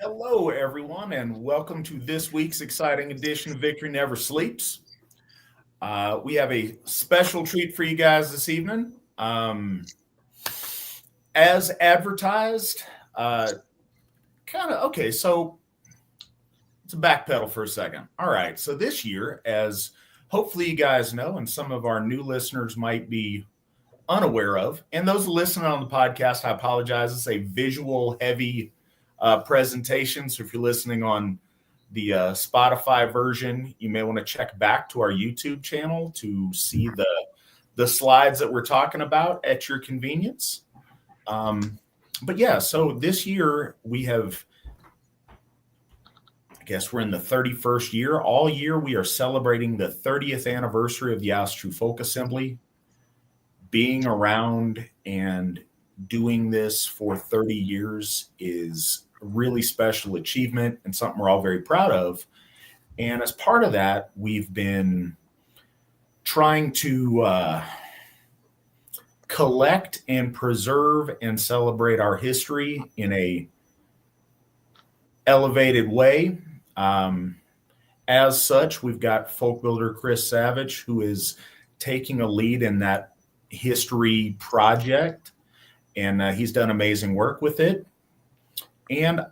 Hello, everyone, and welcome to this week's exciting edition of Victory Never Sleeps. We have a special treat for you guys this evening. As advertised, so let's backpedal for a second. All right, so this year, as hopefully you guys know, and some of our new listeners might be unaware of, and those listening on the podcast, I apologize, it's a visual heavy presentation. So if you're listening on the Spotify version, you may want to check back to our YouTube channel to see the slides that we're talking about at your convenience. But yeah, so this year we have, I guess we're in the 31st year. All year we are celebrating the 30th anniversary of the Asatru Folk Assembly. Being around and doing this for 30 years is a really special achievement and something we're all very proud of. And as part of that, we've been trying to collect and preserve and celebrate our history in a elevated way. As such, we've got folk builder Chris Savage, who is taking a lead in that history project, and he's done amazing work with it. And a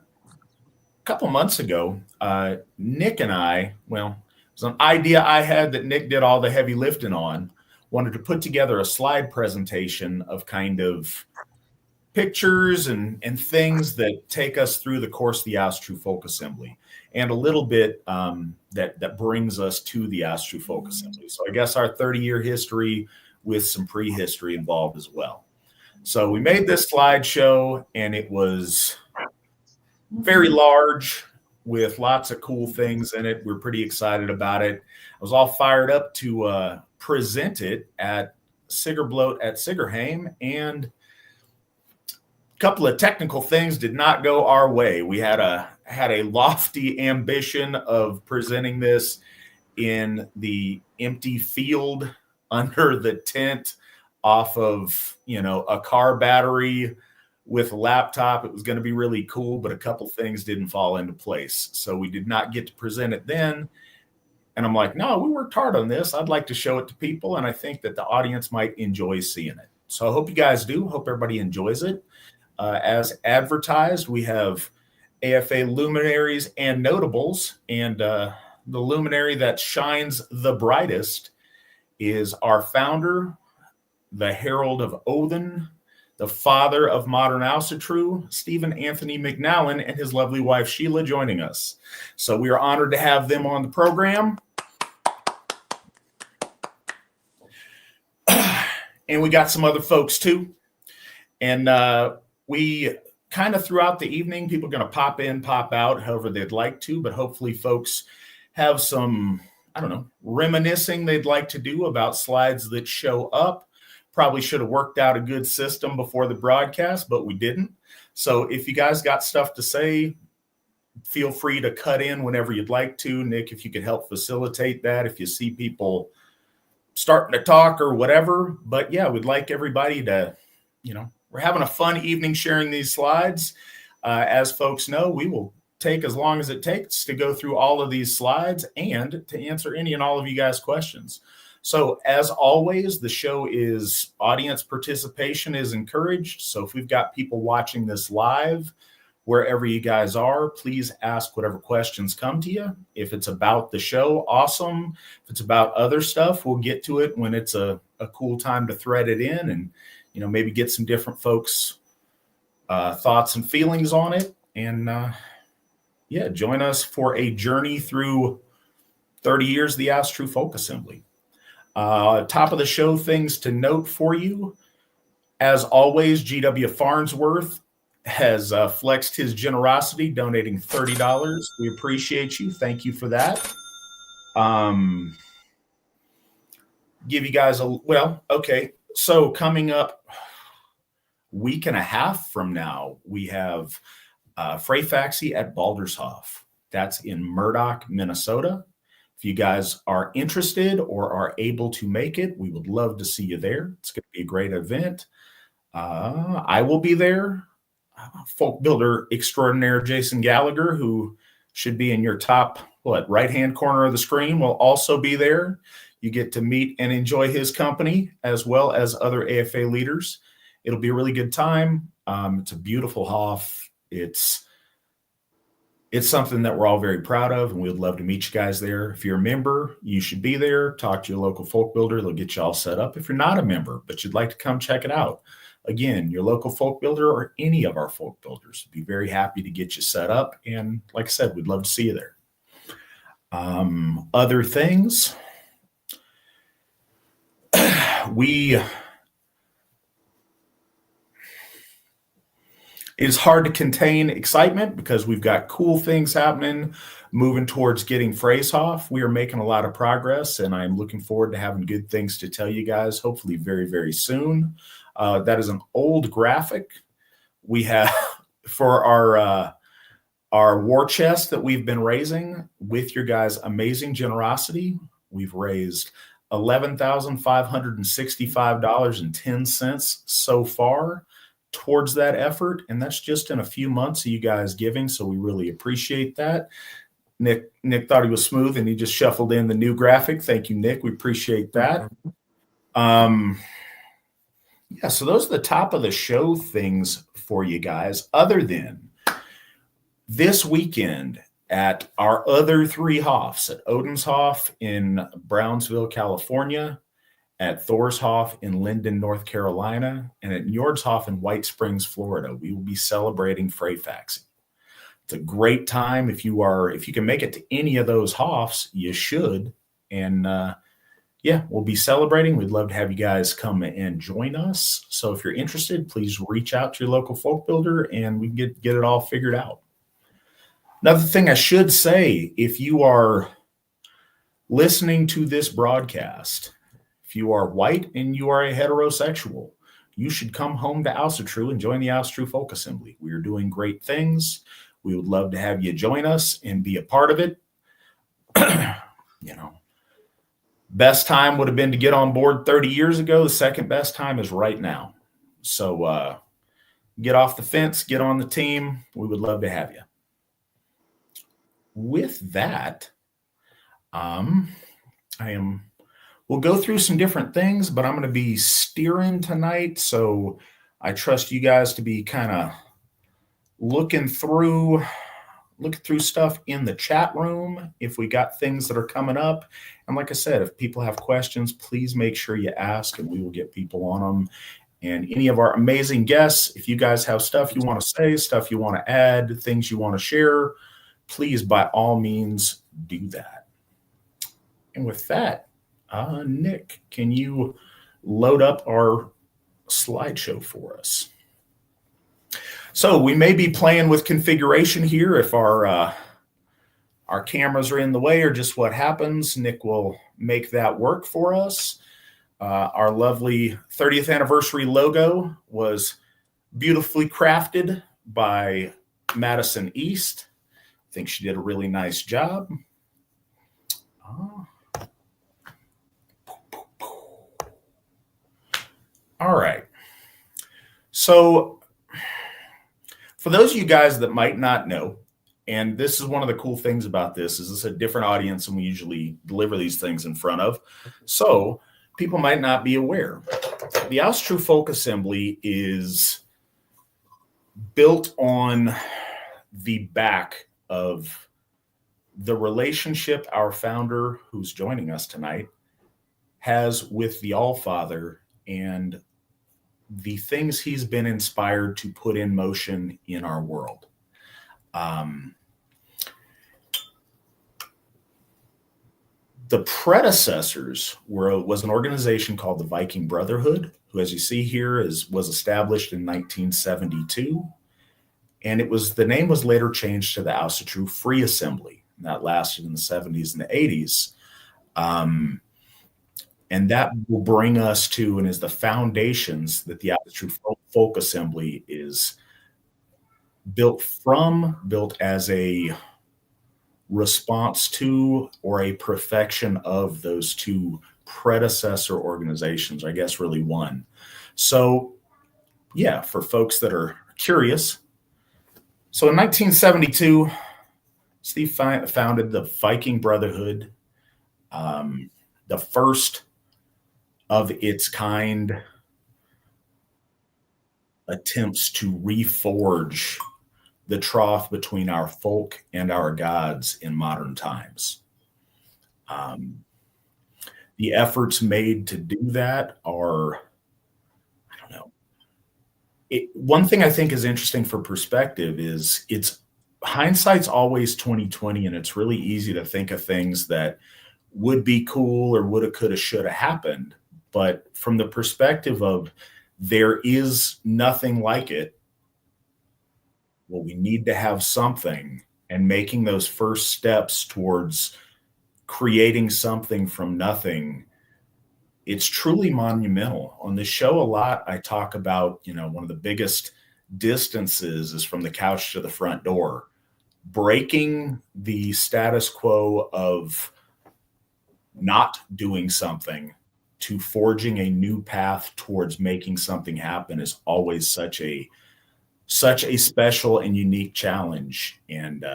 couple months ago, Nick and I, well, it was an idea I had that Nick did all the heavy lifting on, wanted to put together a slide presentation of kind of pictures and things that take us through the course of the Asatru Folk Assembly, and a little bit that brings us to the Asatru Folk Assembly. So I guess our 30-year history with some prehistory involved as well. So we made this slideshow, and it was very large with lots of cool things in it. We're pretty excited about it. I was all fired up to present it at Bloat at Sigerheim, and a couple of technical things did not go our way. We had a lofty ambition of presenting this in the empty field under the tent off of, a car battery with a laptop. It was going to be really cool, but a couple things didn't fall into place. So we did not get to present it then. And I'm like, no, we worked hard on this. I'd like to show it to people, and I think that the audience might enjoy seeing it. So I hope you guys do. Hope everybody enjoys it. As advertised, we have AFA luminaries and notables, and the luminary that shines the brightest is our founder, the herald of Odin, the father of modern Asatru, Stephen Anthony McNallen, and his lovely wife, Sheila, joining us. So we are honored to have them on the program. And we got some other folks too. And we kind of throughout the evening, people are going to pop in, pop out, however they'd like to, but hopefully folks have some, reminiscing they'd like to do about slides that show up. Probably should have worked out a good system before the broadcast, but we didn't. So if you guys got stuff to say, feel free to cut in whenever you'd like to. Nick, if you could help facilitate that, if you see people starting to talk or whatever. But yeah, we'd like everybody to, we're having a fun evening sharing these slides. As folks know, we will take as long as it takes to go through all of these slides and to answer any and all of you guys' questions. So as always, the show is audience participation is encouraged. So if we've got people watching this live, wherever you guys are, please ask whatever questions come to you. If it's about the show, awesome. If it's about other stuff, we'll get to it when it's a cool time to thread it in and, maybe get some different folks' thoughts and feelings on it. And join us for a journey through 30 years of the Asatru Folk Assembly. Top of the show, things to note for you. As always, G.W. Farnsworth has flexed his generosity, donating $30. We appreciate you. Thank you for that. Give you guys so coming up a week and a half from now, we have Freyfaxi at Baldershof. That's in Murdoch, Minnesota. If you guys are interested or are able to make it, we would love to see you there. It's going to be a great event. I will be there. folk builder extraordinaire Jason Gallagher, who should be in your top right-hand corner of the screen, will also be there. You get to meet and enjoy his company as well as other AFA leaders. It'll be a really good time. It's a beautiful Hoff. It's something that we're all very proud of, and we'd love to meet you guys there. If you're a member, you should be there. Talk to your local folk builder. They'll get you all set up. If you're not a member, but you'd like to come check it out, again, your local folk builder or any of our folk builders would be very happy to get you set up. And like I said, we'd love to see you there. Other things, it is hard to contain excitement because we've got cool things happening, moving towards getting Hoff. We are making a lot of progress, and I'm looking forward to having good things to tell you guys, hopefully very, very soon. That is an old graphic we have for our war chest that we've been raising with your guys' amazing generosity. We've raised $11,565.10 so far towards that effort, and that's just in a few months of you guys giving, so we really appreciate that. Nick thought he was smooth, and he just shuffled in the new graphic. Thank you, Nick. We appreciate that. Yeah, so those are the top of the show things for you guys, other than this weekend at our other three Hoffs, at Odinist in Brownsville, California, at Thorshof in Linden, North Carolina, and at Njordshof in White Springs, Florida. We will be celebrating Freyfaxing. It's a great time. If you can make it to any of those Hoffs, you should. And yeah, we'll be celebrating. We'd love to have you guys come and join us. So if you're interested, please reach out to your local folk builder and we can get it all figured out. Another thing I should say, if you are listening to this broadcast, if you are white and you are a heterosexual, you should come home to Asatru and join the Asatru Folk Assembly. We are doing great things. We would love to have you join us and be a part of it. Best time would have been to get on board 30 years ago. The second best time is right now. So get off the fence, get on the team. We would love to have you. With that, we'll go through some different things, but I'm going to be steering tonight. So I trust you guys to be kind of looking through stuff in the chat room if we got things that are coming up. And like I said, if people have questions, please make sure you ask and we will get people on them. And any of our amazing guests, if you guys have stuff you want to say, stuff you want to add, things you want to share, please, by all means, do that. And with that, Nick, can you load up our slideshow for us? So we may be playing with configuration here if our cameras are in the way or just what happens. Nick will make that work for us. Our lovely 30th anniversary logo was beautifully crafted by Madison East. I think she did a really nice job. All right. So for those of you guys that might not know, and this is one of the cool things about this, is it's a different audience than we usually deliver these things in front of. So people might not be aware. The Asatru Folk Assembly is built on the back of the relationship our founder, who's joining us tonight, has with the Allfather and the things he's been inspired to put in motion in our world. The predecessors was an organization called the Viking Brotherhood, who, as you see here, was established in 1972. And the name was later changed to the Asatru Free Assembly. And that lasted in the 70s and the 80s. And that will bring us to and is the foundations that the Asatru Folk Assembly is built as a response to or a perfection of those two predecessor organizations, I guess really one. So yeah, for folks that are curious, So in 1972, Steve founded the Viking Brotherhood, the first of its kind attempts to reforge the trough between our folk and our gods in modern times. The efforts made to do that are, I don't know. One thing I think is interesting for perspective is hindsight's always 2020, and it's really easy to think of things that would be cool or woulda, coulda, shoulda happened. But from the perspective of there is nothing like it, well, we need to have something, and making those first steps towards creating something from nothing, it's truly monumental. On this show a lot, I talk about, one of the biggest distances is from the couch to the front door. Breaking the status quo of not doing something to forging a new path towards making something happen is always such a special and unique challenge. And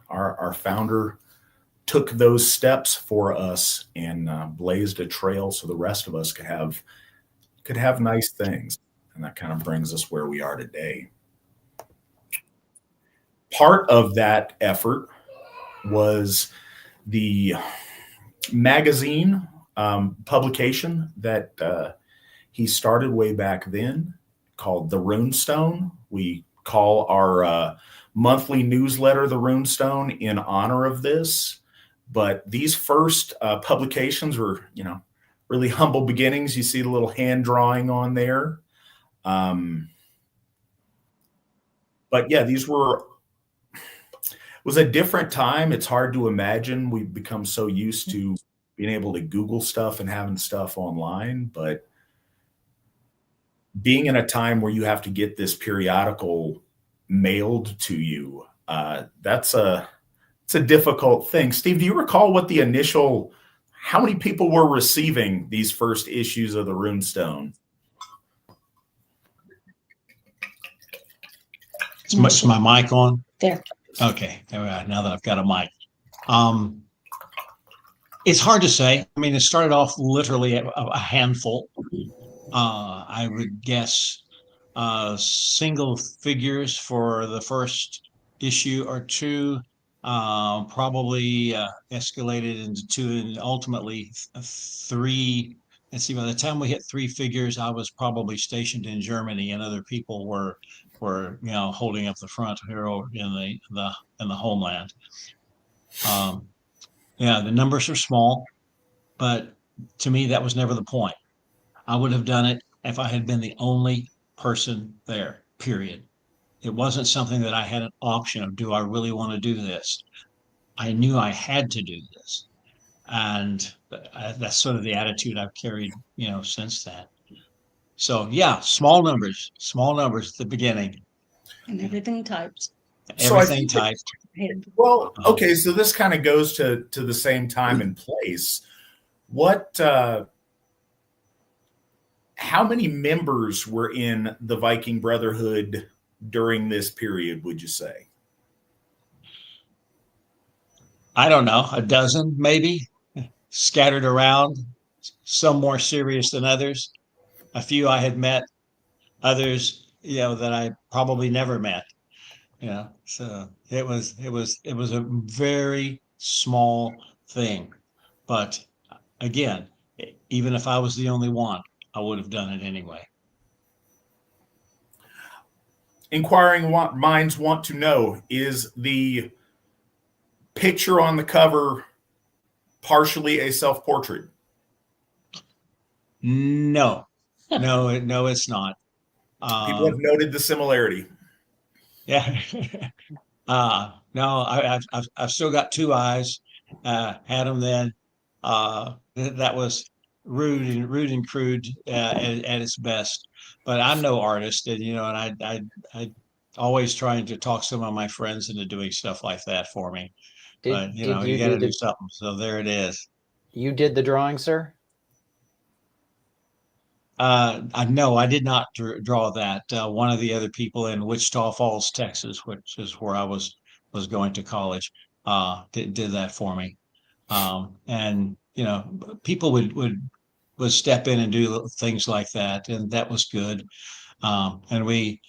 our founder took those steps for us and blazed a trail so the rest of us could have nice things. And that kind of brings us where we are today. Part of that effort was the magazine publication that he started way back then called The Runestone. We call our monthly newsletter The Runestone in honor of this. But these first publications were, really humble beginnings. You see the little hand drawing on there. But yeah, it was a different time. It's hard to imagine. We've become so used to being able to Google stuff and having stuff online, but being in a time where you have to get this periodical mailed to you, it's a difficult thing. Steve, do you recall how many people were receiving these first issues of the Runestone? Is my mic on? There. Okay. All right. Now that I've got a mic. It's hard to say. I mean, it started off literally a handful. I would guess single figures for the first issue or two, probably escalated into two and ultimately three. And see, by the time we hit three figures, I was probably stationed in Germany, and other people were holding up the front here in the homeland. The numbers are small, but to me that was never the point. I would have done it if I had been the only person there, period. It wasn't something that I had an option of, do I really want to do this? I knew I had to do this. And that's sort of the attitude I've carried, since that. So yeah, small numbers at the beginning. And everything typed. Everything typed. Well, okay, so this kind of goes to the same time and place. How many members were in the Viking Brotherhood during this period, would you say? I don't know, a dozen maybe, scattered around, some more serious than others. A few I had met, others, that I probably never met. So it was a very small thing. But again, even if I was the only one, I would have done it anyway. Inquiring minds want to know, is the picture on the cover partially a self-portrait? No, it's not. People have noted the similarity. Yeah. No, I've still got two eyes. Had them then. That was rude and crude at its best. But I'm no artist, and I always trying to talk some of my friends into doing stuff like that for me. You got to do something. So there it is. You did the drawing, sir? No, I did not draw that. One of the other people in Wichita Falls, Texas, which is where I was going to college, did that for me. And people would step in and do things like that, and that was good. And we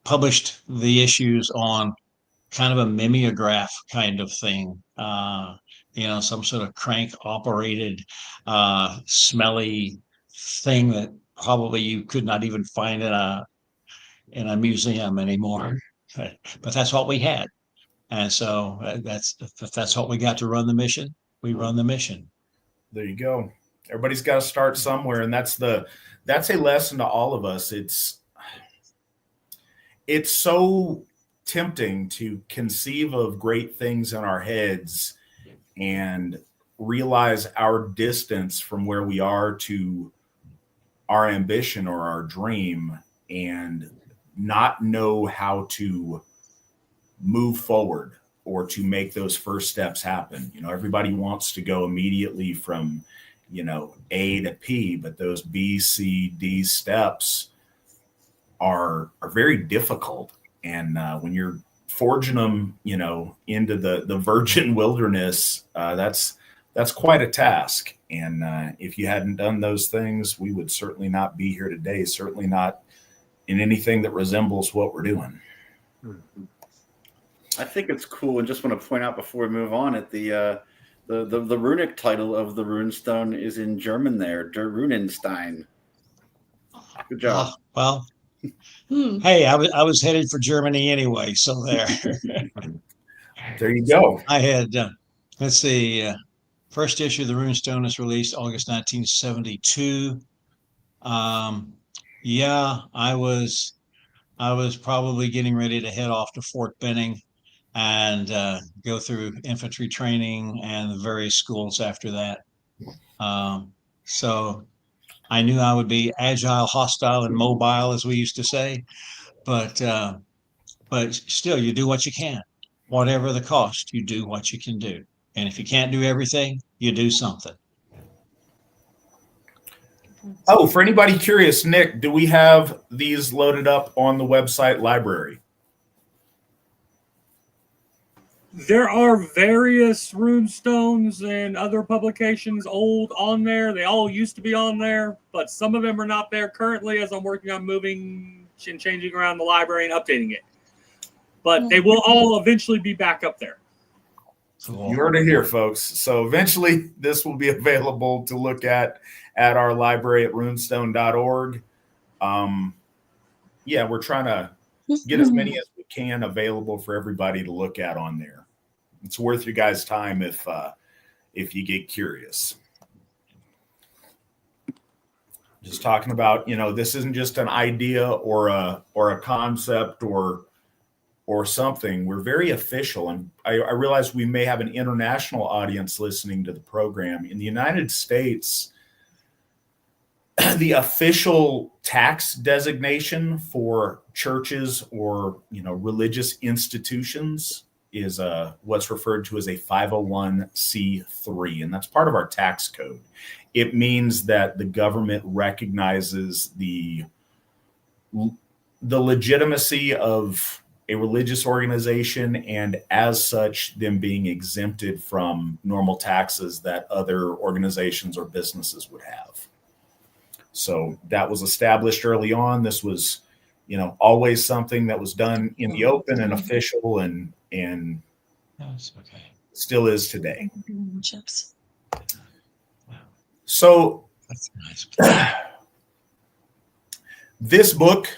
published the issues on kind of a mimeograph kind of thing. Some sort of crank operated, smelly thing that probably you could not even find in a museum anymore. But that's what we had, and so that's what we got to run the mission. We run the mission. There you go. Everybody's got to start somewhere, and that's a lesson to all of us. It's so tempting to conceive of great things in our heads and realize our distance from where we are to our ambition or our dream, and not know how to move forward or to make those first steps happen. Everybody wants to go immediately from A to P, but those B, C, D steps are very difficult. And when you're forging them, into the virgin wilderness, that's quite a task. And if you hadn't done those things, we would certainly not be here today. Certainly not in anything that resembles what we're doing. I think it's cool, and just want to point out before we move on, at the runic title of the runestone is in German there, Der Runenstein. Good job. Well, hey, I was headed for Germany anyway, so there. There you go. I had, let's see, first issue of the Runestone was released August 1972. Yeah, I was probably getting ready to head off to Fort Benning and go through infantry training and the various schools after that. So I knew I would be agile, hostile, and mobile, as we used to say. But still, you do what you can. Whatever the cost, you do what you can do. And if you can't do everything, you do something. Oh, for anybody curious, Nick, do we have these loaded up on the website library? There are various runestones and other publications old on there. They all used to be on there, but some of them are not there currently as I'm working on moving and changing around the library and updating it. But they will all eventually be back up there. You heard it here, folks. So eventually this will be available to look at our library at runestone.org. Yeah, we're trying to get as many as we can available for everybody to look at on there. It's worth your guys' time if you get curious. Just talking about, this isn't just an idea or a concept or something. We're very official, and I realize we may have an international audience listening to the program. In the United States, the official tax designation for churches or religious institutions is what's referred to as a 501c3, and that's part of our tax code. It means that the government recognizes the legitimacy of a religious organization, and as such, them being exempted from normal taxes that other organizations or businesses would have. So that was established early on. This was, always something that was done in the open and official, and That's okay. Still is today. Chips. So That's nice. this book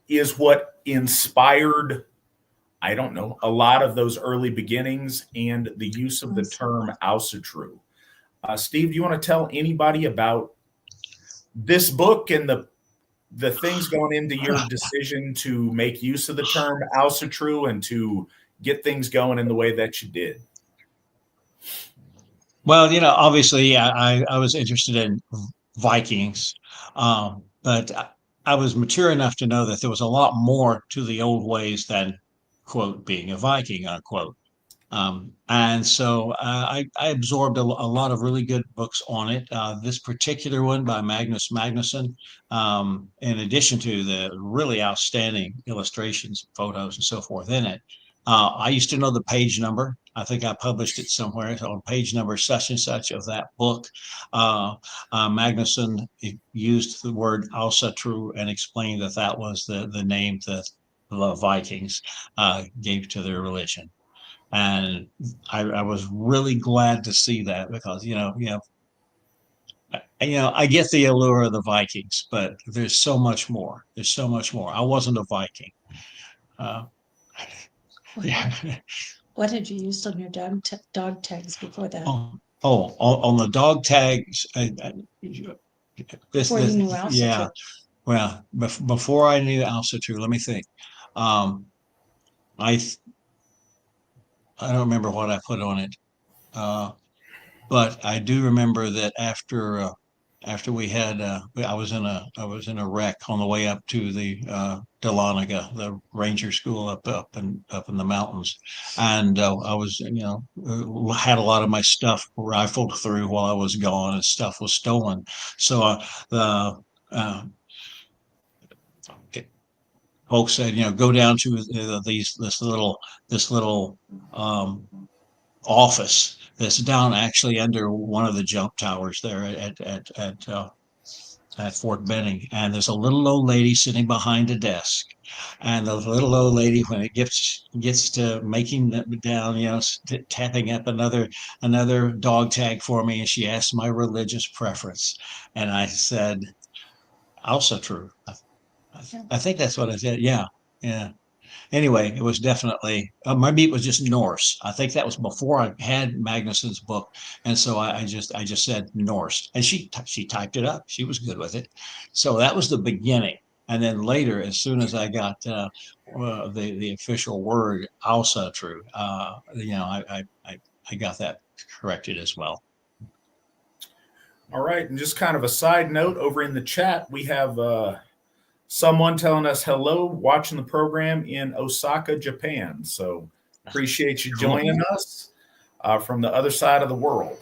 is what inspired, a lot of those early beginnings and the use of the term Asatru. Steve, do you want to tell anybody about this book and the things going into your decision to make use of the term Asatru and to get things going in the way that you did? Well, obviously I was interested in Vikings, but I was mature enough to know that there was a lot more to the old ways than, quote, being a Viking, unquote. And so I absorbed a lot of really good books on it. This particular one by Magnus Magnusson, in addition to the really outstanding illustrations, photos, and so forth in it, I used to know the page number. I think I published it somewhere on page number such and such of that book. Magnusson used the word Asatru and explained that that was the name that the Vikings gave to their religion. And I was really glad to see that because I get the allure of the Vikings, but there's so much more. There's so much more. I wasn't a Viking. Yeah. What had you used on your dog tags before that? On the dog tags, Before you knew Asatru. yeah. Well, before I knew Asatru, let me think. I don't remember what I put on it, but I do remember that after we had I was in a wreck on the way up to the Dahlonega, the ranger school up in the mountains, and I was had a lot of my stuff rifled through while I was gone, and stuff was stolen. So folks said, go down to this little office that's down actually under one of the jump towers there at Fort Benning, and there's a little old lady sitting behind a desk, and the little old lady, when it gets to making it down, tapping up another dog tag for me, and she asked my religious preference, and I said, Asatru. I think that's what I said. Yeah. Anyway, it was definitely maybe it was just Norse. I think that was before I had Magnusson's book, and so I just said Norse, and she typed it up. She was good with it. So that was the beginning, and then later, as soon as I got the official word Asatru, I got that corrected as well. All right, and just kind of a side note, over in the chat, we have someone telling us hello, watching the program in Osaka, Japan. So appreciate you joining us from the other side of the world.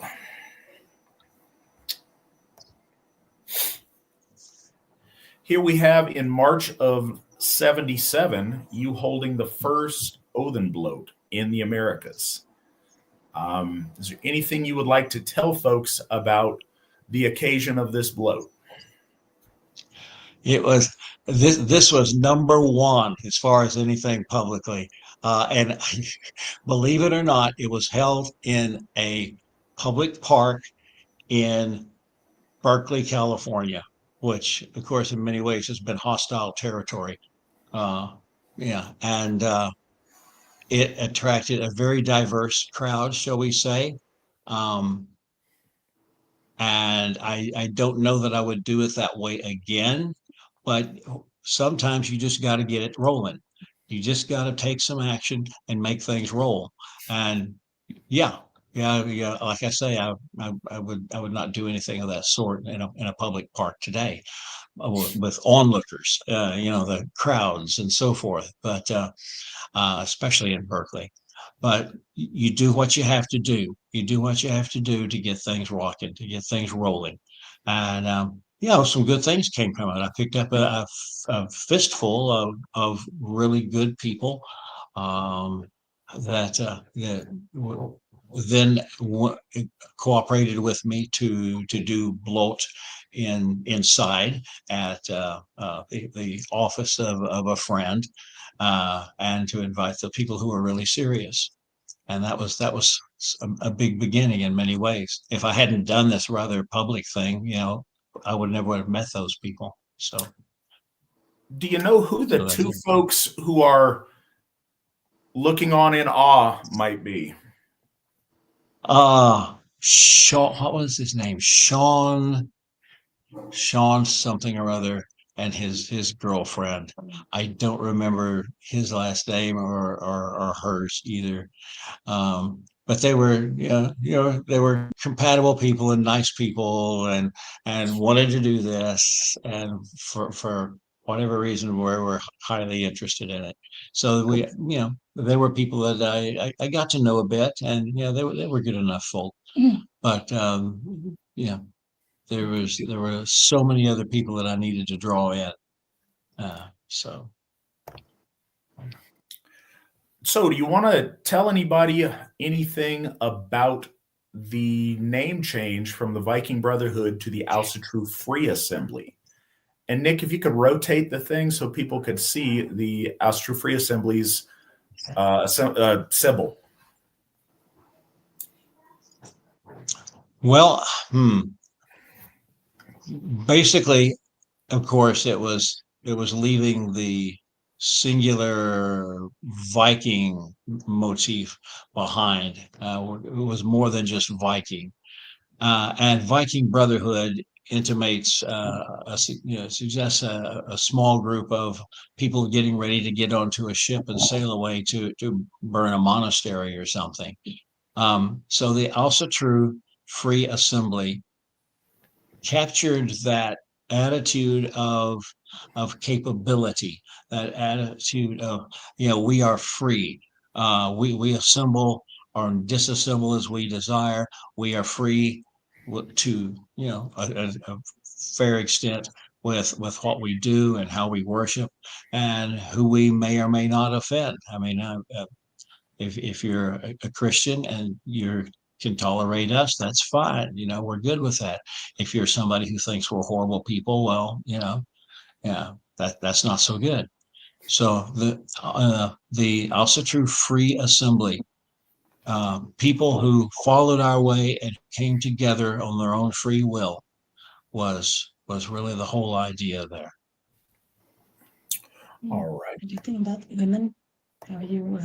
Here we have in March of 77, you holding the first Odin bloat in the Americas. Is there anything you would like to tell folks about the occasion of this bloat? It was this was number one as far as anything publicly, and believe it or not, it was held in a public park in Berkeley, California, which, of course, in many ways has been hostile territory. And it attracted a very diverse crowd, shall we say. And I don't know that I would do it that way again. But sometimes you just got to get it rolling. You just got to take some action and make things roll. And yeah. Like I say, I would not do anything of that sort in a public park today with onlookers, the crowds and so forth. But especially in Berkeley. But you do what you have to do. You do what you have to do to get things rocking, to get things rolling, and some good things came from it. I picked up a fistful of really good people that then cooperated with me to do bloat inside at the office of a friend, and to invite the people who were really serious. And that was a big beginning in many ways. If I hadn't done this rather public thing, I would never have met those people. So, do you know who the two folks who are looking on in awe might be? Sean, what was his name? Sean something or other, and his girlfriend. I don't remember his last name or hers either. But they were, they were compatible people and nice people, and wanted to do this, and for whatever reason, we're highly interested in it. So we, there were people that I got to know a bit, and they were good enough folk. But there were so many other people that I needed to draw in. So do you want to tell anybody anything about the name change from the Viking Brotherhood to the Asatru Free Assembly? And Nick, if you could rotate the thing so people could see the Asatru Free Assembly's symbol. Well, basically, of course, it was leaving the singular Viking motif behind. It was more than just Viking, and Viking Brotherhood intimates, suggests a small group of people getting ready to get onto a ship and sail away to burn a monastery or something. So the Asatru Free Assembly captured that attitude of capability, that attitude of, we are free. We assemble or disassemble as we desire. We are free to, a fair extent with what we do and how we worship and who we may or may not offend. I mean, if you're a Christian and you can tolerate us, that's fine. We're good with that. If you're somebody who thinks we're horrible people, well, that's not so good. So the Asatru Free Assembly, people who followed our way and came together on their own free will, was really the whole idea there. All right. What do you think about women? How you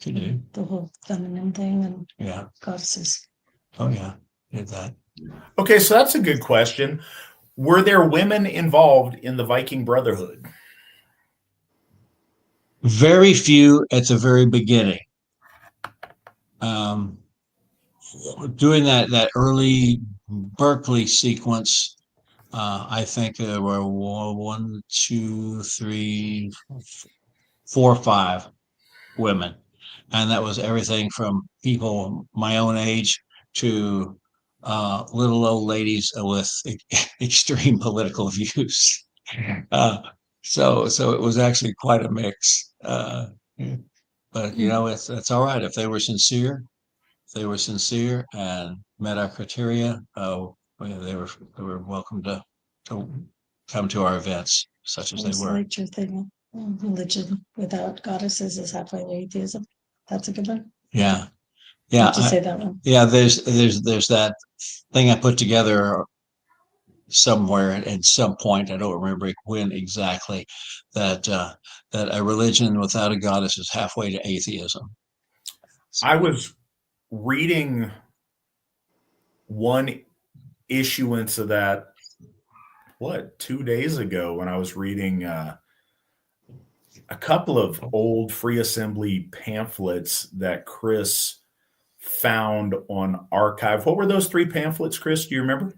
Could do. the whole feminine thing and Yeah. goddesses? Oh yeah, did that. Okay, so that's a good question. Were there women involved in the Viking Brotherhood? Very few at the very beginning. Doing that early Berkeley sequence, I think there were 1, 2, 3, 4, 5 women, and that was everything from people my own age to little old ladies with extreme political views. So it was actually quite a mix. But it's all right if they were sincere. If they were sincere and met our criteria, they were welcome to come to our events, such as they were. Like your thing, religion without goddesses is halfway to atheism. That's a good one. Yeah. Did you say that one? Yeah, there's that thing I put together somewhere at some point, I don't remember when exactly, that a religion without a goddess is halfway to atheism. I was reading one issuance of that, 2 days ago, when I was reading a couple of old Free Assembly pamphlets that Chris found on archive. What were those 3 pamphlets, Chris? Do you remember?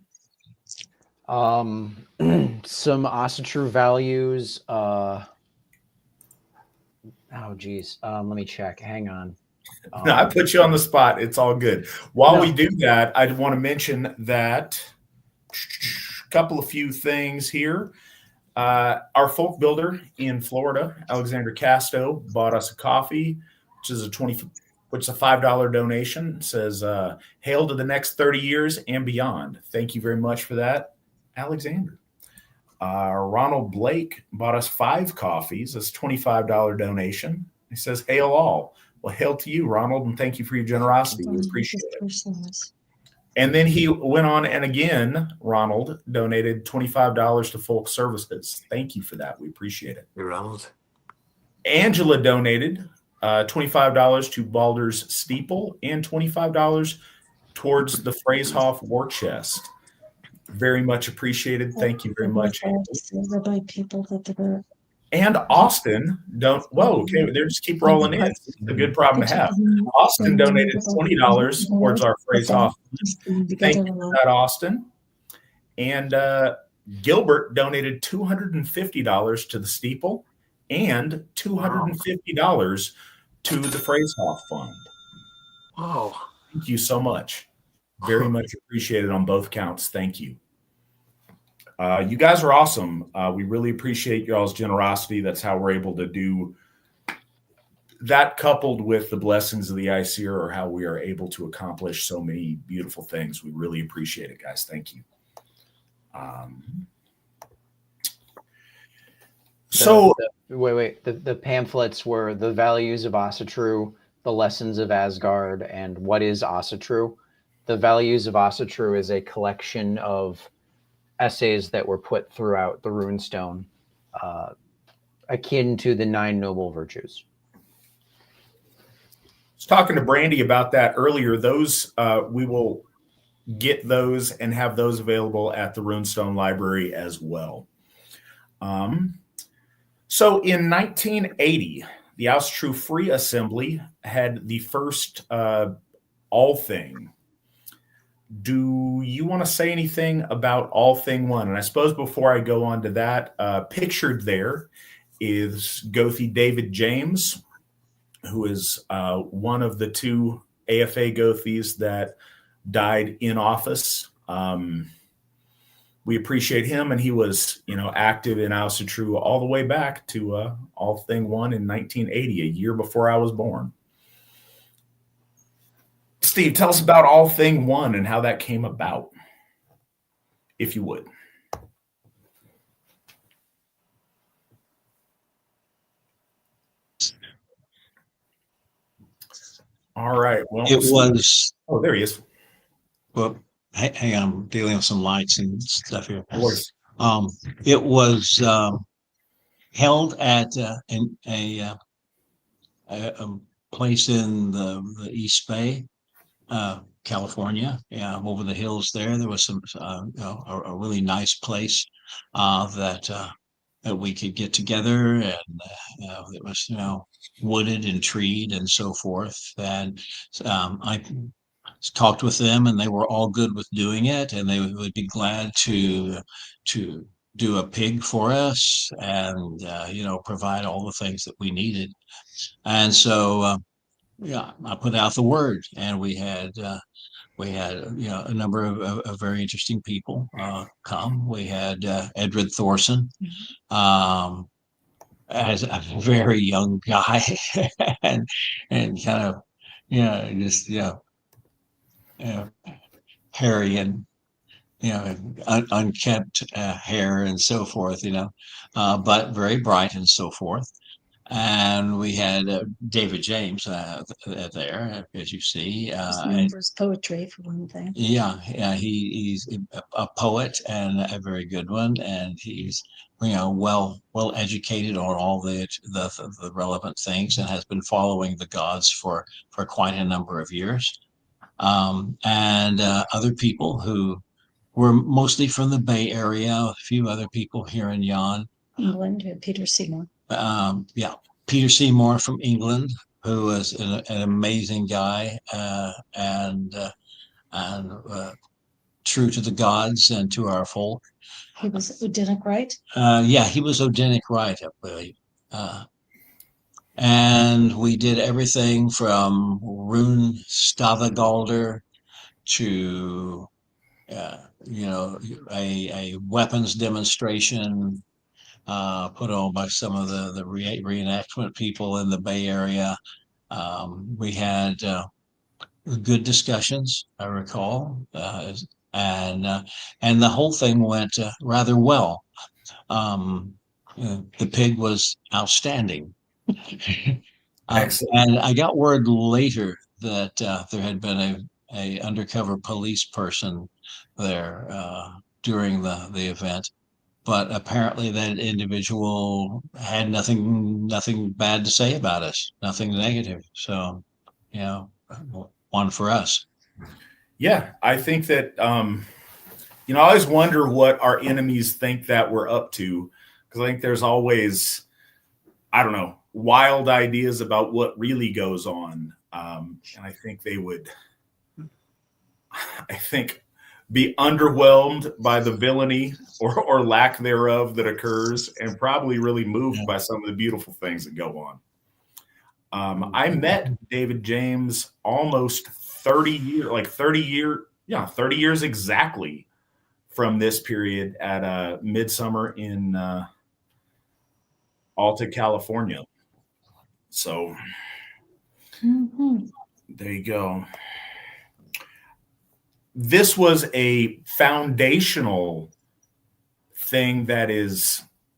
Some Asatru values. Let me check. Hang on. No, I put you on the spot. It's all good. While we do that, I want to mention that a few things here. Our folk builder in Florida, Alexander Casto, bought us a coffee, which is a $5 donation. It says, "Hail to the next 30 years and beyond." Thank you very much for that, Alexander. Ronald Blake bought us 5 coffees. That's a $25 donation. He says, "Hail all." Well, hail to you, Ronald, and thank you for your generosity. We appreciate it. And then he went on, and again, Ronald donated $25 to Folk Services. Thank you for that. We appreciate it. Hey, Ronald. Angela donated $25 to Balder's Steeple and $25 towards the Phrasehoff War Chest. Very much appreciated. Thank you very much. And Austin, they just keep rolling in. It's a good problem to have. Austin donated $20 towards our Phrasehoff. Thank you for that, Austin. And Gilbert donated $250 to the steeple and $250 to the Phrasehoff Fund. Wow. Thank you so much. Very much appreciated on both counts. Thank you. You guys are awesome. We really appreciate y'all's generosity. That's how we're able to do that, coupled with the blessings of the ICER, or how we are able to accomplish so many beautiful things. We really appreciate it, guys. Thank you. The pamphlets were the values of Asatru, the lessons of Asgard, and what is Asatru. The values of Asatru is a collection of essays that were put throughout the runestone, akin to the 9 noble virtues. I was talking to Brandy about that earlier. Those we will get those and have those available at the Runestone Library as well. So in 1980, the Asatru Free Assembly had the first Allthing. Do you want to say anything about Allthing One? And I suppose before I go on to that, pictured there is Gothi David James, who is one of the 2 AFA Gothis that died in office. We appreciate him, and he was, active in Asatru all the way back to Allthing One in 1980, a year before I was born. Steve, tell us about Allthing One and how that came about, if you would. All right. Well, It was. Oh, there he is. Well, hang on, I'm dealing with some lights and stuff here. Of course. It was held at a place in the East Bay, California. Yeah, over the hills there. There was some a really nice place that we could get together, and it was wooded and treed and so forth. And I talked with them, and they were all good with doing it, and they would be glad to do a pig for us and provide all the things that we needed. And so I put out the word, and we had a number of very interesting people come. We had Edred Thorsson, as a very young guy, and kind of just hairy and unkempt hair and so forth, but very bright and so forth. And we had David James there, as you see. Known for his poetry, for one thing. Yeah, he's a poet and a very good one, and he's well educated on all the relevant things, and has been following the gods for quite a number of years. And other people who were mostly from the Bay Area, a few other people here in Jan. England, Peter Seymour. Peter Seymour from England, who was an amazing guy and true to the gods and to our folk. He was Odinic Rite? He was Odinic Rite, I believe. And we did everything from rune Stavagalder to a weapons demonstration put on by some of the reenactment people in the Bay Area. We had good discussions, I recall, and the whole thing went rather well. The pig was outstanding. And I got word later that there had been a undercover police person there during the event, but apparently that individual had nothing bad to say about us, nothing negative. So, one for us. Yeah, I think that I always wonder what our enemies think that we're up to, because I think there's always, I don't know, wild ideas about what really goes on, and I think be underwhelmed by the villainy or lack thereof that occurs, and probably really moved by some of the beautiful things that go on. I met David James almost 30 years exactly from this period at Midsummer in Alta, California. So there you go. This was a foundational thing that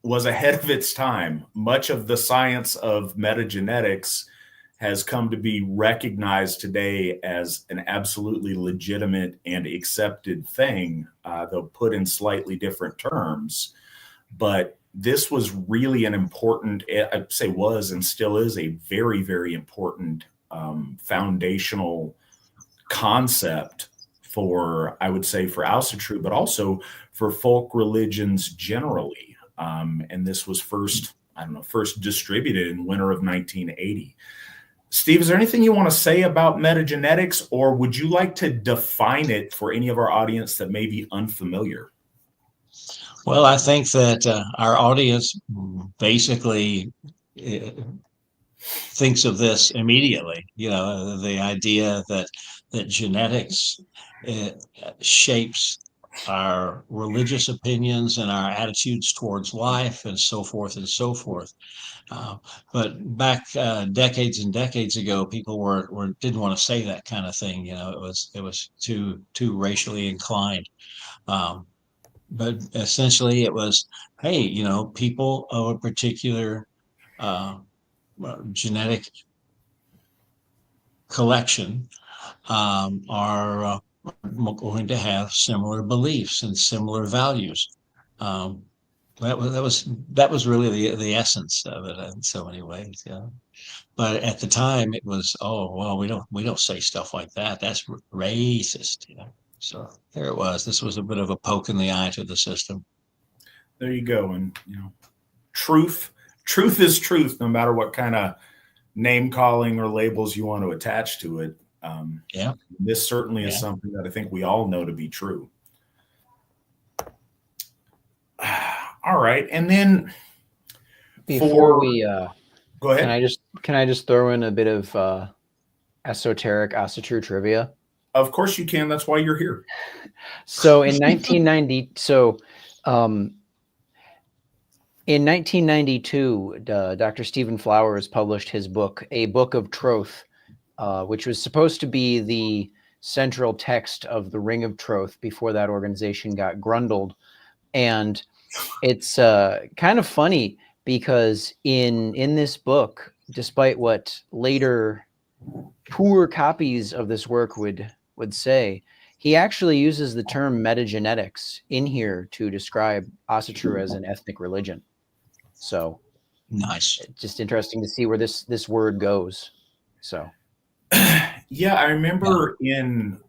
was ahead of its time. Much of the science of metagenetics has come to be recognized today as an absolutely legitimate and accepted thing, though put in slightly different terms. But this was really an important, I'd say was and still is a very, very important foundational concept for, I would say, for Asatru, but also for folk religions generally. And this was first distributed in winter of 1980. Steve, is there anything you want to say about metagenetics, or would you like to define it for any of our audience that may be unfamiliar? Well, I think that our audience basically thinks of this immediately. You know, the idea that genetics shapes our religious opinions and our attitudes towards life, and so forth and so forth. But back decades and decades ago, people didn't want to say that kind of thing. You know, it was too racially inclined. But essentially, it was, hey, you know, people of a particular genetic collection are going to have similar beliefs and similar values. That was really the essence of it in so many ways. Yeah. But at the time, it was, oh well, we don't say stuff like that. That's racist. You know? So there it was. This was a bit of a poke in the eye to the system. There you go. And you know, truth is truth, no matter what kind of name calling or labels you want to attach to it. Yeah. This certainly is something that I think we all know to be true. All right, and then before we go ahead. Can I just throw in a bit of esoteric Asatru trivia? Of course you can. That's why you're here. So in 1990, in 1992, Dr. Stephen Flowers published his book, A Book of Troth, which was supposed to be the central text of the Ring of Troth before that organization got grundled. And it's kind of funny because in this book, despite what later poor copies of this work would say, he actually uses the term metagenetics in here to describe Asatru as an ethnic religion. So nice. Just interesting to see where this word goes. So yeah, I remember in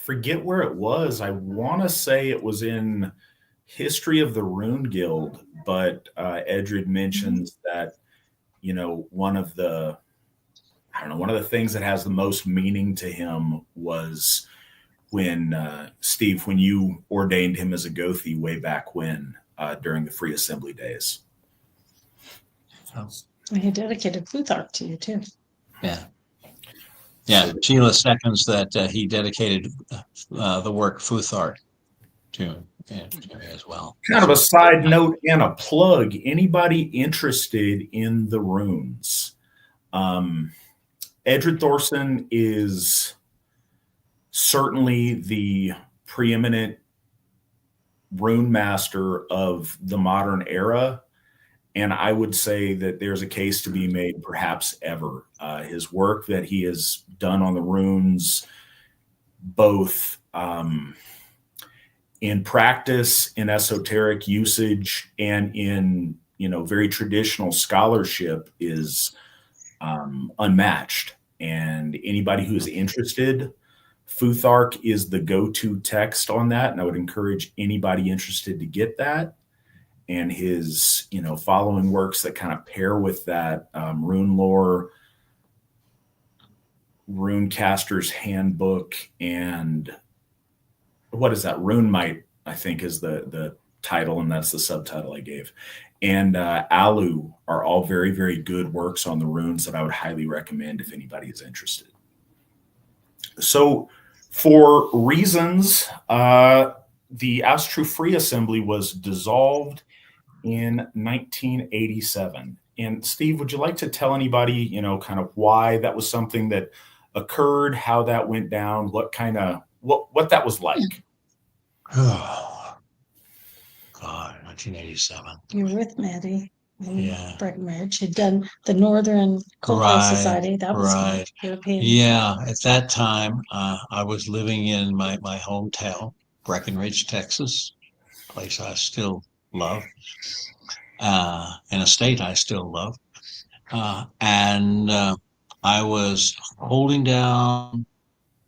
forget where it was. I want to say it was in History of the Rune Guild, but Edred mentions that, you know, one of the things that has the most meaning to him was when Steve, when you ordained him as a Gothi way back when, during the Free Assembly days. He dedicated Futhark to you too. Yeah. Yeah, Sheila seconds that he dedicated the work Futhark to as well. Kind of a side note and a plug. Anybody interested in the runes? Edred Thorsson is certainly the preeminent rune master of the modern era. And I would say that there's a case to be made, perhaps ever. His work that he has done on the runes, both in practice, in esoteric usage, and in very traditional scholarship, is unmatched. And anybody who is interested, Futhark is the go-to text on that, and I would encourage anybody interested to get that. And his, following works that kind of pair with that, rune lore, Runecaster's Handbook, and what is that? Rune Might, I think, is the title, and that's the subtitle I gave. And Alu are all very, very good works on the runes that I would highly recommend if anybody is interested. So for reasons, the Asatru Free Assembly was dissolved in 1987. And Steve, would you like to tell anybody, kind of why that was something that occurred, how that went down, what that was like? Oh, God, 1987. You were with Maddie and Yeah. Breckenridge. You'd done the Northern Coldplay Society. That was right. European. Yeah, at that time, I was living in my hometown, Breckenridge, Texas, a place I still love, and a state I still love. And I was holding down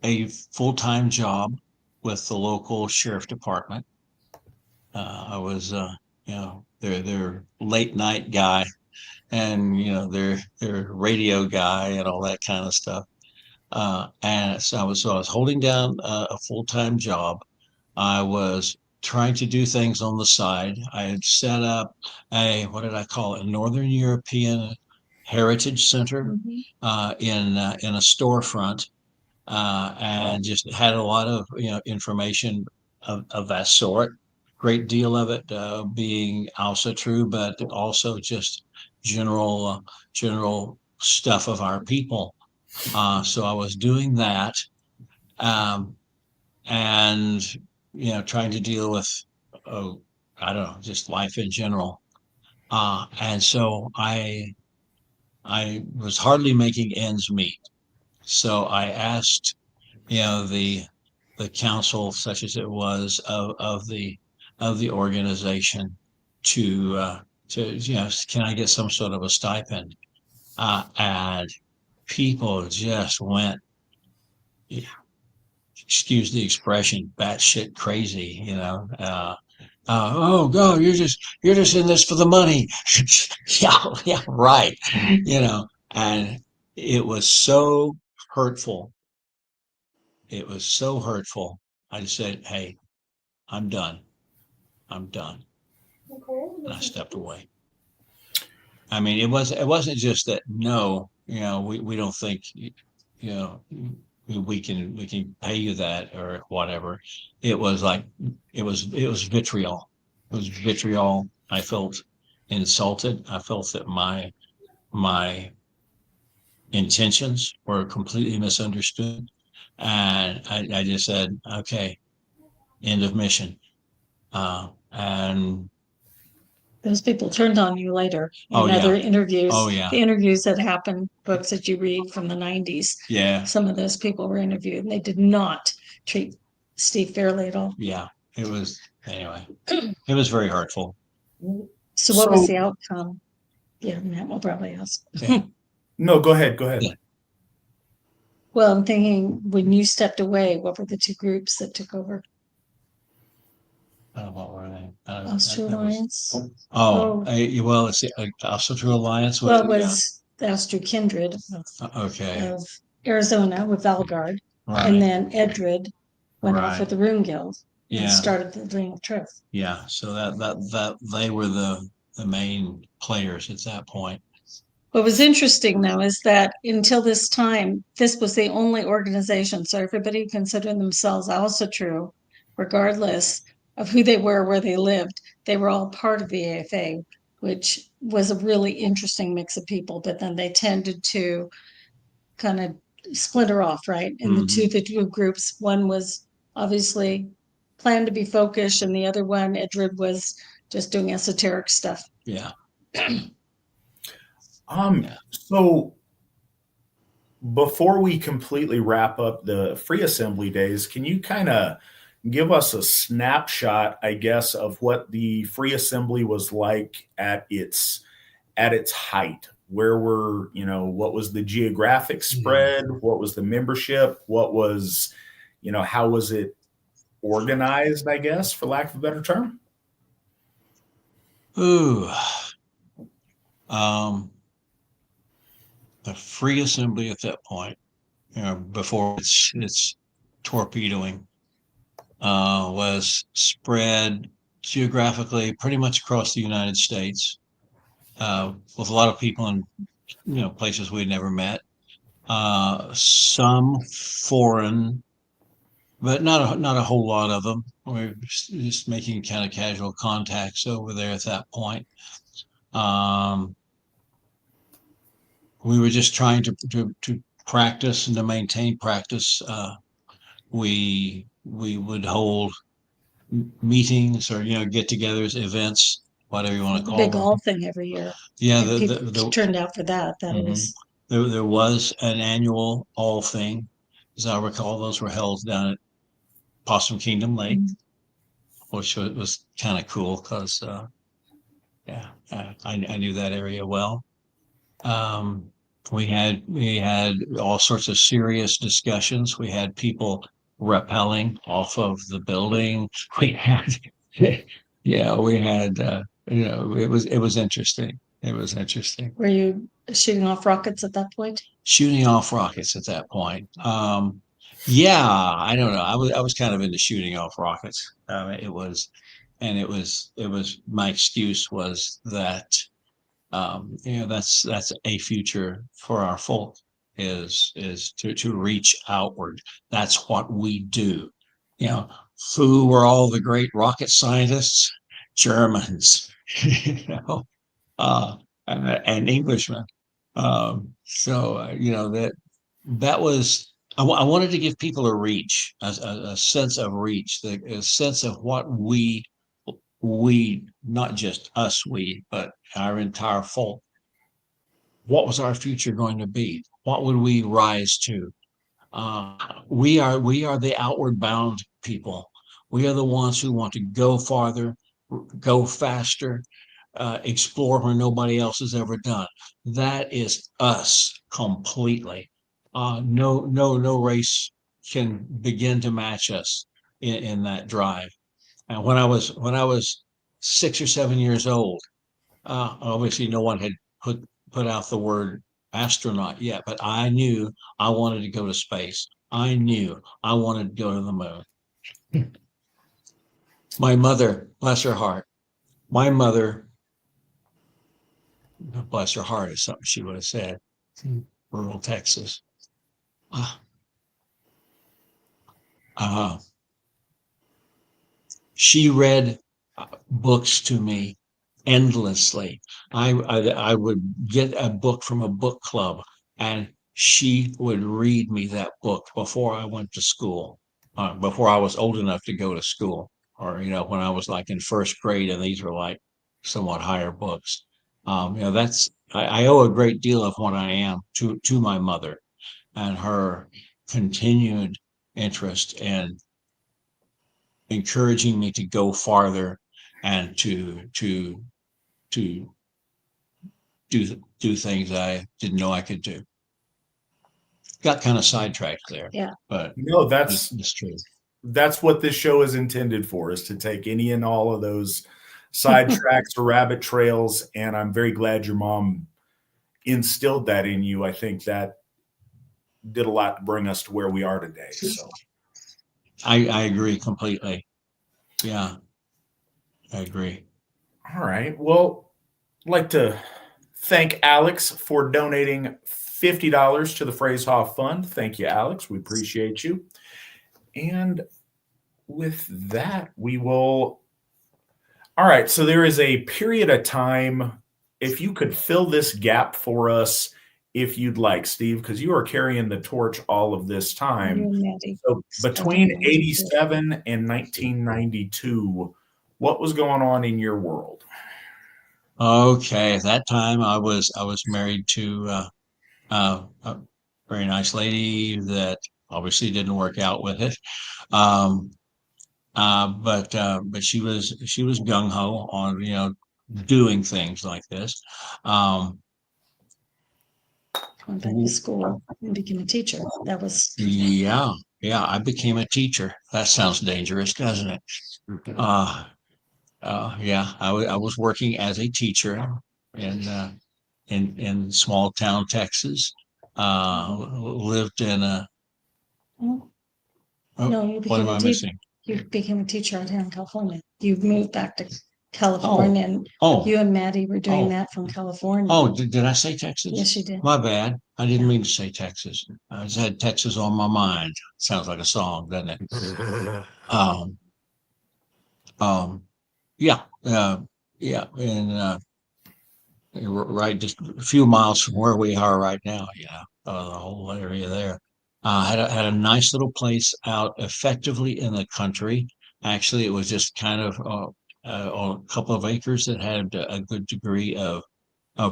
a full-time job with the local sheriff department. I was, their late night guy, and their radio guy and all that kind of stuff. And so I was holding down a full-time job. I was trying to do things on the side. I had set up what did I call it? A Northern European Heritage Center in a storefront, and just had a lot of information of that sort. Great deal of it being Asatru, but also just general stuff of our people. So I was doing that, and trying to deal with I don't know, just life in general. And so I was hardly making ends meet. So I asked, the council, such as it was, of the organization, to can I get some sort of a stipend? And people just went, excuse the expression, batshit crazy. Oh God, you're just in this for the money. yeah, right. And it was so hurtful. It was so hurtful. I just said, "Hey, I'm done. I'm done." And I stepped away. I mean, it wasn't just that. No, we don't think, we can pay you that or whatever. It was like it was vitriol. It was vitriol. I felt insulted. I felt that my intentions were completely misunderstood, and I just said, okay, end of mission. And Those people turned on you later in Oh, yeah. other interviews. Oh, yeah. The interviews that happened, books that you read from the 90s. yeah, Some of those people were interviewed and they did not treat Steve fairly at all. yeah, it was anyway. It was very hurtful. So what was the outcome? Yeah, Matt will probably ask. Yeah. No, go ahead. Yeah. Well, I'm thinking when you stepped away, what were the two groups that took over? What were they? Asatru that was- Alliance? well, it's the Asatru Alliance. Well, it was the Asatru Kindred Okay, of Arizona with Valgard. right. And then Edred went off Right. with the Rune Guild and Yeah, started the Ring of Truth. yeah. So that they were the main players at that point. What was interesting, though, is that until this time, this was the only organization. So everybody considered themselves Asatru, regardless of who they were, where they lived. They were all part of the AFA, which was a really interesting mix of people. But then they tended to kind of splinter off, right? And the two groups, one was obviously planned to be Folkish, and the other one, Edred, was just doing esoteric stuff. Yeah. So before we completely wrap up the Free Assembly days, can you kind of give us a snapshot, I guess, of what the Free Assembly was like at its height? Where what was the geographic spread? What was the membership? What was, how was it organized, I guess, for lack of a better term? Ooh. The Free Assembly at that point before its torpedoing, was spread geographically pretty much across the United States, with a lot of people in places we'd never met. Some foreign, but not a whole lot of them. We're just making kind of casual contacts over there at that point. We were just trying to practice and to maintain practice. We would hold meetings or get-togethers, events, whatever you want to The call big them. Allthing every year. Yeah, And people turned out for that. That Mhm. was There was an annual Allthing, as I recall. Those were held down at Possum Kingdom Lake, which was kind of cool because, I knew that area well. We had all sorts of serious discussions. We had people rappelling off of the building. We had, we had, it was interesting. It was interesting. Were you shooting off rockets at that point? Shooting off rockets at that point. Yeah, I don't know. I was kind of into shooting off rockets. It was my excuse was that that's a future for our folk is to reach outward. That's what we do. Who were all the great rocket scientists? Germans, and Englishmen. That was, I wanted to give people a reach, a sense of reach, a sense of what we, not just us, but our entire folk. What was our future going to be? What would we rise to? We are the outward bound people. We are the ones who want to go farther, go faster, explore where nobody else has ever done. That is us completely. No race can begin to match us in that drive. And when I was 6 or 7 years old, obviously no one had put out the word astronaut yet, but I knew I wanted to go to space. I knew I wanted to go to the moon. My mother, bless her heart, bless her heart is something she would have said. Rural Texas. She read books to me endlessly. I would get a book from a book club, and she would read me that book before I went to school, before I was old enough to go to school, or when I was like in first grade, and these were like somewhat higher books. I owe a great deal of what I am to my mother and her continued interest in encouraging me to go farther and to do things I didn't know I could do. Got kind of sidetracked there. Yeah. But No, that's true. That's what this show is intended for, is to take any and all of those sidetracks or rabbit trails. And I'm very glad your mom instilled that in you. I think that did a lot to bring us to where we are today. So I agree completely. Yeah, I agree. All right. Well, I'd like to thank Alex for donating $50 to the Phrase Hoff Fund. Thank you, Alex. We appreciate you. And with that, we will. All right. So there is a period of time. If you could fill this gap for us, if you'd like, Steve, because you are carrying the torch all of this time. So between 87 and 1992, what was going on in your world? Okay, at that time I was married to a very nice lady that obviously didn't work out with it, but she was gung ho on doing things like this. Went back to school and became a teacher. That was yeah. I became a teacher. That sounds dangerous, doesn't it? I was working as a teacher in small town Texas, lived in a. Oh, Oh, no, you what became am a I teacher. missing? You became a teacher out here in California. You moved back to California, and Oh, you and Maddie were doing Oh. that from California. oh, did I say Texas? Yes, you did. My bad. I didn't mean to say Texas. I just had Texas on my mind. Sounds like a song, doesn't it? Um, yeah, yeah, and right, just a few miles from where we are right now. Yeah, the whole area there. Had a nice little place out effectively in the country. Actually, it was just kind of on a couple of acres that had a good degree of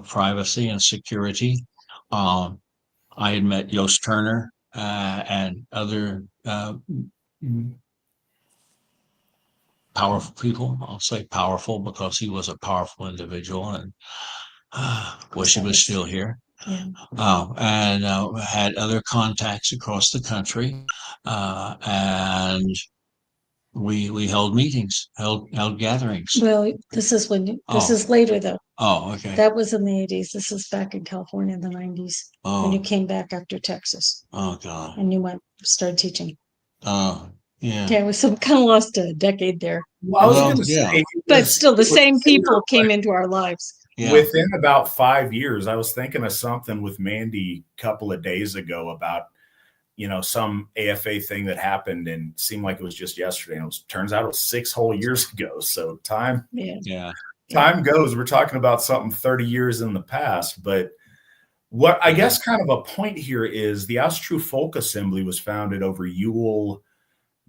privacy and security. Um, I had met Yost Turner and other powerful people. I'll say powerful because he was a powerful individual, and wish he was still here. Yeah. And had other contacts across the country, and we held meetings, held gatherings. Well, this is Oh. is later though. Oh, okay. That was in the 80s. This is back in California in the 90s when you Oh, came back after Texas oh God. and you started teaching. Oh, yeah. Okay, we kind of lost a decade there, Well, I was Well, going to yeah. say, but still the it was same people later, came into our lives. Yeah. within about 5 years. I was thinking of something with Mandy a couple of days ago about, some AFA thing that happened and seemed like it was just yesterday. And turns out it was 6 whole years ago. So time Yeah. goes. We're talking about something 30 years in the past. But what I guess kind of a point here is the Asatru Folk Assembly was founded over the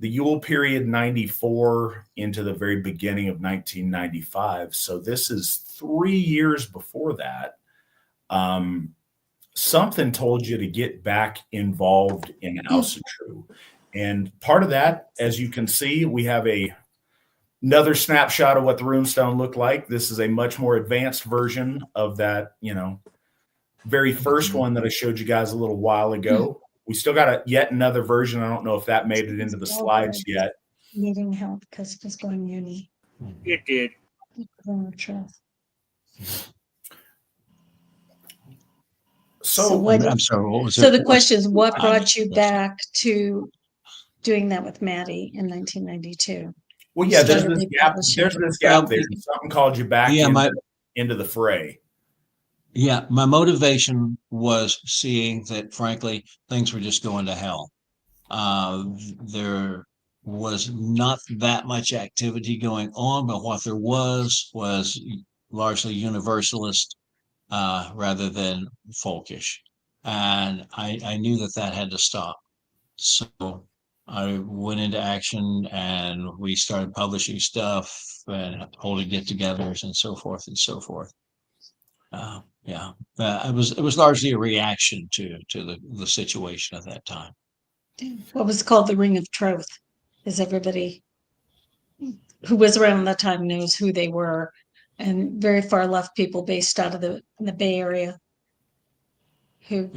Yule period 94 into the very beginning of 1995. So this is 3 years before that. Something told you to get back involved in Asatru. And part of that, as you can see, we have another snapshot of what the runestone looked like. This is a much more advanced version of that, very first one that I showed you guys a little while ago. We still got yet another version. I don't know if that made it into the slides yet. Needing help because it was going uni. It did. So what? I'm sorry, what was it? So the question is, what I brought missed you the question. back to doing that with Maddie in 1992? well, yeah, there's Started this gap. republishing. There's this gap there. Something called you back Yeah, into the fray. Yeah, my motivation was seeing that, frankly, things were just going to hell. There was not that much activity going on, but what there was largely universalist rather than folkish. And I knew that had to stop. So I went into action and we started publishing stuff and holding get-togethers and so forth and so forth. It was largely a reaction to the situation at that time. What was called the Ring of Troth? Is everybody who was around that time knows who they were, and very far left people based out of the Bay Area who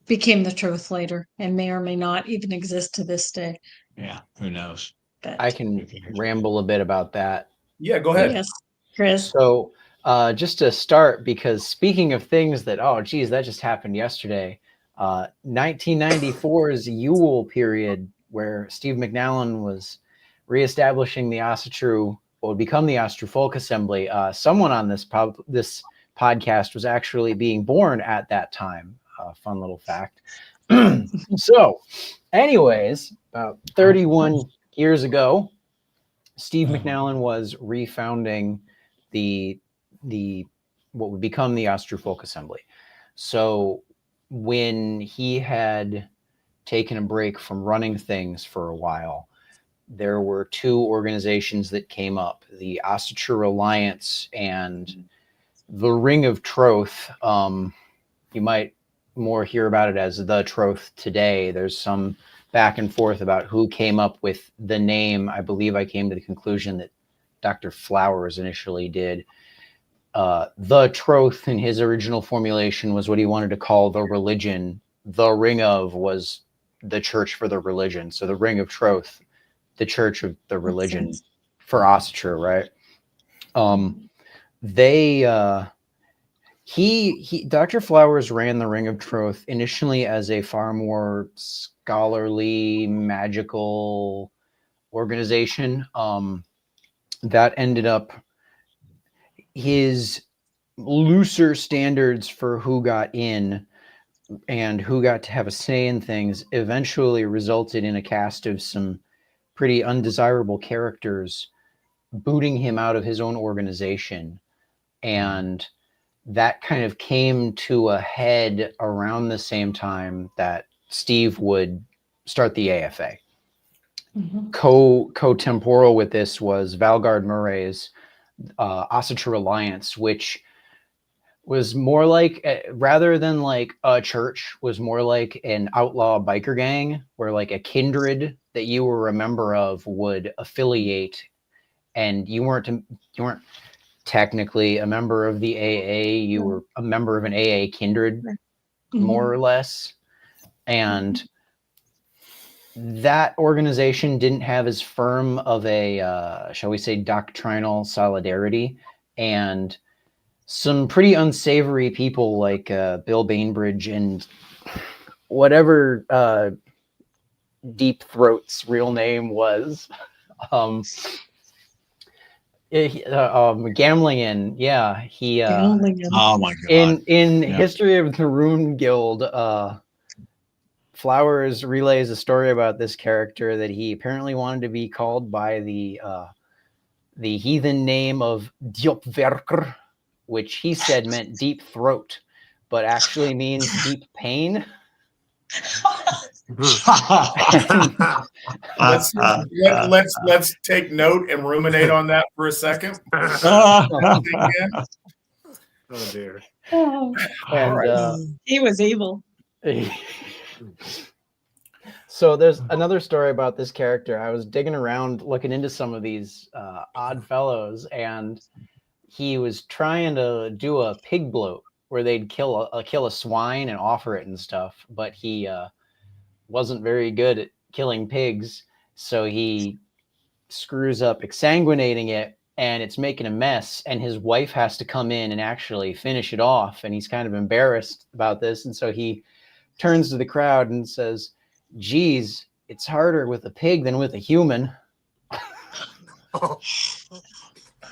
became the Troth later and may or may not even exist to this day. Yeah, who knows? But I can ramble a bit about that. Yeah, go ahead. yes, Chris. So just to start, because speaking of things that, oh, geez, that just happened yesterday, 1994's Yule period, where Steve McNallen was reestablishing the Asatru, what would become the Asatru Folk Assembly. Someone on this podcast was actually being born at that time. Fun little fact. So, anyways, about 31 years ago, Steve McNallen was refounding the what would become the Asatru Folk Assembly. So when he had taken a break from running things for a while, there were two organizations that came up, the Asatru Alliance and the Ring of Troth. You might more hear about it as the Troth today. There's some back and forth about who came up with the name. I believe I came to the conclusion that Dr. Flowers initially did. The Troth in his original formulation was what he wanted to call the religion. The Ring of was the church for the religion. So the Ring of Troth, the church of the religion for Asatru, right? They Dr. Flowers ran the Ring of Truth initially as a far more scholarly, magical organization. That ended up his looser standards for who got in and who got to have a say in things eventually resulted in a cast of some pretty undesirable characters booting him out of his own organization. And that kind of came to a head around the same time that Steve would start the AFA. Mhm. Co-temporal with this was Valgard Murray's Asatru Alliance, which was more like, rather than like a church, was more like an outlaw biker gang where like a kindred that you were a member of would affiliate, and you weren't technically a member of the AA, you were a member of an AA kindred, more or less. And that organization didn't have as firm of a, shall we say, doctrinal solidarity. And some pretty unsavory people like Bill Bainbridge and whatever Deep Throat's real name was. Gamlingen, yeah, he Gamlingen. Oh my God. in Yeah. History of the Rune Guild, Flowers relays a story about this character that he apparently wanted to be called by the heathen name of Diopverker, which he said meant deep throat, but actually means deep pain. Let's take note and ruminate on that for a second. Oh dear. Oh, And he was evil. so there's another story about this character. I was digging around looking into some of these odd fellows, and he was trying to do a pig bloat where they'd kill a swine and offer it and stuff, but he wasn't very good at killing pigs, so he screws up exsanguinating it, and it's making a mess, and his wife has to come in and actually finish it off, and he's kind of embarrassed about this, and so he turns to the crowd and says, "Geez, it's harder with a pig than with a human."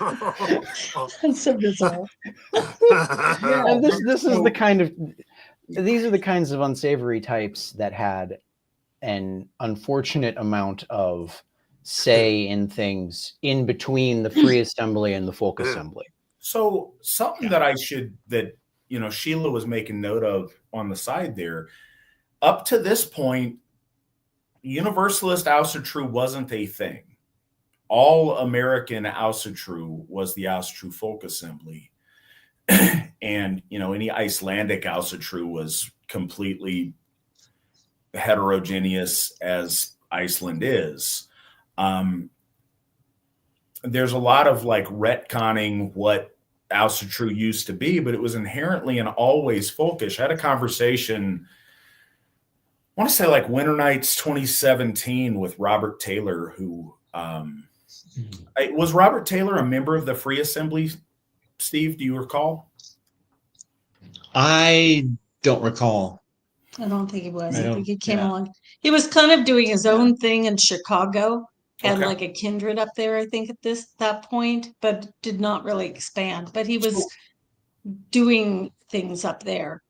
That's so bizarre. And this is the kind of, these are the kinds of unsavory types that had an unfortunate amount of say in things in between the Free Assembly and the Folk Assembly. So something that Sheila was making note of on the side there, up to this point, Universalist Asatru wasn't a thing. All American Asatru was the Asatru Folk Assembly. And, any Icelandic Asatru was completely heterogeneous as Iceland is. There's a lot of like retconning what Asatru used to be, but it was inherently and always folkish. I had a conversation, I want to say like Winter Nights 2017 with Robert Taylor, who was Robert Taylor a member of the Free Assembly? Steve, do you recall? I don't recall. I don't think he was. I I think he came yeah. along. He was kind of doing his own thing in Chicago. Had Okay. like a kindred up there, I think, at that point, but did not really expand. But he was doing things up there.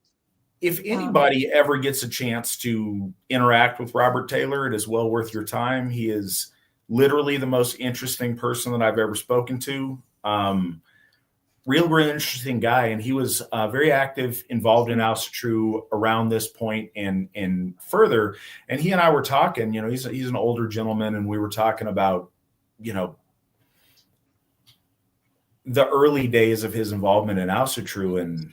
If anybody ever gets a chance to interact with Robert Taylor, it is well worth your time. He is literally the most interesting person that I've ever spoken to. Real interesting guy, and he was very active, involved in Asatru around this point and further. And he and I were talking. He's an older gentleman, and we were talking about the early days of his involvement in Asatru, and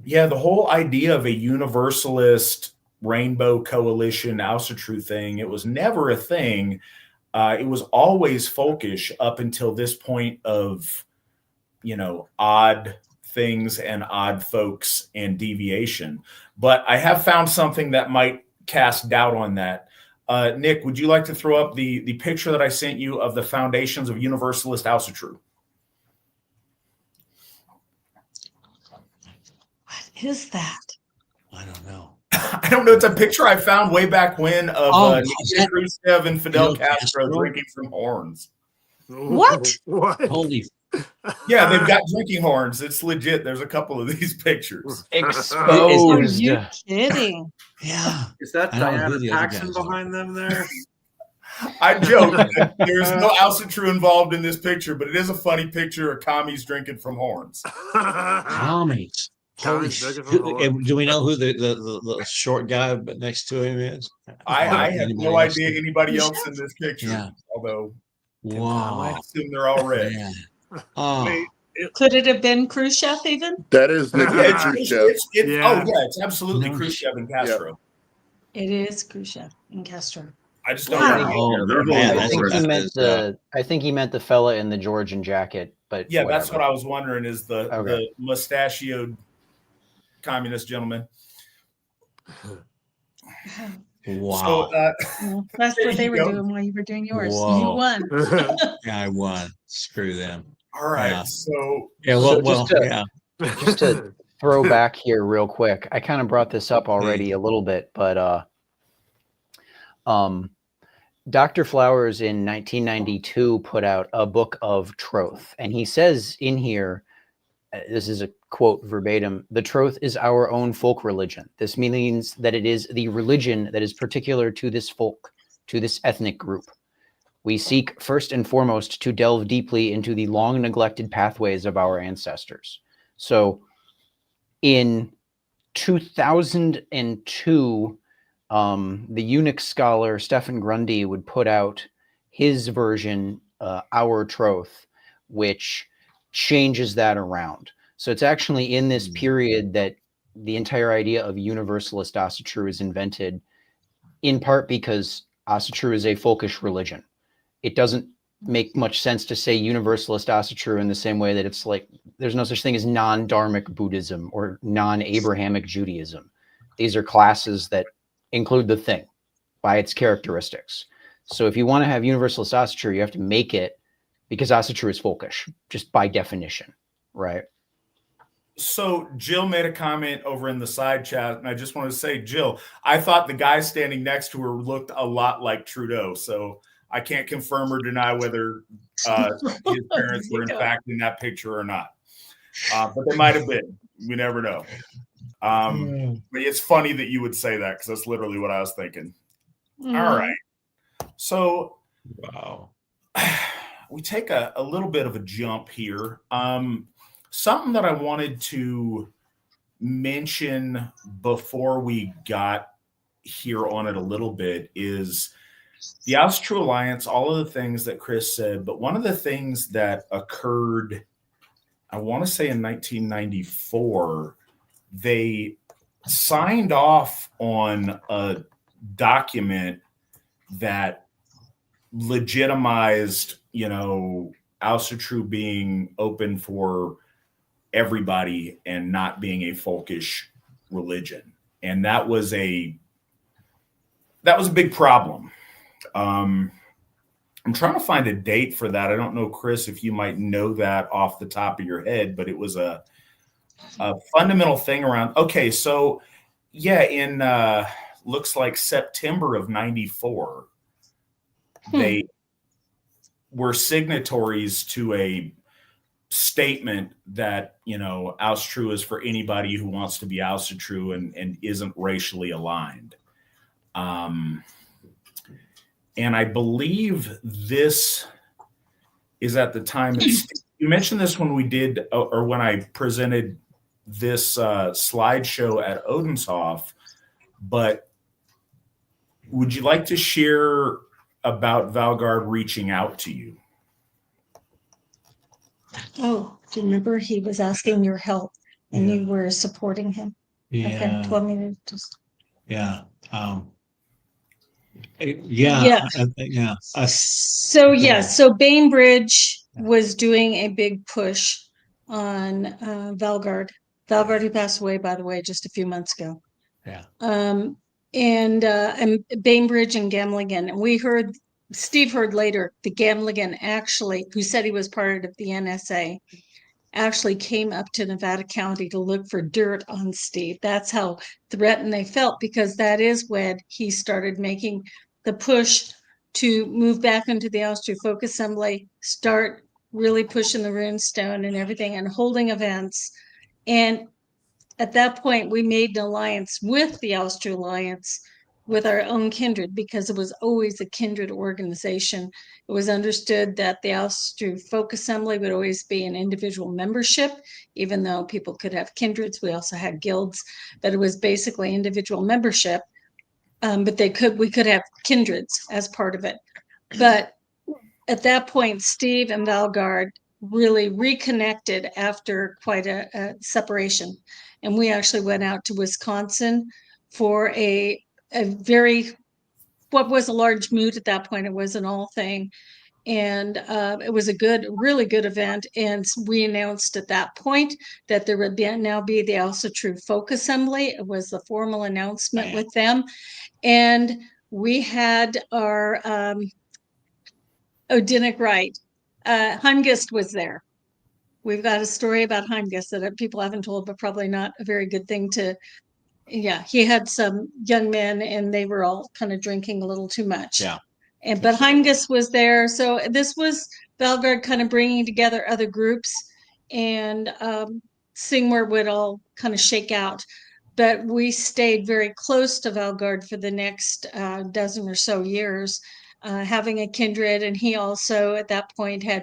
the whole idea of a universalist rainbow coalition Asatru thing. It was never a thing. It was always folkish up until this point of odd things and odd folks and deviation. But I have found something that might cast doubt on that. Nick, would you like to throw up the picture that I sent you of the foundations of Universalist Asatru? is that? I don't know. I don't know. It's a picture I found way back when of Oh, is Nikita that Khrushchev and Fidel Fidel Castro Castro? drinking from horns. What? What? Holy, Yeah, they've got drinking horns. It's legit. There's a couple of these pictures. Are Exposed. you kidding? yeah. Is that I don't know Diana who the other Paxson guys are. behind them there? I joke. There's no Asatru involved in this picture, but it is a funny picture of commies drinking from horns. Commies. Holy Commies drinking shit. from horns. Do we know who the short guy next to him is? I have Anybody no else? idea anybody else in this picture, Yeah. although I Wow. assume they're all red. Man. Oh, Could it have been Khrushchev even? That is Yeah, Nikita it's, Khrushchev. oh Yeah. yeah, it's absolutely No. Khrushchev and Castro. It is Khrushchev and Castro. I just don't Wow. oh know. man, I that's think he that meant is, I think he meant the fella in the Georgian jacket, but Yeah, that's whatever. what I was wondering is the Okay. mustachioed communist gentleman. wow. So Well, that's There what they you were go. doing while you were doing yours. Whoa. You won. Yeah, I won. Screw them. all right, Yeah. so Yeah, So well, just to- yeah. Just to throw back here real quick, I kind of brought this up already a little bit, but Dr. Flowers in 1992 put out a book of Troth, and he says in here, this is a quote verbatim, "The Troth is our own folk religion. This means that it is the religion that is particular to this folk, to this ethnic group. We seek first and foremost to delve deeply into the long neglected pathways of our ancestors." So in 2002, the eunuch scholar Stefan Grundy would put out his version, Our Troth, which changes that around. So it's actually in this period that the entire idea of universalist Asatru is invented, in part because Asatru is a folkish religion. It doesn't make much sense to say universalist Asatru in the same way that it's like there's no such thing as non-Dharmic Buddhism or non-Abrahamic Judaism. These are classes that include the thing by its characteristics. So if you want to have universalist Asatru, you have to make it because Asatru is folkish, just by definition, right? So Jill made a comment over in the side chat, and I just want to say, Jill, I thought the guy standing next to her looked a lot like Trudeau. So I can't confirm or deny whether his parents were in fact in that picture or not. But they might have been. We never know. But it's funny that you would say that because that's literally what I was thinking. Mm-hmm. All right. So Wow. we take a little bit of a jump here. Something that I wanted to mention before we got here on it a little bit is the Asatru Alliance, all of the things that Chris said, but one of the things that occurred, I want to say in 1994, they signed off on a document that legitimized, Asatru being open for everybody and not being a folkish religion. And that was a big problem. I'm trying to find a date for that. I don't know, Chris, if you might know that off the top of your head, but it was a fundamental thing around. Okay, so yeah, in looks like September of '94, they were signatories to a statement that Asatru is for anybody who wants to be Asatru and isn't racially aligned. And I believe this is at the time. You mentioned this when we did, or when I presented this slideshow at Odinist, but would you like to share about Valgard reaching out to you? Oh, do you remember he was asking your help and you were supporting him? Okay, Yeah. 12 minutes. Just... Yeah. Yeah. So Bainbridge was doing a big push on Valgard. Valgard, who passed away, by the way, just a few months ago. Yeah. And Bainbridge and Gamligan. And Steve heard later, the Gamligan actually, who said he was part of the NSA, actually came up to Nevada County to look for dirt on Steve. That's how threatened they felt, because that is when he started making the push to move back into the Asatru Folk Assembly, start really pushing the runestone and everything and holding events. And at that point, we made an alliance with the Asatru Alliance with our own kindred, because it was always a kindred organization. It was understood that the Asatru Folk Assembly would always be an individual membership, even though people could have kindreds. We also had guilds, but it was basically individual membership. But we could have kindreds as part of it. But at that point, Steve and Valgard really reconnected after quite a separation. And we actually went out to Wisconsin for a what was a large moot at that point. It was an Allthing. And it was a really good event. And we announced at that point that there would now be the Asatru Folk Assembly. It was the formal announcement with them. And we had our Odinist rite. Heimgist was there. We've got a story about Heimgist that people haven't told, but probably not a very good thing to. Yeah, he had some young men and they were all kind of drinking a little too much. Yeah. But Heimgist was there. So this was Valgard kind of bringing together other groups and seeing where it would all kind of shake out. But we stayed very close to Valgard for the next dozen or so years, having a kindred. And he also, at that point, had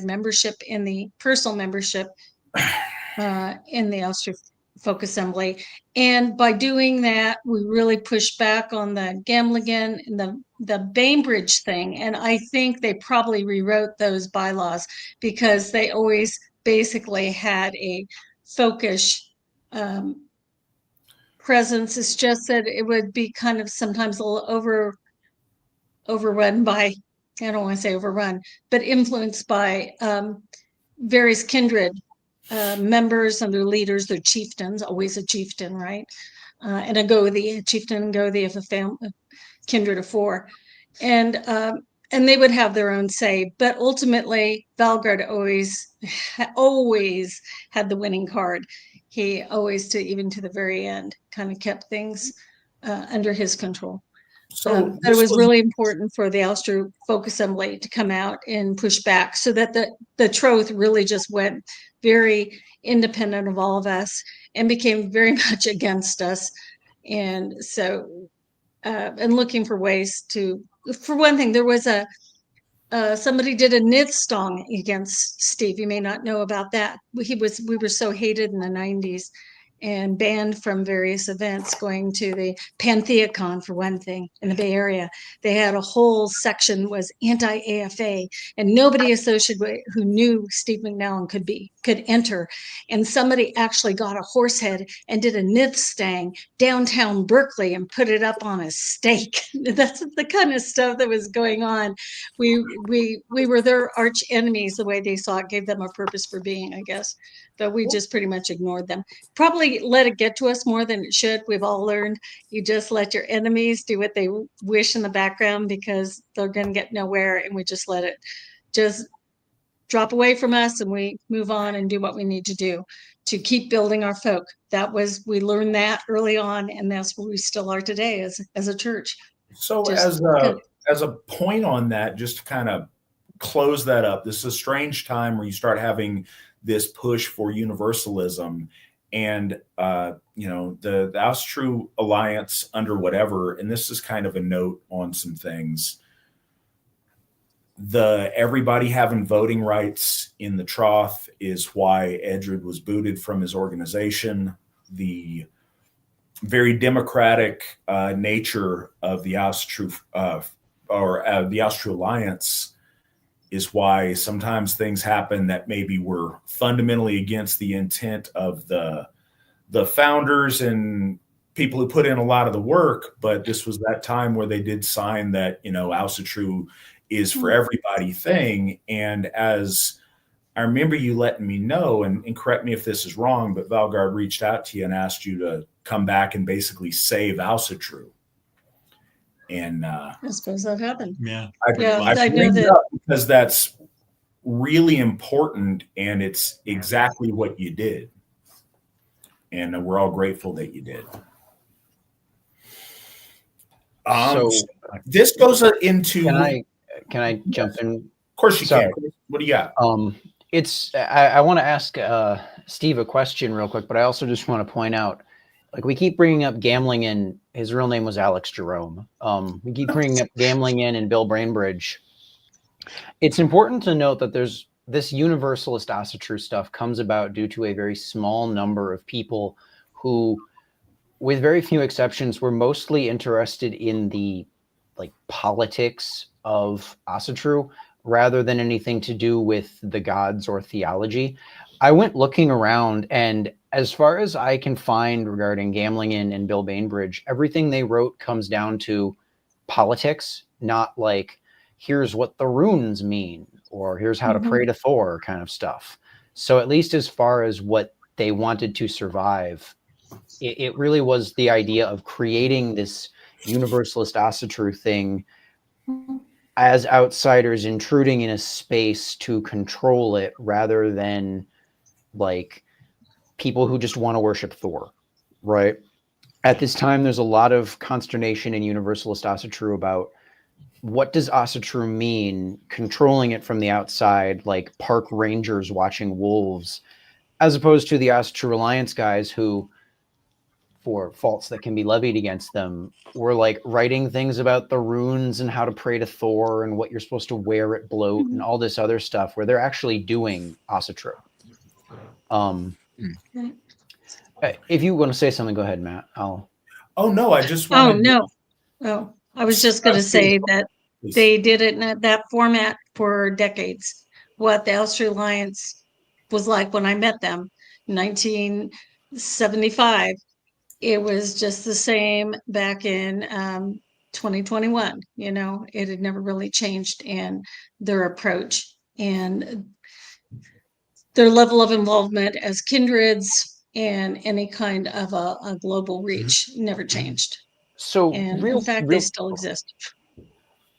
personal membership in the Asatru Folk Assembly. And by doing that, we really pushed back on the Gamligan and the Bainbridge thing. And I think they probably rewrote those bylaws, because they always basically had a Folkish presence. It's just that it would be kind of sometimes a little overrun by, I don't want to say overrun, but influenced by various kindred members and their leaders, their chieftains, always a chieftain, right? And a chieftain and Gothi of a kindred of four. And they would have their own say. But ultimately, Valgard always had the winning card. He always, even to the very end, kind of kept things under his control. So but it was really important for the Asatru Folk Assembly to come out and push back, so that the Troth really just went very independent of all of us and became very much against us. And so, and looking for ways to, for one thing, there was somebody did a nidstong against Steve. You may not know about that. We were so hated in the 90s and banned from various events, going to the PantheaCon, for one thing, in the Bay Area. They had a whole section was anti-AFA, and nobody associated who knew Steve McNallen could enter. And somebody actually got a horse head and did a nidstang downtown Berkeley and put it up on a stake. That's the kind of stuff that was going on. We were their arch enemies. The way they saw it gave them a purpose for being, I guess. But we just pretty much ignored them. Probably let it get to us more than it should. We've all learned you just let your enemies do what they wish in the background, because they're going to get nowhere, and we just let it just drop away from us, and we move on and do what we need to do to keep building our folk. We learned that early on, and that's where we still are today as a church. So as a point on that, just to kind of close that up, this is a strange time where you start having this push for universalism, and the Asatru Alliance under whatever, and this is kind of a note on some things. Everybody having voting rights in the Troth is why Edred was booted from his organization. The very democratic nature of the Asatru the Asatru Alliance is why sometimes things happen that maybe were fundamentally against the intent of the founders and people who put in a lot of the work. But this was that time where they did sign that, Asatru is for everybody thing. And as I remember you letting me know, and correct me if this is wrong, but Valgard reached out to you and asked you to come back and basically save Asatru. And I suppose that happened. Yeah. I bring it up because that's really important, and it's exactly what you did. And we're all grateful that you did. So This goes into. Can I jump in? Of course you Sorry. can. What do you got? I want to ask Steve a question real quick, but I also just want to point out, like, we keep bringing up Gamling, and his real name was Alex Jerome. We keep bringing up Gamling and Bill Brainbridge. It's important to note that there's this universalist Asatru stuff comes about due to a very small number of people who, with very few exceptions, were mostly interested in the like politics of Asatru rather than anything to do with the gods or theology. I went looking around, and as far as I can find regarding Gamlingen and Bill Bainbridge, everything they wrote comes down to politics, not like, here's what the runes mean, or here's how to pray to Thor kind of stuff. So at least as far as what they wanted to survive, it really was the idea of creating this universalist Asatru thing as outsiders intruding in a space to control it rather than like people who just want to worship Thor, right? At this time, there's a lot of consternation in universalist Asatru about what does Asatru mean, controlling it from the outside, like park rangers watching wolves, as opposed to the Asatru Alliance guys who, for faults that can be levied against them, were like writing things about the runes and how to pray to Thor and what you're supposed to wear at bloat and all this other stuff, where they're actually doing Asatru. If you want to say something, go ahead, Matt. Oh no, I just wanted. I was just going to say that they did it in that format for decades. What the Asatru Alliance was like when I met them in 1975, it was just the same back in 2021. You know, it had never really changed in their approach and their level of involvement as kindreds and any kind of a global reach never changed. So and in fact, they still exist.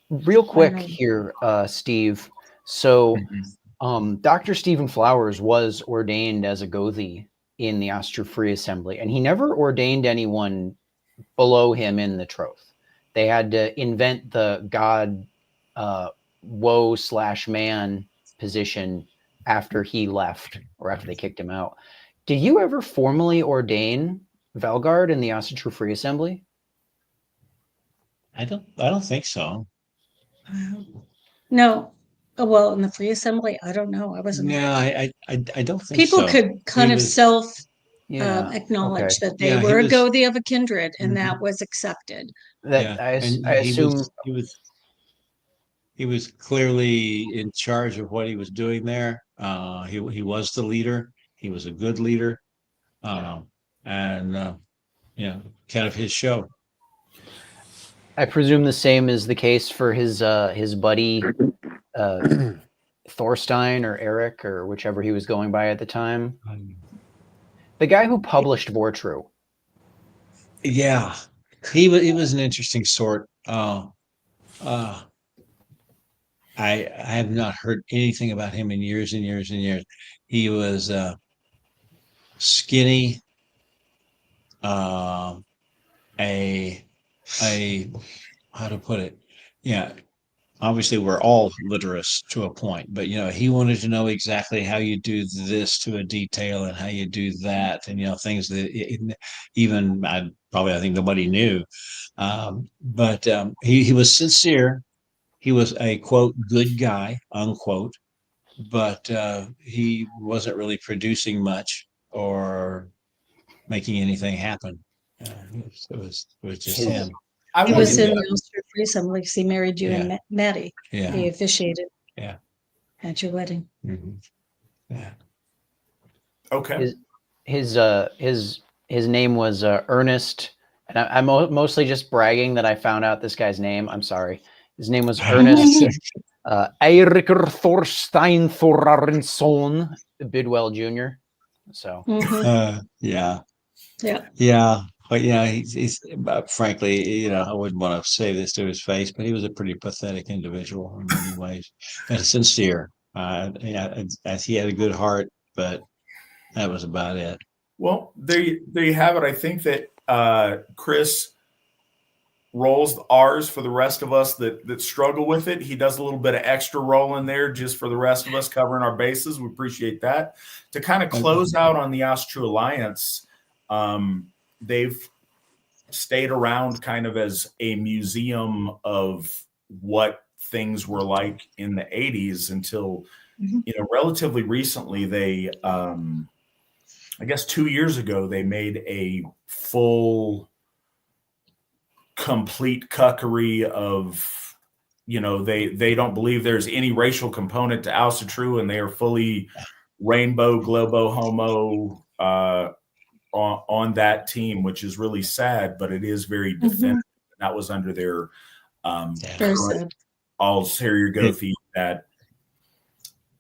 Real quick here, Steve. So Dr. Stephen Flowers was ordained as a Gothi in the Asatru Free Assembly, and he never ordained anyone below him in the troth. They had to invent the god woe/man position after he left, or after they kicked him out. Did you ever formally ordain Valgard in the Asatru Free Assembly? I don't think so. No. Well, in the Free Assembly, I don't know. I wasn't. No, I don't think people so. could kind of acknowledge that they were a Gothi of a kindred, and that was accepted. I assume he was clearly in charge of what he was doing there. He was the leader. He was a good leader, and kind of his show. I presume the same is the case for his buddy Thorstein or Eric or whichever he was going by at the time. The guy who published Vortru. Yeah, he was an interesting sort. I have not heard anything about him in years and years and years. He was skinny, how to put it? Yeah, obviously we're all literates to a point, but he wanted to know exactly how you do this to a detail and how you do that, and things that I think nobody knew. But he was sincere. He was a quote good guy unquote, but he wasn't really producing much or making anything happen. It was just him. He was in the Asatru Free Assembly because he married you and Maddie. Yeah, he officiated. Yeah, at your wedding. Yeah. Okay. His name was Ernest, and I'm mostly just bragging that I found out this guy's name. I'm sorry. His name was Ernest Eirikur Thorstein Thorarinsson Bidwell Jr. So yeah. But he's frankly, I wouldn't want to say this to his face, but he was a pretty pathetic individual in many ways, and sincere. Yeah, he had a good heart, but that was about it. Well, there you have it. I think that Chris rolls the R's for the rest of us that struggle with it. He does a little bit of extra roll in there just for the rest of us covering our bases. We appreciate that. To kind of close out on the Asatru Alliance, they've stayed around kind of as a museum of what things were like in the 80s until, relatively recently, they, I guess 2 years ago, they made a full, complete cuckery of, they don't believe there's any racial component to Asatru, and they are fully rainbow, globo, homo on that team, which is really sad, but it is very definitive. That was under their Very sad. Allthing One that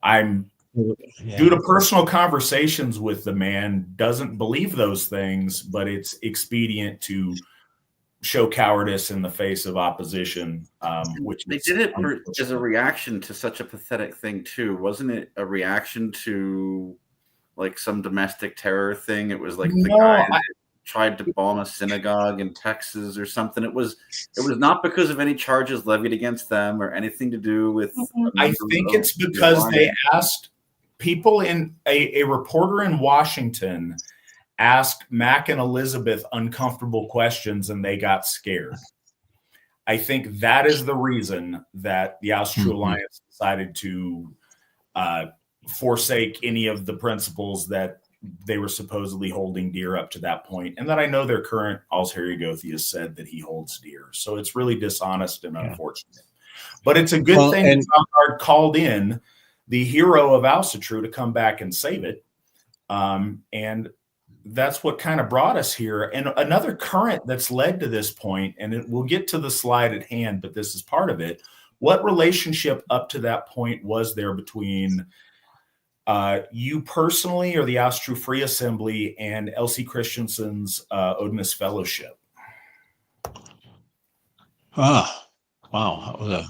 I'm, due to personal conversations with the man, doesn't believe those things, but it's expedient to show cowardice in the face of opposition, which they did it as a reaction to such a pathetic thing too. Wasn't it a reaction to like some domestic terror thing? It was like the guy that tried to bomb a synagogue in Texas or something. It was not because of any charges levied against them or anything to do with. I think it's because they asked people in a reporter in Washington asked Mac and Elizabeth uncomfortable questions and they got scared. I think that is the reason that the Asatru Alliance decided to forsake any of the principles that they were supposedly holding dear up to that point, and that I know their current Allthing One has said that he holds dear. So it's really dishonest and unfortunate. But it's a good thing that Valgard called in the hero of Asatru to come back and save it. And that's what kind of brought us here. And another current that's led to this point, and we'll get to the slide at hand, but this is part of it. What relationship up to that point was there between you personally or the Asatru Free Assembly and Elsie Christensen's Odinist Fellowship? Wow. That was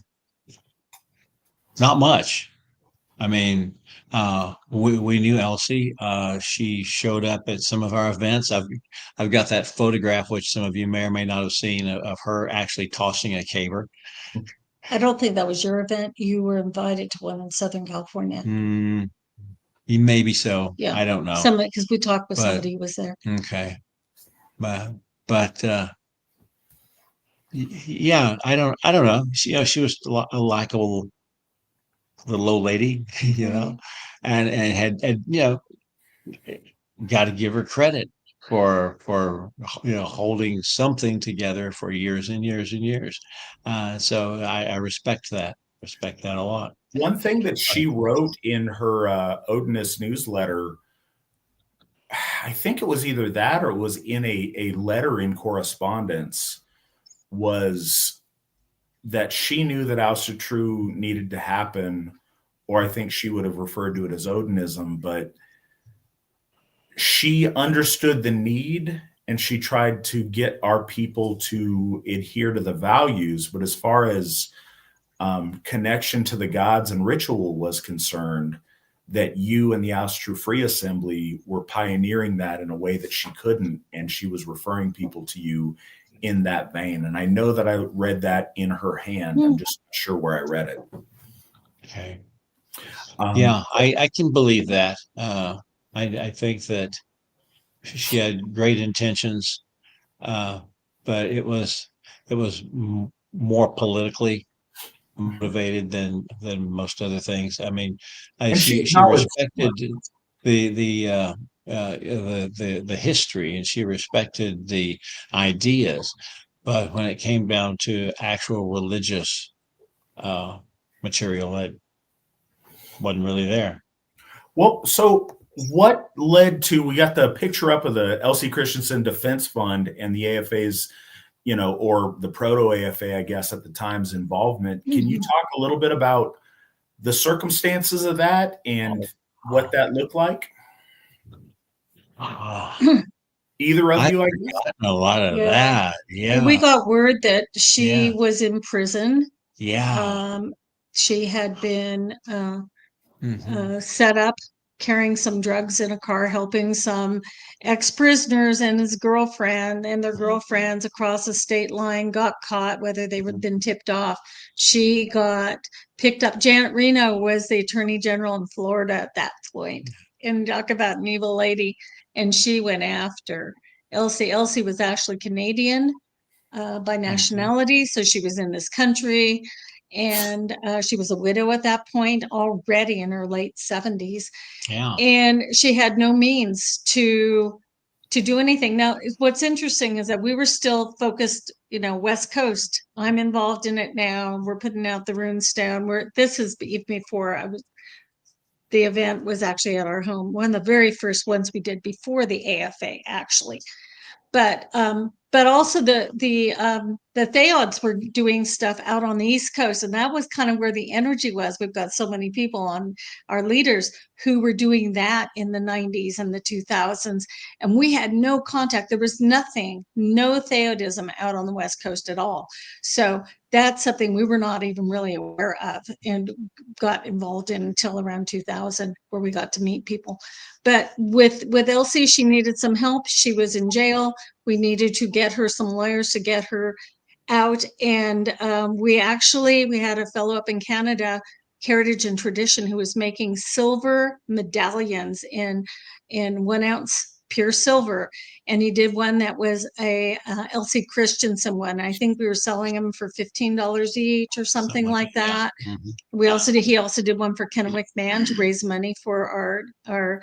not much. I mean, we knew Elsie. She showed up at some of our events. I've got that photograph, which some of you may or may not have seen, of her actually tossing a caber. I don't think that was your event. You were invited to one in Southern California. Maybe so. Yeah, I don't know. Somebody, because we talked with somebody who was there. Okay, but yeah, I don't know. She was a likable little old lady, and had got to give her credit for holding something together for years and years and years. So I respect that a lot. One thing that she wrote in her Odinist newsletter, I think it was either that or it was in a letter in correspondence, was that she knew that Asatru needed to happen, or I think she would have referred to it as Odinism, but she understood the need and she tried to get our people to adhere to the values. But as far as connection to the gods and ritual was concerned, that you and the Asatru Free Assembly were pioneering that in a way that she couldn't, and she was referring people to you in that vein. And I know that I read that in her hand. I'm just not sure where I read it. Okay. I can believe that. I think that she had great intentions, but it was more politically motivated than most other things. I mean, she respected the history, and she respected the ideas, but when it came down to actual religious material, that wasn't really there. Well, so what led to, we got the picture up of the Elsie Christensen Defense Fund and the AFA's, or the proto-AFA, I guess, at the time's involvement. Can you talk a little bit about the circumstances of that and what that looked like? Either of you, I guess? A lot of that. Yeah. We got word that she was in prison. Yeah. She had been set up, carrying some drugs in a car, helping some ex-prisoners and his girlfriend and their girlfriends across the state line got caught, whether they had been tipped off. She got picked up. Janet Reno was the attorney general in Florida at that point. And talk about an evil lady. And she went after Elsie. Elsie was actually Canadian by nationality, so she was in this country. And she was a widow at that point, already in her late 70s. Yeah. And she had no means to do anything. Now, what's interesting is that we were still focused, West Coast. I'm involved in it now. We're putting out the runestone. This is even before the event was actually at our home. One of the very first ones we did before the AFA, actually. But also the Theods were doing stuff out on the East Coast, and that was kind of where the energy was. We've got so many people on our leaders who were doing that in the 90s and the 2000s, and we had no contact. There was no Theodism out on the West Coast at all. So that's something we were not even really aware of and got involved in until around 2000, where we got to meet people. But with Elsie, she needed some help. She was in jail. We needed to get her some lawyers to get her out. And we had a fellow up in Canada, Heritage and Tradition, who was making silver medallions in 1 ounce pure silver. And he did one that was a Elsie Christensen one. I think we were selling them for $15 each or something like that. Yeah. Mm-hmm. He also did one for Kennewick Man to raise money for our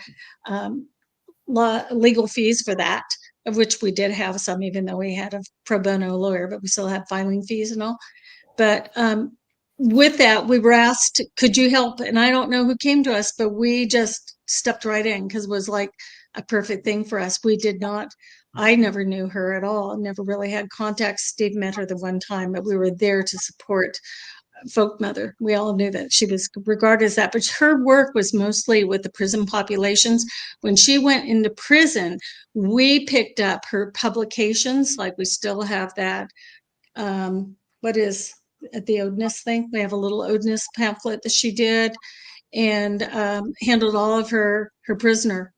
legal fees for that, of which we did have some, even though we had a pro bono lawyer, but we still had filing fees and all. But with that, we were asked, could you help? And I don't know who came to us, but we just stepped right in because it was like a perfect thing for us. I never knew her at all. Never really had contact. Steve met her the one time, but we were there to support Folk Mother. We all knew that she was regarded as that, but her work was mostly with the prison populations. When she went into prison, we picked up her publications. Like we still have that. What is the Odinist thing? We have a little Odinist pamphlet that she did, and handled all of her prisoner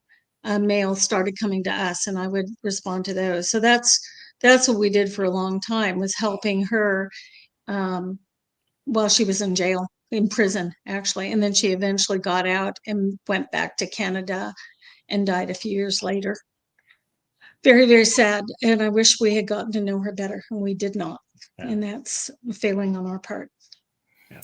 mail started coming to us, and I would respond to those. So that's what we did for a long time, was helping her while she was in prison, actually. And then she eventually got out and went back to Canada and died a few years later. Very, very sad. And I wish we had gotten to know her better, and we did not. Yeah. And that's a failing on our part. Yeah.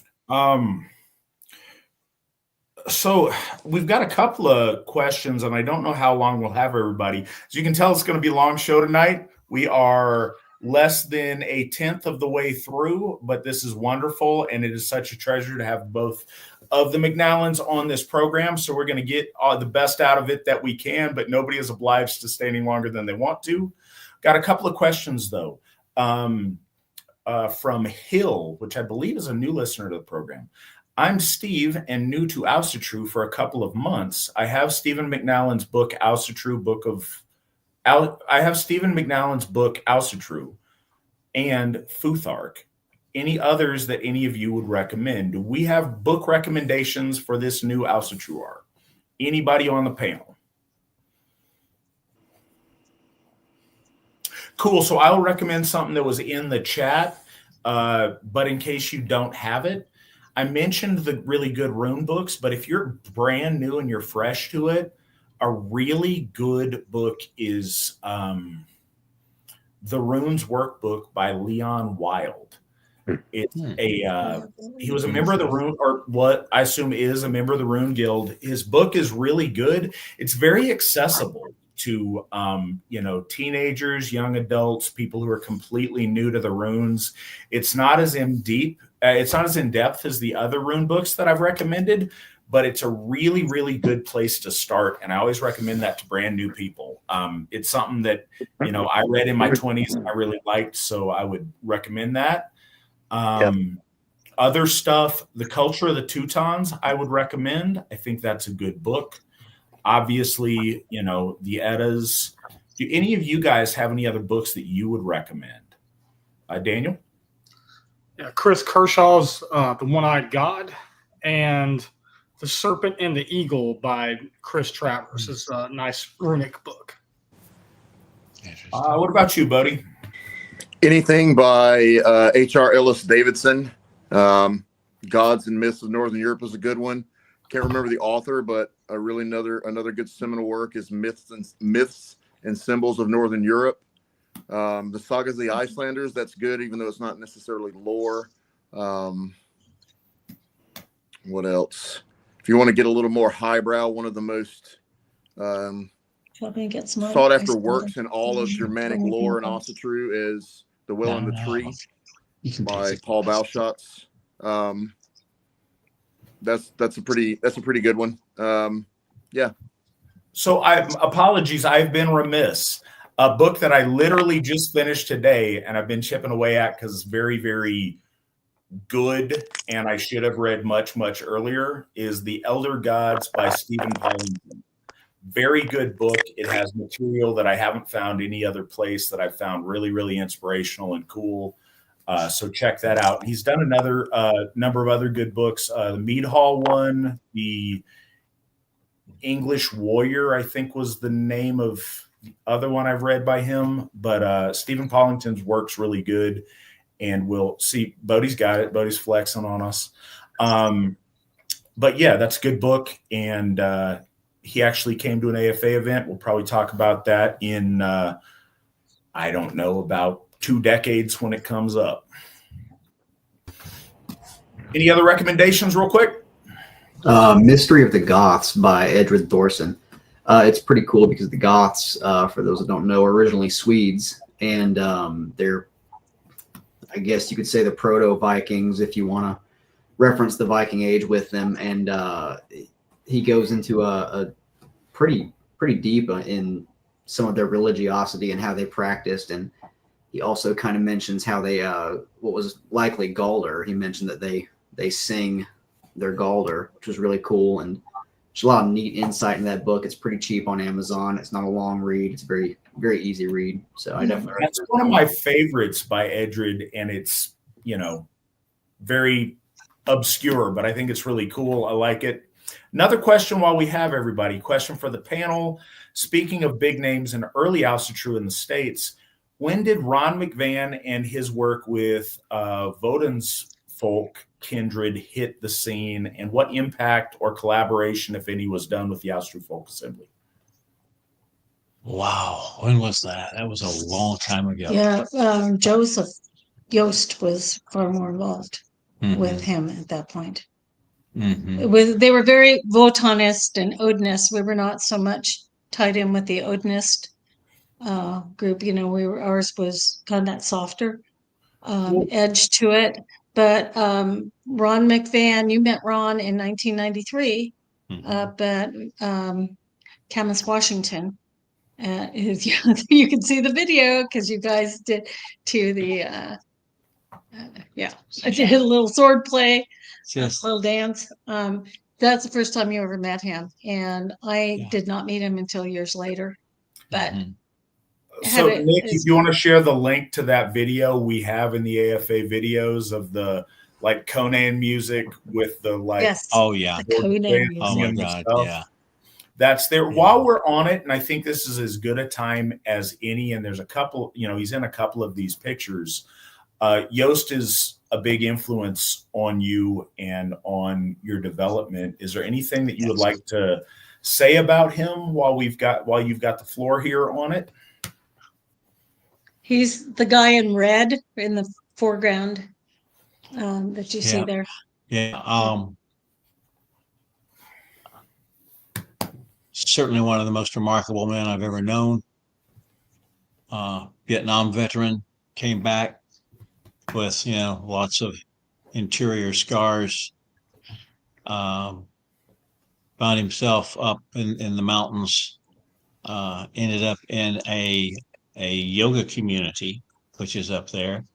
So we've got a couple of questions, and I don't know how long we'll have everybody. As you can tell, it's going to be a long show tonight. We are less than a 10th of the way through, but this is wonderful, and it is such a treasure to have both of the McNallans on this program. So we're going to get the best out of it that we can, but nobody is obliged to stay any longer than they want to. Got a couple of questions, though, from Hill, which I believe is a new listener to the program. I'm Steve and new to Asatru for a couple of months. I have Stephen McNallan's book, Asatru, I have Stephen McNallan's book, Asatru, and Futhark. Any others that any of you would recommend? Do we have book recommendations for this new Asatru art? Anybody on the panel? Cool. So I'll recommend something that was in the chat, but in case you don't have it, I mentioned the really good rune books, but if you're brand new and you're fresh to it, a really good book is The Runes Workbook by Leon Wild. It's he was a member of the Rune, or what I assume is a member of the Rune Guild. His book is really good. It's very accessible to teenagers, young adults, people who are completely new to the runes. It's not as in depth as the other rune books that I've recommended, but it's a really, really good place to start. And I always recommend that to brand new people. It's something that, I read in my 20s and I really liked, so I would recommend that. Other stuff, The Culture of the Teutons, I would recommend. I think that's a good book. Obviously, the Eddas. Do any of you guys have any other books that you would recommend? Daniel? Yeah, Chris Kershaw's The One-Eyed God, and The Serpent and the Eagle by Chris Travers. It's a nice runic book. What about you, Bodie? Anything by H.R. Ellis Davidson. Gods and Myths of Northern Europe is a good one. Can't remember the author, but really another good seminal work is Myths and Symbols of Northern Europe. The Sagas of the Icelanders, that's good, even though it's not necessarily lore. What else? If you want to get a little more highbrow, one of the most sought after works in all of Germanic lore and Asatru is The Will and the Tree by Paul Bauschatz. That's a pretty good one. Yeah. So apologies, I've been remiss. A book that I literally just finished today and I've been chipping away at because it's very, very good and I should have read much, much earlier is The Elder Gods by Stephen Pollington. Very good book. It has material that I haven't found any other place that I found really, really inspirational and cool. So check that out. He's done another number of other good books. The Mead Hall one, The English Warrior, I think was the name of the other one I've read by him. But Stephen Pollington's work's really good. And we'll see. Bodie's got it. Bodie's flexing on us. But yeah, that's a good book. And he actually came to an AFA event. We'll probably talk about that in, I don't know, about 2 decades when it comes up. Any other recommendations real quick? Mystery of the Goths by Edred Thorsson. It's pretty cool because the Goths, for those that don't know, are originally Swedes. And they're, I guess you could say, the proto-Vikings if you want to reference the Viking Age with them. And he goes into a pretty deep in some of their religiosity and how they practiced. And he also kind of mentions how they, what was likely Galdr. He mentioned that they sing their Galdr, which was really cool. And there's a lot of neat insight in that book. It's pretty cheap on Amazon. It's not a long read. It's very, very easy read. So I definitely. That's one of my favorites by Edred, and it's, very obscure, but I think it's really cool. I like it. Another question while we have everybody. Question for the panel. Speaking of big names in early Asatru in the States, when did Ron McVan and his work with Woden's folk kindred hit the scene, and what impact or collaboration, if any, was done with the Asatru Folk Assembly? Wow, when was that? That was a long time ago. Yeah, Joseph Yost was far more involved with him at that point. They were very Wotanist and Odinist. We were not so much tied in with the Odinist group. Ours was kind of that softer edge to it. But Ron McVan, you met Ron in 1993 up at Camas, Washington. You can see the video because you guys did to the I did a little sword play, a little dance. That's the first time you ever met him, and I did not meet him until years later. But so, Nick, if you want to share the link to that video we have in the AFA videos of the Conan music with the yes. Oh yeah, the Conan music. Oh my God, yeah. That's there. Yeah. While we're on it, and I think this is as good a time as any, and there's a couple, he's in a couple of these pictures. Yost is a big influence on you and on your development. Is there anything that you would like to say about him while you've got the floor here on it? He's the guy in red in the foreground that you see there. Yeah. Certainly one of the most remarkable men I've ever known. Vietnam veteran, came back with, lots of interior scars. Found himself up in the mountains. Ended up in a yoga community, which is up there.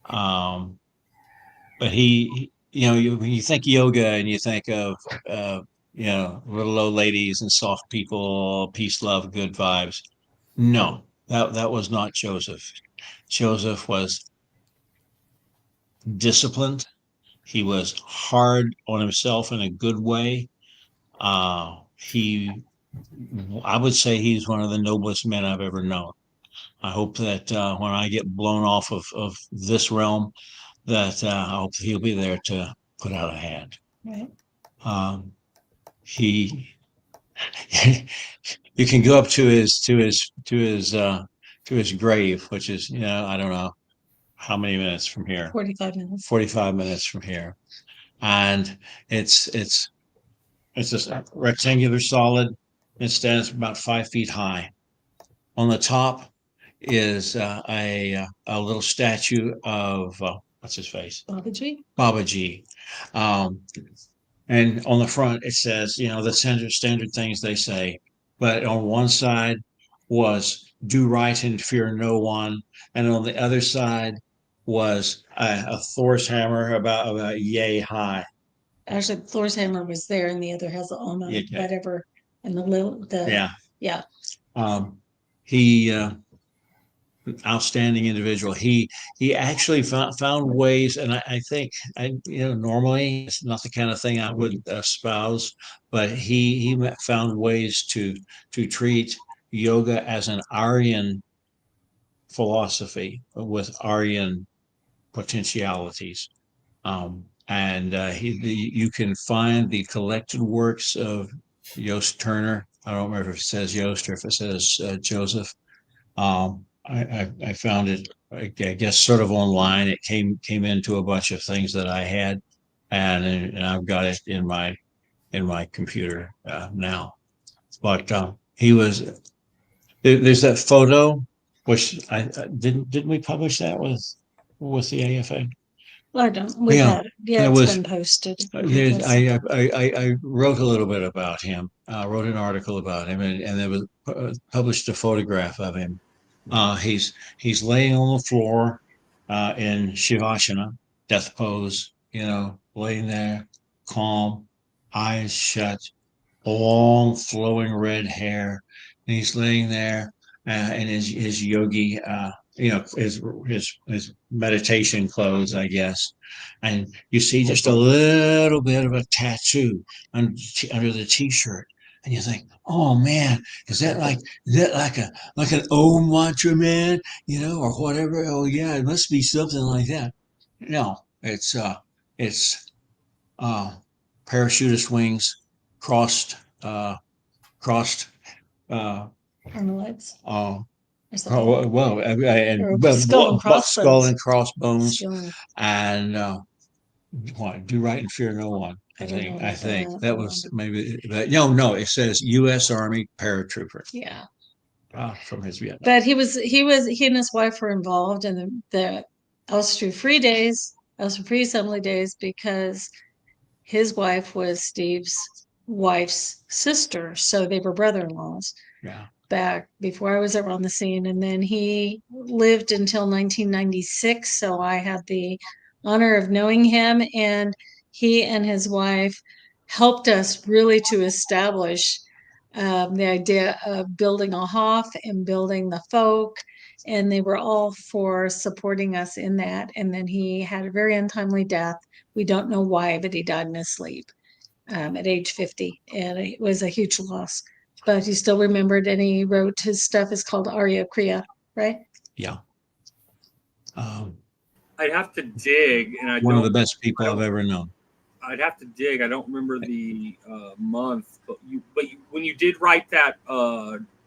But he when you think yoga and you think of, little old ladies and soft people, peace, love, good vibes. No, that was not Joseph. Joseph was disciplined, He was hard on himself in a good way. I would say he's one of the noblest men I've ever known. I hope that when I get blown off of this realm, that I hope he'll be there to put out a hand. Right. He, you can go up to his grave, which is, I don't know how many minutes from here. 45 minutes. 45 minutes from here, and it's a rectangular solid. It stands about 5 feet high. On the top is a little statue of what's his face? Babaji. Babaji. And on the front it says, the standard things they say. But on one side was "Do right and fear no one," and on the other side was a Thor's hammer about yay high. Actually, Thor's hammer was there, and the other has the Alma, Okay. whatever, and the Yeah. He outstanding individual. He actually found ways, and I think normally it's not the kind of thing I would espouse, but he found ways to treat yoga as an Aryan philosophy with Aryan potentialities. And you can find the collected works of Yost Turner. I don't remember if it says Yost or if it says Joseph. I found it, I guess, sort of online. It came into a bunch of things that I had, and I've got it in my computer now. But he was. There's that photo, which I didn't we publish that with the AFA? I don't. We've had it. Yeah, it's been posted. I wrote a little bit about him. Wrote an article about him, and there was published a photograph of him. He's laying on the floor in Shivasana, death pose. Laying there, calm, eyes shut, long flowing red hair, and he's laying there in his yogi. His meditation clothes, I guess, and you see just a little bit of a tattoo under the t-shirt, and you think, "Oh man, is that like an Om mantra, man? Or whatever? Oh yeah, it must be something like that." No, it's parachutist wings, crossed. Armlets. Oh well, and skull and crossbones, and what? Do right and fear no one. I think that was maybe that. No, it says U.S. Army paratrooper. Yeah, from his Vietnam. But he and his wife were involved in the Asatru Free Days, Asatru Free Assembly Days, because his wife was Steve's wife's sister, so they were brother-in-laws. Yeah. Back before I was ever on the scene. And then he lived until 1996. So I had the honor of knowing him, and he and his wife helped us really to establish the idea of building a Hoff and building the folk. And they were all for supporting us in that. And then he had a very untimely death. We don't know why, but he died in his sleep at age 50. And it was a huge loss. But he still remembered, and he wrote his stuff is called Arya Kriya, right? Yeah. I'd have to dig, and one of the best people I've ever known. I'd have to dig. I don't remember the month, but when you did write that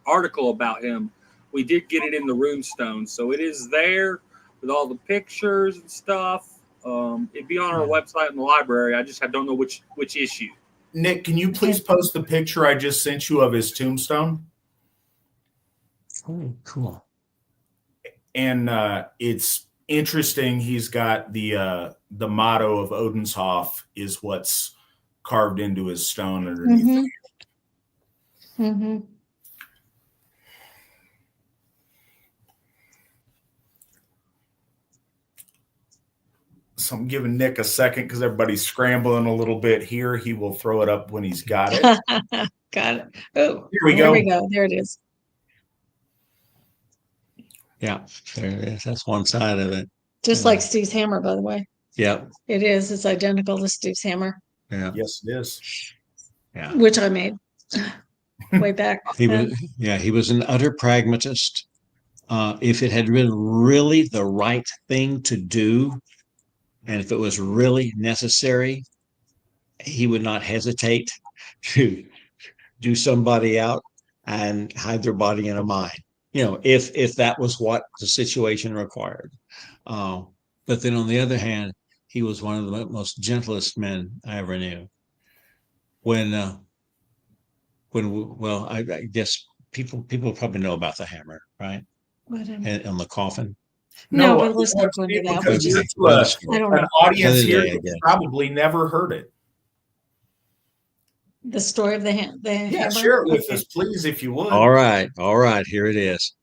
article about him, we did get it in the runestone, so it is there with all the pictures and stuff. It'd be on our website in the library. I just don't know which issue. Nick, can you please post the picture I just sent you of his tombstone? Oh, cool. And it's interesting. He's got the motto of Odinshöf is what's carved into his stone underneath. Mm-hmm. Mm-hmm. So I'm giving Nick a second because everybody's scrambling a little bit here. He will throw it up when he's got it. Got it. Oh, here we go. There we go. There it is. Yeah, there it is. That's one side of it. Just like Steve's hammer, by the way. Yeah. It is. It's identical to Steve's hammer, Yeah. Yes, it is. Yeah. which I made way back He then. was, yeah, he was an utter pragmatist. If it had been really the right thing to do, and if it was really necessary, he would not hesitate to do somebody out and hide their body in a mine. You know, if that was what the situation required. But then on the other hand, he was one of the most gentlest men I ever knew. Well, I guess people probably know about the hammer, right? But, And on the coffin. no, but let's not go into that. Because We're we're just- to I don't an know. audience Another here day, I who's guess. probably never heard it. The story of the Yeah, hammer. share it with Okay. us, please, if you would. All right. Here it is.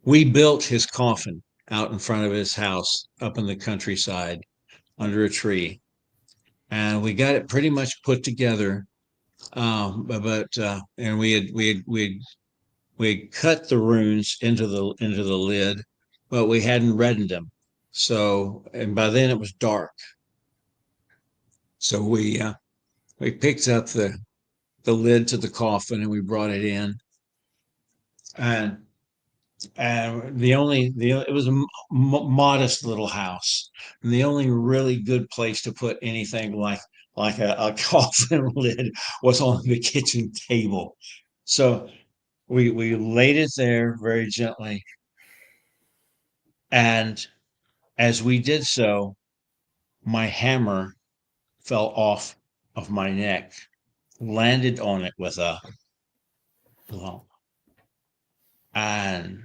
We built his coffin out in front of his house up in the countryside under a tree. And we got it pretty much put together. And we had cut the runes into the lid, but we hadn't reddened them. So, and by then it was dark. So we picked up the lid to the coffin and we brought it in. And it was a modest little house, and the only really good place to put anything like a coffin lid was on the kitchen table. So we laid it there very gently, and as we did so, my hammer fell off of my neck, landed on it with a lump, and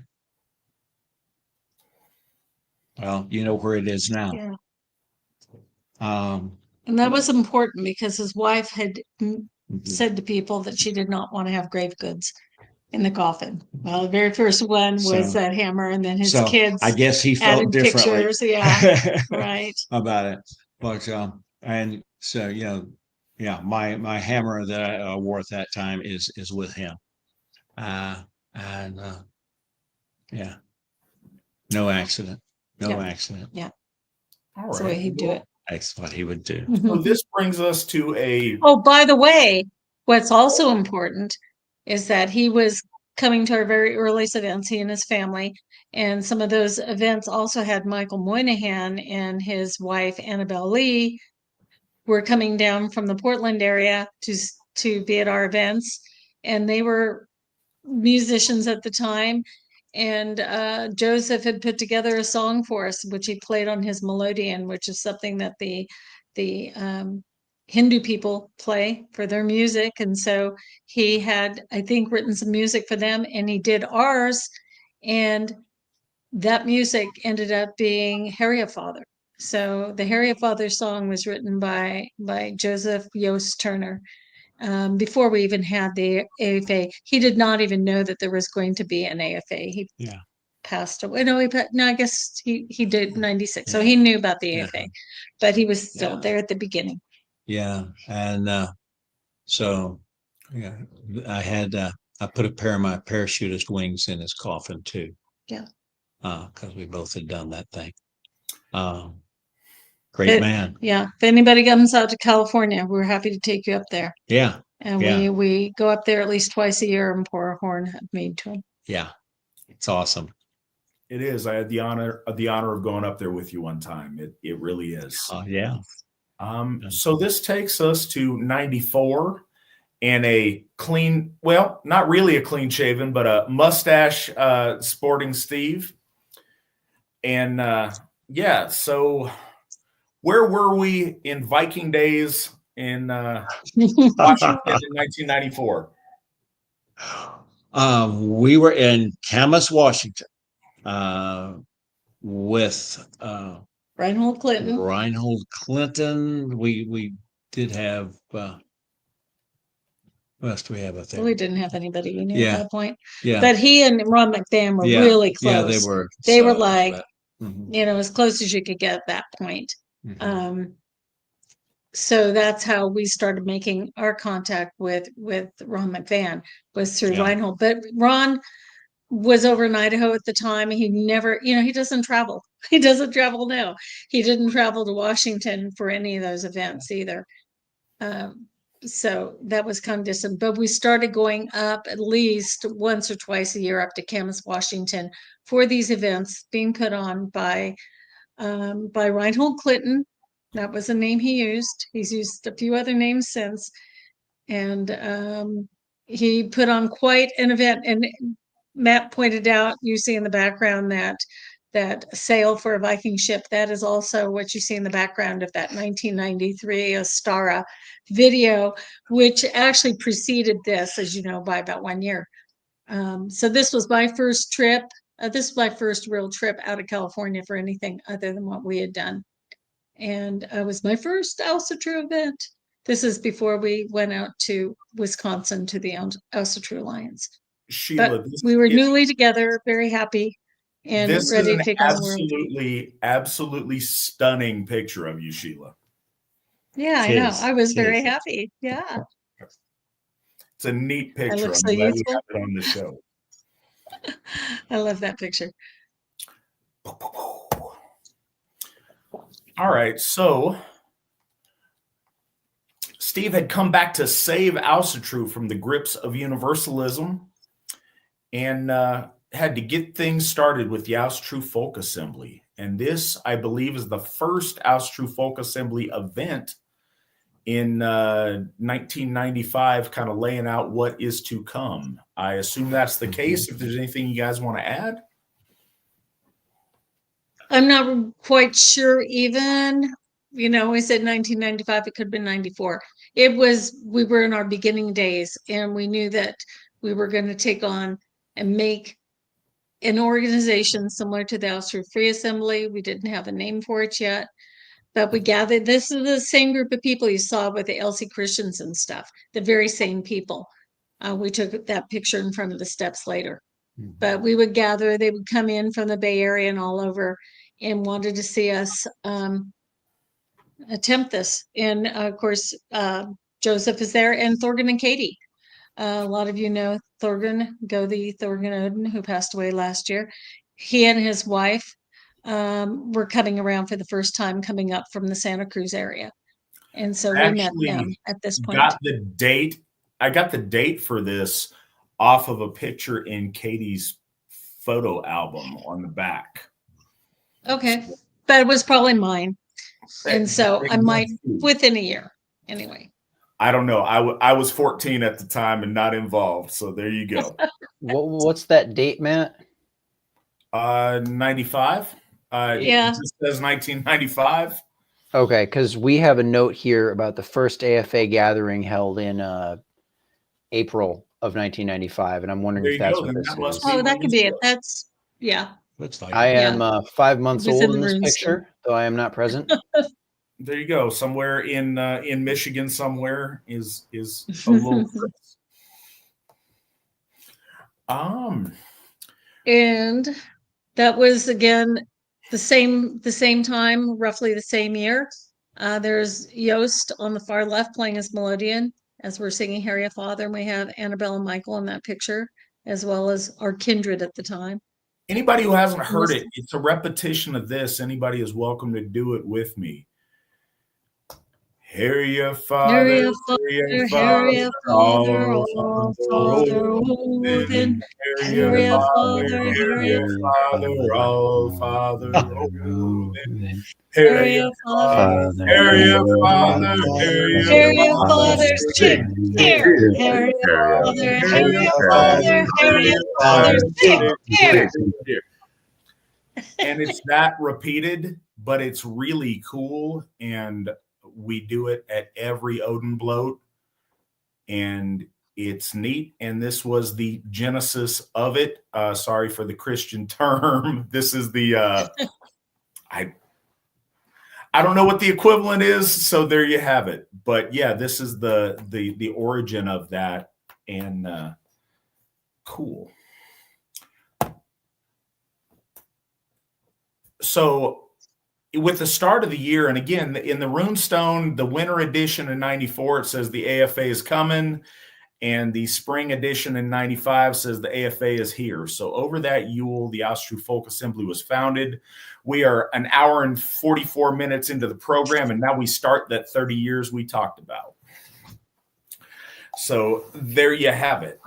well, you know where it is now. Yeah. Um, And that was important because his wife had said to people that she did not want to have grave goods in the coffin. Well, the very first one was So- that hammer, and then his so kids I guess he felt added differently pictures. Yeah, right. about it. But and so yeah, my hammer that I wore at that time is with him. And yeah, no accident, no Yeah. accident. All That's the way he'd do it. That's what he would do. So this brings us to a Oh, by the way, what's also important is that he was coming to our very earliest events, he and his family. And some of those events also had Michael Moynihan and his wife, Annabelle Lee, were coming down from the Portland area to be at our events. And they were musicians at the time. And Joseph had put together a song for us, which he played on his melodeon, which is something that the Hindu people play for their music. And so he had, I think, written some music for them, and he did ours. And that music ended up being Father. So the Father song was written by Joseph Yost Turner. Before we even had the AFA, he did not even know that there was going to be an AFA. He passed away. No, I guess he did 96. So he knew about the AFA, but he was still there at the beginning. Yeah, and so yeah, I put a pair of my parachutist wings in his coffin too. Yeah, because we both had done that thing. Great man. Yeah, if anybody comes out to California, we're happy to take you up there. Yeah, and yeah. we go up there at least twice a year and pour a horn made to him. Yeah, it's awesome. It is. I had the honor of going up there with you one time. It really is. Yeah. So this takes us to 94 and a clean, well, not really a clean shaven, but a mustache sporting Steve. And yeah, so where were we in Viking days in Washington in 1994? We were in Camas, Washington, with Reinhold Clinton. Reinhold Clinton. We did have what else do we have up there? Well, we didn't have anybody we knew at that point. Yeah. But he and Ron McDan were really close. Yeah, they were. They were like, as close as you could get at that point. So that's how we started making our contact with Ron McVan, was through Reinhold. But Ron was over in Idaho at the time. He never, he doesn't travel. He doesn't travel now. He didn't travel to Washington for any of those events either. So that was kind of distant. But we started going up at least once or twice a year up to Camas, Washington for these events being put on by Reinhold Clinton. That was the name he used. He's used a few other names since. And he put on quite an event. And Matt pointed out, you see in the background that sail for a Viking ship. That is also what you see in the background of that 1993 Astara video, which actually preceded this, as you know, by about 1 year. So this was my first trip. This was my first real trip out of California for anything other than what we had done. And it was my first Asatru event. This is before we went out to Wisconsin to the Asatru Alliance. Sheila, but we were newly together, very happy, and this ready is to take on the world. Absolutely stunning picture of you, Sheila. Yeah, I know. I was very happy. Yeah. It's a neat picture. look I'm so glad we youthful. have it on the show. I love that picture. All right, so Steve had come back to save Asatru from the grips of universalism and had to get things started with the Asatru Folk Assembly. And this, I believe, is the first Asatru Folk Assembly event in 1995, kind of laying out what is to come. I assume that's the case. If there's anything you guys want to add. I'm not quite sure even, we said 1995, it could have been 94. We were in our beginning days, and we knew that we were going to take on and make an organization similar to the Asatru Free Assembly. We didn't have a name for it yet, but we gathered, this is the same group of people you saw with the Elsie Christensen stuff, the very same people. We took that picture in front of the steps later. But we would gather, they would come in from the Bay Area and all over and wanted to see us attempt this. And of course, Joseph is there, and Thorgan and Katie. A lot of you know Thorgan Odin, who passed away last year. He and his wife were coming around for the first time, coming up from the Santa Cruz area. And so we met them at this point. I got the date for this off of a picture in Katie's photo album on the back. Okay, but it was probably mine. And so I might, within a year, anyway. I don't know. I was 14 at the time and not involved. So there you go. What's that date, Matt? 95. Yeah. It just says 1995. Okay, because we have a note here about the first AFA gathering held in April of 1995, and I'm wondering if that's what this is. Oh, that could be it. That's, yeah. Looks like I am 5 months old in this Runestone. picture, though I am not present. There you go. Somewhere in Michigan, somewhere is a little. And that was again the same time, roughly the same year. There's Yost on the far left playing as Melodian as we're singing Harry a Father, and we have Annabelle and Michael in that picture, as well as our kindred at the time. Anybody who hasn't heard it, it's a repetition of this. Anybody is welcome to do it with me. Harry a Father, Harry a Father, all Father, Odin. Harry a Father, all Father, Odin. Harry a Father, Harry a Father, Harry a Father's chick here. Harry a Father, Harry a Father, Harry a Father's chick here. And it's that repeated, but it's really cool. And we do it at every Odin bloat, and it's neat. And this was the genesis of it. Sorry for the Christian term. This is the I don't know what the equivalent is, so there you have it. But yeah, this is the origin of that, and cool. So with the start of the year, and again, in the runestone, the winter edition in 94, it says the AFA is coming. And the spring edition in 95 says the AFA is here. So over that Yule, the Asatru Folk Assembly was founded. We are an hour and 44 minutes into the program, and now we start that 30 years we talked about. So there you have it.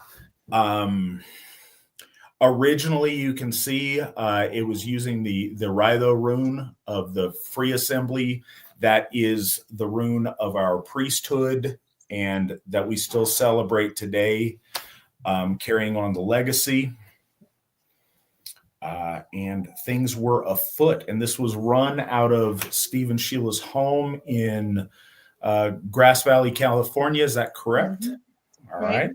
Originally, you can see it was using the Rhytho rune of the Free Assembly. That is the rune of our priesthood, and that we still celebrate today, carrying on the legacy. And things were afoot. And this was run out of Steve and Sheila's home in Grass Valley, California. Is that correct? Mm-hmm. All right.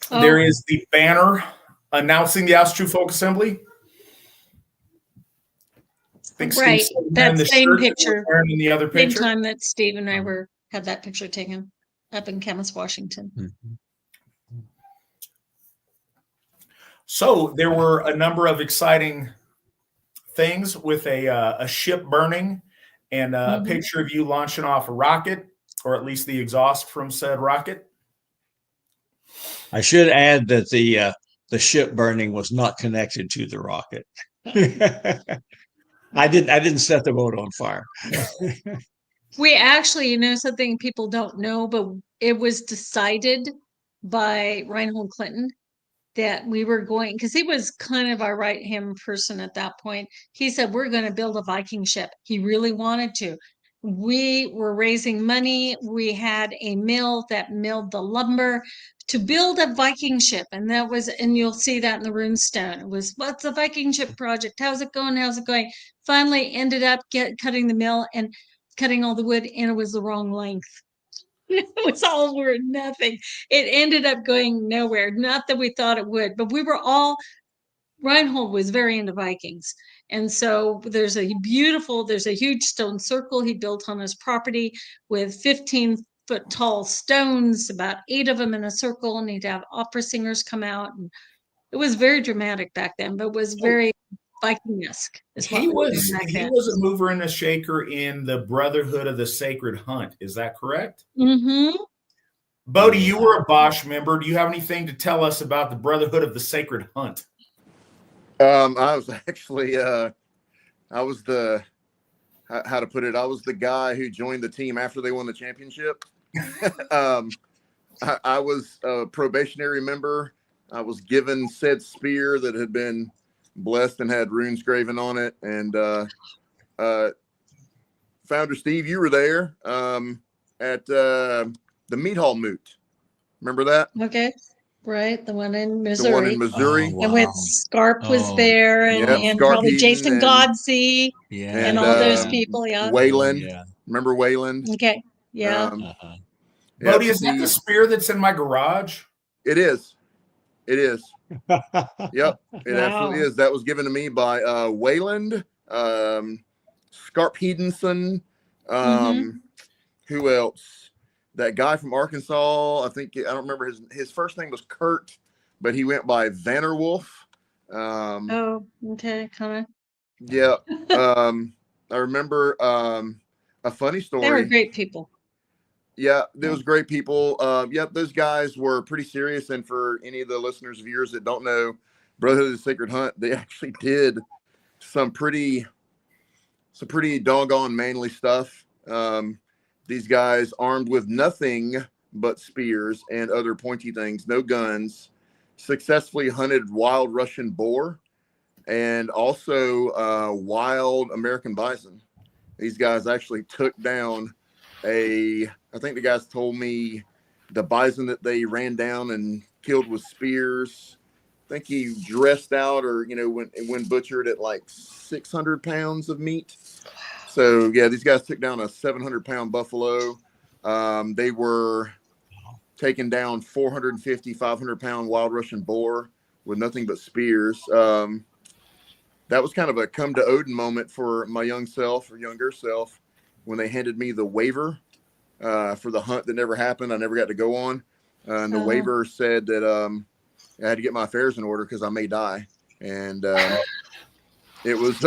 There is the banner announcing the Asatru Folk Assembly. Right, that same picture. In the other picture. Same time that Steve and I had that picture taken up in Camas, Washington. Mm-hmm. So there were a number of exciting things with a ship burning and a picture of you launching off a rocket, or at least the exhaust from said rocket. I should add that the ship burning was not connected to the rocket. I didn't set the boat on fire. We actually, something people don't know, but it was decided by Reinhold Clinton that we were going, because he was kind of our right-hand person at that point. He said, we're going to build a Viking ship. He really wanted to. We were raising money. We had a mill that milled the lumber to build a Viking ship. And you'll see that in the runestone. It was, what's the Viking ship project? How's it going? How's it going? Finally ended up cutting the mill and cutting all the wood, and it was the wrong length. It was all or nothing. It ended up going nowhere. Not that we thought it would, but Reinhold was very into Vikings. And so there's a huge stone circle he built on his property with 15-foot tall stones, about 8 of them in a circle, and he'd have opera singers come out. And it was very dramatic back then, but was very Viking-esque. He was a mover and a shaker in the Brotherhood of the Sacred Hunt. Is that correct? Mm-hmm. Bodie, you were a Bosch member. Do you have anything to tell us about the Brotherhood of the Sacred Hunt? I was actually, I was the guy who joined the team after they won the championship. I was a probationary member. I was given said spear that had been blessed and had runes graven on it. And Founder Steve, you were there at the Meat Hall Moot. Remember that? Okay. Right, the one in Missouri. The one in Missouri. Oh, wow. And with Scarp was there, and probably Jason Godsey, and all those people. Yeah, Wayland. Yeah. Remember Wayland? Okay. Yeah. Bodie, is that the spear that's in my garage? It is. It is. Yep. It absolutely is. That was given to me by Wayland, Scarp Hedenson. Who else? That guy from Arkansas, I don't remember his first name was Kurt, but he went by Vanderwolf. Okay, kind of. Yeah. I remember a funny story. They were great people. Yeah, there was great people. Those guys were pretty serious. And for any of the listeners of yours that don't know, Brotherhood of the Sacred Hunt, they actually did some pretty doggone manly stuff. These guys armed with nothing but spears and other pointy things, no guns, successfully hunted wild Russian boar and also wild American bison. These guys actually took down I think the guys told me the bison that they ran down and killed with spears. I think he dressed out or, when butchered at like 600 pounds of meat. So, yeah, these guys took down a 700-pound buffalo. They were taking down 450, 500-pound wild Russian boar with nothing but spears. That was kind of a come to Odin moment for my younger self, when they handed me the waiver for the hunt that never happened. I never got to go on. And the waiver said that I had to get my affairs in order because I may die. And it was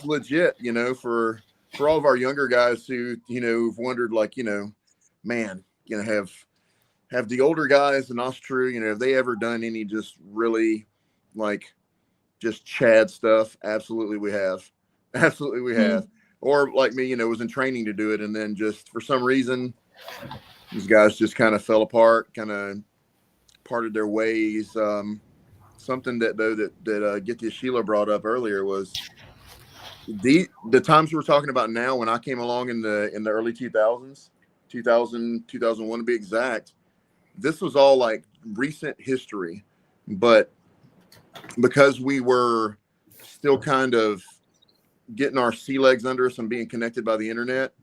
legit, for all of our younger guys who, have wondered, man, have the older guys in Asatru, have they ever done any just really like just Chad stuff? Absolutely we have. Absolutely we have. Or like me, was in training to do it, and then just for some reason these guys just kind of fell apart, kind of parted their ways. Something that Githya Sheila brought up earlier was the times we're talking about now. When I came along in the early 2000s, 2001 to be exact, this was all like recent history, but because we were still kind of getting our sea legs under us and being connected by the internet,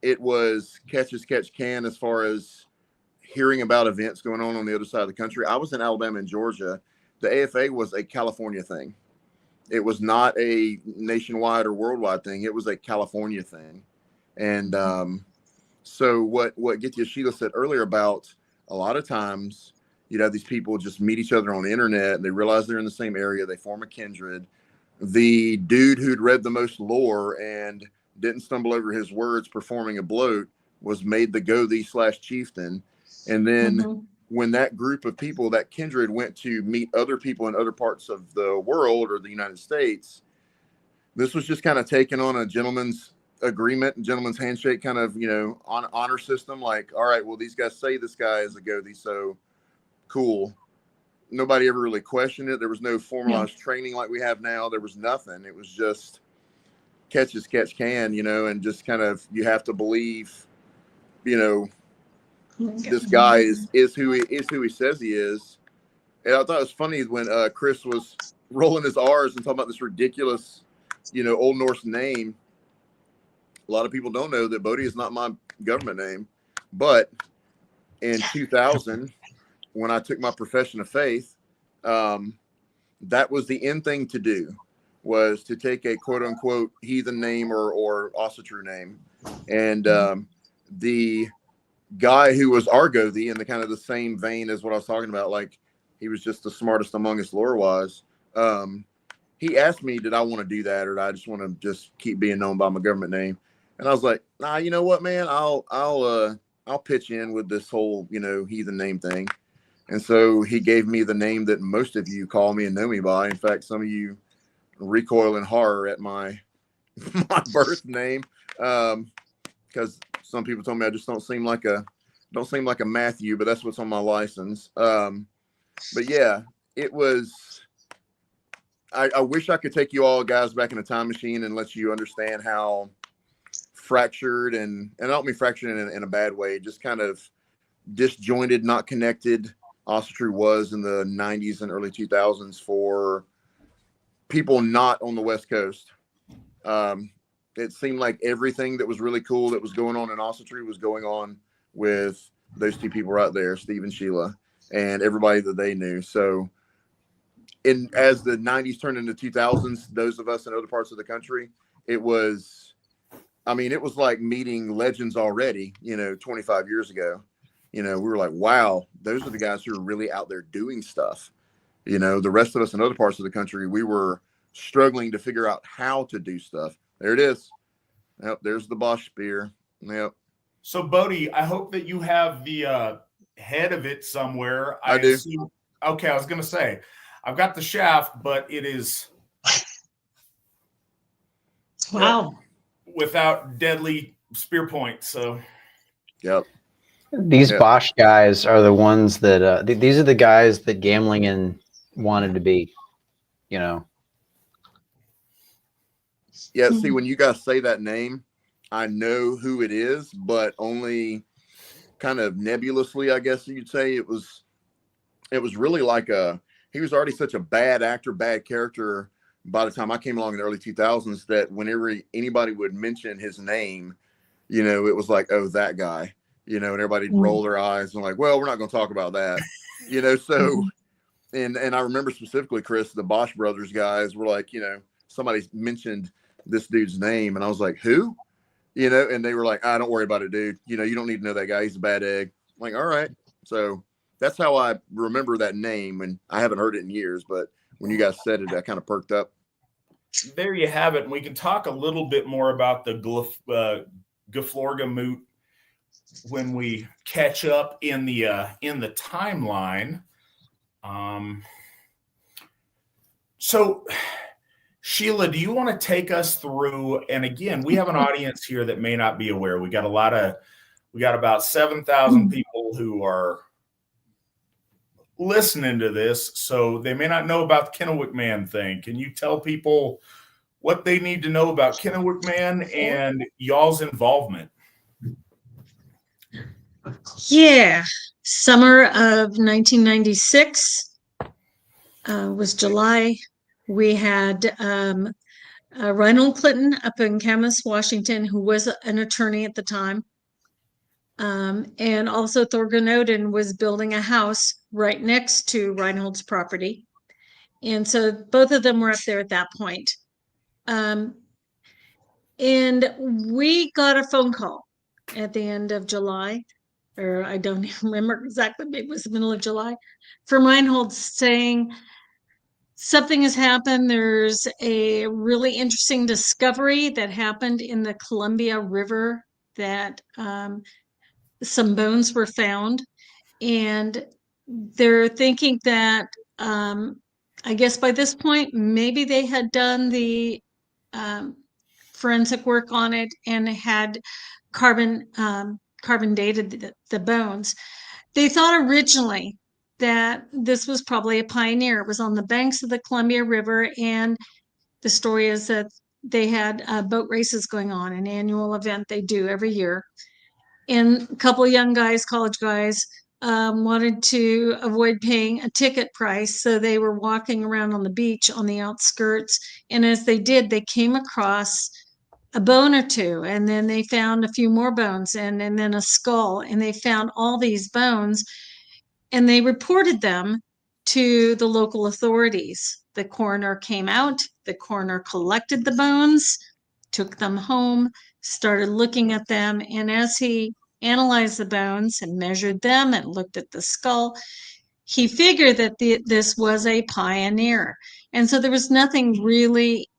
it was catch as catch can as far as hearing about events going on the other side of the country. I was in Alabama and Georgia. The AFA was a California thing. It was not a nationwide or worldwide thing. It was a California thing. And so what Githya Sheila said earlier about a lot of times you'd have these people just meet each other on the internet and they realize they're in the same area. They form a kindred. The dude who'd read the most lore and didn't stumble over his words performing a bloat was made the Gothi/chieftain. And then when that group of people, that kindred, went to meet other people in other parts of the world or the United States, this was just kind of taken on a gentleman's agreement and gentleman's handshake kind of, on honor system. Like, all right, well, these guys say this guy is a Gothi, so cool. Nobody ever really questioned it. There was no formalized training like we have now. There was nothing. It was just catch as catch can, and just kind of, you have to believe, this guy is who he says he is. And I thought it was funny when Chris was rolling his R's and talking about this ridiculous, Old Norse name. A lot of people don't know that Bodhi is not my government name, but in 2000, when I took my profession of faith, that was the end thing to do, was to take a quote unquote heathen name or Asatru name. And the guy who was our Gothi in the kind of the same vein as what I was talking about, like he was just the smartest among us lore wise. He asked me, did I want to do that, or did I just want to just keep being known by my government name? And I was like, nah, you know what, man, I'll pitch in with this whole, heathen name thing. And so he gave me the name that most of you call me and know me by. In fact, some of you recoil in horror at my birth name, because some people told me I just don't seem like a Matthew, but that's what's on my license. But yeah, it was. I wish I could take you all guys back in a time machine and let you understand how fractured and I don't mean fractured in a bad way, just kind of disjointed, not connected Asatru was in the 90s and early 2000s for people not on the West Coast. It seemed like everything that was really cool that was going on in Asatru was going on with those two people right there, Steve and Sheila, and everybody that they knew. So as the 90s turned into 2000s, those of us in other parts of the country, it was like meeting legends already, 25 years ago. We were like, wow, those are the guys who are really out there doing stuff. The rest of us in other parts of the country, we were struggling to figure out how to do stuff. There it is. Yep, there's the Bosch spear. Yep. So, Bodhi, I hope that you have the head of it somewhere. I do. Okay, I was going to say, I've got the shaft, but it is Wow. without deadly spear points. So, yep. These Bosch guys are the ones that these are the guys that Gamlingen wanted to be, Yeah, see, when you guys say that name, I know who it is, but only kind of nebulously, I guess you'd say. It was really like he was already such a bad actor, bad character by the time I came along in the early 2000s that whenever anybody would mention his name, it was like, oh, that guy, and everybody'd roll their eyes and like, well, we're not going to talk about that, so, and I remember specifically, Chris, the Bosch brothers guys were like, somebody mentioned this dude's name and I was like, who? And they were like, don't worry about it, dude. You don't need to know that guy. He's a bad egg. I'm like, all right. So that's how I remember that name. And I haven't heard it in years, but when you guys said it, I kind of perked up. There you have it. And we can talk a little bit more about the Geflorga moot when we catch up in the timeline. So Sheila, do you want to take us through? And again, we have an audience here that may not be aware. We got about 7,000 people who are listening to this, so they may not know about the Kennewick Man thing. Can you tell people what they need to know about Kennewick Man and y'all's involvement? Yeah, summer of 1996 was July. We had Reinhold Clinton up in Camas, Washington, who was an attorney at the time. And also Thorgrim Odin was building a house right next to Reinhold's property. And so both of them were up there at that point. And we got a phone call at the end of July, or I don't even remember exactly, maybe it was the middle of July, from Reinhold saying, something has happened. There's a really interesting discovery that happened in the Columbia River that some bones were found. And they're thinking that, I guess by this point, maybe they had done the forensic work on it and had carbon dated the bones. They thought originally that this was probably a pioneer. It was on the banks of the Columbia River, and the story is that they had boat races going on, an annual event they do every year. And a couple of young guys, college guys, wanted to avoid paying a ticket price, so they were walking around on the beach on the outskirts. And as they did, they came across a bone or two, and then they found a few more bones, and then a skull, and they found all these bones, and they reported them to the local authorities. The coroner came out, the coroner collected the bones, took them home, started looking at them, and as he analyzed the bones and measured them and looked at the skull, he figured that this was a pioneer. And so there was nothing really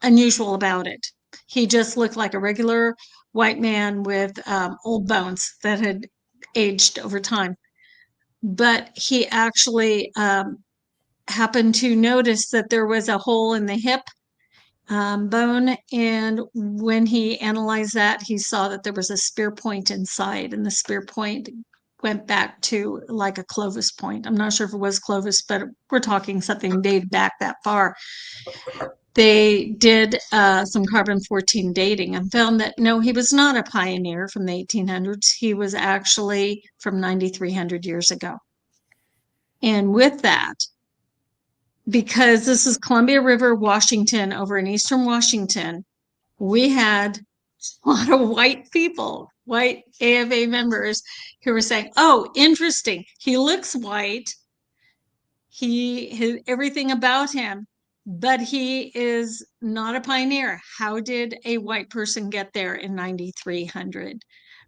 unusual about it. He just looked like a regular white man with old bones that had aged over time. But he actually happened to notice that there was a hole in the hip bone, and when he analyzed that, he saw that there was a spear point inside, and the spear point went back to like a Clovis point. I'm not sure if it was Clovis, but we're talking something dated back that far. They did some carbon-14 dating and found that no, he was not a pioneer from the 1800s. He was actually from 9,300 years ago. And with that, because this is Columbia River, Washington, over in eastern Washington, we had a lot of white people, white AFA members, who were saying, oh, interesting, he looks white, everything about him, but he is not a pioneer. How did a white person get there in 9,300?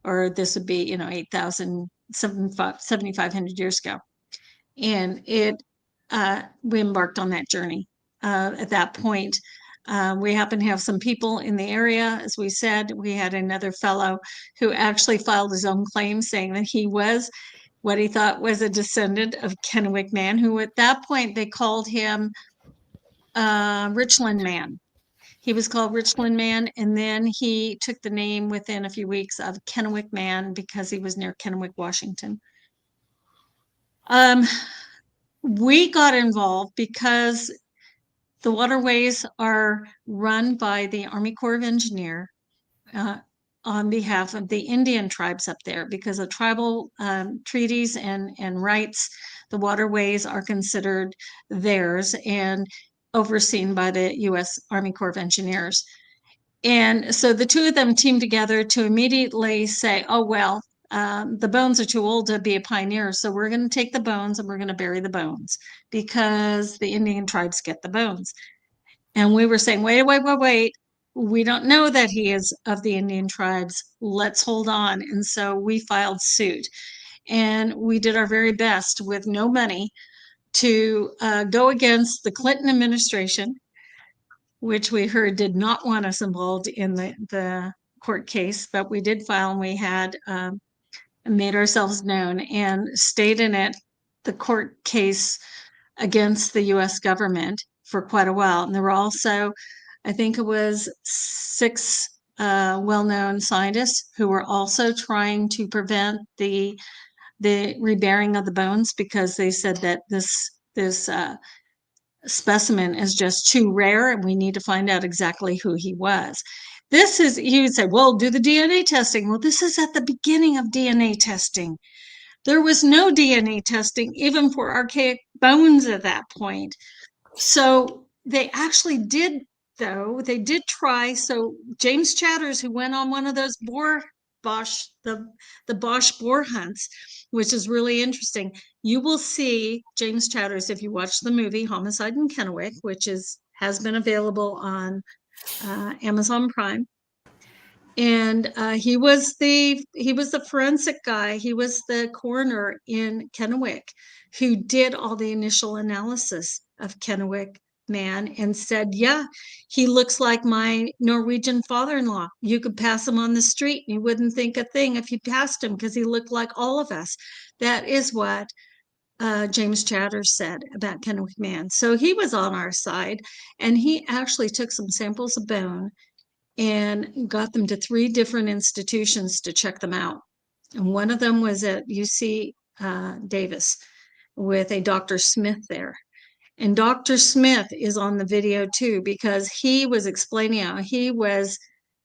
Or this would be, 8,000, 7,500 years ago. And we embarked on that journey. At that point, we happened to have some people in the area. As we said, we had another fellow who actually filed his own claim saying that he was what he thought was a descendant of Kennewick Man, who at that point they called him Richland Man. He was called Richland Man, and then he took the name within a few weeks of Kennewick Man because he was near Kennewick, Washington. We got involved because the waterways are run by the Army Corps of Engineers on behalf of the Indian tribes up there, because of tribal treaties and rights. The waterways are considered theirs and overseen by the U.S. Army Corps of Engineers. And so the two of them teamed together to immediately say, oh, well, the bones are too old to be a pioneer, so we're going to take the bones and we're going to bury the bones because the Indian tribes get the bones. And we were saying, wait, we don't know that he is of the Indian tribes. Let's hold on. And so we filed suit, and we did our very best with no money to go against the Clinton administration, which we heard did not want us involved in the court case, but we did file, and we had made ourselves known and stayed in it, the court case against the U.S. government for quite a while. And there were also, I think it was 6 well-known scientists who were also trying to prevent the rebearing of the bones, because they said that this specimen is just too rare and we need to find out exactly who he was. He would say, well, do the DNA testing. Well, this is at the beginning of DNA testing. There was no DNA testing even for archaic bones at that point. So they actually did, though. They did try. So James Chatters, who went on one of those the Bosch boar hunts, which is really interesting. You will see James Chatters if you watch the movie Homicide in Kennewick, which has been available on Amazon Prime. And he was the forensic guy. He was the coroner in Kennewick who did all the initial analysis of Kennewick Man and said, yeah, he looks like my Norwegian father-in-law. You could pass him on the street and you wouldn't think a thing if you passed him, because he looked like all of us. That is what James Chatters said about Kennewick Man. So he was on our side, and he actually took some samples of bone and got them to 3 different institutions to check them out. And one of them was at UC Davis with a Dr. Smith there. And Dr. Smith is on the video too, because he was explaining how he was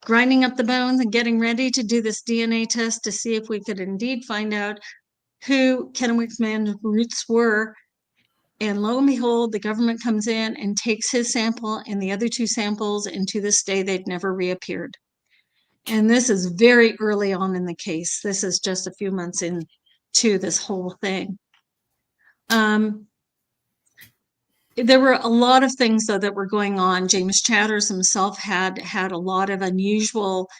grinding up the bones and getting ready to do this DNA test to see if we could indeed find out who Kennewick Man's roots were. And lo and behold, the government comes in and takes his sample and the other 2 samples, and to this day, they've never reappeared. And this is very early on in the case. This is just a few months into this whole thing. There were a lot of things, though, that were going on. James Chatters himself had a lot of unusual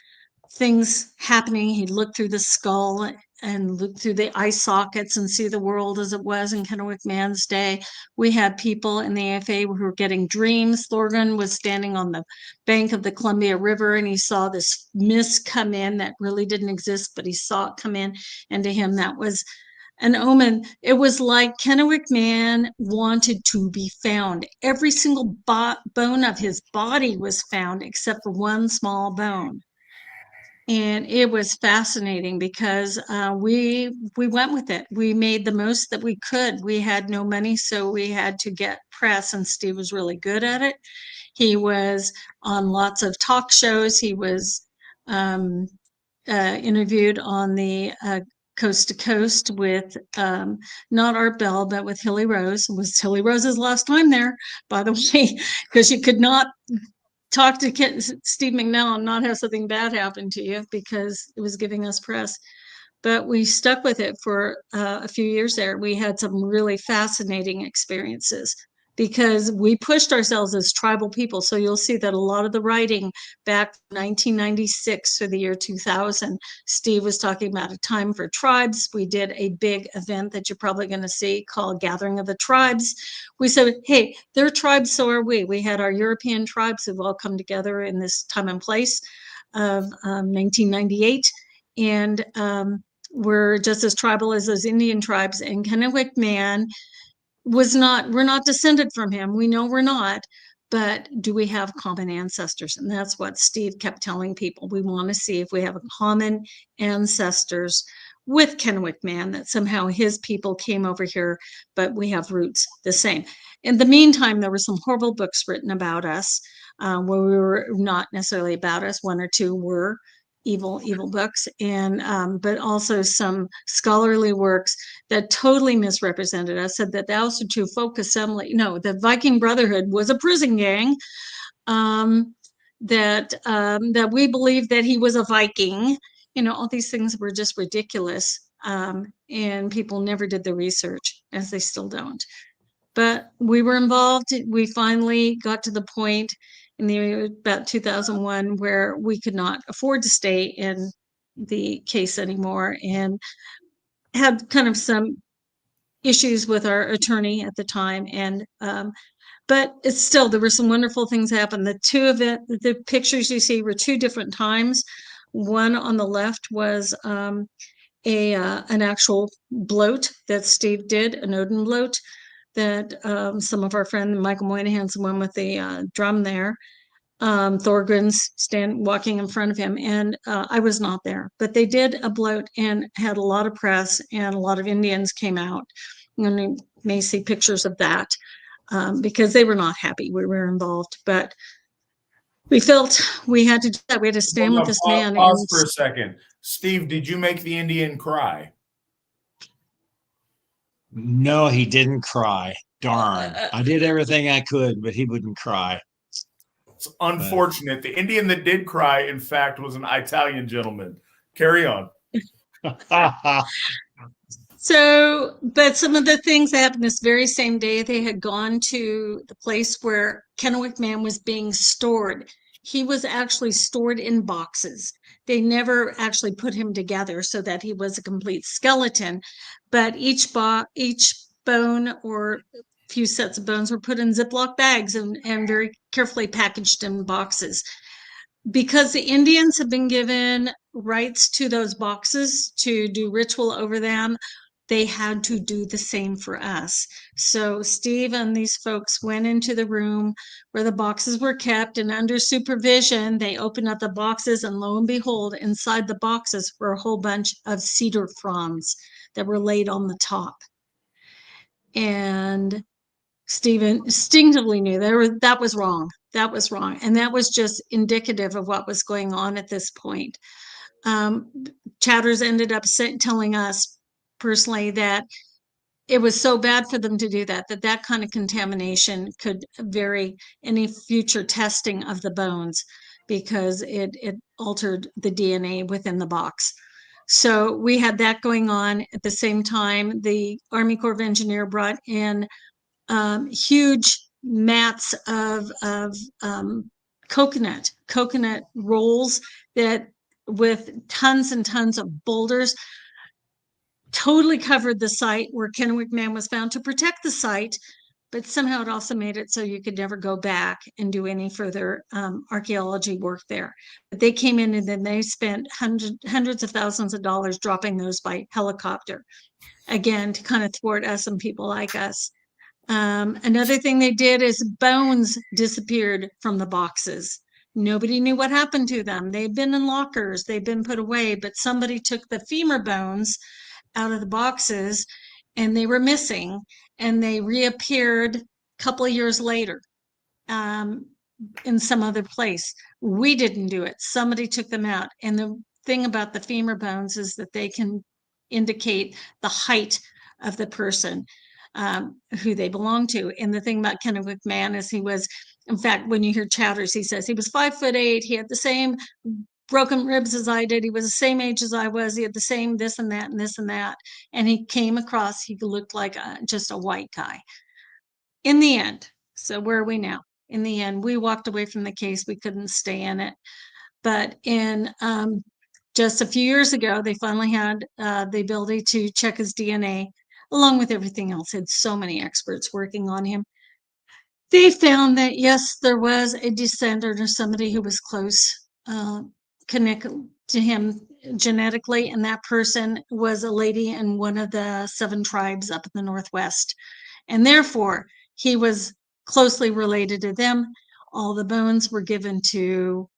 things happening. He'd look through the skull and look through the eye sockets and see the world as it was in Kennewick Man's day. We had people in the AFA who were getting dreams. Thorgan was standing on the bank of the Columbia River, and he saw this mist come in that really didn't exist, but he saw it come in, and to him that was an omen. It was like Kennewick Man wanted to be found. Every single bone of his body was found except for one small bone. And it was fascinating because we went with it. We made the most that we could. We had no money, so we had to get press, and Steve was really good at it. He was on lots of talk shows. He was interviewed on the Coast to Coast with not Art Bell, but with Hilly Rose. It was Hilly Rose's last time there, by the way, because you could not talk to Steve McNell and not have something bad happen to you, because it was giving us press. But we stuck with it for a few years there. We had some really fascinating experiences because we pushed ourselves as tribal people. So you'll see that a lot of the writing back 1996 to the year 2000, Steve was talking about a time for tribes. We did a big event that you're probably going to see called Gathering of the Tribes. We said, hey, they're tribes, so are we. We had our European tribes who've all come together in this time and place of 1998. And we're just as tribal as those Indian tribes. And Kennewick Man we're not descended from him. We know we're not, but do we have common ancestors? And that's what Steve kept telling people. We want to see if we have common ancestors with Kennewick Man, that somehow his people came over here, but we have roots the same. In the meantime, there were some horrible books written about us, where we were not necessarily about us. 1 or 2 were evil books, and but also some scholarly works that totally misrepresented us, said that the Asatru folk assembly, no, the Viking Brotherhood was a prison gang, that we believed that he was a Viking. All these things were just ridiculous, and people never did the research, as they still don't. But we were involved. We finally got to the point in about 2001 where we could not afford to stay in the case anymore, and had kind of some issues with our attorney at the time. And but it's still, there were some wonderful things happen. The pictures you see were 2 different times. One on the left was an actual bloat that Steve did, an Odin bloat that some of our friend Michael Moynihan's the one with the drum there. Thorgrim's walking in front of him, and I was not there, but they did a bloat and had a lot of press, and a lot of Indians came out. And you may see pictures of that because they were not happy we were involved, but we felt we had to do that. We had to stand with this man. Pause for a second. Steve, did you make the Indian cry? No, he didn't cry. Darn. I did everything I could, but he wouldn't cry. It's unfortunate. The Indian that did cry, in fact, was an Italian gentleman. Carry on. So, but some of the things that happened this very same day, they had gone to the place where Kennewick Man was being stored. He was actually stored in boxes. They never actually put him together so that he was a complete skeleton, but each bone or few sets of bones were put in Ziploc bags and very carefully packaged in boxes. Because the Indians have been given rights to those boxes to do ritual over them, they had to do the same for us. So Steve and these folks went into the room where the boxes were kept, and under supervision, they opened up the boxes, and lo and behold, inside the boxes were a whole bunch of cedar fronds that were laid on the top. And Steve instinctively knew that was wrong. That was wrong. And that was just indicative of what was going on at this point. Chatters ended up telling us personally that it was so bad for them to do that kind of contamination could vary any future testing of the bones because it altered the DNA within the box. So we had that going on. At the same time, the Army Corps of Engineers brought in huge mats of coconut rolls that with tons and tons of boulders totally covered the site where Kennewick Man was found to protect the site, but somehow it also made it so you could never go back and do any further archaeology work there. But they came in and then they spent hundreds of thousands of dollars dropping those by helicopter, again, to kind of thwart us and people like us. Another thing they did is bones disappeared from the boxes. Nobody knew what happened to them. They'd been in lockers, they'd been put away, but somebody took the femur bones out of the boxes and they were missing, and they reappeared a couple of years later in some other place. We didn't do it. Somebody took them out. And the thing about the femur bones is that they can indicate the height of the person who they belong to. And the thing about Kennewick Man is he was, in fact, when you hear Chatters, he says he was 5'8". He had the same broken ribs as I did. He was the same age as I was. He had the same this and that and this and that. And he came across, he looked like just a white guy. In the end, so where are we now? In the end, we walked away from the case. We couldn't stay in it. But in just a few years ago, they finally had the ability to check his DNA, along with everything else. Had so many experts working on him. They found that, yes, there was a descendant or somebody who was close connected to him genetically, and that person was a lady in one of the 7 tribes up in the Northwest. And therefore, he was closely related to them. All the bones were given to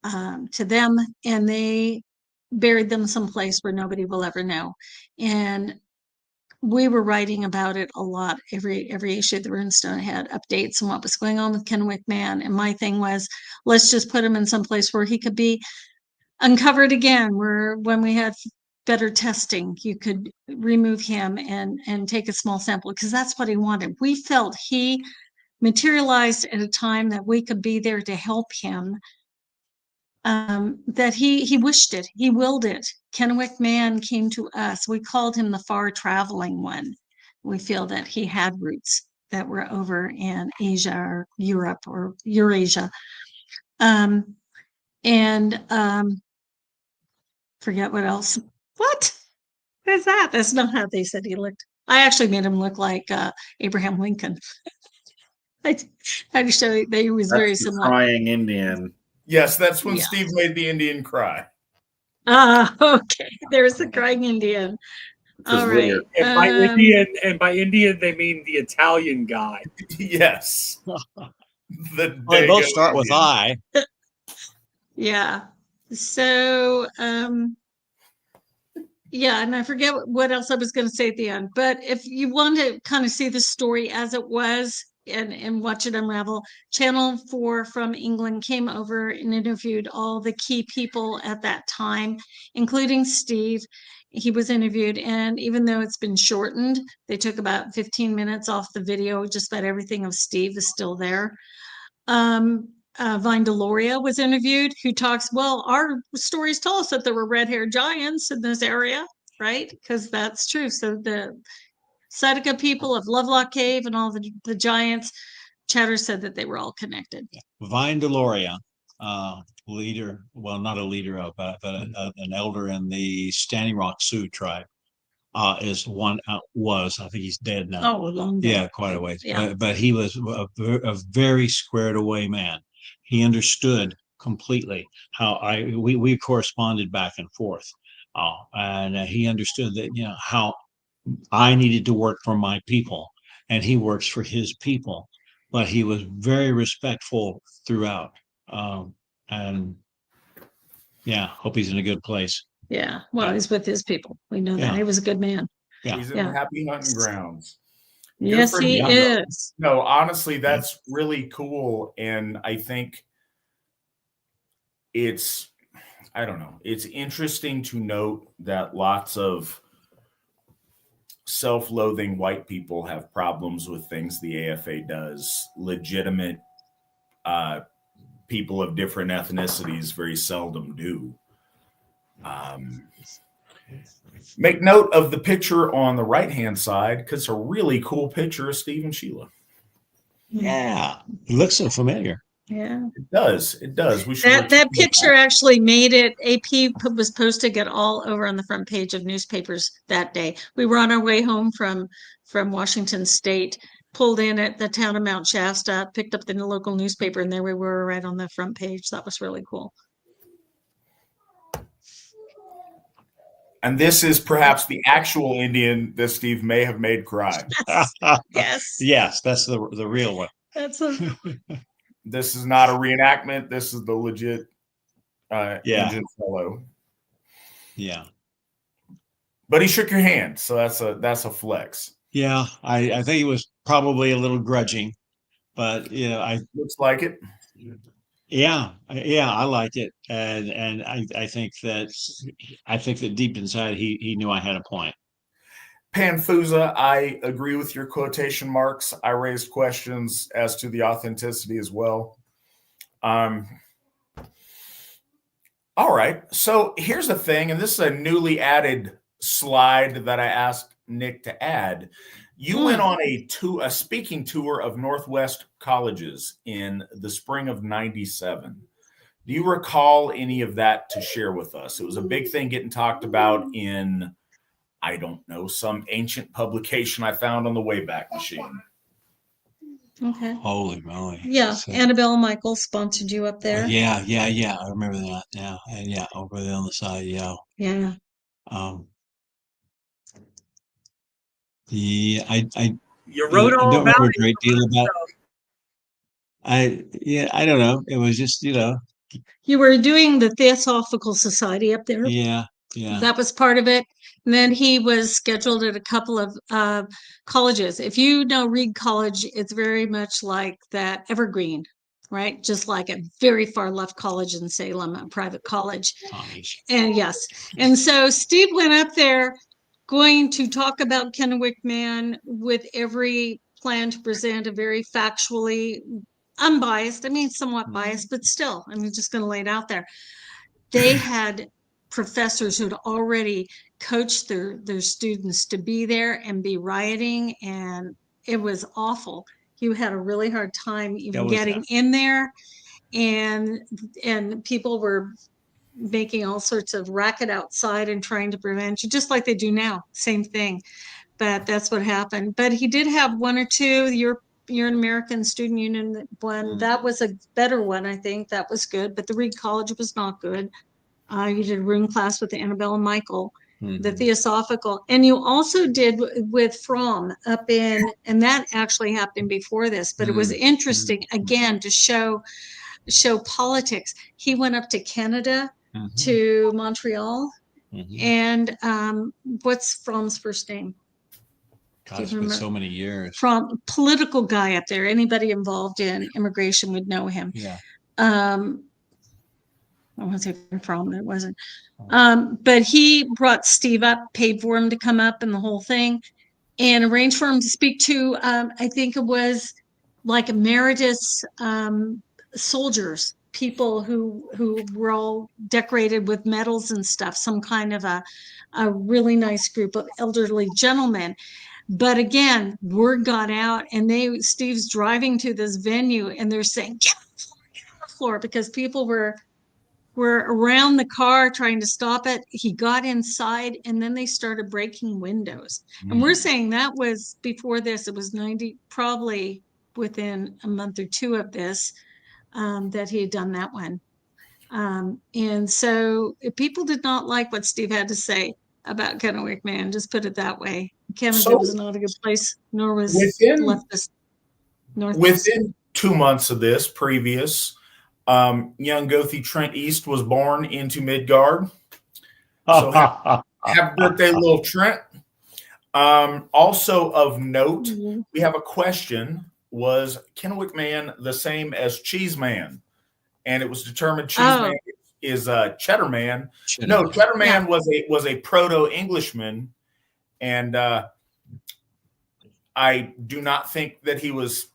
them, and they buried them someplace where nobody will ever know. And we were writing about it a lot. Every issue of the Runestone had updates on what was going on with Kennewick Man. And my thing was, let's just put him in some place where he could be uncovered again, where when we had better testing, you could remove him and take a small sample, because that's what he wanted. We felt he materialized at a time that we could be there to help him, that he wished it, he willed it. Kennewick Man came to us. We called him the far traveling one. We feel that he had roots that were over in Asia or Europe or Eurasia. Forget what else. What is that? That's not how they said he looked. I actually made him look like Abraham Lincoln. I just showed that he was very similar. Crying Indian. Yes, that's when Yeah. Steve made the Indian cry. Okay. There's the crying Indian. All right. And by Indian they mean the Italian guy. Yes. The Well, they both Dago start with Indian. I. Yeah. So, yeah, and I forget what else I was going to say at the end. But if you want to kind of see the story as it was and watch it unravel, Channel 4 from England came over and interviewed all the key people at that time, including Steve. He was interviewed, and even though it's been shortened, they took about 15 minutes off the video. Just about everything of Steve is still there. Vine Deloria was interviewed, who talks, well, our stories tell us that there were red-haired giants in this area, right? Because that's true. So the Seneca people of Lovelock Cave and all the giants, Chatter said that they were all connected. Vine Deloria, leader, well, not a leader of, but an elder in the Standing Rock Sioux tribe, is one, was, I think he's dead now. Oh, a long day. Yeah, quite a ways. Yeah. But he was a very squared away man. He understood completely how we corresponded back and forth. And he understood that, you know, how I needed to work for my people and he works for his people, but he was very respectful throughout. And yeah, hope he's in a good place. Yeah. Well, he's with his people. We know that. Yeah. He was a good man. Yeah. He's in Yeah. happy hunting grounds. Yes, he is. No, honestly, that's really cool. And I think it's, I don't know, it's interesting to note that lots of self-loathing white people have problems with things the AFA does. Legitimate people of different ethnicities very seldom do. Make note of the picture on the right-hand side because it's a really cool picture of Steve and Sheila. Yeah, it looks so familiar. Yeah. It does. It does. We should That picture actually made it. AP was posting it all over on the front page of newspapers that day. We were on our way home from Washington State, pulled in at the town of Mount Shasta, picked up the local newspaper, and there we were right on the front page. That was really cool. And this is perhaps the actual Indian that Steve may have made cry. Yes. Yes, that's the real one. That's a This is not a reenactment. This is the legit Indian fellow. Yeah. But he shook your hand, so that's a flex. Yeah, I think he was probably a little grudging, but you know, Looks like it. yeah, I like it, and I think that deep inside he knew I had a point. Panfusa, I agree with your quotation marks. I raised questions as to the authenticity as well. All right, so here's the thing, and this is a newly added slide that I asked Nick to add. You went on a speaking tour of Northwest colleges in the spring of '97. Do you recall any of that to share with us? It was a big thing getting talked about in, I don't know, some ancient publication I found on the Wayback Machine. okay. Holy moly! Yeah, So- Annabelle Michael sponsored you up there. yeah. I remember that. Yeah, and yeah, over there on the side. Yeah. Yeah. Yeah, I You wrote I all don't about remember it. a great deal about. I don't know. It was just You were doing the Theosophical Society up there. yeah. That was part of it. And then he was scheduled at a couple of colleges. If you know Reed College, it's very much like that Evergreen, right? Just like a very far left college in Salem, a private college. Tommy's. And yes. And so Steve went up there going to talk about Kennewick Man with every plan to present a very factually unbiased, I mean, somewhat biased, but still, I'm just going to lay it out there. They had professors who'd already coached their students to be there and be rioting, and it was awful. You had a really hard time even getting in there, and people were making all sorts of racket outside and trying to prevent you, just like they do now. Same thing. But that's what happened. But he did have one or two. You're an American Student Union one. That was a better one, I think. That was good. But the Reed College was not good. You did a rune class with Annabelle and Michael, the Mhm. Theosophical. And you also did with Fromm up in, and that actually happened before this, but it was interesting, again, to show politics. He went up to Canada, Mhm. to Montreal, Mhm. and what's Fromm's first name? God, it's been so many years. From political guy up there. Anybody involved in immigration would know him. Yeah. I want to say from, it wasn't. But he brought Steve up, paid for him to come up and the whole thing, and arranged for him to speak to, I think it was like emeritus soldiers, people who were all decorated with medals and stuff, some kind of a really nice group of elderly gentlemen. But again, word got out, and Steve's driving to this venue, and they're saying, get on the floor, because people were around the car trying to stop it. He got inside, and then they started breaking windows. And we're saying that was before this. It was 90, probably within a month or two of this, that he had done that one. And so people did not like what Steve had to say about Kennewick Man, just put it that way. Canada was not a good place, nor was leftist Northwest. Within 2 months of this previous, young Gothi Trent East was born into Midgard. So happy birthday, little Trent. Also of note, we have a question. Was Kennewick Man the same as Cheese Man? And it was determined Cheese Man is Cheddar Man. No, Cheddar Man was a proto-Englishman, and I do not think that he was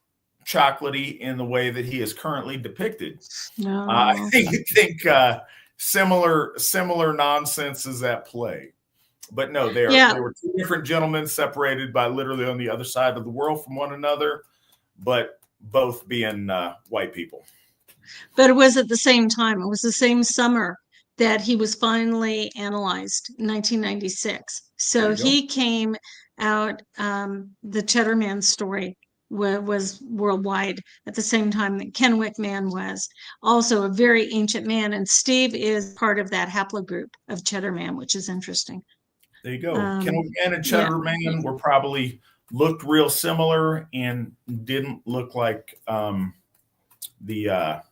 chocolatey in the way that he is currently depicted. No. I think similar nonsense is at play. But no, they were two different gentlemen separated by literally on the other side of the world from one another, but both being white people. But it was at the same time. It was the same summer that he was finally analyzed in 1996. So he came out, the Cheddar Man story was worldwide at the same time that Kennewick Man was. Also a very ancient man. And Steve is part of that haplogroup of Cheddar Man, which is interesting. There you go. Kennewick Man and Cheddar Man were probably looked real similar and didn't look like the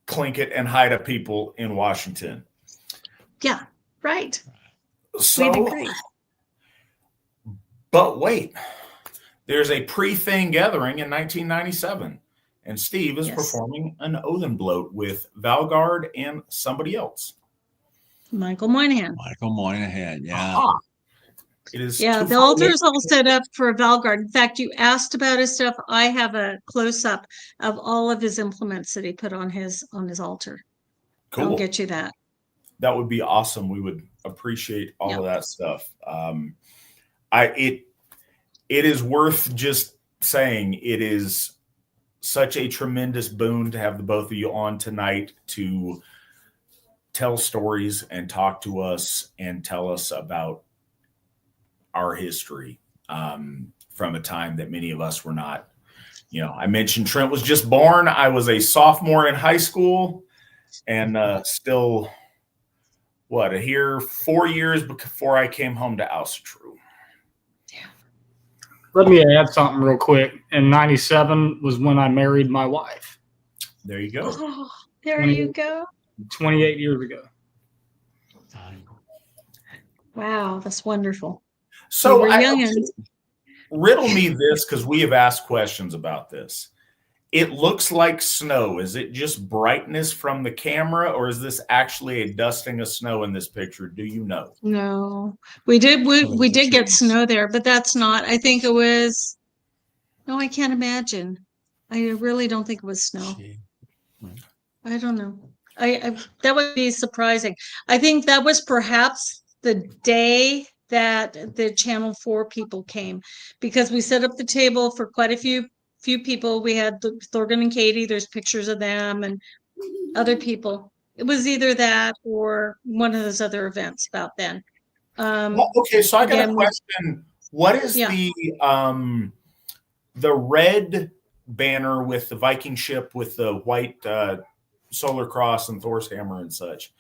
Tlingit and Haida people in Washington. Yeah, right. So, but wait, there's a pre-thing gathering in 1997, and Steve is performing an Odin bloat with Valgard and somebody else. Michael Moynihan. Michael Moynihan, yeah. Aha. It is the altar is all set up for Valgard. In fact, you asked about his stuff. I have a close-up of all of his implements that he put on his altar. Cool. I'll get you that. That would be awesome. We would appreciate all of that stuff. It is worth just saying it is such a tremendous boon to have the both of you on tonight to tell stories and talk to us and tell us about our history from a time that many of us were not. You know, I mentioned Trent was just born. I was a sophomore in high school and still, here 4 years before I came home to Asatru. Let me add something real quick. In 97 was when I married my wife. There you go. Oh, there you go. 28 years ago. Wow, that's wonderful. So youngins. Riddle me this, because we have asked questions about this. It looks like snow. Is it just brightness from the camera, or is this actually a dusting of snow in this picture? Do you know? No, we did get snow there, but that's not. I think it was. No, I can't imagine. I really don't think it was snow. I don't know. I that would be surprising. I think that was perhaps the day that the Channel 4 people came, because we set up the table for quite a few people. We had Thorgan and Katie. There's pictures of them and other people. It was either that or one of those other events about then. Okay, so I got a question. What is the red banner with the Viking ship with the white solar cross and Thor's hammer and such?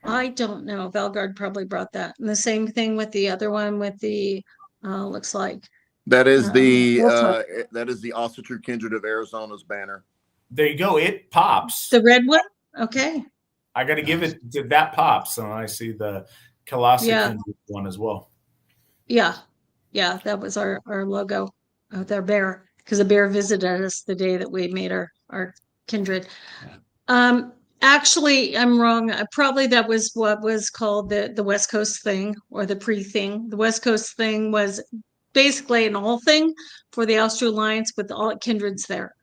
I don't know. Valgard probably brought that. And the same thing with the other one with the looks like That is the Wolfhawk. Asatru Kindred of Arizona's banner. There you go. It pops. The red one? Okay. I got to give it that pops. And I see the Colossi Kindred one as well. Yeah. Yeah. That was our logo of their bear, because the bear visited us the day that we made our kindred. Actually, I'm wrong. Probably that was what was called the West Coast thing, or the pre-thing. The West Coast thing was basically an all thing for the Austro Alliance with all kindreds there.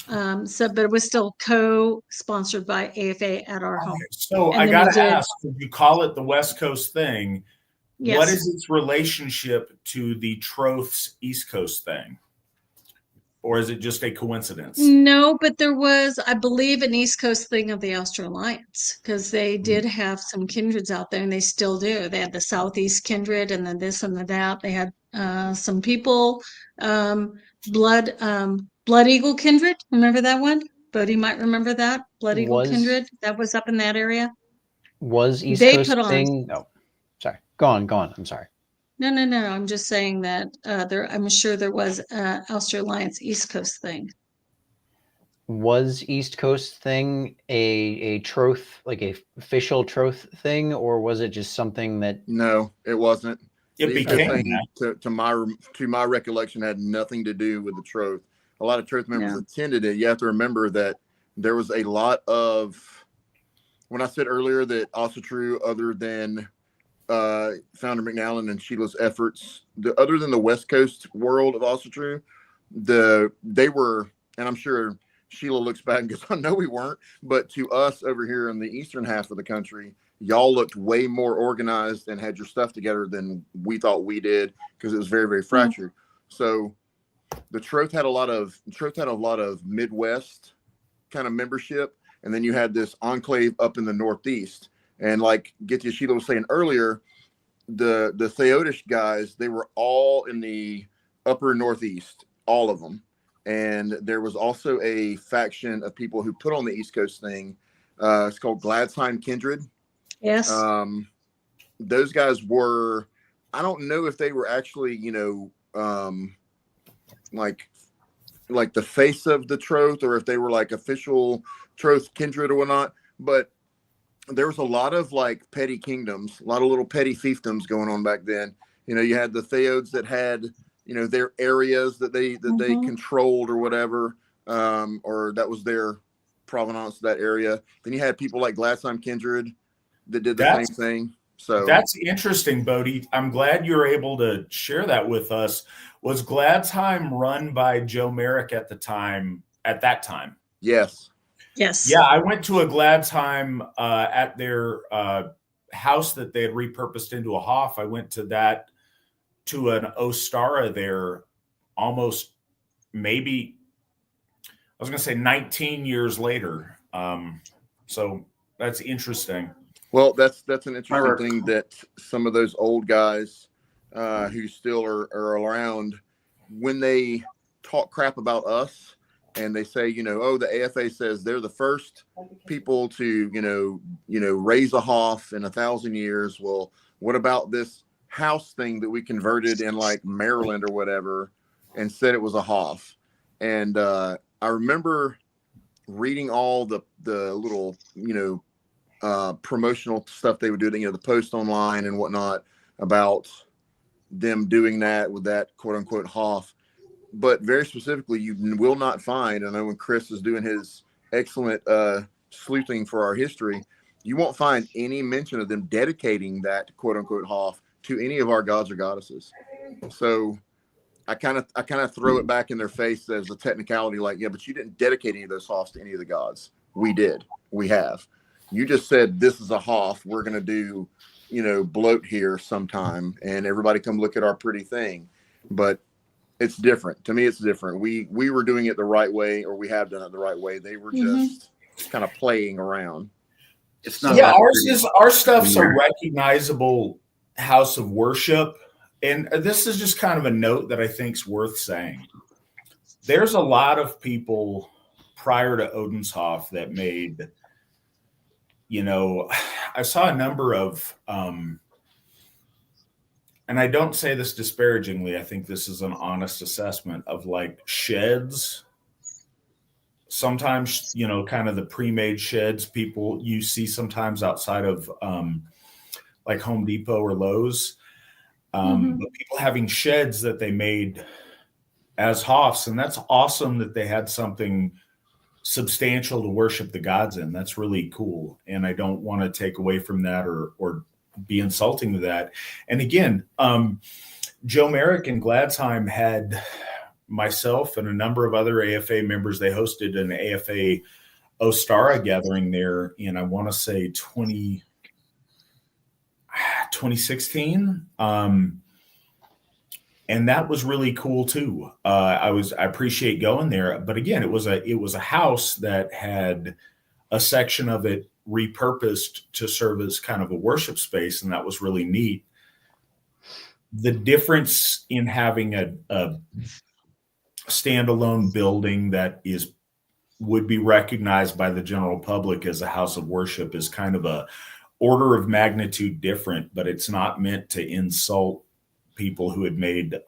But it was still co-sponsored by AFA at our home. So I got to ask, would you call it the West Coast thing? Yes. What is its relationship to the Troth's East Coast thing? Or is it just a coincidence? No, but there was, I believe, an East Coast thing of the Austro Alliance, because they did have some kindreds out there, and they still do. They had the Southeast kindred, and then this and that. They had some people, Blood Eagle kindred. Remember that one? Bodhi might remember that. Blood Eagle kindred. That was up in that area. Was East Coast thing? Oh, sorry. Go on. I'm sorry. No. I'm just saying that I'm sure there was Ulster Alliance East Coast thing. Was East Coast thing a troth, like a official troth thing, or was it just something that? No, it wasn't. It became to my recollection, had nothing to do with the troth. A lot of troth members attended it. You have to remember that there was a lot of, when I said earlier that Asatru, other than Founder McNallen and Sheila's efforts, other than the West Coast world of Asatru, they were, and I'm sure Sheila looks back and goes, I know we weren't, but to us over here in the eastern half of the country, y'all looked way more organized and had your stuff together than we thought we did, because it was very, very fractured. So the Troth had a lot of Midwest kind of membership, and then you had this enclave up in the Northeast. And like Sheila was saying earlier, the Theodish guys, they were all in the upper Northeast, all of them. And there was also a faction of people who put on the East Coast thing. It's called Gladsheim Kindred. Yes. Those guys were, I don't know if they were actually, like the face of the Troth, or if they were like official Troth kindred or whatnot, but there was a lot of like petty kingdoms, a lot of little petty fiefdoms going on back then. You had the Theodes that had, their areas that they controlled or whatever, or that was their provenance, that area. Then you had people like Gladsheim Kindred that did the same thing. So that's interesting, Bodhi. I'm glad you were able to share that with us. Was Gladsheim run by Joe Merrick at that time? Yes. Yes. Yeah, I went to a Gladsheim at their house that they had repurposed into a Hoff. I went to an Ostara there almost, maybe, I was going to say 19 years later. So that's interesting. Well, that's an interesting thing, that some of those old guys who still are around, when they talk crap about us and they say, the AFA says they're the first people to, raise a Hoff in 1,000 years. Well, what about this house thing that we converted in like Maryland or whatever and said it was a Hoff? And I remember reading all the little, promotional stuff they would do, the post online and whatnot about them doing that with that quote unquote Hoff. But very specifically, you will not find, I know when Chris is doing his excellent sleuthing for our history, you won't find any mention of them dedicating that quote unquote Hoff to any of our gods or goddesses. So I kind of throw it back in their face as a technicality, like, yeah, but you didn't dedicate any of those Hoffs to any of the gods. We did. We have. You just said this is a Hoff. We're going to do, bloat here sometime, and everybody come look at our pretty thing. But it's different. To me, it's different. We were doing it the right way, or we have done it the right way. They were just kind of playing around. It's not. Yeah, our stuff's a recognizable house of worship. And this is just kind of a note that I think is worth saying. There's a lot of people prior to Odin's Hof that made I saw a number of, and I don't say this disparagingly, I think this is an honest assessment of like sheds. Sometimes, kind of the pre-made sheds you see sometimes outside of like Home Depot or Lowe's. But people having sheds that they made as Hoffs, and that's awesome that they had something substantial to worship the gods in. That's really cool. And I don't want to take away from that or be insulting to that. And again, Joe Merrick and Gladsheim had myself and a number of other AFA members. They hosted an AFA Ostara gathering there in, I want to say 2016. And that was really cool too. I appreciate going there, but again, it was a house that had a section of it repurposed to serve as kind of a worship space, and that was really neat. The difference in having a standalone building that would be recognized by the general public as a house of worship is kind of a order of magnitude different, but it's not meant to insult people who had made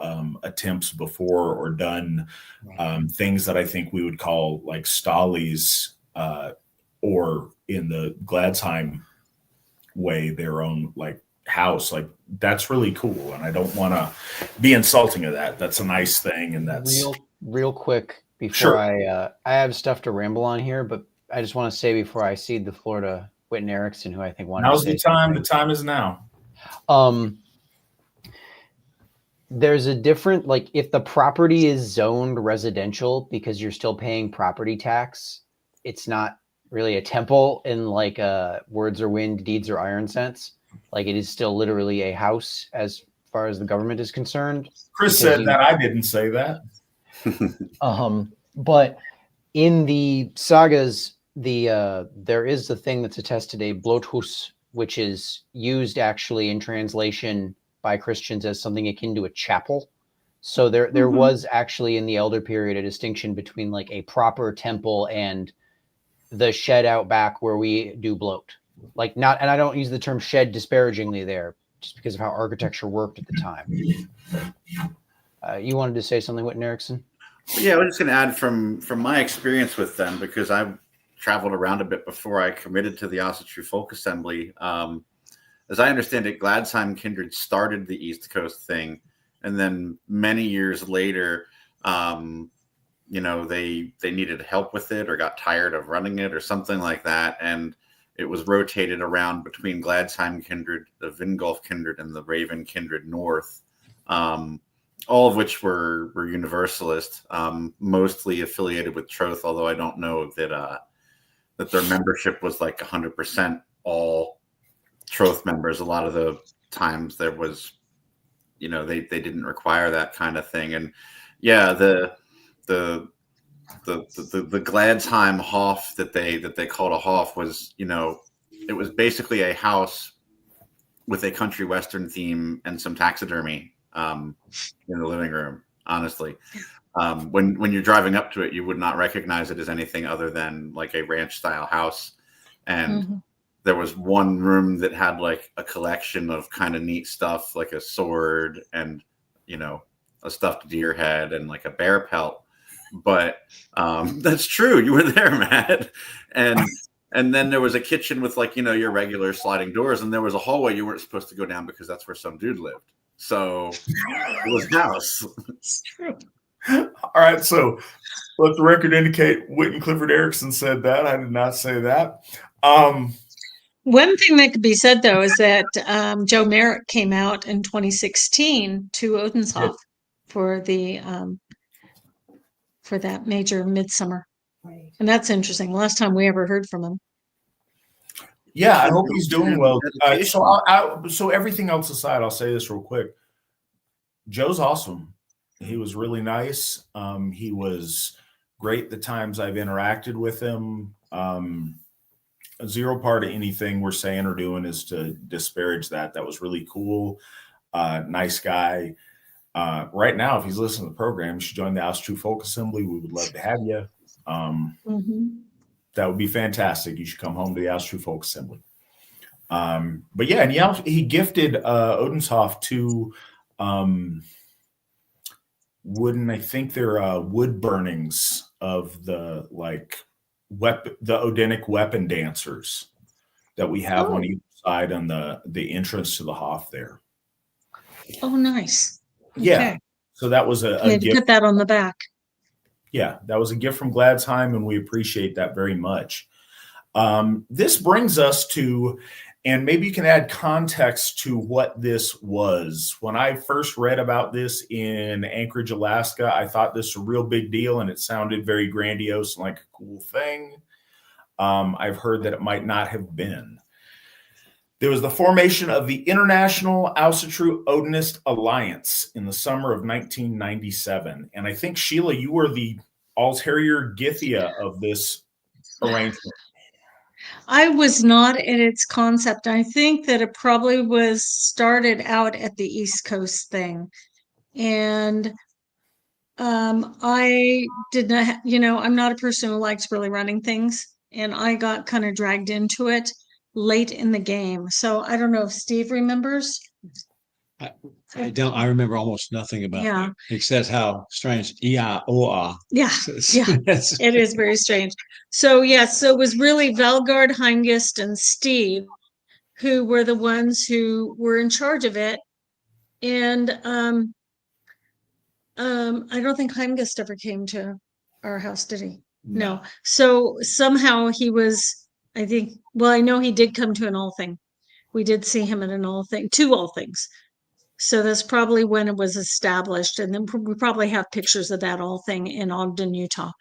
attempts before or done things that I think we would call like Stollies or in the Gladsheim way, their own like house. Like that's really cool. And I don't want to be insulting of that. That's a nice thing. And that's real quick before Sure. I have stuff to ramble on here, but I just want to say before I cede the floor to Whitten Erickson, who I think wanted now's to say the time. something. The time is now. There's a different, like if the property is zoned residential because you're still paying property tax, it's not really a temple in like words or wind, deeds or iron sense. Like it is still literally a house as far as the government is concerned. Chris said that. I didn't say that. But in the sagas, there is the thing that's attested a bloathus, which is used actually in translation by Christians as something akin to a chapel. So there was actually in the Elder period a distinction between like a proper temple and the shed out back where we do bloat. Like not, and I don't use the term shed disparagingly there, just because of how architecture worked at the time. You wanted to say something, Whitten Erickson? Yeah, I was just going to add from my experience with them, because I've traveled around a bit before I committed to the Asatru Folk Assembly. As I understand it, Gladsheim Kindred started the East Coast thing, and then many years later, they needed help with it or got tired of running it or something like that, and it was rotated around between Gladsheim Kindred, the Vingolf Kindred, and the Raven Kindred North, all of which were Universalist, mostly affiliated with Troth, although I don't know that their membership was like 100% all Troth members. A lot of the times there was, they didn't require that kind of thing. And yeah, the Gladsheim Hoff that they called a Hoff was, it was basically a house with a country western theme and some taxidermy in the living room. Honestly, when you're driving up to it, you would not recognize it as anything other than like a ranch style house. And there was one room that had like a collection of kind of neat stuff, like a sword and, a stuffed deer head and like a bear pelt. But that's true. You were there, Matt. And then there was a kitchen with like, your regular sliding doors. And there was a hallway you weren't supposed to go down because that's where some dude lived. So it was a house. It's true. All right. So let the record indicate Whitten Clifford Erickson said that. I did not say that. One thing that could be said, though, is that Joe Merrick came out in 2016 to Odinshov for that major midsummer. And that's interesting. Last time we ever heard from him. Yeah, I hope he's doing well. So everything else aside, I'll say this real quick. Joe's awesome. He was really nice. He was great the times I've interacted with him. Zero part of anything we're saying or doing is to disparage that. That was really cool. Nice guy. Right now, if he's listening to the program, you should join the Asatru Folk Assembly. We would love to have you. That would be fantastic. You should come home to the Asatru Folk Assembly. But yeah, and he gifted Odinshov two wooden, I think they're wood burnings of the the Odinic weapon dancers that we have on either side on the entrance to the Hoff there. Oh, nice. Yeah. Okay. So that was a Maybe gift. put that on the back. Yeah, that was a gift from Gladsheim, and we appreciate that very much. This brings us to, and maybe you can add context to what this was. When I first read about this in Anchorage, Alaska, I thought this was a real big deal, and it sounded very grandiose and like a cool thing. I've heard that it might not have been. There was the formation of the International Asatru Odinist Alliance in the summer of 1997. And I think, Sheila, you were the ulterior Githia of this arrangement. I was not in its concept. I think that it probably was started out at the East Coast thing. And I did not, I'm not a person who likes really running things. And I got kind of dragged into it late in the game. So I don't know if Steve remembers. I don't. I remember almost nothing about it, except how strange. Yeah. Yeah. It is very strange. So so it was really Valgard, Heimgist, and Steve who were the ones who were in charge of it. And I don't think Heimgist ever came to our house, did he? No. So somehow he was, I think, well, I know he did come to an Allthing. We did see him at an Allthing, 2 Allthings. So that's probably when it was established. And then we probably have pictures of that Allthing in Ogden, Utah.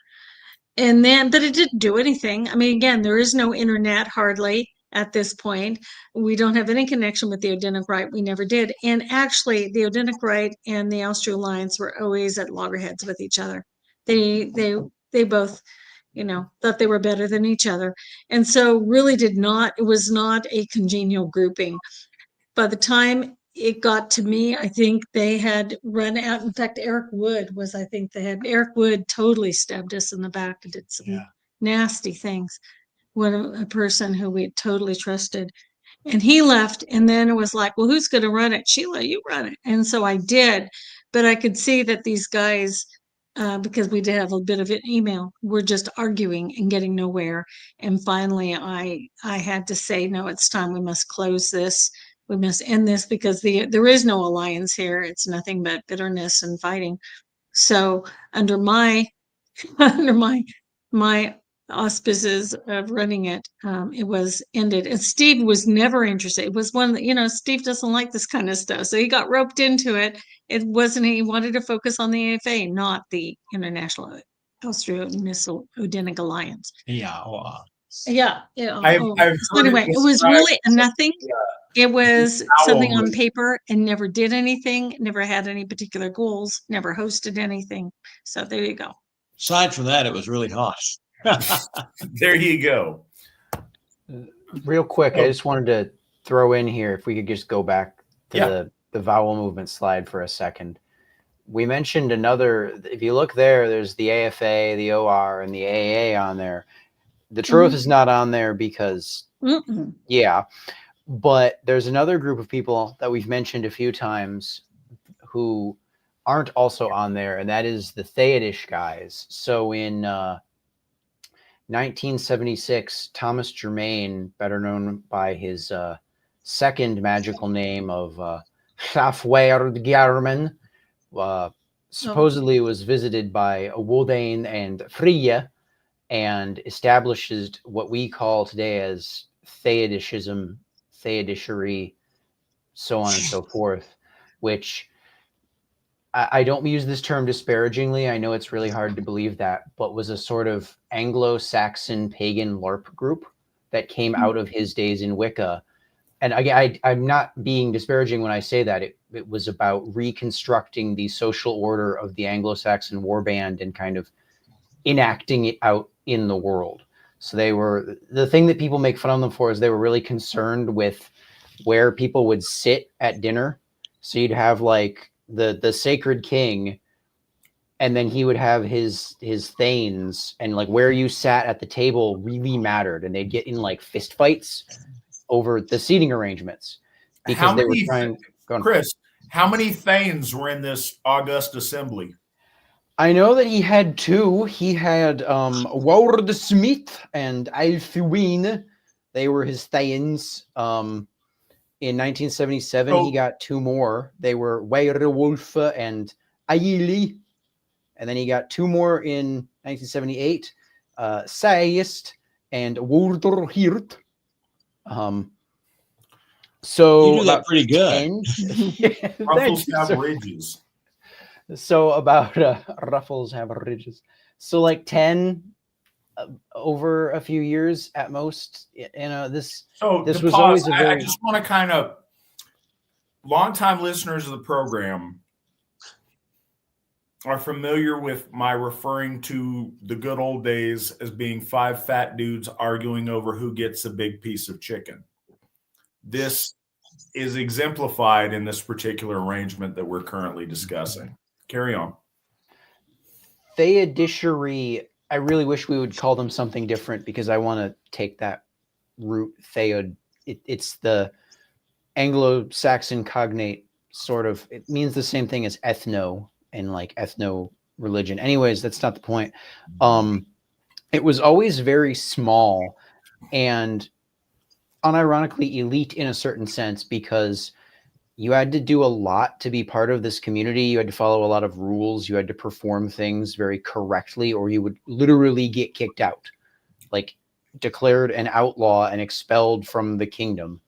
And then, but it didn't do anything. I mean, again, there is no internet hardly at this point. We don't have any connection with the Odinic Rite. We never did. And actually, the Odinic Rite and the Asatru Alliance were always at loggerheads with each other. They both, thought they were better than each other. And so really it was not a congenial grouping. By the time it got to me, I think they had run out. In fact, Eric Wood totally stabbed us in the back and did some nasty things. A person who we totally trusted. And he left. And then it was like, well, who's going to run it? Sheila, you run it. And so I did. But I could see that these guys, because we did have a bit of an email, were just arguing and getting nowhere. And finally, I had to say, no, it's time. We must close this. We must end this because there is no alliance here. It's nothing but bitterness and fighting. So under my auspices of running it, it was ended. And Steve was never interested. It was one that, Steve doesn't like this kind of stuff. So he got roped into it. It wasn't, he wanted to focus on the AFA, not the International Austro-Odinic Alliance. Anyway, it was really nothing. It was something on paper and never did anything, never had any particular goals, never hosted anything. So there you go. Aside from that, it was really hot. There you go. Real quick, I just wanted to throw in here, if we could just go back to the vowel movement slide for a second. We mentioned if you look there's the AFA, the OR, and the AA on there. The truth is not on there because, but there's another group of people that we've mentioned a few times who aren't also on there, and that is the Theodish guys. So in 1976, Thomas Germain, better known by his second magical name of Hrafweardgarman, supposedly was visited by Wodain and Freya and establishes what we call today as Theodishism, Theodishery, so on and so forth, which I don't use this term disparagingly. I know it's really hard to believe that, but was a sort of Anglo-Saxon pagan LARP group that came out of his days in Wicca. And again, I'm not being disparaging when I say that. It was about reconstructing the social order of the Anglo-Saxon warband and kind of enacting it out in the world. So the thing that people make fun of them for is they were really concerned with where people would sit at dinner. So you'd have like the sacred king, and then he would have his thanes, and like where you sat at the table really mattered, and they'd get in like fist fights over the seating arrangements because they were trying. Chris, how many thanes were in this august assembly? I know that he had two. He had Ward Smith and Althing. They were his thanes. In 1977, he got two more. They were Werewolf and Aili. And then he got two more in 1978, Sayist and Wurderhirt. So you do that pretty good. Ruffles have ridges. So about ruffles have ridges. So like 10 over a few years at most. You know, this was always a very. I just want to kind of, longtime listeners of the program are familiar with my referring to the good old days as being 5 fat dudes arguing over who gets a big piece of chicken. This is exemplified in this particular arrangement that we're currently discussing. Carry on. Theodishery, I really wish we would call them something different because I want to take that root. Theod, it's the Anglo-Saxon cognate sort of. It means the same thing as ethno and like ethno religion. Anyways, that's not the point. It was always very small and unironically elite in a certain sense because you had to do a lot to be part of this community. You had to follow a lot of rules. You had to perform things very correctly, or you would literally get kicked out, like declared an outlaw and expelled from the kingdom,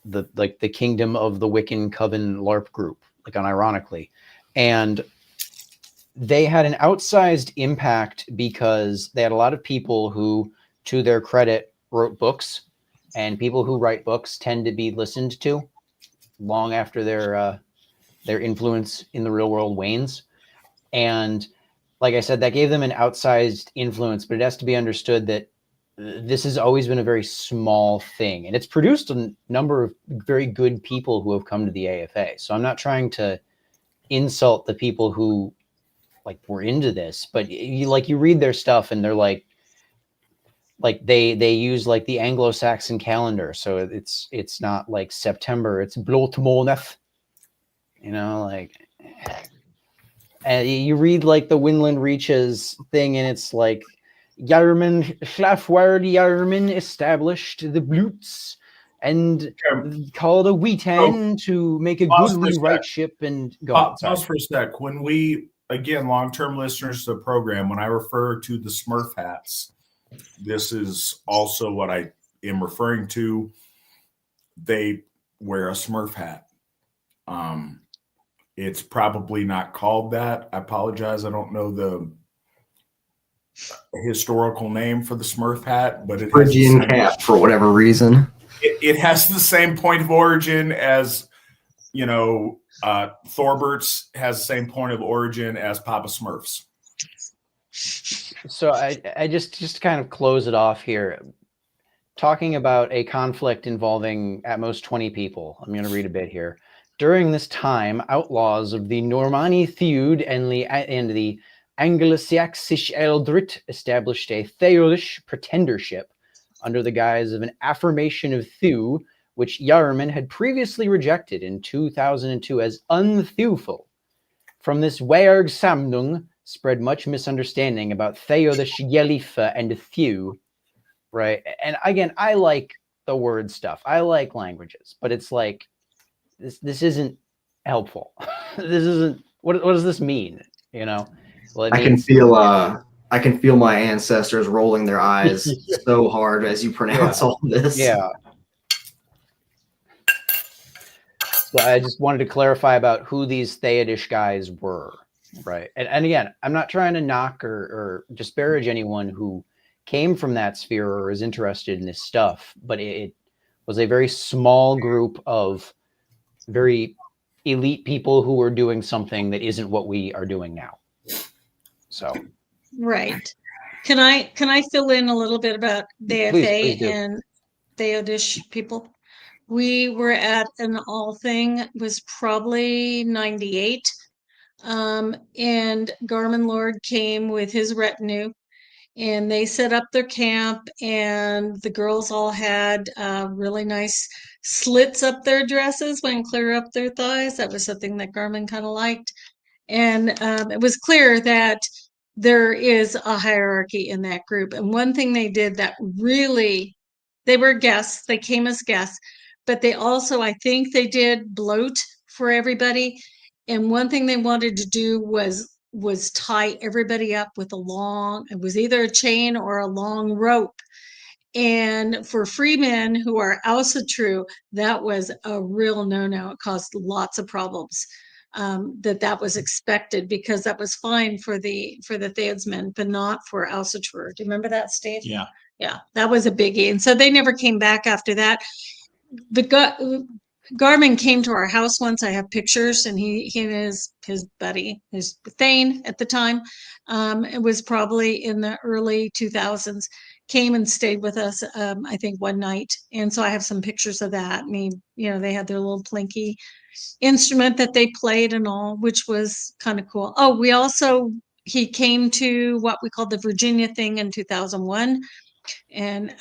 the kingdom of the Wiccan Coven LARP group, like unironically. And they had an outsized impact because they had a lot of people who, to their credit, wrote books, and people who write books tend to be listened to long after their influence in the real world wanes. And like I said, that gave them an outsized influence, but it has to be understood that this has always been a very small thing, and it's produced a number of very good people who have come to the AFA. So I'm not trying to insult the people who like were into this, but you read their stuff and they're like they use like the Anglo-Saxon calendar, so it's not like September, it's bloat moneth, you know, like, and you read like the Winland Reaches thing and it's like Yarman Schlafward Yarman established the bloots and called a Wheaten to make a goodly right ship and go on. Pause for a sec. When we, again, long-term listeners to the program, when I refer to the Smurf hats, this is also what I am referring to. They wear a Smurf hat. It's probably not called that. I apologize. I don't know the historical name for the Smurf hat, but it Phrygian cap for whatever reason. It has the same point of origin as, you know, Thorbert's has the same point of origin as Papa Smurf's. So I just kind of close it off here, talking about a conflict involving at most 20 people. I'm going to read a bit here. During this time, outlaws of the Normanni Theud and the Anglo-Saxish Eldrit established a Theodish pretendership under the guise of an affirmation of Thew, which Yarman had previously rejected in 2002 as unthewful. From this Wearg Samnung spread much misunderstanding about Theodish Yelifa and Thew, right? And again, I like the word stuff. I like languages, but it's like, this isn't helpful. This isn't, what does this mean? You know? Well, I can feel my ancestors rolling their eyes so hard as you pronounce all this. Yeah. So I just wanted to clarify about who these Theodish guys were, right? And again, I'm not trying to knock or disparage anyone who came from that sphere or is interested in this stuff, but it was a very small group of very elite people who were doing something that isn't what we are doing now. So, right. Can I fill in a little bit about the AFA and Theodish people? We were at an Allthing, was probably 98. And Garmin Lord came with his retinue, and they set up their camp, and the girls all had really nice slits up their dresses, went clear up their thighs. That was something that Garmin kind of liked. And it was clear that there is a hierarchy in that group. And one thing they did that really, they were guests, they came as guests, but they also, I think they did bloat for everybody. And one thing they wanted to do was tie everybody up with a long, it was either a chain or a long rope. And for free men who are Asatru, that was a real no-no. It caused lots of problems. That was expected, because that was fine for the Theodsmen, but not for Asatru. Do you remember that, Steve? Yeah. Yeah, that was a biggie. And so they never came back after that. Garmin came to our house once. I have pictures, and he and his buddy, his Thane at the time, it was probably in the early 2000s, came and stayed with us, I think one night. And so I have some pictures of that. I mean, they had their little plinky instrument that they played and all, which was kind of cool. Oh, he came to what we called the Virginia thing in 2001. And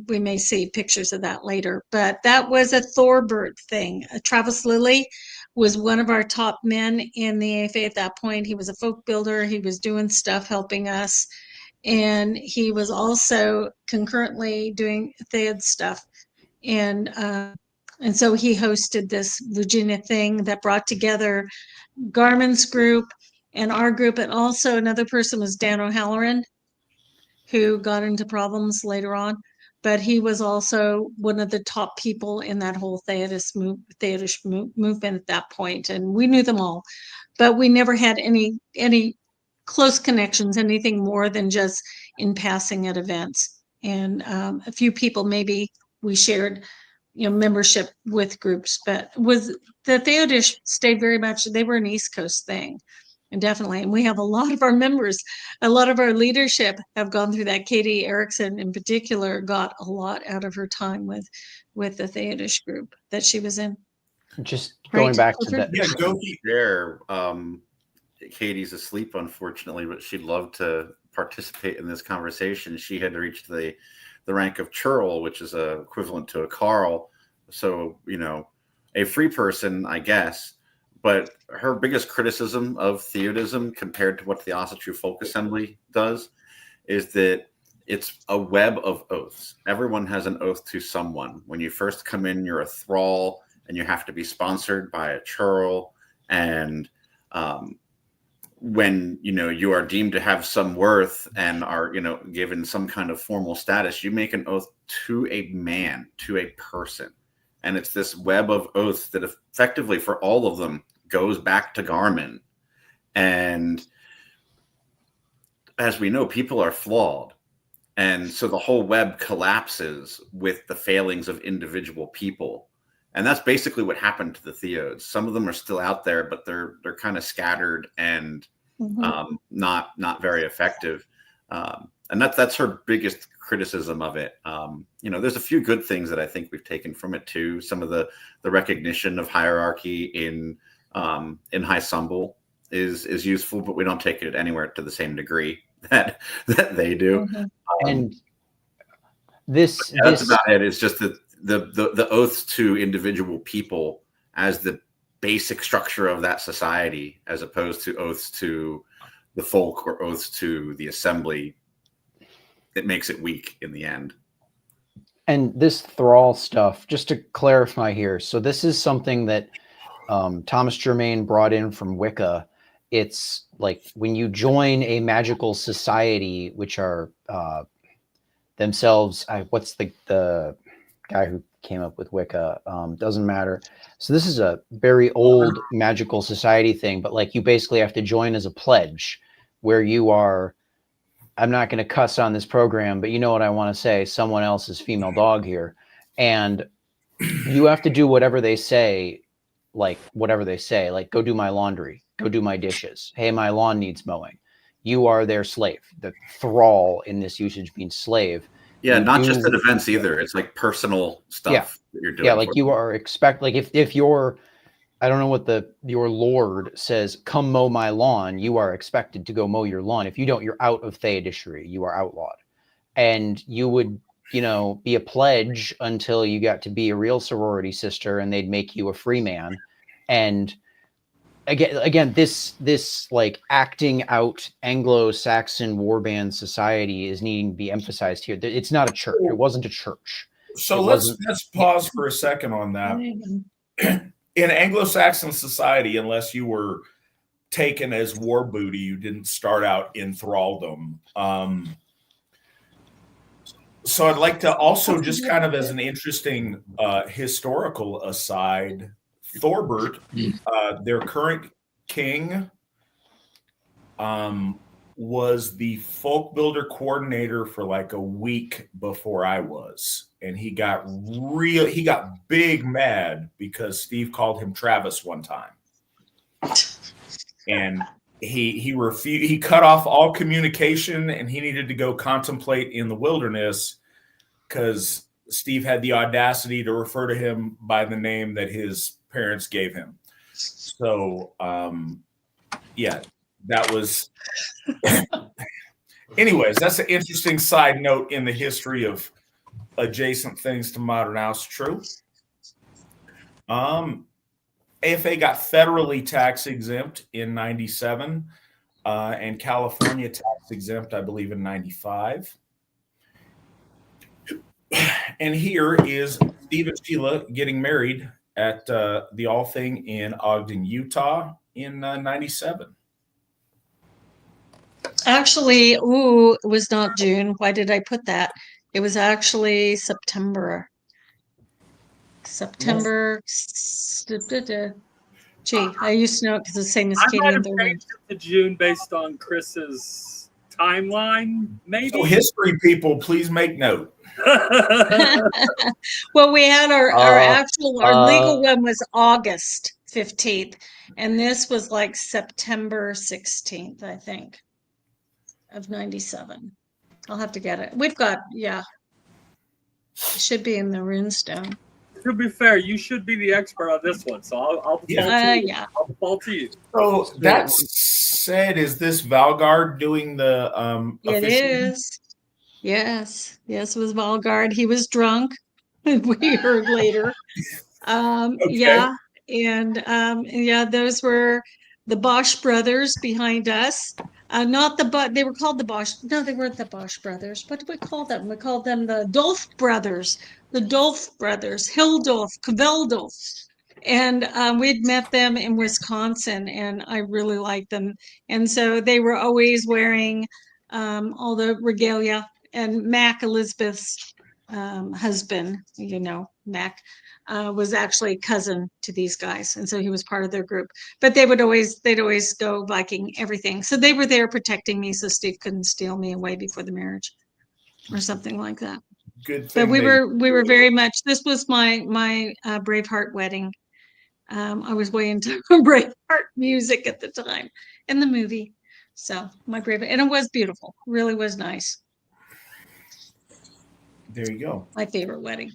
we may see pictures of that later. But that was a Thorbert thing. Travis Lilly was one of our top men in the AFA at that point. He was a folk builder. He was doing stuff, helping us. And he was also concurrently doing Theod stuff. And so he hosted this Virginia thing that brought together Garmin's group and our group. And also another person was Dan O'Halloran, who got into problems later on, but he was also one of the top people in that whole Theodish movement at that point. And we knew them all, but we never had any close connections, anything more than just in passing at events. And a few people, maybe we shared, membership with groups, but the Theodish stayed very much, they were an East Coast thing. And definitely, and we have a lot of our members, a lot of our leadership have gone through that. Katie Erickson in particular got a lot out of her time with the Theodish group that she was in. Just going back to that. Yeah, go there. Katie's asleep, unfortunately, but she'd love to participate in this conversation. She had reached the rank of churl, which is equivalent to a carl. So, a free person, I guess. But her biggest criticism of Theodism compared to what the Asatru Folk Assembly does is that it's a web of oaths. Everyone has an oath to someone. When you first come in, you're a thrall, and you have to be sponsored by a churl. And when you are deemed to have some worth and are given some kind of formal status, you make an oath to a man, to a person. And it's this web of oaths that effectively, for all of them, goes back to Garmin. And as we know, people are flawed. And so the whole web collapses with the failings of individual people. And that's basically what happened to the Theods. Some of them are still out there, but they're kind of scattered and not very effective. And that's her biggest criticism of it. There's a few good things that I think we've taken from it too. Some of the recognition of hierarchy in High Sumbul is useful, but we don't take it anywhere to the same degree that they do. And that's about it. It's just the oaths to individual people as the basic structure of that society, as opposed to oaths to the folk or oaths to the assembly. It makes it weak in the end. And this thrall stuff, just to clarify here, so this is something that Thomas Germain brought in from Wicca. It's like when you join a magical society, which are themselves, what's the guy who came up with Wicca? Doesn't matter. So this is a very old magical society thing, but like you basically have to join as a pledge where you are, I'm not going to cuss on this program, but you know what I want to say, someone else's female dog here. And you have to do whatever they say, like go do my laundry, go do my dishes. Hey, my lawn needs mowing. You are their slave. The thrall in this usage means slave. Yeah, not just at events either. It's like personal stuff that you're doing. Yeah, like you are if you're I don't know what your lord says, come mow my lawn, you are expected to go mow your lawn. If you don't, you're out of Theodishry. You are outlawed. And you would, be a pledge until you got to be a real sorority sister, and they'd make you a free man. And again, this like acting out Anglo-Saxon warband society is needing to be emphasized here. It's not a church. It wasn't a church. So let's pause for a second on that. In Anglo-Saxon society, unless you were taken as war booty, you didn't start out in thraldom. So I'd like to also, just kind of as an interesting historical aside, Thorbert, their current king, was the folk builder coordinator for like a week before I was. And he got big mad because Steve called him Travis one time. And he refused, he cut off all communication, and he needed to go contemplate in the wilderness because Steve had the audacity to refer to him by the name that his parents gave him. So, yeah, that was. Anyways, that's an interesting side note in the history of adjacent things to modern Asatru. AFA got federally tax exempt in 97 and California tax exempt, I believe, in 95. And here is Steve and Sheila getting married at the Allthing in Ogden, Utah in 97. Actually, it was not June. Why did I put that? It was actually September. Gee, I used to know it because it's the same as I Katie might and have the changed it to June based on Chris's timeline, maybe. So history people, please make note. Well, we had our legal one was August 15th, and this was like September 16th, I think, of 97. I'll have to get it. We've got, it should be in the runestone. To be fair, you should be the expert on this one, so I'll default to you. I'll default to you. So that said, is this Valgard doing the It is. Yes, it was Valgard. He was drunk. We heard later. Yeah, and those were the Bosch brothers behind us. They were called the Bosch. No, they weren't the Bosch brothers. What did we call them? We called them the Dolph brothers. The Dolph brothers, Hildolf, Kveldolf. And we'd met them in Wisconsin, and I really liked them. And so they were always wearing all the regalia. And Mac, Elizabeth's husband, Mac, was actually a cousin to these guys, and so he was part of their group. But they'd always go Viking everything. So they were there protecting me, so Steve couldn't steal me away before the marriage, or something like that. Good thing. But we were very much. This was my Braveheart wedding. I was way into Braveheart music at the time, and the movie. So my Braveheart, and it was beautiful. Really was nice. There you go. My favorite wedding.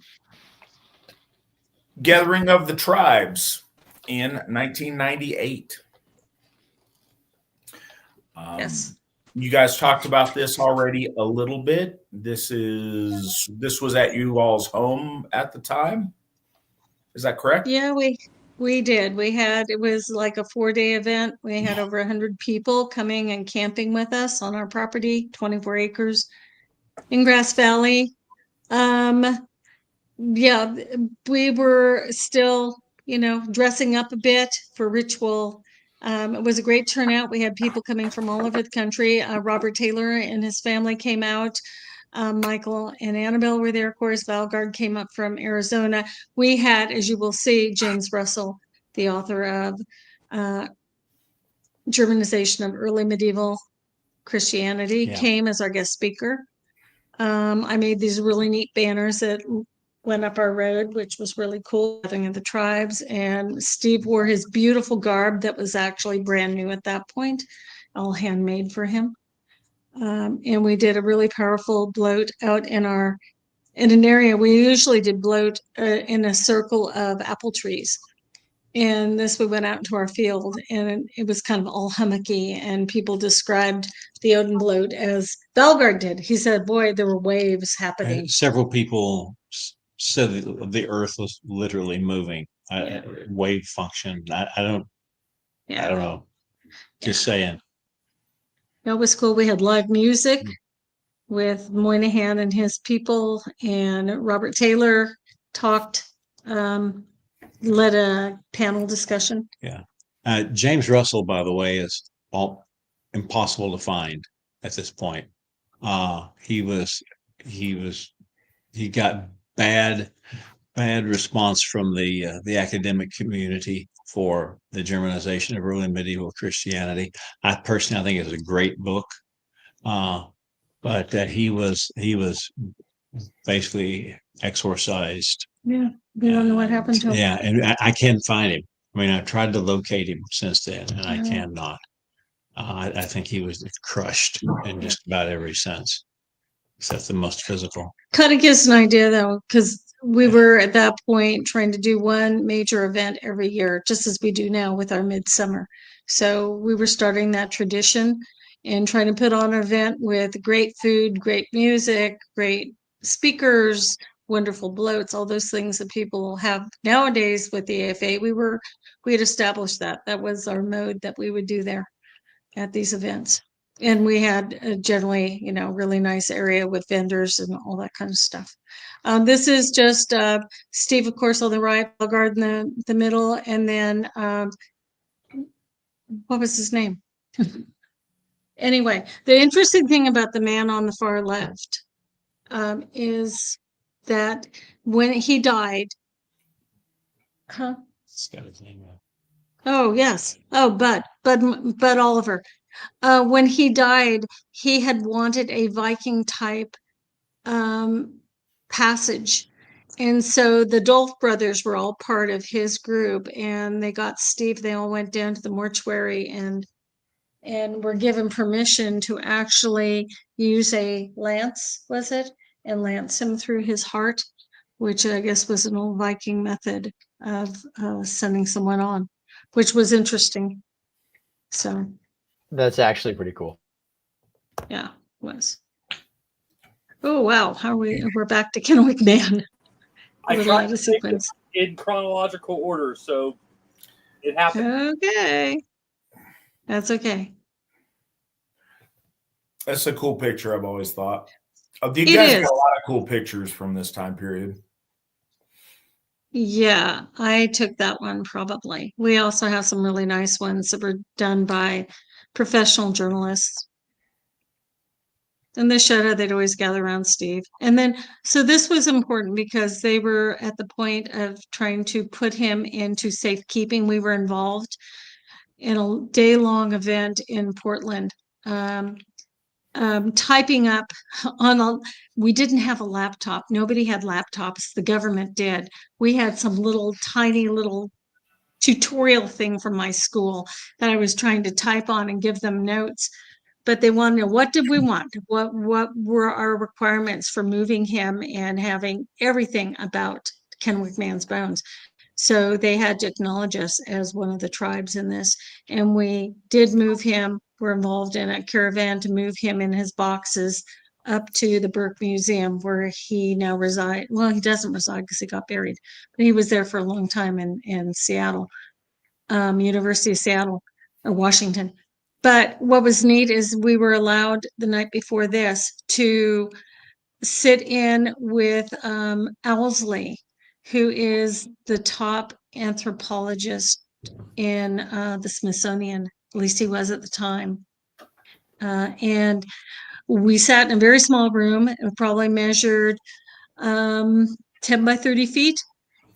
Gathering of the Tribes in 1998. Yes. You guys talked about this already a little bit. This was at you all's home at the time. Is that correct? Yeah, we did. It was like a 4-day event. We had over 100 people coming and camping with us on our property, 24 acres in Grass Valley. We were still, dressing up a bit for ritual. It was a great turnout. We had people coming from all over the country. Robert Taylor and his family came out. Michael and Annabelle were there. Of course, Valgard came up from Arizona. We had, as you will see, James Russell, the author of Germanization of Early Medieval Christianity, came as our guest speaker. I made these really neat banners that went up our road, which was really cool, Gathering of the Tribes. And Steve wore his beautiful garb that was actually brand new at that point, all handmade for him. And we did a really powerful bloat out in an area. We usually did bloat in a circle of apple trees. And this, we went out into our field, and it was kind of all hummocky, and people described the Odin bloat as Valgard did. He said, boy, there were waves happening. And several people said that the Earth was literally moving. Yeah. Wave function. I don't Yeah. know. Just saying. It was cool. We had live music with Moynihan and his people, and Robert Taylor talked, led a panel discussion. Yeah. James Russell, by the way, is all impossible to find at this point. He got bad response from the academic community for the Germanization of early medieval Christianity. I think it's a great book. But he was basically exorcised. Yeah. We don't know what happened to him. Yeah, and I can't find him. I mean, I've tried to locate him since then, and I cannot. I think he was crushed in just about every sense, except the most physical. Kind of gives an idea, though, because we were at that point trying to do one major event every year, just as we do now with our midsummer. So we were starting that tradition and trying to put on an event with great food, great music, great speakers, wonderful bloats, all those things that people have nowadays with the AFA. We had established that. That was our mode that we would do there at these events. And we had generally, really nice area with vendors and all that kind of stuff. This is just Steve, of course, on the right, Valgard in the middle, and then what was his name? Anyway, the interesting thing about the man on the far left is that when he died, It's got his name out. Oh, yes. Oh, Bud Oliver. When he died, he had wanted a Viking type passage. And so the Dolph brothers were all part of his group, and they got Steve. They all went down to the mortuary and were given permission to actually use a lance, was it? And lance him through his heart, which I guess was an old Viking method of sending someone on, which was interesting. So That's actually pretty cool. yeah, it was. Oh wow, we're back to Kennewick Man. I tried to take it in chronological order, so it happened. Okay. That's okay. That's a cool picture, I've always thought. You guys got a lot of cool pictures from this time period. Yeah, I took that one probably. We also have some really nice ones that were done by professional journalists. And they showed how they'd always gather around Steve. And then, so this was important because they were at the point of trying to put him into safekeeping. We were involved in a day-long event in Portland, typing up we didn't have a laptop. Nobody had laptops. The government did. We had some tiny little tutorial thing from my school that I was trying to type on and give them notes. But they wanted to know, what did we want? What were our requirements for moving him and having everything about Kennewick Man's bones? So they had to acknowledge us as one of the tribes in this. And we did move him. We're involved in a caravan to move him in his boxes up to the Burke Museum, where he now resides. Well, he doesn't reside because he got buried, but he was there for a long time in Seattle, University of Seattle or Washington. But what was neat is we were allowed the night before this to sit in with Owsley, who is the top anthropologist in the Smithsonian. At least he was at the time. And we sat in a very small room and probably measured 10 by 30 feet.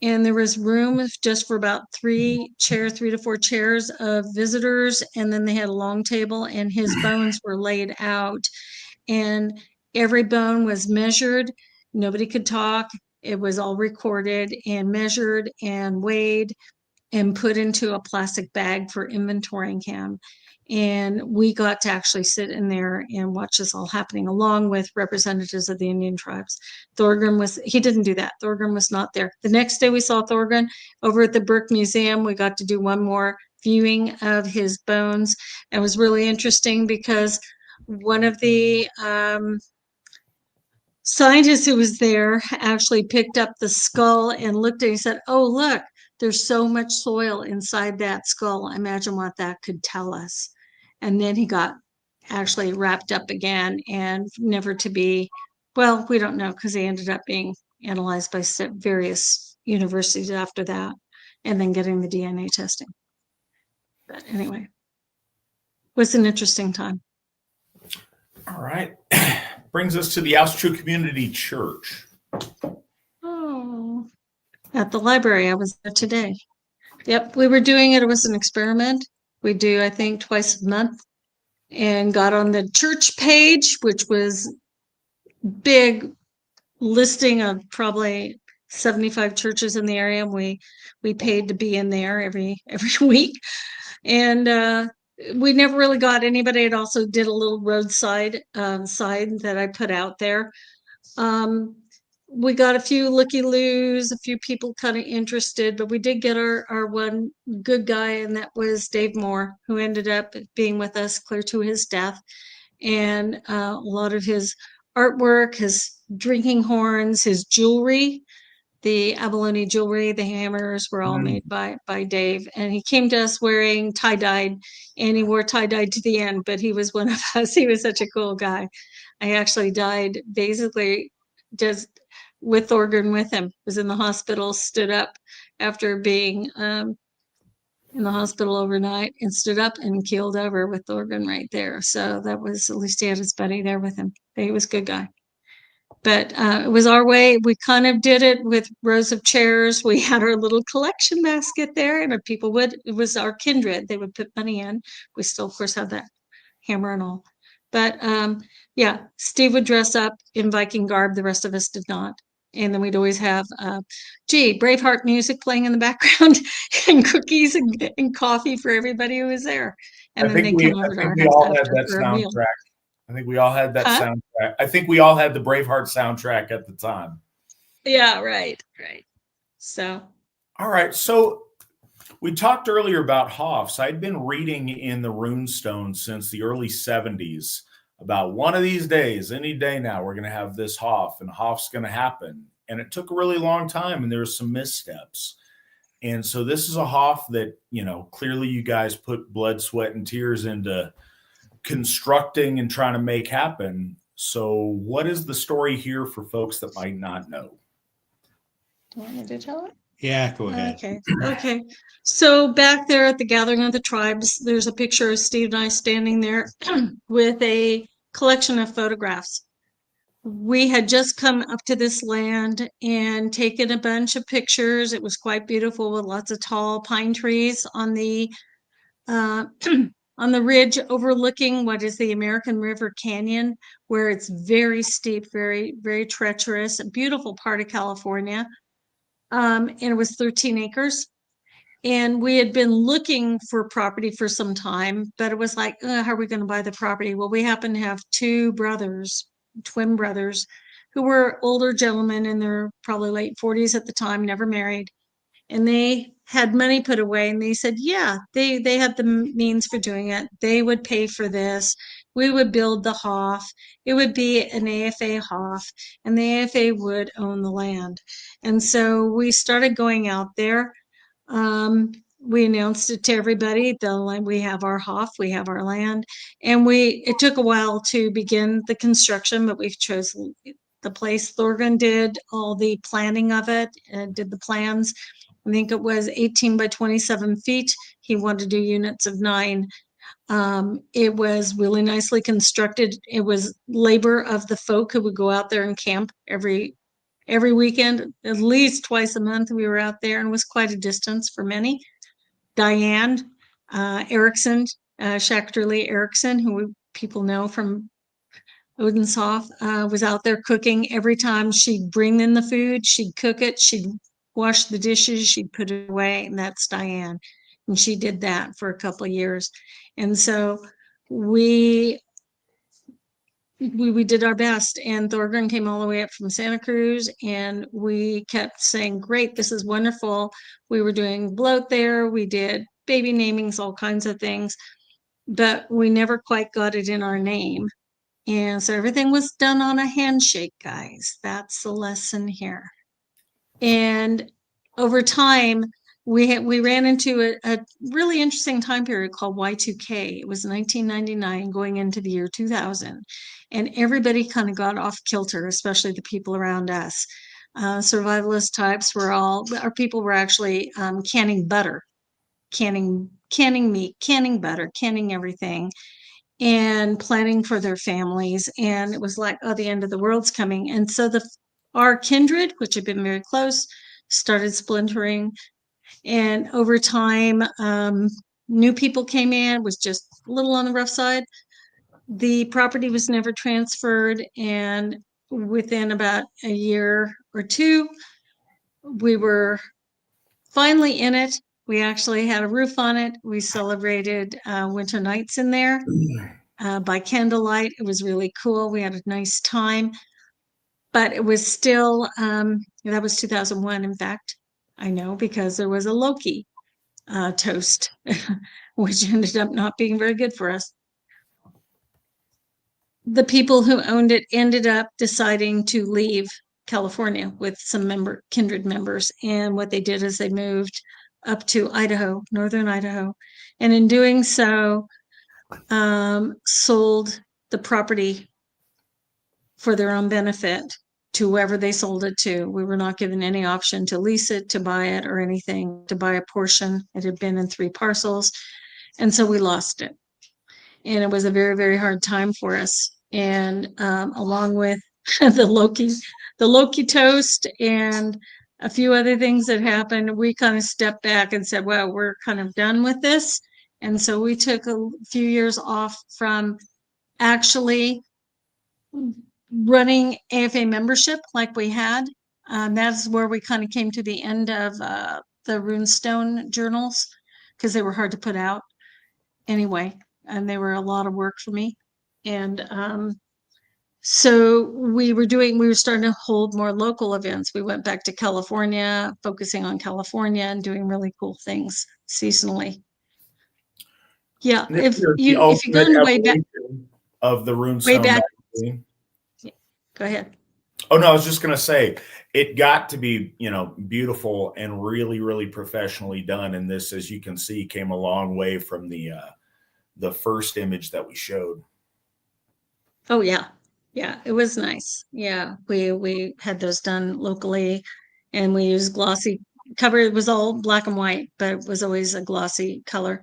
And there was room just for about 3 to 4 chairs of visitors. And then they had a long table, and his bones were laid out. And every bone was measured. Nobody could talk. It was all recorded and measured and weighed. and put into a plastic bag for inventorying him. And we got to actually sit in there and watch this all happening along with representatives of the Indian tribes. He didn't do that. Thorgrim was not there. The next day we saw Thorgrim over at the Burke Museum. We got to do one more viewing of his bones. It was really interesting because one of the scientist who was there actually picked up the skull and looked at it and said, "Oh, look, there's so much soil inside that skull. Imagine what that could tell us." And then he got actually wrapped up again and never to be, well, we don't know because he ended up being analyzed by various universities after that and then getting the DNA testing. But anyway, it was an interesting time. All right. Brings us to the Asatru Community Church. Oh, at the library. I was there today. Yep, we were doing it. It was an experiment. We do, I think, twice a month, and got on the church page, which was big listing of probably 75 churches in the area. And we paid to be in there every week. And we never really got anybody. It also did a little roadside sign that I put out there. We got a few looky-loos, a few people kind of interested, but we did get our one good guy, and that was Dave Moore, who ended up being with us clear to his death. And a lot of his artwork, his drinking horns, his jewelry, the abalone jewelry, the hammers were all made by Dave. And he came to us wearing tie-dyed, and he wore tie-dyed to the end, but he was one of us. He was such a cool guy. I actually died basically just with Thorgrim with him. Was in the hospital, stood up after being in the hospital overnight, and stood up and keeled over with Thorgrim right there. So that was, at least he had his buddy there with him. He was a good guy. But it was our way. We kind of did it with rows of chairs. We had our little collection basket there, and people would, it was our kindred. They would put money in. We still, of course, have that hammer and all. But yeah, Steve would dress up in Viking garb. The rest of us did not. And then we'd always have, Braveheart music playing in the background, and cookies and coffee for everybody who was there. And then they'd come over to our house after for a meal. I think we all had that soundtrack. I think we all had the Braveheart soundtrack at the time. Yeah, right. So. All right. So we talked earlier about Hoffs. I'd been reading in the runestone since the early 70s about one of these days, any day now, we're going to have this Hoff, and Hoff's going to happen. And it took a really long time, and there were some missteps. And so this is a Hoff that, clearly you guys put blood, sweat, and tears into constructing and trying to make happen. So what is the story here for folks that might not know? Do you want me to tell it? Yeah, go ahead. Okay. So back there at the Gathering of the Tribes, there's a picture of Steve and I standing there with a collection of photographs. We had just come up to this land and taken a bunch of pictures. It was quite beautiful with lots of tall pine trees on the on the ridge overlooking what is the American River Canyon, where it's very steep, very, very treacherous, a beautiful part of California. And it was 13 acres. And we had been looking for property for some time, but it was like, how are we going to buy the property? Well, we happen to have two brothers, twin brothers, who were older gentlemen in their probably late 40s at the time, never married. And they had money put away, and they said, yeah, they had the means for doing it. They would pay for this. We would build the Hoff. It would be an AFA Hoff, and the AFA would own the land. And so we started going out there. We announced it to everybody. We have our Hoff, we have our land. And it took a while to begin the construction, but we've chosen the place. Thorgrim did all the planning of it, did the plans. I think it was 18 by 27 feet. He wanted to do units of 9. It was really nicely constructed. It was labor of the folk who would go out there and camp every weekend, at least twice a month. We were out there, and it was quite a distance for many. Diane Erickson, Schachterly Erickson, who people know from Odinist, was out there cooking. Every time she'd bring in the food, she'd cook it. She'd wash the dishes, she'd put it away, and that's Diane. And she did that for a couple of years. And so we did our best, and Thorgrim came all the way up from Santa Cruz, and we kept saying, great, this is wonderful. We were doing bloat there, we did baby namings, all kinds of things, but we never quite got it in our name. And so everything was done on a handshake, guys. That's the lesson here. And over time, we ran into a really interesting time period called Y2K. It was 1999 going into the year 2000. And everybody kind of got off kilter, especially the people around us. Survivalist types our people were actually canning butter, canning meat, canning butter, canning everything, and planning for their families. And it was like, oh, the end of the world's coming. And so our kindred, which had been very close, started splintering. And over time, new people came in, was just a little on the rough side. The property was never transferred. And within about a year or two, we were finally in it. We actually had a roof on it. We celebrated winter nights in there by candlelight. It was really cool. We had a nice time. But it was still, that was 2001, in fact. I know, because there was a Loki toast, which ended up not being very good for us. The people who owned it ended up deciding to leave California with some kindred members. And what they did is they moved up to Idaho, northern Idaho. And in doing so, sold the property for their own benefit to whoever they sold it to. We were not given any option to lease it, to buy it, or anything, to buy a portion. It had been in 3 parcels. And so we lost it. And it was a very, very hard time for us. And along with the Loki toast and a few other things that happened, we kind of stepped back and said, well, we're kind of done with this. And so we took a few years off from actually running AFA membership like we had. That's where we kind of came to the end of the runestone journals, because they were hard to put out anyway, and they were a lot of work for me. And so we were starting to hold more local events. We went back to California, focusing on California and doing really cool things seasonally. Yeah, if you've gone way back of the runestone magazine. Go ahead. Oh no, I was just going to say it got to be, beautiful and really, really professionally done. And this, as you can see, came a long way from the first image that we showed. Oh yeah, it was nice. Yeah, we had those done locally, and we used glossy cover. It was all black and white, but it was always a glossy color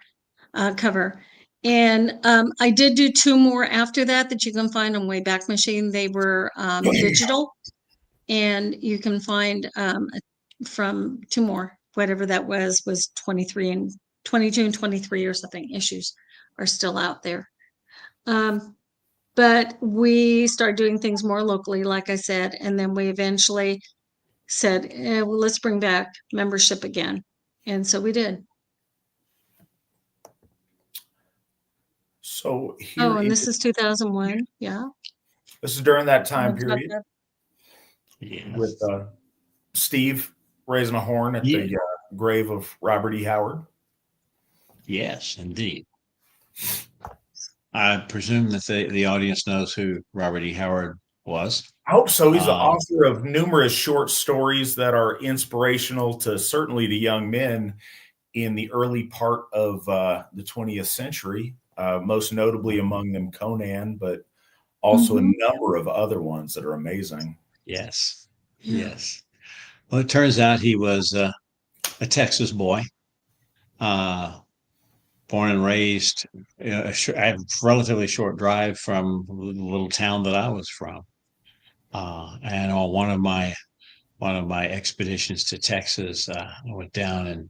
cover. And I did do 2 more after that you can find on Wayback Machine. They were digital, and you can find from 2 more, whatever that was 23 and 22 and 23 or something issues are still out there. But we started doing things more locally, like I said, and then we eventually said, well, let's bring back membership again. And so we did. So here and this is 2001. Yeah. This is during that time period. Yeah. With Steve raising a horn at the grave of Robert E. Howard. Yes, indeed. I presume that the audience knows who Robert E. Howard was. I hope so. He's the author of numerous short stories that are inspirational to certainly the young men in the early part of the 20th century, most notably among them Conan, but also a number of other ones that are amazing. Yes. Yes. Well, it turns out he was a Texas boy, born and raised a relatively short drive from the little town that I was from. And on one of my expeditions to Texas, I went down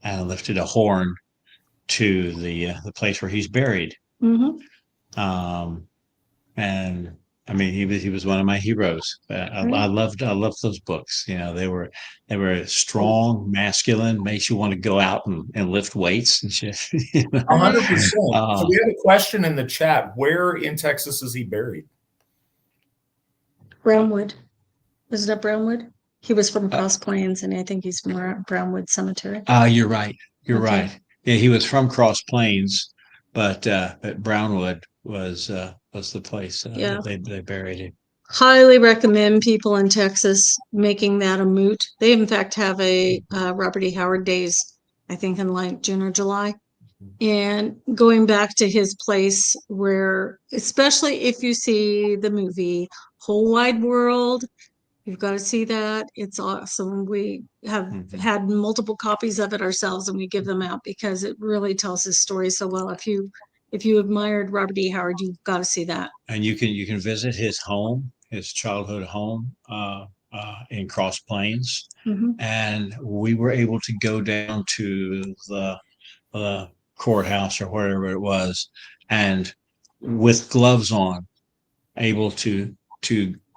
and lifted a horn to the place where he's buried. And I mean, he was one of my heroes. I loved those books. You know, they were strong, masculine, makes you want to go out and lift weights and shit. You know? 100%. So we had a question in the chat. Where in Texas is he buried? Brownwood. Was it at Brownwood? He was from Cross Plains, and I think he's from Brownwood Cemetery. You're right. You're Okay. right. Yeah, he was from Cross Plains, but Brownwood was the place Yeah. that they buried him. Highly recommend people in Texas making that a moot. They, in fact, have a Robert E. Howard Days, I think, in like June or July. And going back to his place where, especially if you see the movie Whole Wide World, you've got to see that. It's awesome. We have had multiple copies of it ourselves, and we give them out because it really tells his story so well. If you admired Robert E. Howard, you've got to see that. And you can visit his home, his childhood home in Cross Plains. And we were able to go down to the courthouse or wherever it was, and with gloves on, able to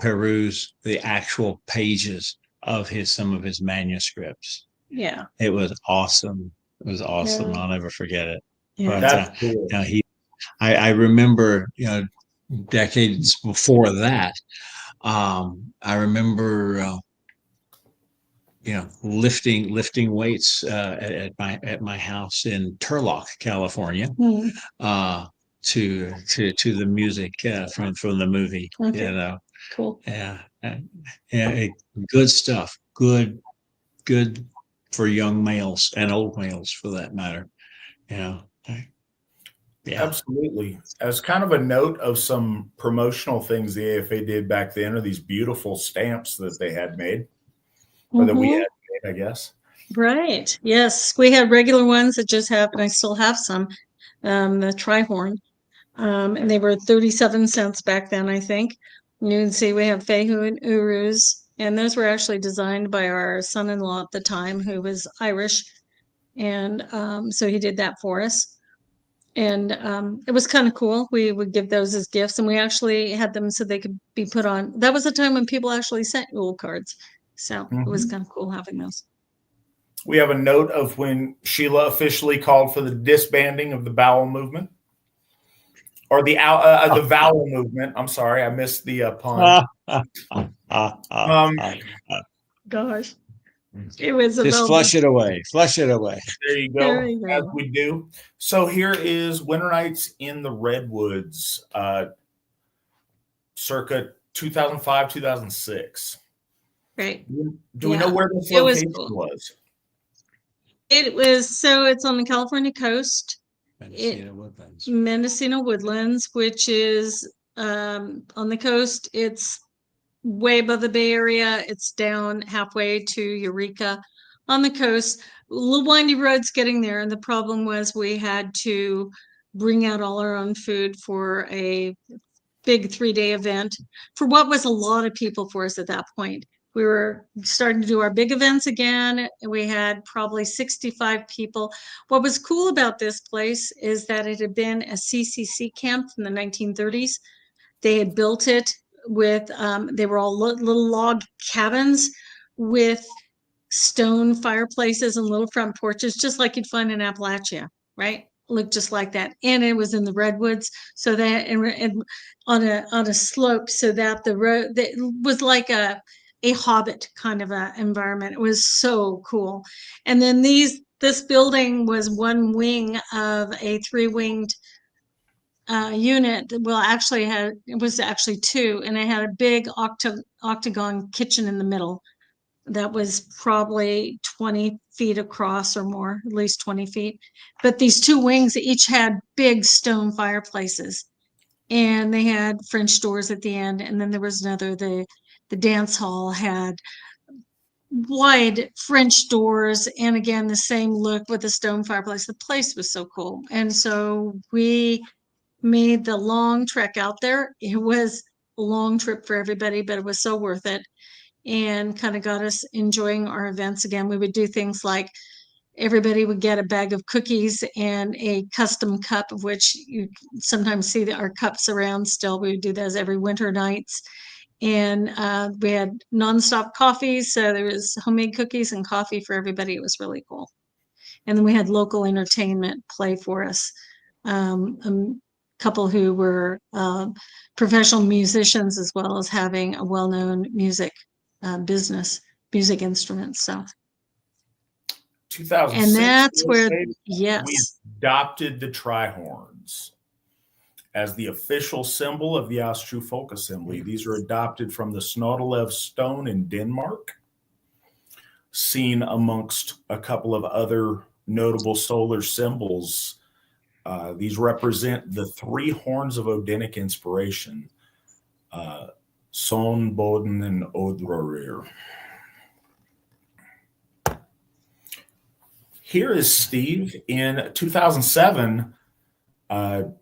peruse the actual pages of some of his manuscripts. Yeah. It was awesome. It was awesome. Yeah. I'll never forget it. Yeah. But That's cool. I remember, decades before that, I remember, lifting weights at my house in Turlock, California, to the music from the movie. Okay. Cool. Yeah, good stuff. Good for young males and old males, for that matter. Yeah. Absolutely. As kind of a note of some promotional things the AFA did back then, are these beautiful stamps that they had made, or that we had made, I guess. Right. Yes. We had regular ones that just have, and I still have some, the Trihorn. And they were 37 cents back then, I think. You can see we have Fehu and Urus, and those were actually designed by our son-in-law at the time, who was Irish. And so he did that for us. And it was kind of cool. We would give those as gifts, and we actually had them so they could be put on. That was a time when people actually sent Yule cards. So it was kind of cool having those. We have a note of when Sheila officially called for the disbanding of the bowel movement. Or the vowel movement. I'm sorry, I missed the pun. Gosh, it was just flush it away. Flush it away. There you go. As we do. So here is Winter Nights in the Redwoods, circa 2005, 2006. Right. Do we know where this location was? It was, so it's on the California coast. Mendocino Woodlands, which is on the coast. It's way above the Bay Area. It's down halfway to Eureka on the coast. Little windy roads getting there. And the problem was we had to bring out all our own food for a big 3-day event for what was a lot of people for us at that point. We were starting to do our big events again. We had probably 65 people. What was cool about this place is that it had been a CCC camp from the 1930s. They had built it with, they were all little log cabins with stone fireplaces and little front porches, just like you'd find in Appalachia, right? Looked just like that. And it was in the redwoods. So that, and on a slope, so that the road, that was like a Hobbit kind of a environment. It was so cool. And then this building was one wing of a 3-winged unit. Well, it was actually 2, and it had a big octagon kitchen in the middle that was probably 20 feet across or more, at least 20 feet. But these 2 wings each had big stone fireplaces, and they had French doors at the end. And then there was another, the dance hall had wide French doors, and again, the same look with the stone fireplace. The place was so cool. And so we made the long trek out there. It was a long trip for everybody, but it was so worth it, and kind of got us enjoying our events again. We would do things like everybody would get a bag of cookies and a custom cup, of which you sometimes see our cups around still. We would do those every winter nights. And we had nonstop coffee. So there was homemade cookies and coffee for everybody. It was really cool. And then we had local entertainment play for us. A couple who were professional musicians, as well as having a well-known music business, music instruments. So 2006, and that's where, we yes, adopted the trihorns as the official symbol of the Asatru Folk Assembly. These are adopted from the Snodelev stone in Denmark, seen amongst a couple of other notable solar symbols. These represent the three horns of Odinic inspiration, Son, Boden, and Odrorir. Here is Steve in 2007,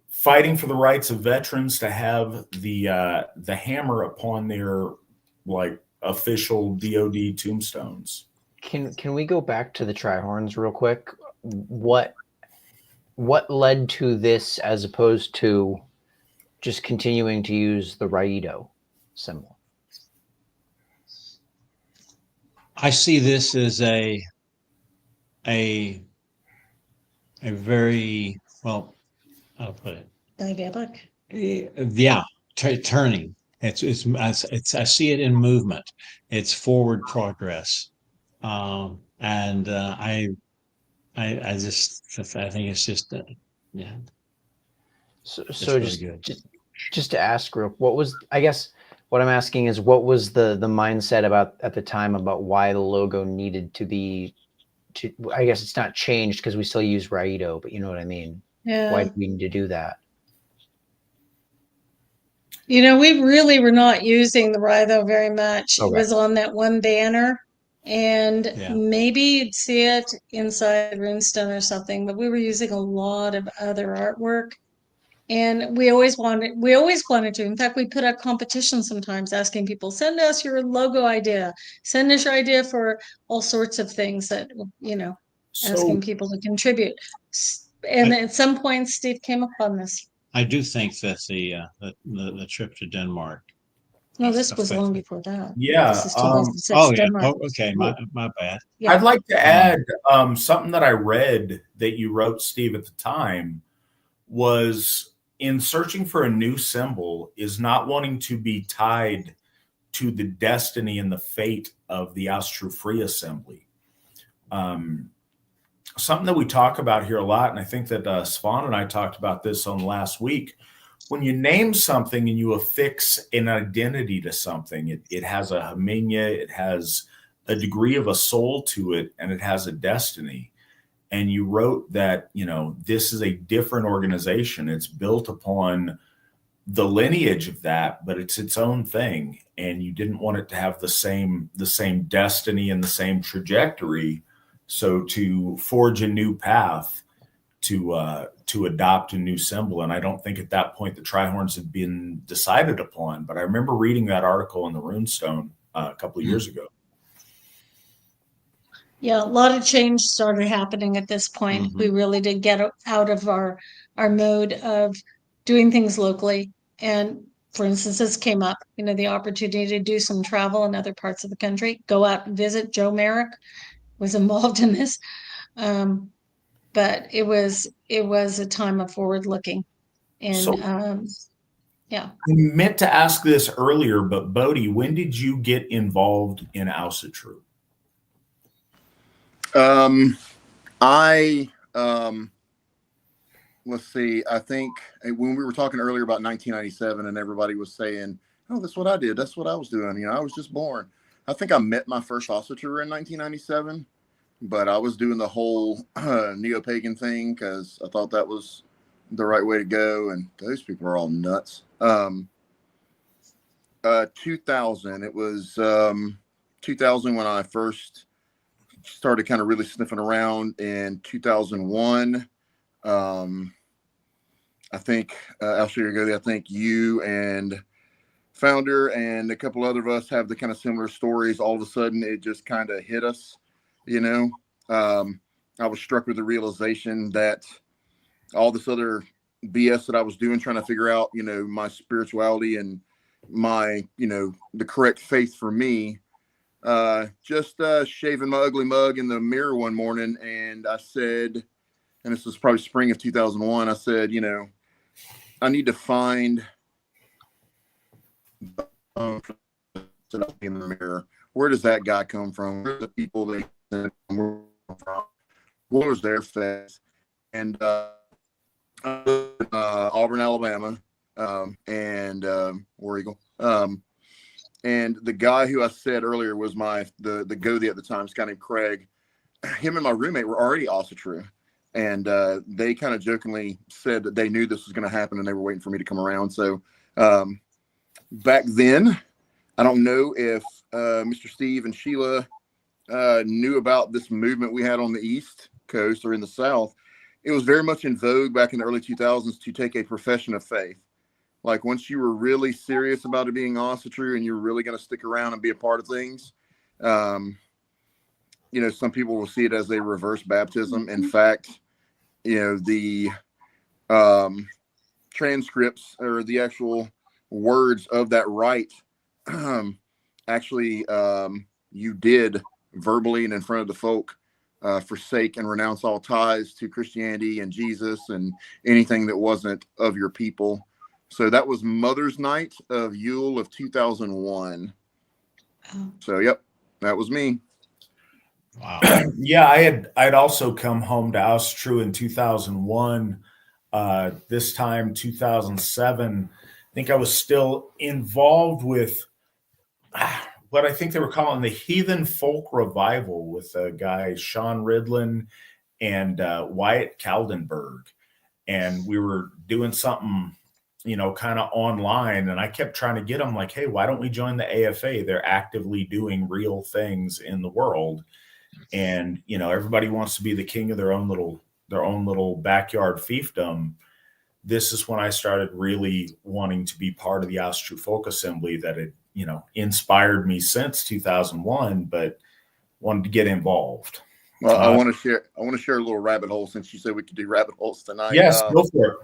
fighting for the rights of veterans to have the hammer upon their official DoD tombstones. Can we go back to the trihorns real quick? What led to this as opposed to just continuing to use the Raido symbol? I see this as a very, well, how to put it? dynamic. Yeah, turning. It's I see it in movement. It's forward progress, and I think it's just yeah. So really just to ask, real, what was, I guess what I'm asking is, what was the mindset about at the time about why the logo needed to be, I guess it's not changed because we still use Raido, but you know what I mean? Yeah. Why do we need to do that? You know, we really were not using the Raido very much. Okay. It was on that one banner, and maybe you'd see it inside Runestone or something, but we were using a lot of other artwork. And we always wanted to. In fact, we put out competitions sometimes asking people, send us your logo idea, send us your idea for all sorts of things that, asking people to contribute. And at some point, Steve came upon this. I do think that the trip to Denmark. No, this was long before that. Yeah. This is 2006 Oh, yeah. Denmark. Oh, okay. My bad. Yeah. I'd like to add something that I read that you wrote, Steve, at the time, was in searching for a new symbol is not wanting to be tied to the destiny and the fate of the Asatru Free Assembly. Something that we talk about here a lot, and I think that Svan and I talked about this on last week. When you name something and you affix an identity to something, it has a haminya, it has a degree of a soul to it, and it has a destiny. And you wrote that, this is a different organization. It's built upon the lineage of that, but it's its own thing. And you didn't want it to have the same destiny and the same trajectory. So to forge a new path, to adopt a new symbol. And I don't think at that point the trihorns had been decided upon, but I remember reading that article in the Runestone a couple of years ago. Yeah, a lot of change started happening at this point. Mm-hmm. We really did get out of our mode of doing things locally. And for instance, this came up, the opportunity to do some travel in other parts of the country, go out and visit. Joe Merrick was involved in this. But it was a time of forward looking. And yeah. I meant to ask this earlier, but Bodhi, when did you get involved in Asatru? Let's see. I think when we were talking earlier about 1997 and everybody was saying, oh, that's what I did. That's what I was doing. I was just born. I think I met my first Asatru in 1997, but I was doing the whole neo-pagan thing because I thought that was the right way to go. And those people are all nuts. 2000, it was 2000 when I first started kind of really sniffing around. In 2001, I think I'll share you. I think you and Founder and a couple other of us have the kind of similar stories. All of a sudden, it just kind of hit us, I was struck with the realization that all this other BS that I was doing, trying to figure out, my spirituality and my, the correct faith for me, just shaving my ugly mug in the mirror one morning. And I said, and this was probably spring of 2001, I said, I need to find in the mirror. Where does that guy come from? Where are the people they sent from? What was their faith? And Auburn, Alabama, and War Eagle. And the guy who I said earlier was the Goatee at the time, this guy named Craig. Him and my roommate were already Asatru. And they kind of jokingly said that they knew this was going to happen and they were waiting for me to come around. So back then, I don't know if Mr. Steve and Sheila knew about this movement we had on the East Coast or in the South. It was very much in vogue back in the early 2000s to take a profession of faith. Like once you were really serious about it being Asatru and you're really going to stick around and be a part of things, some people will see it as a reverse baptism. In fact, the transcripts or the actual words of that rite, actually, you did verbally and in front of the folk forsake and renounce all ties to Christianity and Jesus and anything that wasn't of your people. So that was Mother's Night of Yule of 2001. Oh. So, yep, that was me. Wow. Yeah, I'd also come home to Asatru in 2001. This time, 2007, I think I was still involved with what I think they were calling the Heathen Folk Revival with a guy, Sean Ridlin and Wyatt Kaldenberg. And we were doing something, kind of online. And I kept trying to get them like, hey, why don't we join the AFA? They're actively doing real things in the world. And, everybody wants to be the king of their own little backyard fiefdom. This is when I started really wanting to be part of the Asatru Folk Assembly that had, inspired me since 2001, but wanted to get involved. Well, I want to share a little rabbit hole since you said we could do rabbit holes tonight. Yes, go for it.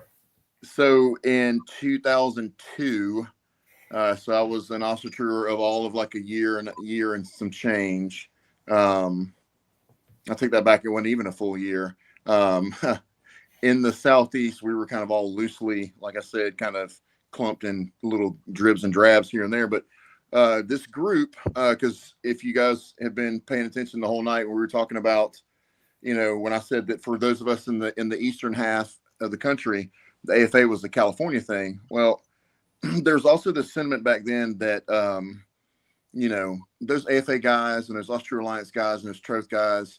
So in 2002, so I was an Asatru of all of like a year and some change. I take that back. It wasn't even a full year. In the Southeast, we were kind of all loosely, like I said, kind of clumped in little dribs and drabs here and there. But this group, because if you guys have been paying attention the whole night, we were talking about, when I said that for those of us in the eastern half of the country, the AFA was the California thing. Well, there's also this sentiment back then that, those AFA guys and those Asatru Alliance guys and those Troth guys,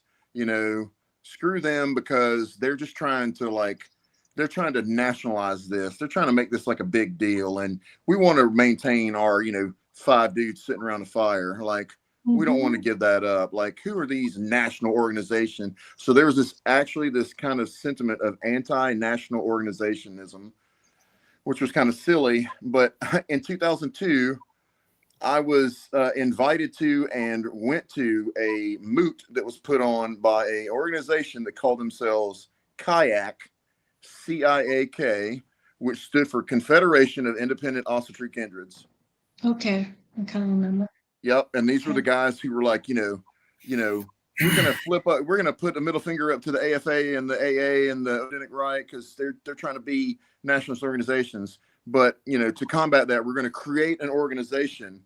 screw them because they're just trying to nationalize this. They're trying to make this like a big deal. And we want to maintain our, 5 dudes sitting around a fire. Like, we don't want to give that up. Like, who are these national organizations? So there was this kind of sentiment of anti-national organizationism, which was kind of silly. But in 2002, I was invited to and went to a moot that was put on by an organization that called themselves CIAK, CIAK, which stood for Confederation of Independent Asatru Kindreds. Okay, I kind of remember. Yep, and these were the guys who were like, we're gonna flip up, we're gonna put the middle finger up to the AFA and the AA and the Odinist Rite because they're trying to be nationalist organizations. But to combat that, we're going to create an organization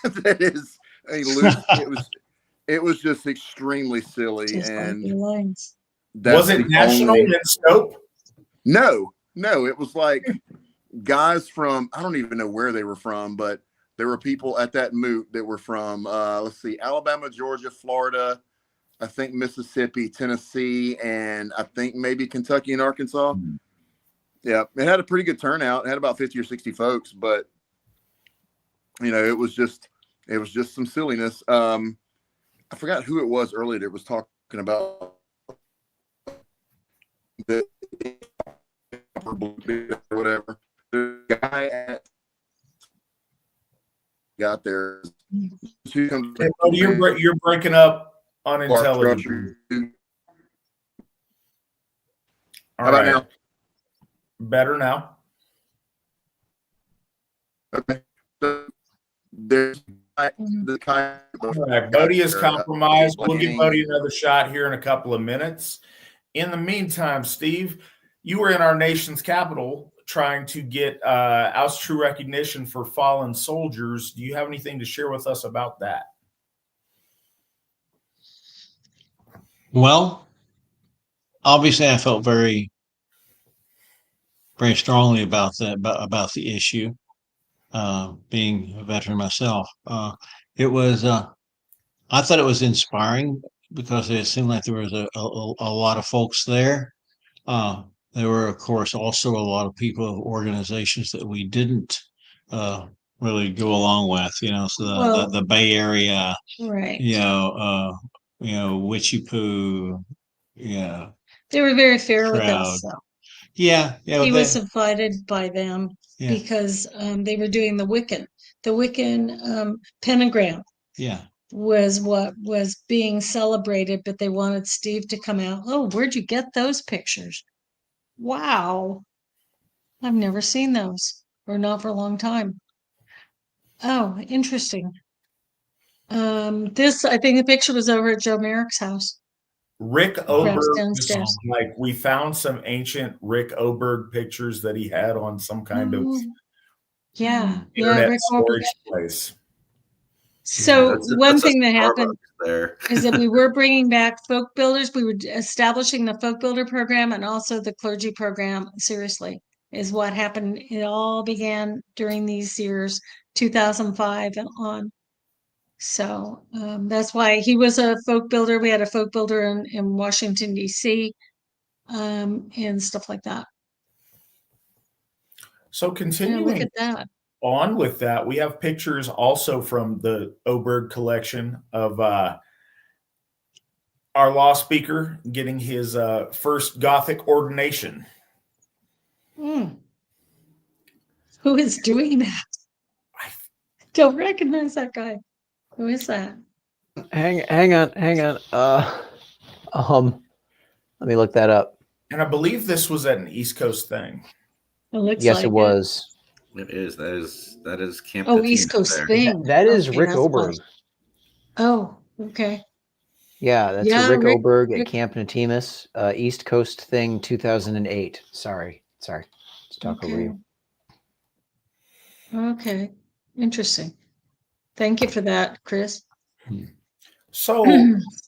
that is a loose. It was just extremely silly. Just and like was it national in scope? No, it was like guys from, I don't even know where they were from, but there were people at that moot that were from, Alabama, Georgia, Florida, I think Mississippi, Tennessee, and I think maybe Kentucky and Arkansas. Mm-hmm. Yeah, it had a pretty good turnout. It had about 50 or 60 folks, but it was just some silliness. I forgot who it was earlier that was talking about the whatever. The guy got there. You're breaking up unintelligibly. All about right. now? Better now. Okay. So there's the kind All of right. Bodie is compromised. We'll give planning. Bodie another shot here in a couple of minutes. In the meantime, Steve, you were in our nation's capital trying to get Asatru recognition for fallen soldiers. Do you have anything to share with us about that? Well, obviously, I felt very, very strongly about that, about the issue. Being a veteran myself, it was. I thought it was inspiring because it seemed like there was a lot of folks there. There were, of course, also a lot of people of organizations that we didn't really go along with. So the Bay Area, Right. Witchy Poo, They were very fair with crowd. us, though. Yeah. He was invited by them Yeah. because they were doing the Wiccan. The Wiccan pentagram Yeah. was what was being celebrated, but they wanted Steve to come out. Oh, where'd you get those pictures? Wow. I've never seen those, or not for a long time. Oh, interesting. I think the picture was over at Joe Merrick's house. Rick Perhaps Oberg, downstairs. like we found some ancient Rick Oberg pictures that he had on some kind of internet Rick storage Oberg. place. So one thing that happened there is that we were bringing back folk builders. We were establishing the folk builder program and also the clergy program. Seriously, is what happened. It all began during these years, 2005 and on. So that's why he was a folk builder. We had a folk builder in Washington, D.C. And stuff like that. So continuing look at that. On with that, we have pictures also from the Oberg collection of our law speaker getting his first Gothic ordination. Who is doing that? I don't recognize that guy. Who is that? Hang on. Let me look that up. And I believe this was at an East Coast thing. It looks yes, like it was. It is. That is Camp. Oh, East Coast thing. That is Okay, Rick Oberg. Oh, okay. Yeah, that's Yeah, a Rick Oberg Rick. at Camp Natimus, East Coast thing, 2008. Sorry. Let's talk over you. Okay, interesting. Thank you for that, Chris. So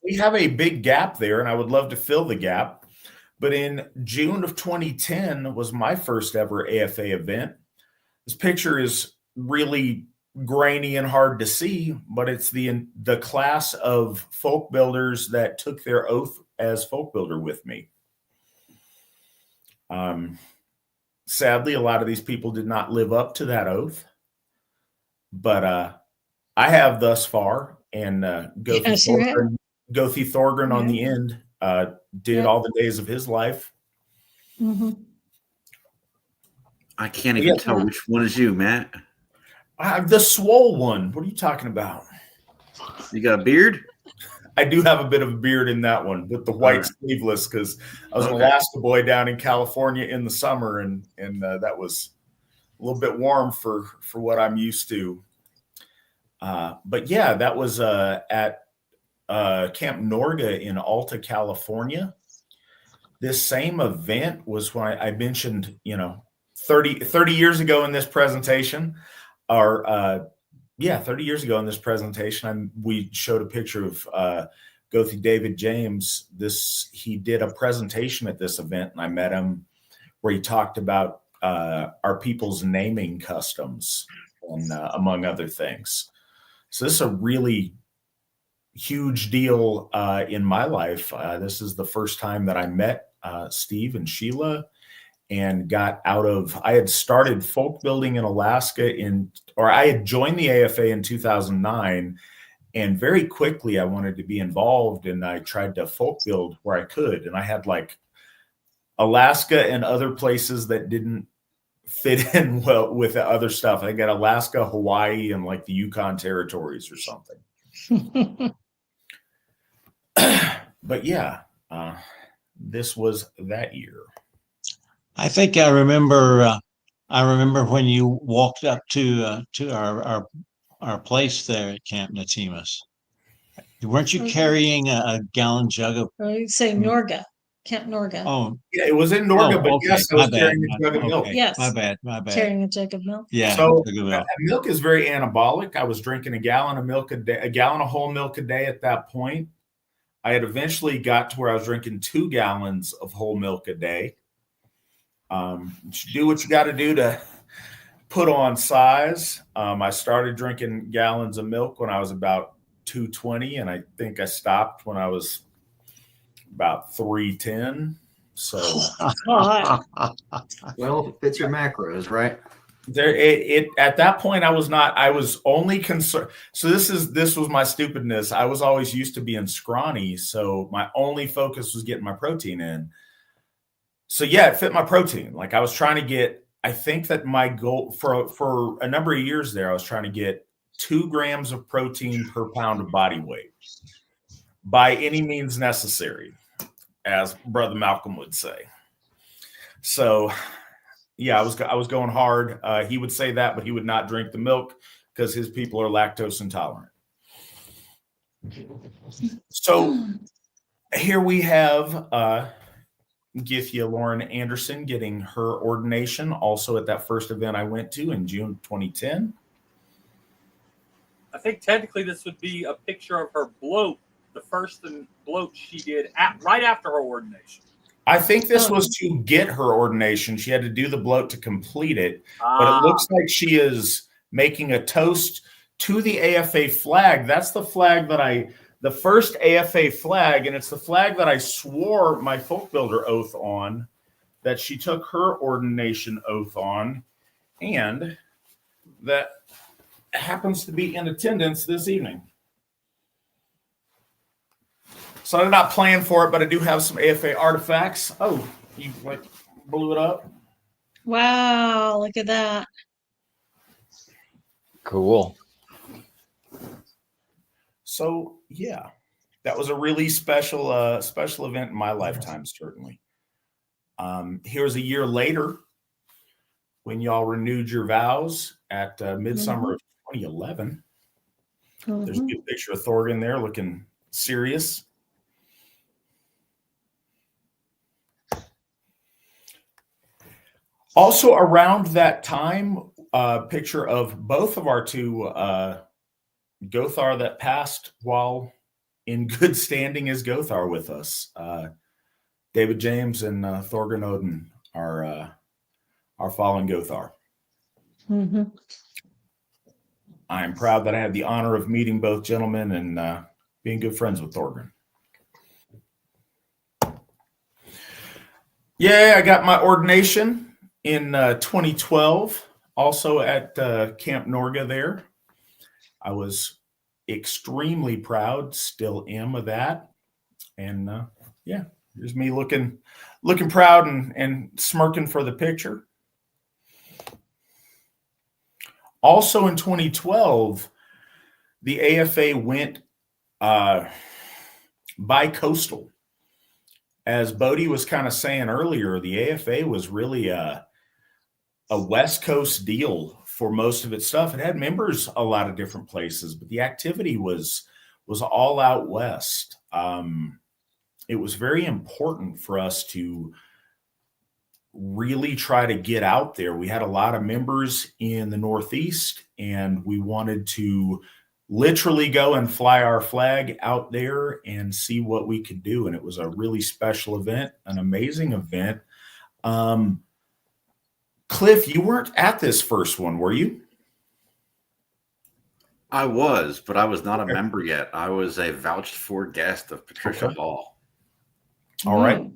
we have a big gap there, and I would love to fill the gap. But in June of 2010 was my first ever AFA event. This picture is really grainy and hard to see, but it's the class of folk builders that took their oath as folk builder with me. Sadly, a lot of these people did not live up to that oath, but I have thus far, and Gothi Thorgren on the end did all the days of his life. Mm-hmm. I can't even tell which one is you, Matt. The swole one. What are you talking about? You got a beard? I do have a bit of a beard in that one with the white sleeveless because I was an Alaska boy down in California in the summer, and that was a little bit warm for what I'm used to. But yeah, that was at Camp Norga in Alta, California. This same event was when I mentioned, 30 years ago in this presentation, 30 years ago in this presentation, we showed a picture of Gothi David James. He did a presentation at this event, and I met him where he talked about our people's naming customs, and among other things. So this is a really huge deal in my life. This is the first time that I met Steve and Sheila, and got out of, I had started folk building in Alaska I had joined the AFA in 2009, and very quickly I wanted to be involved, and I tried to folk build where I could. And I had like Alaska and other places that didn't fit in well with the other stuff. I got Alaska, Hawaii, and like the Yukon territories or something. But yeah, this was that year. I think I remember. I remember when you walked up to our place there at Camp Natimus. Weren't you carrying a gallon jug of? Or you say Norga, Camp Norga. Oh, Yeah, it was in Norga, but okay. yes, I My was bad. carrying a jug of milk. Okay. Yes. My bad. Carrying a jug of milk. Yeah. So jug of milk. milk is very anabolic. I was drinking a gallon of milk a day, a gallon of whole milk a day at that point. I had eventually got to where I was drinking 2 gallons of whole milk a day. You do what you got to do to put on size. I started drinking gallons of milk when I was about 220, and I think I stopped when I was about 310. So Oh, Well, it fits your macros, right? there, it at that point I was only concerned. So this was my stupidness. I was always used to being scrawny, so my only focus was getting my protein in. So yeah, it fit my protein. Like I was trying to get, I think that my goal for a number of years there, I was trying to get 2 grams of protein per pound of body weight by any means necessary, as Brother Malcolm would say. So yeah, I was going hard. He would say that, but he would not drink the milk because his people are lactose intolerant. So here we have Githya Lauren Anderson getting her ordination also at that first event I went to in June 2010. I think technically this would be a picture of her bloat, the first bloat she did right after her ordination. I think this was to get her ordination. She had to do the bloat to complete it, but it looks like she is making a toast to the AFA flag. That's the flag that the first AFA flag, and it's the flag that I swore my folk builder oath on, that she took her ordination oath on, and that happens to be in attendance this evening. So I'm not playing for it, but I do have some AFA artifacts. Oh, you like blew it up? wow, look at that. Cool. So yeah, that was a really special event in my lifetime, certainly. Here's a year later when y'all renewed your vows at midsummer of 2011. There's a good picture of Thorgan there looking serious. Also around that time, a picture of both of our 2 Gothar that passed while in good standing as Gothar with us. David James and Thorgan Odin are fallen Gothar. Mm-hmm. I am proud that I had the honor of meeting both gentlemen and being good friends with Thorgan. Yeah, I got my ordination in 2012, also at Camp Norga there. I was extremely proud, still am of that. And yeah, here's me looking proud and smirking for the picture. Also in 2012, the AFA went bi-coastal. As Bodie was kind of saying earlier, the AFA was really a West Coast deal for most of its stuff. It had members a lot of different places, but the activity was all out west. It was very important for us to really try to get out there. We had a lot of members in the Northeast, and we wanted to literally go and fly our flag out there and see what we could do. And it was a really special event, an amazing event. Cliff, you weren't at this first one, were you? I was, but I was not a member yet. I was a vouched for guest of Patricia Hall. All right.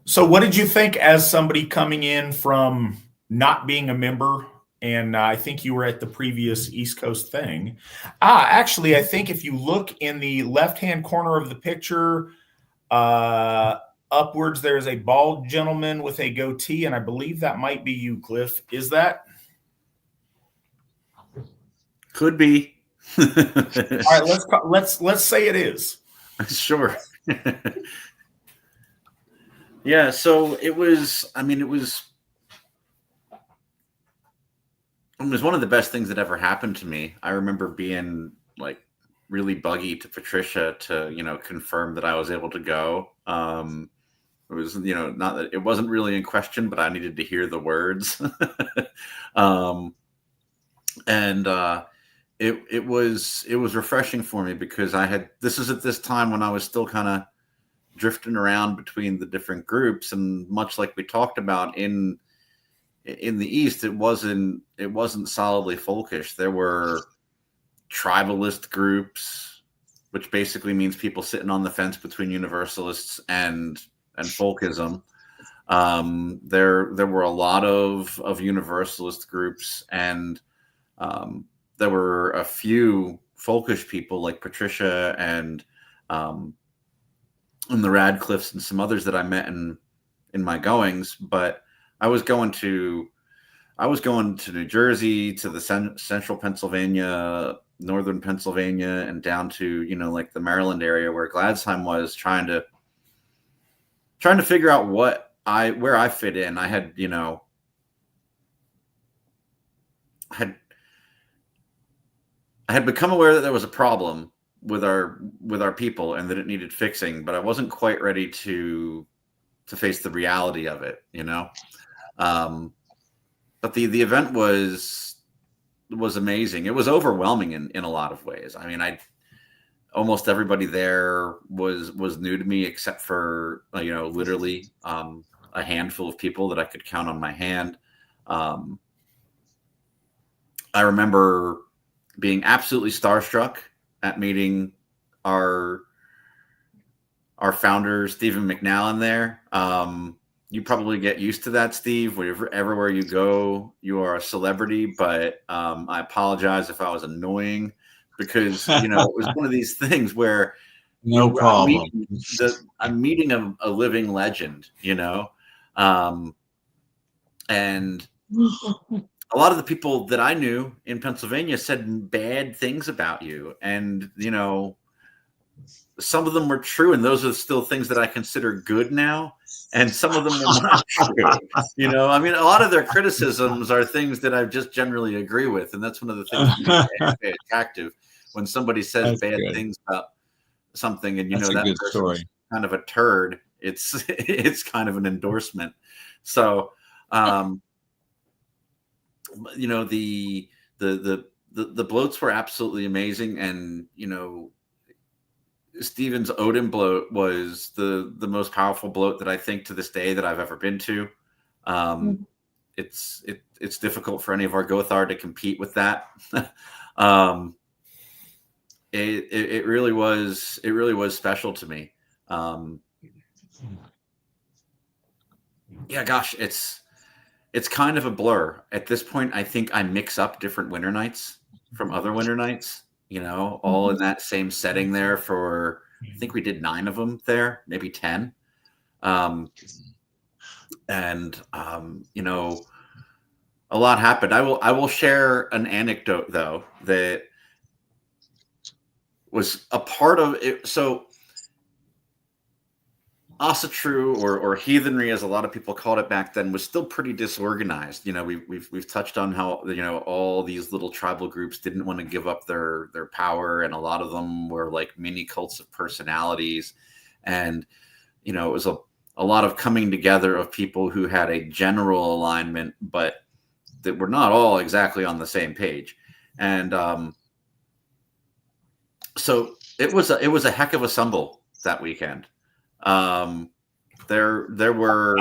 So what did you think as somebody coming in from not being a member? And I think you were at the previous East Coast thing. Actually, I think if you look in the left-hand corner of the picture, upwards, there's a bald gentleman with a goatee, and I believe that might be you, Cliff. Is that? Could be. All right, let's say it is. Sure. Yeah, so it was. I mean, it was one of the best things that ever happened to me. I remember being like really buggy to Patricia to confirm that I was able to go. It was not that it wasn't really in question, but I needed to hear the words. And it was refreshing for me because this is at this time when I was still kind of drifting around between the different groups, and much like we talked about in the East, it wasn't solidly folkish. There were tribalist groups, which basically means people sitting on the fence between universalists and folkism. There were a lot of universalist groups, and there were a few folkish people like Patricia and the Radcliffes and some others that I met in my goings. But I was going to New Jersey, to the central Pennsylvania, northern Pennsylvania, and down to like the Maryland area where Gladsheim was, trying to figure out where I fit in. I had become aware that there was a problem with our people and that it needed fixing, but I wasn't quite ready to face the reality of it, But the event was amazing. It was overwhelming in a lot of ways. I mean, almost everybody there was new to me, except for literally a handful of people that I could count on my hand. I remember being absolutely starstruck at meeting our founder, Stephen McNallen, there. You probably get used to that, Steve. Everywhere you go, you are a celebrity. But I apologize if I was annoying, because it was one of these things where no problem. I'm meeting a living legend, and a lot of the people that I knew in Pennsylvania said bad things about you, and some of them were true, and those are still things that I consider good now. And some of them were not true. I mean, a lot of their criticisms are things that I just generally agree with, and that's one of the things that makes it attractive when somebody says bad things about something, and that's that good person's story. kind of a turd. It's kind of an endorsement. So, the bloats were absolutely amazing, and Stephen's Odin bloat was the most powerful bloat that I think to this day that I've ever been to. It's difficult for any of our Gothar to compete with that. It really was special to me. Yeah, gosh, it's kind of a blur at this point. I think I mix up different winter nights from other winter nights. All in that same setting there for, I think we did 9 of them there, maybe 10. A lot happened. I will share an anecdote, though, that was a part of it. So Asatru, or heathenry, as a lot of people called it back then, was still pretty disorganized. We've touched on how all these little tribal groups didn't want to give up their power, and a lot of them were like mini cults of personalities, and it was a lot of coming together of people who had a general alignment, but that were not all exactly on the same page. And so it was a heck of a stumble that weekend. There were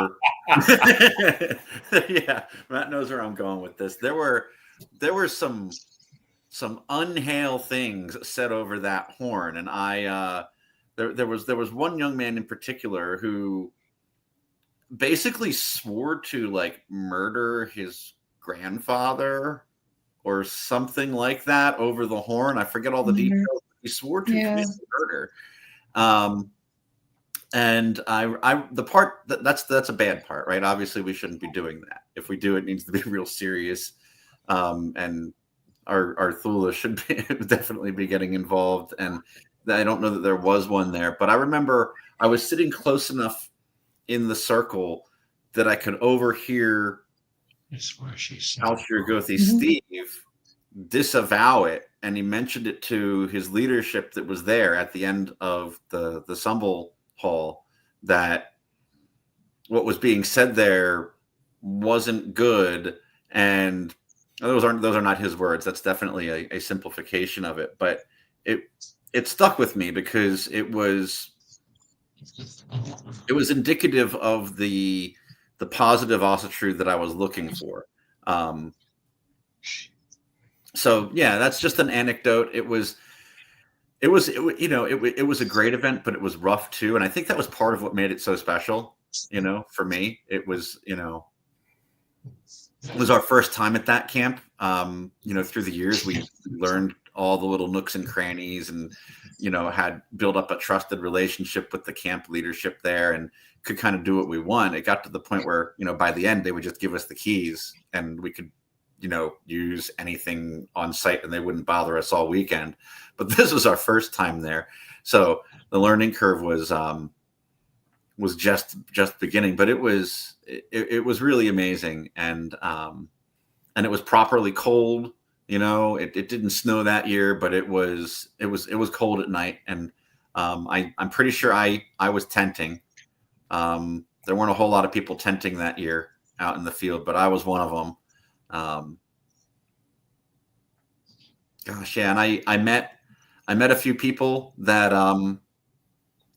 yeah, Matt knows where I'm going with this. There were some unhail things said over that horn, and there was one young man in particular who basically swore to like murder his grandfather or something like that over the horn. I forget all the details. He swore to commit murder. And the part that's a bad part, right? Obviously, we shouldn't be doing that. If we do, it needs to be real serious. And our Thula should definitely be getting involved. And I don't know that there was one there, but I remember I was sitting close enough in the circle that I could overhear Alshir Gothi Steve disavow it, and he mentioned it to his leadership that was there at the end of the Sumble Hall, that what was being said there wasn't good. And those are not his words. That's definitely a simplification of it, but it stuck with me because it was indicative of the positive Asatru that I was looking for. So yeah, that's just an anecdote. It was a great event, but it was rough too. And I think that was part of what made it so special. For me, it was our first time at that camp. Through the years, we learned all the little nooks and crannies, and had built up a trusted relationship with the camp leadership there, and could kind of do what we want. It got to the point where by the end they would just give us the keys, and we could use anything on site, and they wouldn't bother us all weekend. But this was our first time there, so the learning curve was just beginning. But it was really amazing, and it was properly cold. It didn't snow that year, but it was cold at night, and I'm pretty sure I was tenting. There weren't a whole lot of people tenting that year out in the field, but I was one of them. And I met a few people that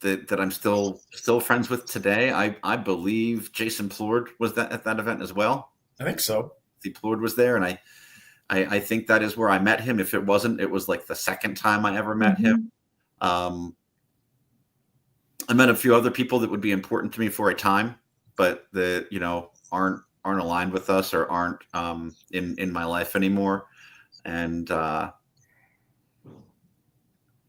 that I'm still friends with today. I believe Jason Plord was at that event as well. I think so. The Plord was there, and I think that is where I met him. If it wasn't, it was like the second time I ever met him. I met a few other people that would be important to me for a time, but that aren't aligned with us or aren't in my life anymore. And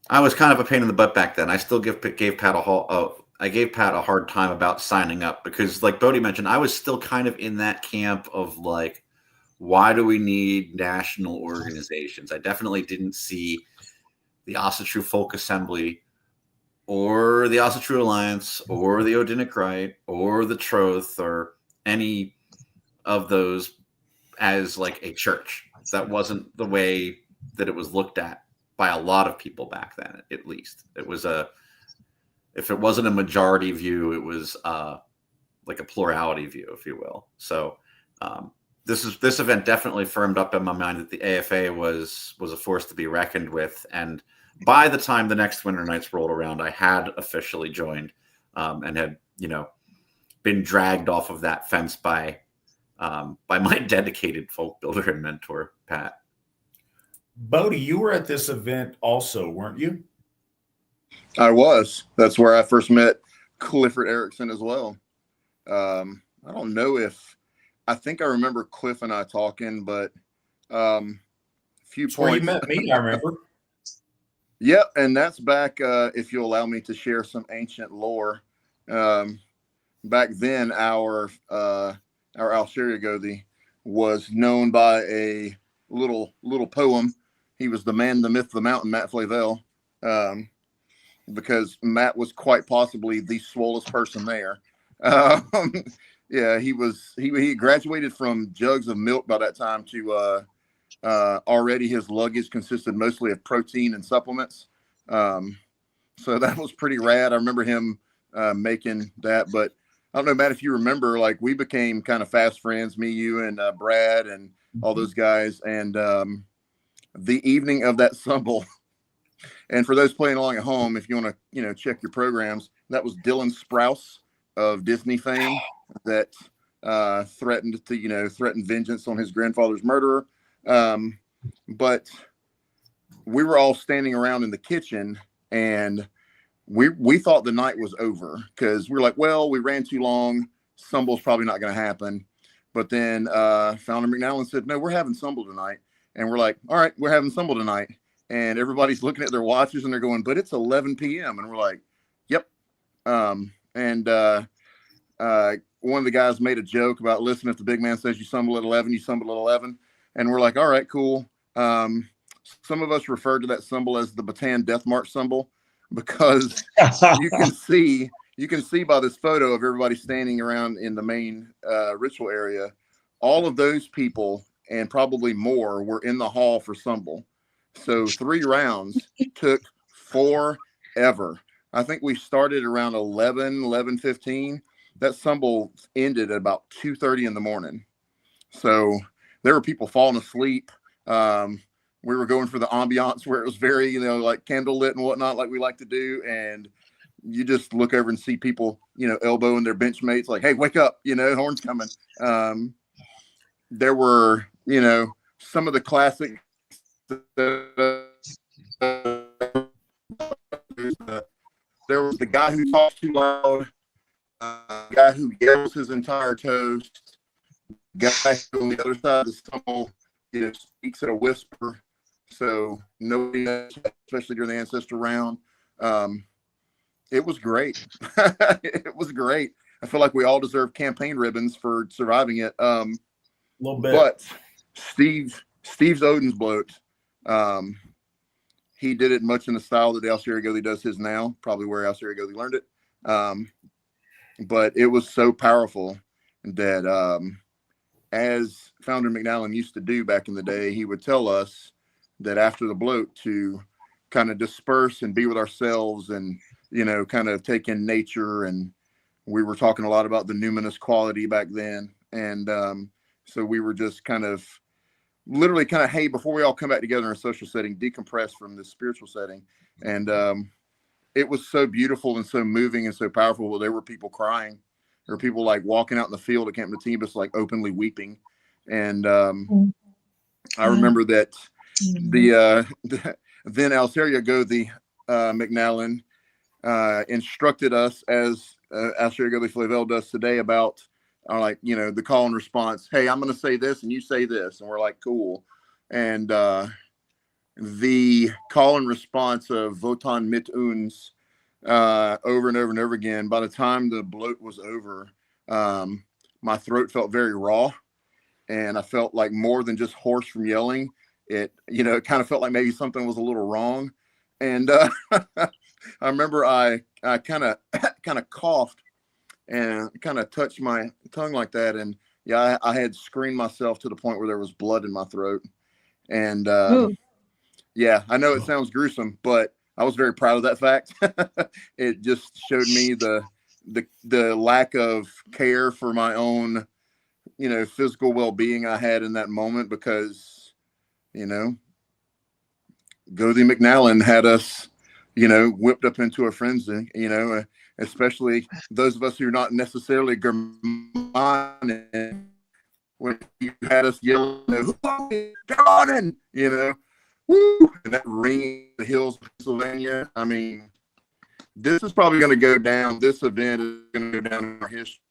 I was kind of a pain in the butt back then. I still gave Pat a hard time about signing up, because, like Bodhi mentioned, I was still kind of in that camp of like, why do we need national organizations? I definitely didn't see the Asatru Folk Assembly or the Asatru Alliance or the Odinic Rite or the Troth or any of those as like a church. That wasn't the way that it was looked at by a lot of people back then. At least it was if it wasn't a majority view, it was like a plurality view, if you will. So this event definitely firmed up in my mind that the AFA was a force to be reckoned with. And by the time the next Winter Nights rolled around, I had officially joined and had been dragged off of that fence by my dedicated folk builder and mentor, Pat. Bodhi, you were at this event also, weren't you? I was. That's where I first met Clifford Erickson as well. I don't know I think I remember Cliff and I talking, but few That's where you points. met me, I remember. Yep, and that's back, if you'll allow me to share some ancient lore. Back then, our Alshir Gothi was known by a little poem. He was the man, the myth, the mountain, Matt Flavel, because Matt was quite possibly the swollest person there. Yeah, he graduated from jugs of milk by that time to already his luggage consisted mostly of protein and supplements. So that was pretty rad. I remember him making that, but I don't know, Matt, if you remember, like we became kind of fast friends, me, you, and Brad and all those guys. And the evening of that Sumble, and for those playing along at home, if you want to, check your programs, that was Dylan Sprouse of Disney fame that threatened vengeance on his grandfather's murderer. But we were all standing around in the kitchen, and we thought the night was over because we were like, well, we ran too long. Sumble's probably not going to happen. But then Founder McNallen said, no, we're having Sumble tonight. And we're like, all right, we're having Sumble tonight. And everybody's looking at their watches and they're going, but it's 11 p.m. And we're like, yep. One of the guys made a joke about, listen, if the big man says you Sumble at 11, you Sumble at 11. And we're like, all right, cool. Some of us referred to that Sumble as the Bataan Death March Sumble because you can see you can see by this photo of everybody standing around in the main ritual area, all of those people and probably more were in the hall for Sumble. So 3 rounds took forever. I think we started around 11:15. That Sumble ended at about 2:30 in the morning. So there were people falling asleep. We were going for the ambiance where it was very, you know, like candlelit and whatnot, like we like to do. And you just look over and see people, you know, elbowing their bench mates like, hey, wake up, you know, horn's coming. There were, you know, some of the classic. There was the guy who talks too loud, guy who yells his entire toast, guy on the other side of the stumble, you know, speaks at a whisper, so nobody knows, especially during the ancestor round. It was great. It was great. I feel like we all deserve campaign ribbons for surviving it. A little bit. But Steve's Odin's bloat. He did it much in the style that the Alcerigothi does his now, probably where Alcerigothi learned it. But it was so powerful that as Founder McNallen used to do back in the day, he would tell us that after the bloat to kind of disperse and be with ourselves and, you know, kind of take in nature. And we were talking a lot about the numinous quality back then. And so we were just kind of literally kind of, hey, before we all come back together in a social setting, decompress from this spiritual setting. And it was so beautiful and so moving and so powerful. Well, there were people crying. There were people like walking out in the field at Camp Matibus, like openly weeping. And I remember that the then Alcerigothi McNallen instructed us, as Alcerigothi Flavel does today, about like, you know, the call and response. Hey, I'm going to say this and you say this. And we're like, cool. And the call and response of Votan mit uns over and over and over again. By the time the bloat was over, my throat felt very raw. And I felt like more than just hoarse from yelling. It, you know, it kind of felt like maybe something was a little wrong. And I remember I kind of coughed and kind of touched my tongue like that. And yeah, I had screamed myself to the point where there was blood in my throat. And yeah, I know it sounds gruesome, but I was very proud of that fact. It just showed me the lack of care for my own, you know, physical well-being I had in that moment, because, you know, Gothi McNallen had us, you know, whipped up into a frenzy, you know, especially those of us who are not necessarily Germanic, when you had us yelling, come on in, you know, woo, and that ringing the hills of Pennsylvania. I mean, this is probably going to go down. This event is going to go down in our history,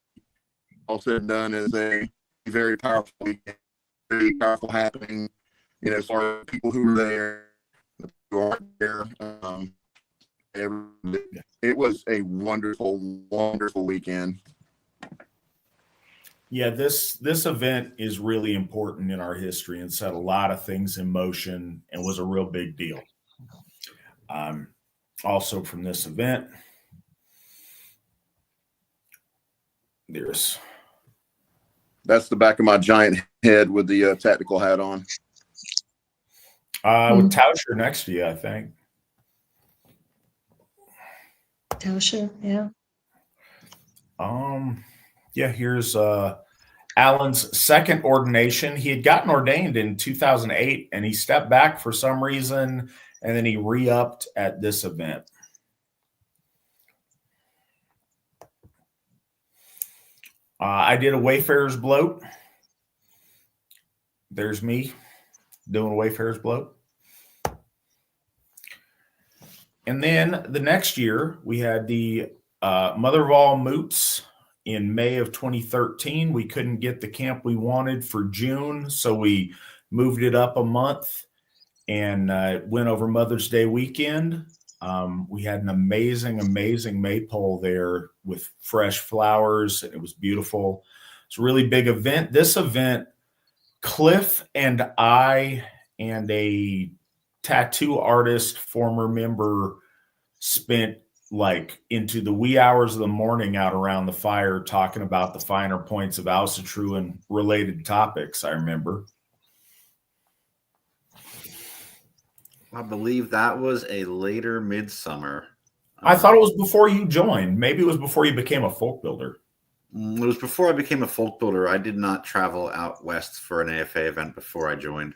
all said and done, as a very powerful weekend, very powerful happening, you know, as far as people who were there, who aren't there. It was a wonderful, wonderful weekend. Yeah, this event is really important in our history and set a lot of things in motion and was a real big deal. Also from this event, that's the back of my giant head with the tactical hat on. With Tauscher next to you, I think. Tauscher, yeah. Yeah, here's Alan's second ordination. He had gotten ordained in 2008, and he stepped back for some reason, and then he re-upped at this event. I did a Wayfarer's bloat. There's me doing a Wayfarer's bloat. And then the next year, we had the Mother of All Moots in May of 2013. We couldn't get the camp we wanted for June, so we moved it up a month and went over Mother's Day weekend. We had an amazing, amazing maypole there with fresh flowers, and it was beautiful. It's a really big event. This event, Cliff and I and a tattoo artist, former member, spent like into the wee hours of the morning out around the fire talking about the finer points of Asatru and related topics, I remember. I believe that was a later midsummer. I thought it was before you joined. Maybe it was before you became a folk builder. It was before I became a folk builder. I did not travel out west for an AFA event before I joined.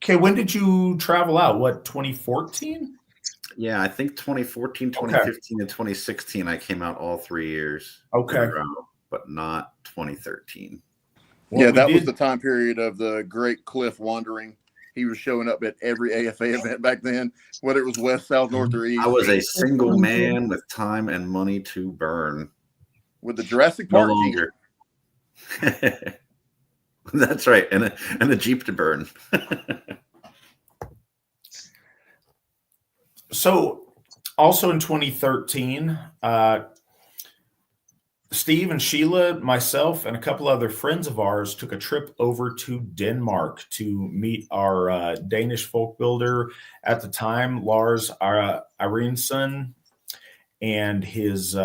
Okay, when did you travel out? What, 2014? Yeah, I think 2014, 2015, and 2016 I came out all 3 years. Okay. But not 2013. Yeah, that was the time period of the Great Cliff Wandering. He was showing up at every AFA event back then, whether it was west, south, north, or east. I was a single man with time and money to burn. With the Jurassic Park. No longer. That's right, and a Jeep to burn. So, also in 2013, Steve and Sheila, myself, and a couple other friends of ours took a trip over to Denmark to meet our Danish folk builder at the time, Lars Arinson, and his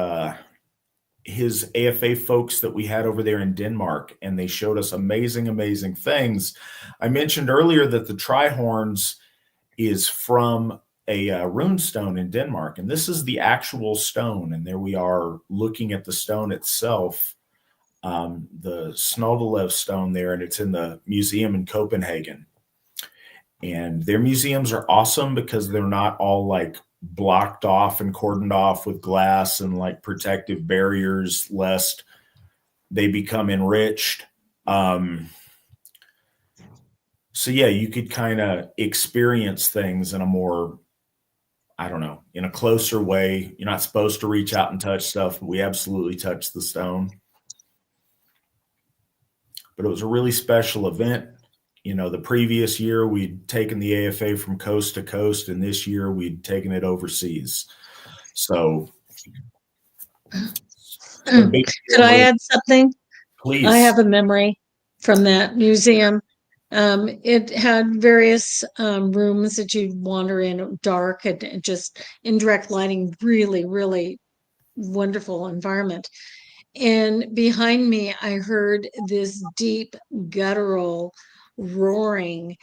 AFA folks that we had over there in Denmark, and they showed us amazing, amazing things. I mentioned earlier that the Trihorns is from a rune stone in Denmark, and this is the actual stone, and there we are looking at the stone itself, the Snodelev stone there, and it's in the museum in Copenhagen. And their museums are awesome because they're not all like blocked off and cordoned off with glass and like protective barriers lest they become enriched. So yeah, you could kind of experience things in a more, I don't know, in a closer way. You're not supposed to reach out and touch stuff, but we absolutely touched the stone. But it was a really special event. You know, the previous year we'd taken the AFA from coast to coast, and this year we'd taken it overseas. So, could I add something? Please. I have a memory from that museum. It had various rooms that you'd wander in, dark and just indirect lighting, really, really wonderful environment. And behind me, I heard this deep guttural roaring,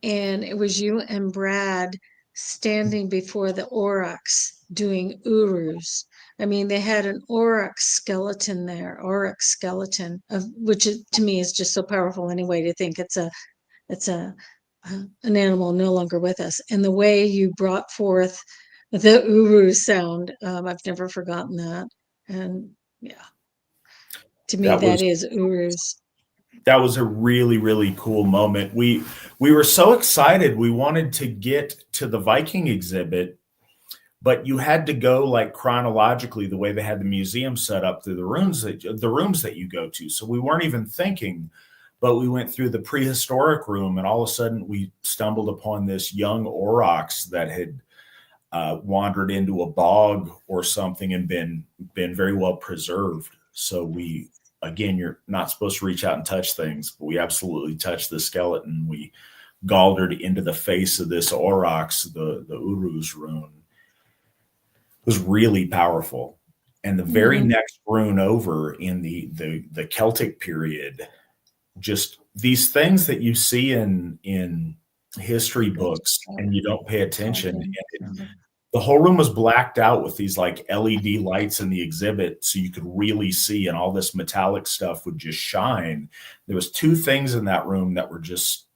and it was you and Brad standing before the aurochs doing urus. I mean, they had an aurochs skeleton there, aurochs skeleton, of which to me is just so powerful anyway, to think it's an animal no longer with us. And the way you brought forth the uru sound, I've never forgotten that. And yeah, to me, that is urus. That was a really, really cool moment. We were so excited. We wanted to get to the Viking exhibit, but you had to go like chronologically the way they had the museum set up through the rooms that you go to. So we weren't even thinking, but we went through the prehistoric room, and all of a sudden we stumbled upon this young aurochs that had wandered into a bog or something and been very well preserved. So we, again, you're not supposed to reach out and touch things, but we absolutely touched the skeleton. We galdered into the face of this aurochs, the Uruz rune. It was really powerful. And the very next rune over in the Celtic period, just these things that you see in history books and you don't pay attention. The whole room was blacked out with these like LED lights in the exhibit so you could really see, and all this metallic stuff would just shine. There was two things in that room that were just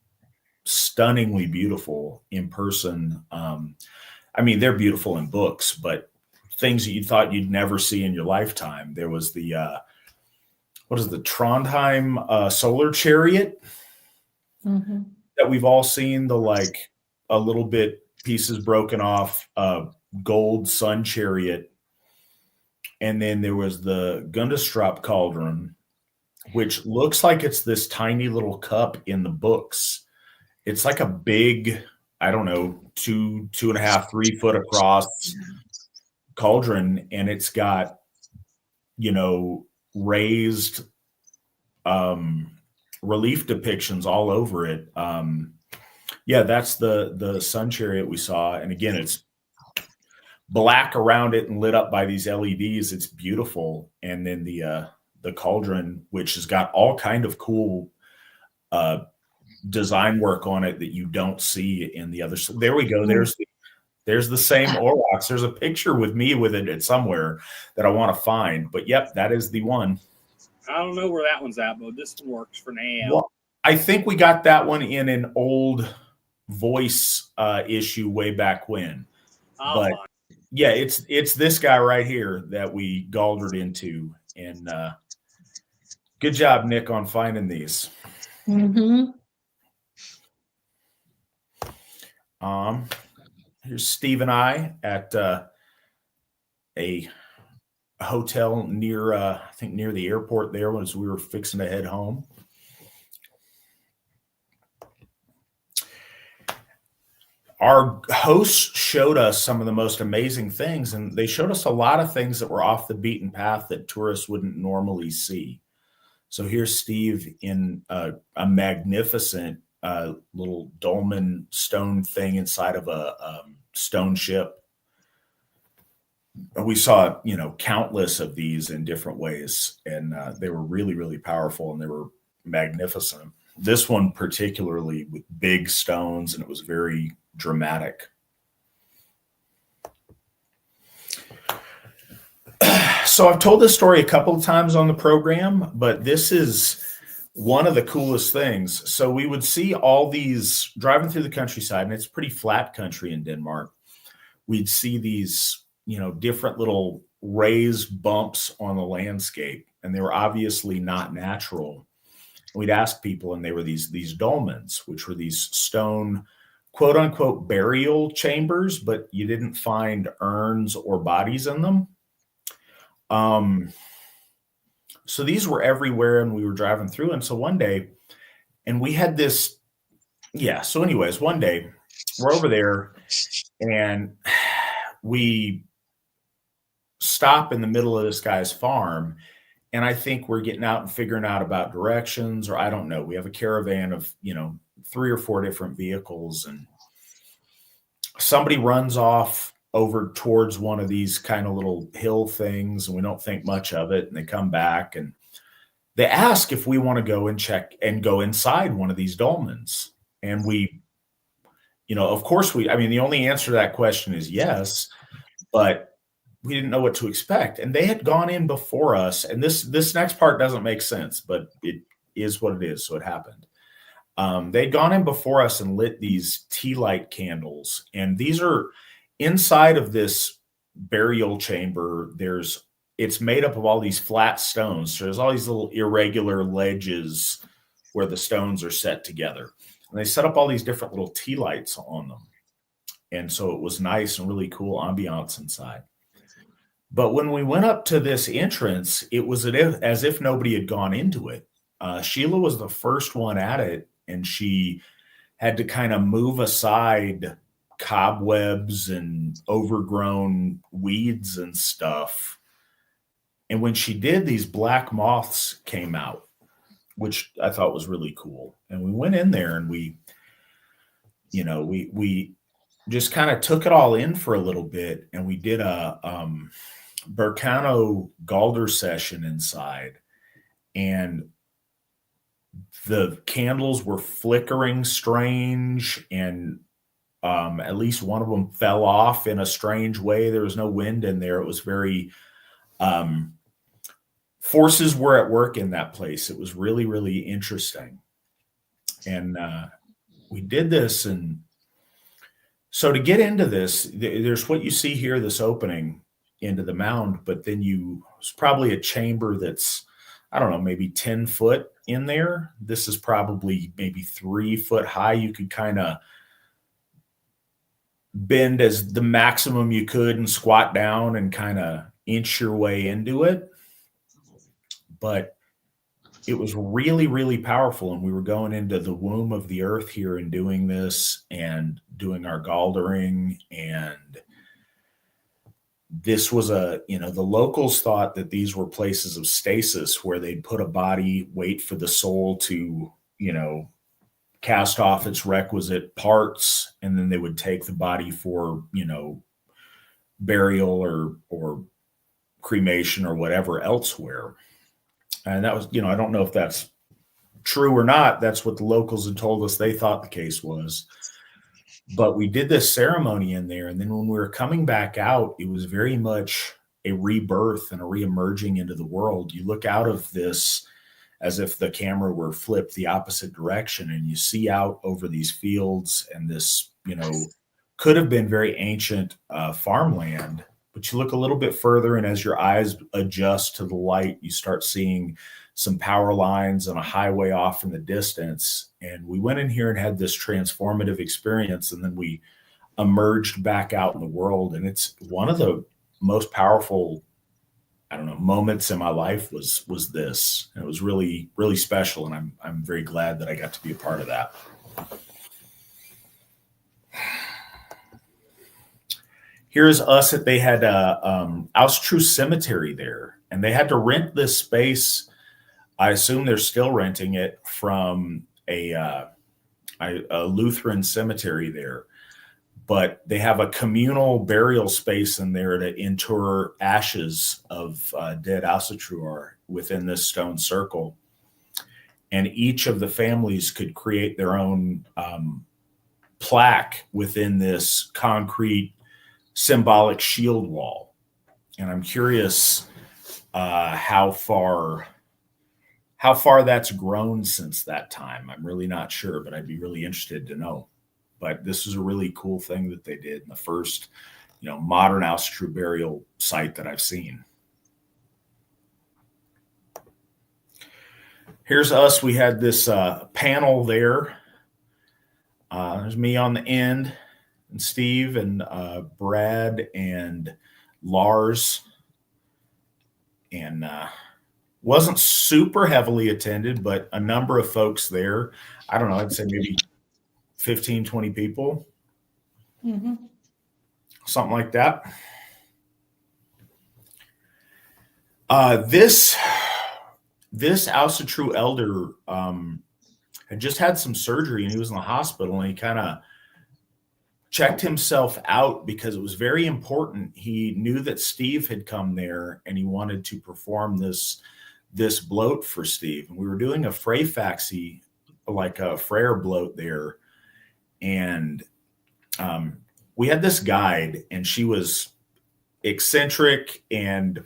stunningly beautiful in person. I mean, they're beautiful in books, but things that you thought you'd never see in your lifetime. There was the, what is the Trondheim solar chariot that we've all seen, the like a little bit pieces broken off gold sun chariot. And then there was the Gundestrup cauldron, which looks like it's this tiny little cup in the books. It's like a big, I don't know, 2.5, 3 foot across cauldron, and it's got, you know, raised relief depictions all over it. Yeah, that's the sun chariot we saw. And again, it's black around it and lit up by these LEDs. It's beautiful. And then the cauldron, which has got all kind of cool design work on it that you don't see in the other. There we go. There's the same Aurochs. There's a picture with me with it somewhere that I want to find. But yep, that is the one. I don't know where that one's at, but this one works for now. Well, I think we got that one in an old voice issue way back when. But yeah, it's this guy right here that we galdered into. And good job, Nick, on finding these. Mm-hmm. Here's Steve and I at a hotel near, I think near the airport there as we were fixing to head home. Our hosts showed us some of the most amazing things, and they showed us a lot of things that were off the beaten path that tourists wouldn't normally see. So here's Steve in a magnificent little dolmen stone thing inside of a stone ship. We saw, countless of these in different ways, and they were really, really powerful, and they were magnificent. This one particularly with big stones, and it was very dramatic. So I've told this story a couple of times on the program, but this is one of the coolest things. So we would see all these driving through the countryside, and it's pretty flat country in Denmark. We'd see these, different little raised bumps on the landscape, and they were obviously not natural. We'd ask people, and they were these dolmens, which were these stone, quote unquote, burial chambers, but you didn't find urns or bodies in them. So these were everywhere, and we were driving through. And so one day, and we had this, so anyways, one day we're over there and we stop in the middle of this guy's farm. And I think we're getting out and figuring out about directions, or I don't know. We have a caravan of, 3 or 4 different vehicles, and somebody runs off over towards one of these kind of little hill things, and we don't think much of it. And they come back and they ask if we want to go and check and go inside one of these dolmens. And we, of course the only answer to that question is yes, but we didn't know what to expect. And they had gone in before us. And this next part doesn't make sense, but it is what it is. So it happened. They'd gone in before us and lit these tea light candles. And these are inside of this burial chamber. It's made up of all these flat stones. So there's all these little irregular ledges where the stones are set together. And they set up all these different little tea lights on them. And so it was nice and really cool ambiance inside. But when we went up to this entrance, it was as if nobody had gone into it. Sheila was the first one at it, and she had to kind of move aside cobwebs and overgrown weeds and stuff. And when she did, these black moths came out, which I thought was really cool. And we went in there and we just kind of took it all in for a little bit. And we did a Burkano Galder session inside, and the candles were flickering strange, and at least one of them fell off in a strange way. There was no wind in there. It was very forces were at work in that place. It was really, really interesting. And we did this. And so to get into this, there's what you see here, this opening into the mound, but then it's probably a chamber that's, I don't know, maybe 10 foot in there. This is probably maybe 3 foot high. You could kind of bend as the maximum you could and squat down and kind of inch your way into it. But it was really, really powerful. And we were going into the womb of the earth here and doing this and doing our galdering. And this was the locals thought that these were places of stasis where they'd put a body, wait for the soul to, cast off its requisite parts, and then they would take the body for, burial or cremation or whatever elsewhere. And that was, I don't know if that's true or not. That's what the locals had told us they thought the case was. But we did this ceremony in there. And then when we were coming back out, it was very much a rebirth and a reemerging into the world. You look out of this as if the camera were flipped the opposite direction, and you see out over these fields and this, could have been very ancient farmland. But you look a little bit further, and as your eyes adjust to the light, you start seeing some power lines and a highway off in the distance. And we went in here and had this transformative experience, and then we emerged back out in the world. And it's one of the most powerful, moments in my life was this. And it was really, really special. And I'm very glad that I got to be a part of that. Here's us that they had Asatru cemetery there, and they had to rent this space. I assume they're still renting it from a Lutheran cemetery there, but they have a communal burial space in there to inter ashes of dead Asatru within this stone circle. And each of the families could create their own plaque within this concrete symbolic shield wall. And I'm curious how far that's grown since that time. I'm really not sure, but I'd be really interested to know. But this is a really cool thing that they did in the first, modern Asatru burial site that I've seen. Here's us. We had this panel there. There's me on the end, and Steve and Brad and Lars. And wasn't super heavily attended, but a number of folks there. I don't know, I'd say maybe 15, 20 people. Mm-hmm. Something like that. This Asatru elder had just had some surgery, and he was in the hospital, and he kind of checked himself out because it was very important. He knew that Steve had come there, and he wanted to perform this bloat for Steve. And we were doing a Freyfaxy, like a Freyr bloat there. And we had this guide, and she was eccentric and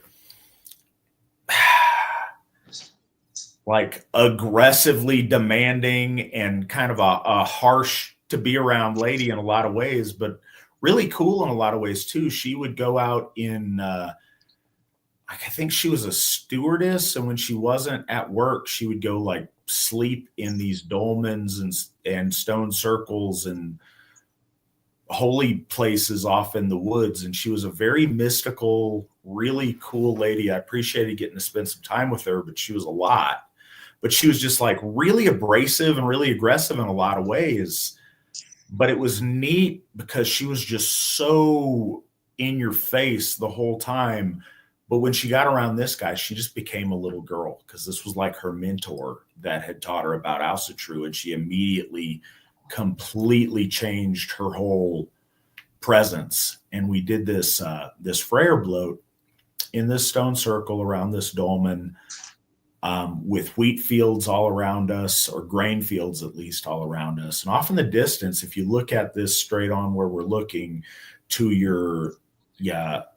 like aggressively demanding and kind of a harsh to be around lady in a lot of ways, but really cool in a lot of ways too. She would go out in, I think she was a stewardess. And when she wasn't at work, she would go like sleep in these dolmens and stone circles and holy places off in the woods. And she was a very mystical, really cool lady. I appreciated getting to spend some time with her, but she was a lot. But she was just like really abrasive and really aggressive in a lot of ways. But it was neat because she was just so in your face the whole time. But when she got around this guy, she just became a little girl, because this was like her mentor that had taught her about Asatru, and she immediately completely changed her whole presence. And we did this Freyr bloat in this stone circle around this dolmen, with wheat fields all around us, or grain fields at least all around us. And off in the distance, if you look at this straight on where we're looking to your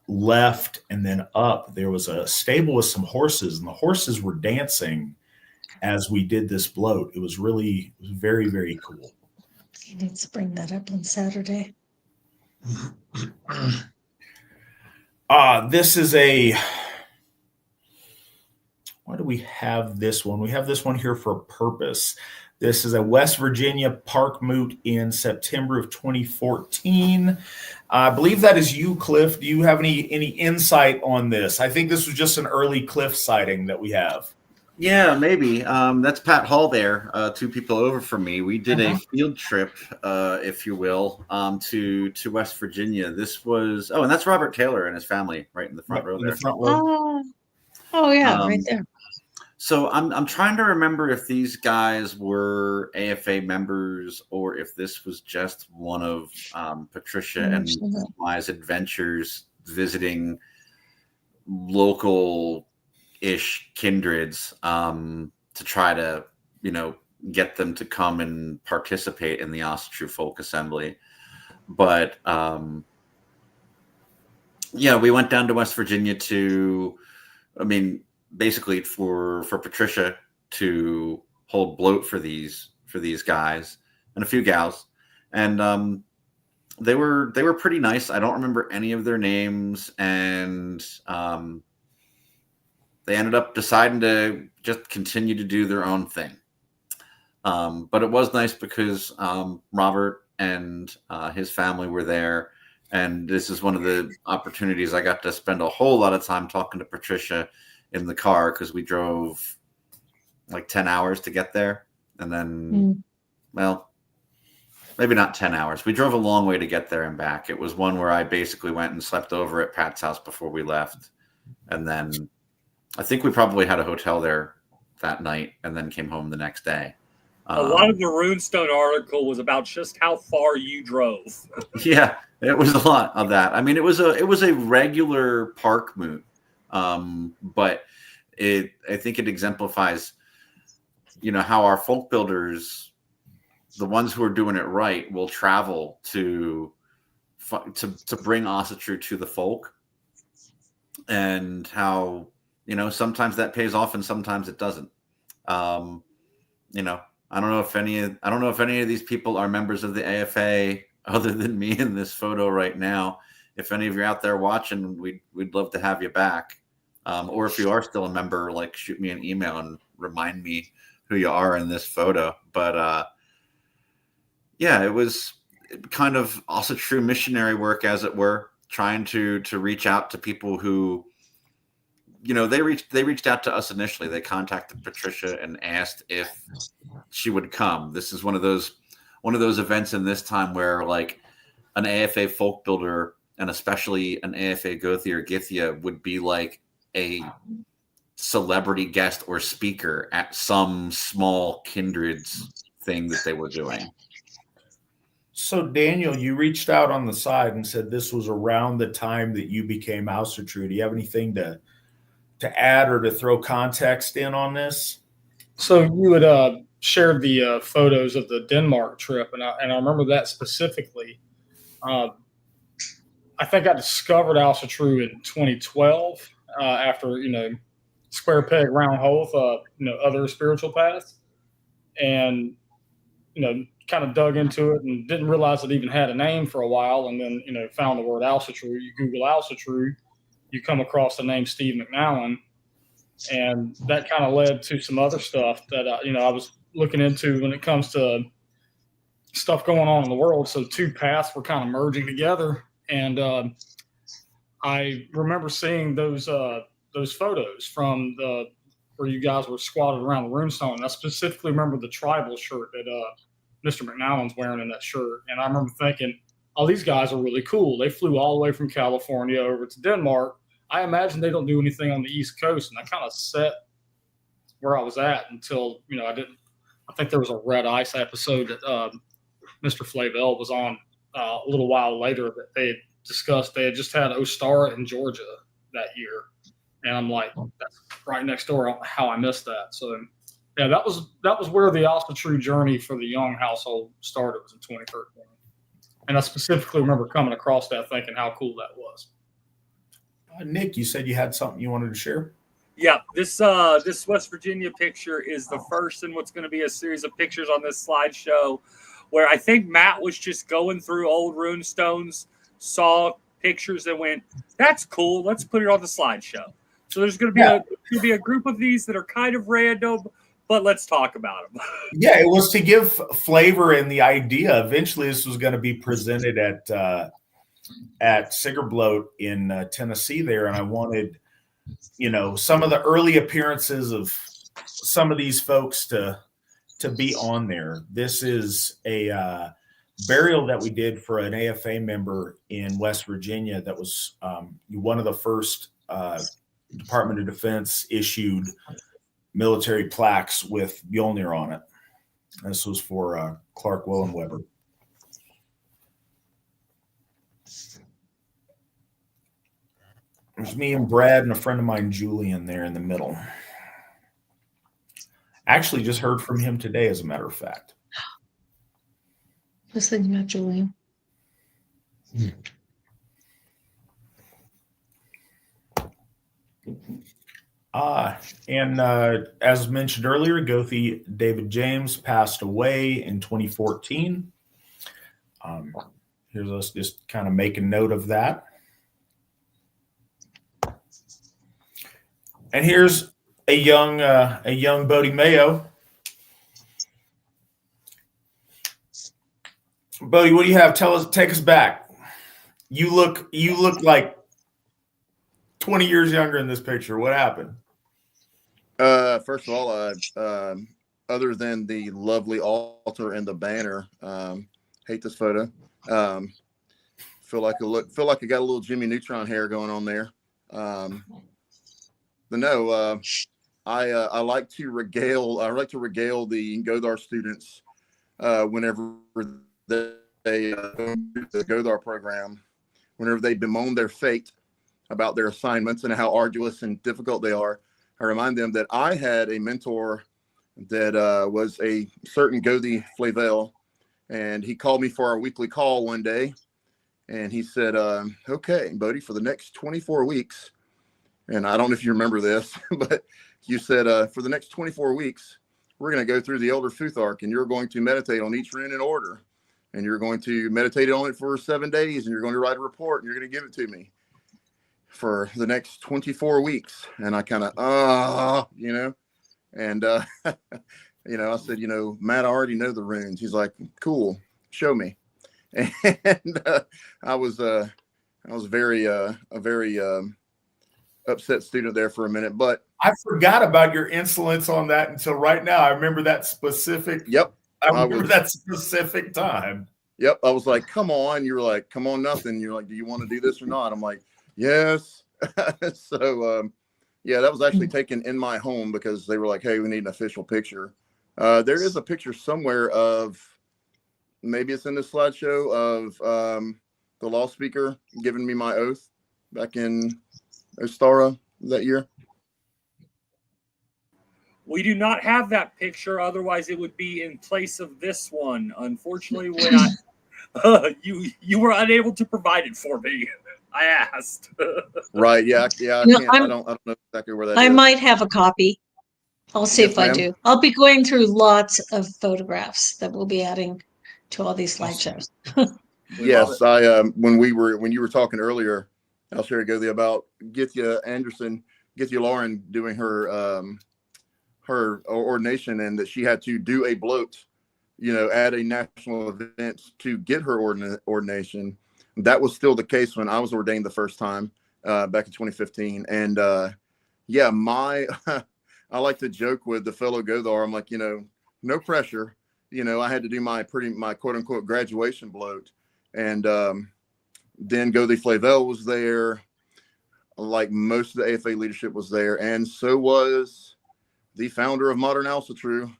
left and then up, there was a stable with some horses, and the horses were dancing as we did this bloat. It was very, very cool. He needs to bring that up on Saturday. This is why do we have this one? We have this one here for a purpose. This is a West Virginia park moot in September of 2014. I believe that is you, Cliff. Do you have any insight on this? I think this was just an early Cliff sighting that we have. Yeah, maybe. That's Pat Hall there, two people over from me. We did a field trip, if you will, to West Virginia. This was, and that's Robert Taylor and his family right in the front row there. The front row. Oh yeah, right there. So I'm trying to remember if these guys were AFA members or if this was just one of Patricia and Maya's adventures visiting local-ish kindreds to try to, get them to come and participate in the Asatru Folk Assembly. But we went down to West Virginia basically for Patricia to hold bloat for these guys and a few gals, and they were pretty nice. I don't remember any of their names, and they ended up deciding to just continue to do their own thing. But it was nice because Robert and his family were there, and this is one of the opportunities I got to spend a whole lot of time talking to Patricia in the car, because we drove like 10 hours to get there, and then well, maybe not 10 hours. We drove a long way to get there and back. It was one where I basically went and slept over at Pat's house before we left, and then I think we probably had a hotel there that night and then came home the next day. A lot of the Runestone article was about just how far you drove. Yeah, it was a lot of that. I mean, it was a regular park moot, but I think it exemplifies, how our folk builders, the ones who are doing it right, will travel to bring Asatru to the folk, and how sometimes that pays off and sometimes it doesn't. I don't know if any of these people are members of the AFA other than me in this photo right now. If any of you are out there watching, we'd love to have you back. Or if you are still a member, like, shoot me an email and remind me who you are in this photo. But it was kind of also true missionary work, as it were, trying to reach out to people who, they reached out to us initially. They contacted Patricia and asked if she would come. This is one of those events in this time where, like, an AFA folk builder, and especially an AFA Gothi or Githia, would be like a celebrity guest or speaker at some small kindred's thing that they were doing. So, Daniel, you reached out on the side and said this was around the time that you became Asatru. Do you have anything to add or to throw context in on this? So you had shared the photos of the Denmark trip, and I remember that specifically. I think I discovered Asatru in 2012 after Square Peg Round Hole, other spiritual paths, and kind of dug into it and didn't realize it even had a name for a while, and then found the word Asatru. You Google Asatru, you come across the name Steve McNallen, and that kind of led to some other stuff that I was looking into when it comes to stuff going on in the world. So two paths were kind of merging together, and I remember seeing those photos from where you guys were squatted around the runestone. And I specifically remember the tribal shirt that Mr. McNallen's wearing in that shirt, and I remember thinking, oh, these guys are really cool. They flew all the way from California over to Denmark. I imagine they don't do anything on the East Coast, and I kind of set where I was at until I think there was a Red Ice episode that Mr. Flavel was on a little while later that they had discussed. They had just had Ostara in Georgia that year, and I'm like, that's right next door. How I missed that. So yeah, that was where the Asatru journey for the Young household started. Was in 2013, and I specifically remember coming across that, thinking how cool that was. Nick, you said you had something you wanted to share? Yeah, this West Virginia picture is the first in what's going to be a series of pictures on this slideshow, where I think Matt was just going through old runestones, saw pictures and went, "That's cool. Let's put it on the slideshow." So there's going to be a group of these that are kind of random, but let's talk about them. Yeah, it was to give flavor and the idea. Eventually, this was going to be presented at Sigerbloat in Tennessee there, and I wanted, some of the early appearances of some of these folks to be on there. This is a burial that we did for an AFA member in West Virginia that was one of the first Department of Defense issued military plaques with Mjolnir on it. This was for Clark Willenweber. There's me and Brad and a friend of mine, Julian, there in the middle. Actually, just heard from him today, as a matter of fact. I was thinking about Julian. As mentioned earlier, Gothi David James passed away in 2014. Here's us just kind of making note of that. And here's a young Bodie Mayo. Bodie, what do you have? Take us back. You look like 20 years younger in this picture. What happened? First of all, other than the lovely altar and the banner, hate this photo. Feel like I got a little Jimmy Neutron hair going on there. But no, I like to regale the Godar students whenever they go through the Godar program, whenever they bemoan their fate about their assignments and how arduous and difficult they are. I remind them that I had a mentor that was a certain Gothi Flavel, and he called me for our weekly call one day, and he said, okay, Bodie, for the next 24 weeks, and I don't know if you remember this, but you said, for the next 24 weeks, we're going to go through the Elder Futhark, and you're going to meditate on each rune in order, and you're going to meditate on it for 7 days, and you're going to write a report, and you're going to give it to me for the next 24 weeks. And I kind of, and, I said, Matt, I already know the runes. He's like, cool, show me. And I was a very upset student there for a minute, but I forgot about your insolence on that until right now. I remember that specific. Yep. I remember that specific time. Yep. I was like, come on. You were like, come on, nothing. You're like, do you want to do this or not? I'm like, yes. So, that was actually taken in my home because they were like, hey, we need an official picture. There is a picture somewhere of, maybe it's in the slideshow, of the law speaker giving me my oath back in Ostara that year. We do not have that picture. Otherwise, it would be in place of this one. Unfortunately, when you were unable to provide it for me. I asked. Right. Yeah. I don't know exactly where that is. I might have a copy. I'll see if I do. I'll be going through lots of photographs that we'll be adding to all these slideshows. Yes. When you were talking earlier, I'll share a Gothi about Githya Lauren doing her ordination, and that she had to do a bloat, at a national event to get her ordination. That was still the case when I was ordained the first time back in 2015. And I like to joke with the fellow Godar. I'm like, no pressure. I had to do my quote unquote graduation bloat. And then Gothi Flavel was there. Like most of the AFA leadership was there. And so was the founder of modern Asatru.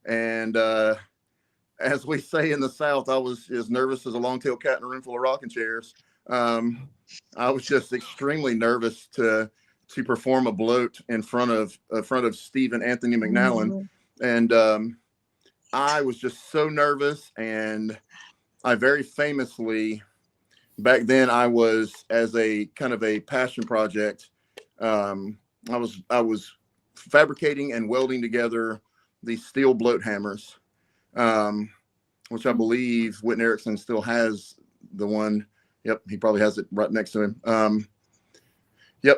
And as we say in the South, I was as nervous as a long-tailed cat in a room full of rocking chairs. I was just extremely nervous to perform a bloat in front of Steve and Anthony McNallen. And I was just so nervous. And I very famously, back then, I was, as a kind of a passion project, I was fabricating and welding together these steel bloat hammers, which I believe Whitney Erickson still has the one. Yep, he probably has it right next to him.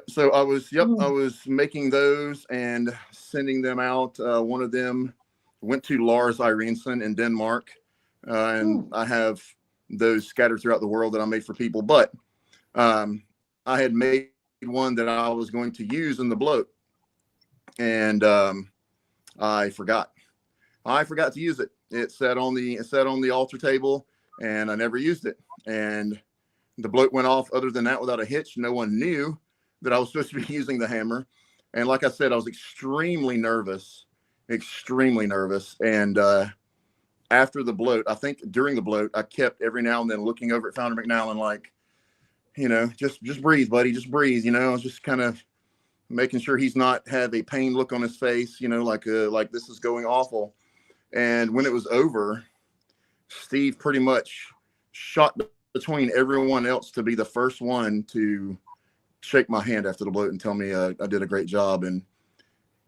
So I was making those and sending them out. One of them went to Lars Irensen in Denmark, and I have those scattered throughout the world that I made for people. But I had made one that I was going to use in the bloat, and I forgot to use it. It sat on the altar table, and I never used it. And the bloat went off. Other than that, without a hitch, no one knew that I was supposed to be using the hammer. And like I said, I was extremely nervous. And after the bloat, I think during the bloat, I kept every now and then looking over at Founder McNallen like, just breathe, buddy, just breathe. I was just kind of making sure he's not have a pain look on his face, like this is going awful. And when it was over, Steve pretty much shot between everyone else to be the first one to shake my hand after the bloat and tell me I did a great job. And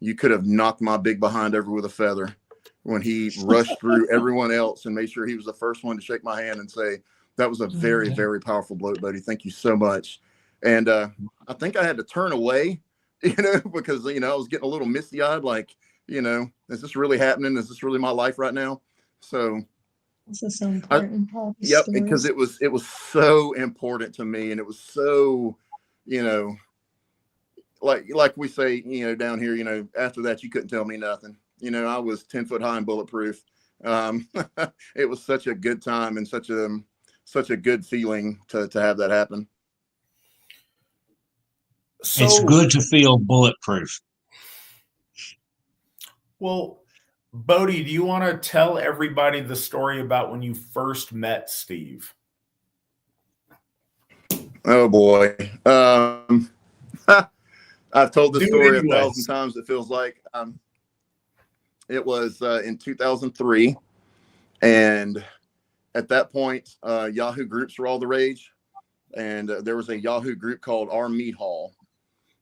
you could have knocked my big behind over with a feather when he rushed through everyone else and made sure he was the first one to shake my hand and say, that was a very, very powerful bloat, buddy. Thank you so much. And I think I had to turn away, because, I was getting a little misty eyed, like, is this really happening? Is this really my life right now? So this is so important. Yep, because it was so important to me, and it was so, like we say, down here, after that you couldn't tell me nothing. I was 10 foot high and bulletproof. It was such a good time and such a good feeling to have that happen. So, it's good to feel bulletproof. Well, Bodie, do you want to tell everybody the story about when you first met Steve? Oh boy. I've told this story 1,000 times, it feels like. It was in 2003. And at that point, Yahoo groups were all the rage. And there was a Yahoo group called Our Meat Hall.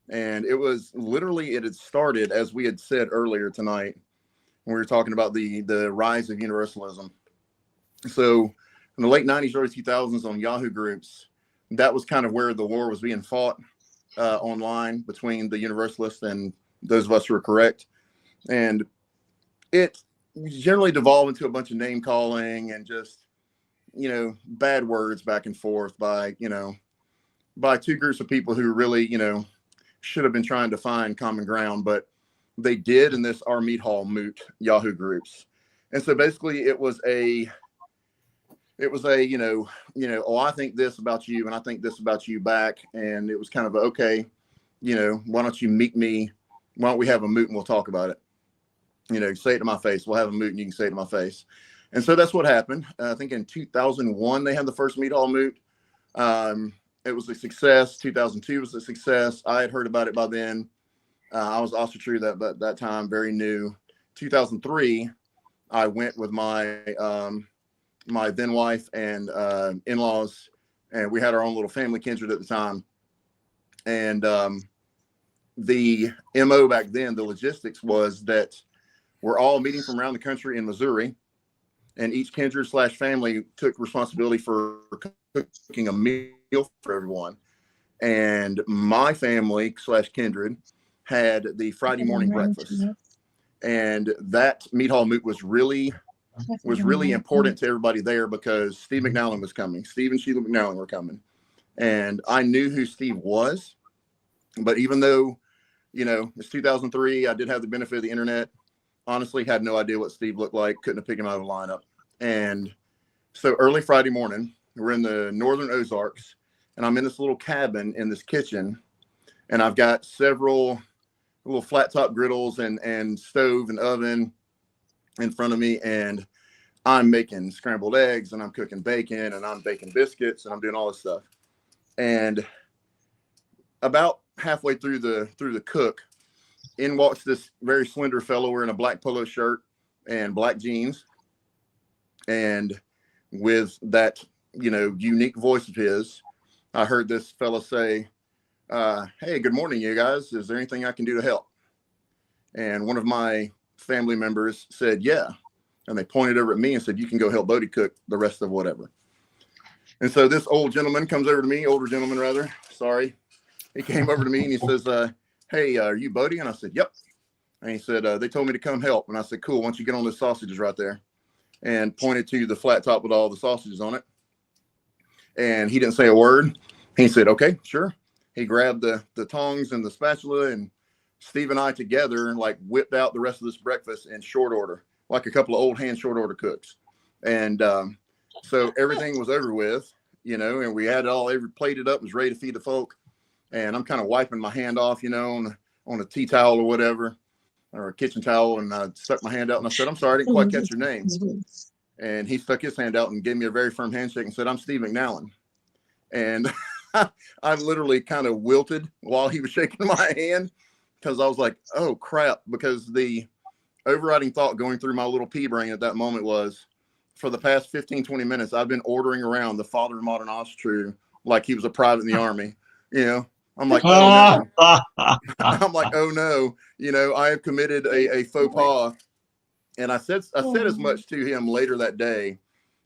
And it was literally, it had started, as we had said earlier tonight, when we were talking about the rise of universalism. So in the late 90s, early 2000s on Yahoo groups, that was kind of where the war was being fought online between the universalists and those of us who were correct. And it generally devolved into a bunch of name calling and just, bad words back and forth by two groups of people who really, should have been trying to find common ground, but they did in this Our Meat Hall moot Yahoo groups. And so basically it was a, oh, I think this about you and I think this about you back. And it was kind of, okay, why don't you meet me? Why don't we have a moot and we'll talk about it? Say it to my face. We'll have a moot and you can say it to my face. And so that's what happened. I think in 2001, they had the first Meat Hall moot. It was a success. 2002 was a success. I had heard about it by then. I was Asatru that time, very new. 2003, I went with my my then wife and in-laws, and we had our own little family kindred at the time. And the MO back then, the logistics was that we're all meeting from around the country in Missouri, and each kindred / family took responsibility for cooking a meal for everyone. And my family / kindred had the Friday morning breakfast. And that Meat Hall moot was really important to everybody there because Steve McNally was coming. Steve and Sheila McNally were coming. And I knew who Steve was. But even though, it's 2003, I did have the benefit of the internet. Honestly, had no idea what Steve looked like. Couldn't have picked him out of the lineup. And so early Friday morning, we're in the Northern Ozarks, and I'm in this little cabin in this kitchen, and I've got several little flat top griddles and stove and oven in front of me, and I'm making scrambled eggs, and I'm cooking bacon, and I'm baking biscuits, and I'm doing all this stuff. And about halfway through the cook, in walks this very slender fellow wearing a black polo shirt and black jeans, and with that unique voice of his, I heard this fella say, hey, good morning, you guys. Is there anything I can do to help? And one of my family members said, yeah. And they pointed over at me and said, you can go help Bodie cook the rest of whatever. And so this older gentleman comes over to me, sorry. He came over to me and he says, hey, are you Bodie? And I said, yep. And he said, they told me to come help. And I said, cool, why don't you get on the sausages right there? And pointed to the flat top with all the sausages on it. And he didn't say a word. He said, okay, sure. He grabbed the tongs and the spatula, and Steve and I together whipped out the rest of this breakfast in short order, like a couple of old hand short order cooks. And so everything was over with, and we had it all plated up, was ready to feed the folk. And I'm kind of wiping my hand off, on a tea towel or whatever, or a kitchen towel. And I stuck my hand out and I said, I'm sorry, I didn't quite catch your name. And he stuck his hand out and gave me a very firm handshake and said, I'm Steve McNally. And I literally kind of wilted while he was shaking my hand because I was like, oh crap, because the overriding thought going through my little pea brain at that moment was, for the past 15, 20 minutes, I've been ordering around the father of modern Asatru like he was a private in the army. You know, I'm like, oh no. I'm like, oh no, you know, I have committed a faux pas. And I said as much to him later that day.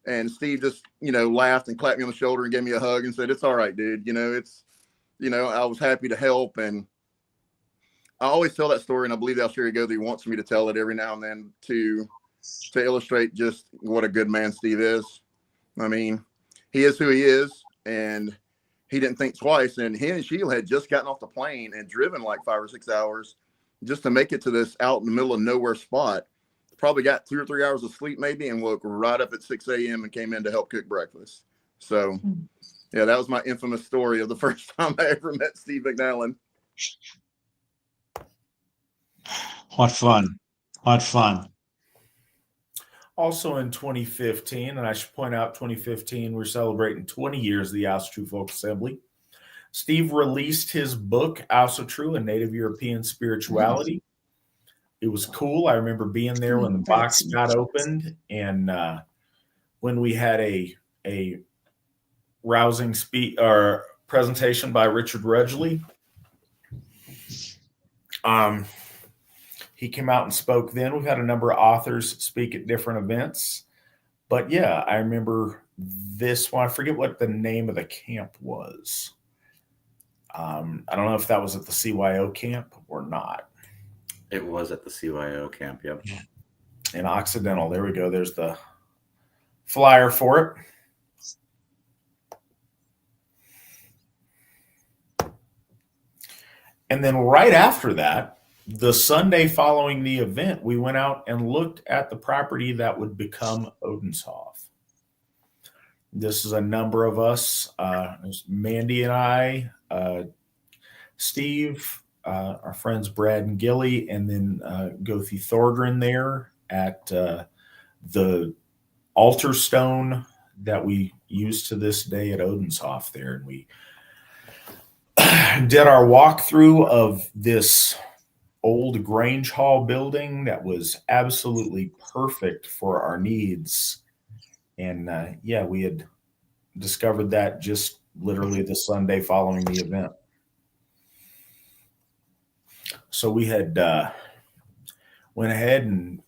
And Steve just, you know, laughed and clapped me on the shoulder and gave me a hug and said, it's all right, dude. You know, it's, you know, I was happy to help. And I always tell that story, and I believe the Australia Goathy wants me to tell it every now and then to illustrate just what a good man Steve is. I mean, he is who he is, and he didn't think twice. And he and Sheila had just gotten off the plane and driven like 5 or 6 hours just to make it to this out in the middle of nowhere spot. Probably got 2 or 3 hours of sleep maybe, and woke right up at 6 a.m. and came in to help cook breakfast. So, yeah, that was my infamous story of the first time I ever met Steve McNallen. What fun. What fun. Also in 2015, and I should point out 2015, we're celebrating 20 years of the Asatru Folk Assembly. Steve released his book, Asatru, A Native European Spirituality. It was cool. I remember being there when the box got opened, and when we had a rousing speech or presentation by Richard Rudgley. He came out and spoke then. We've had a number of authors speak at different events. But yeah, I remember this one. I forget what the name of the camp was. I don't know if that was at the CYO camp or not. It was at the CYO camp, yep. In Occidental. There we go. There's the flyer for it. And then right after that, the Sunday following the event, we went out and looked at the property that would become Odinshov. This is a number of us. There's Mandy and I, Steve, our friends Brad and Gilly, and then Gothi Thorgren there at the altar stone that we use to this day at Odinshov there. And we did our walkthrough of this old Grange Hall building that was absolutely perfect for our needs. And yeah, we had discovered that just literally the Sunday following the event. So we had went ahead and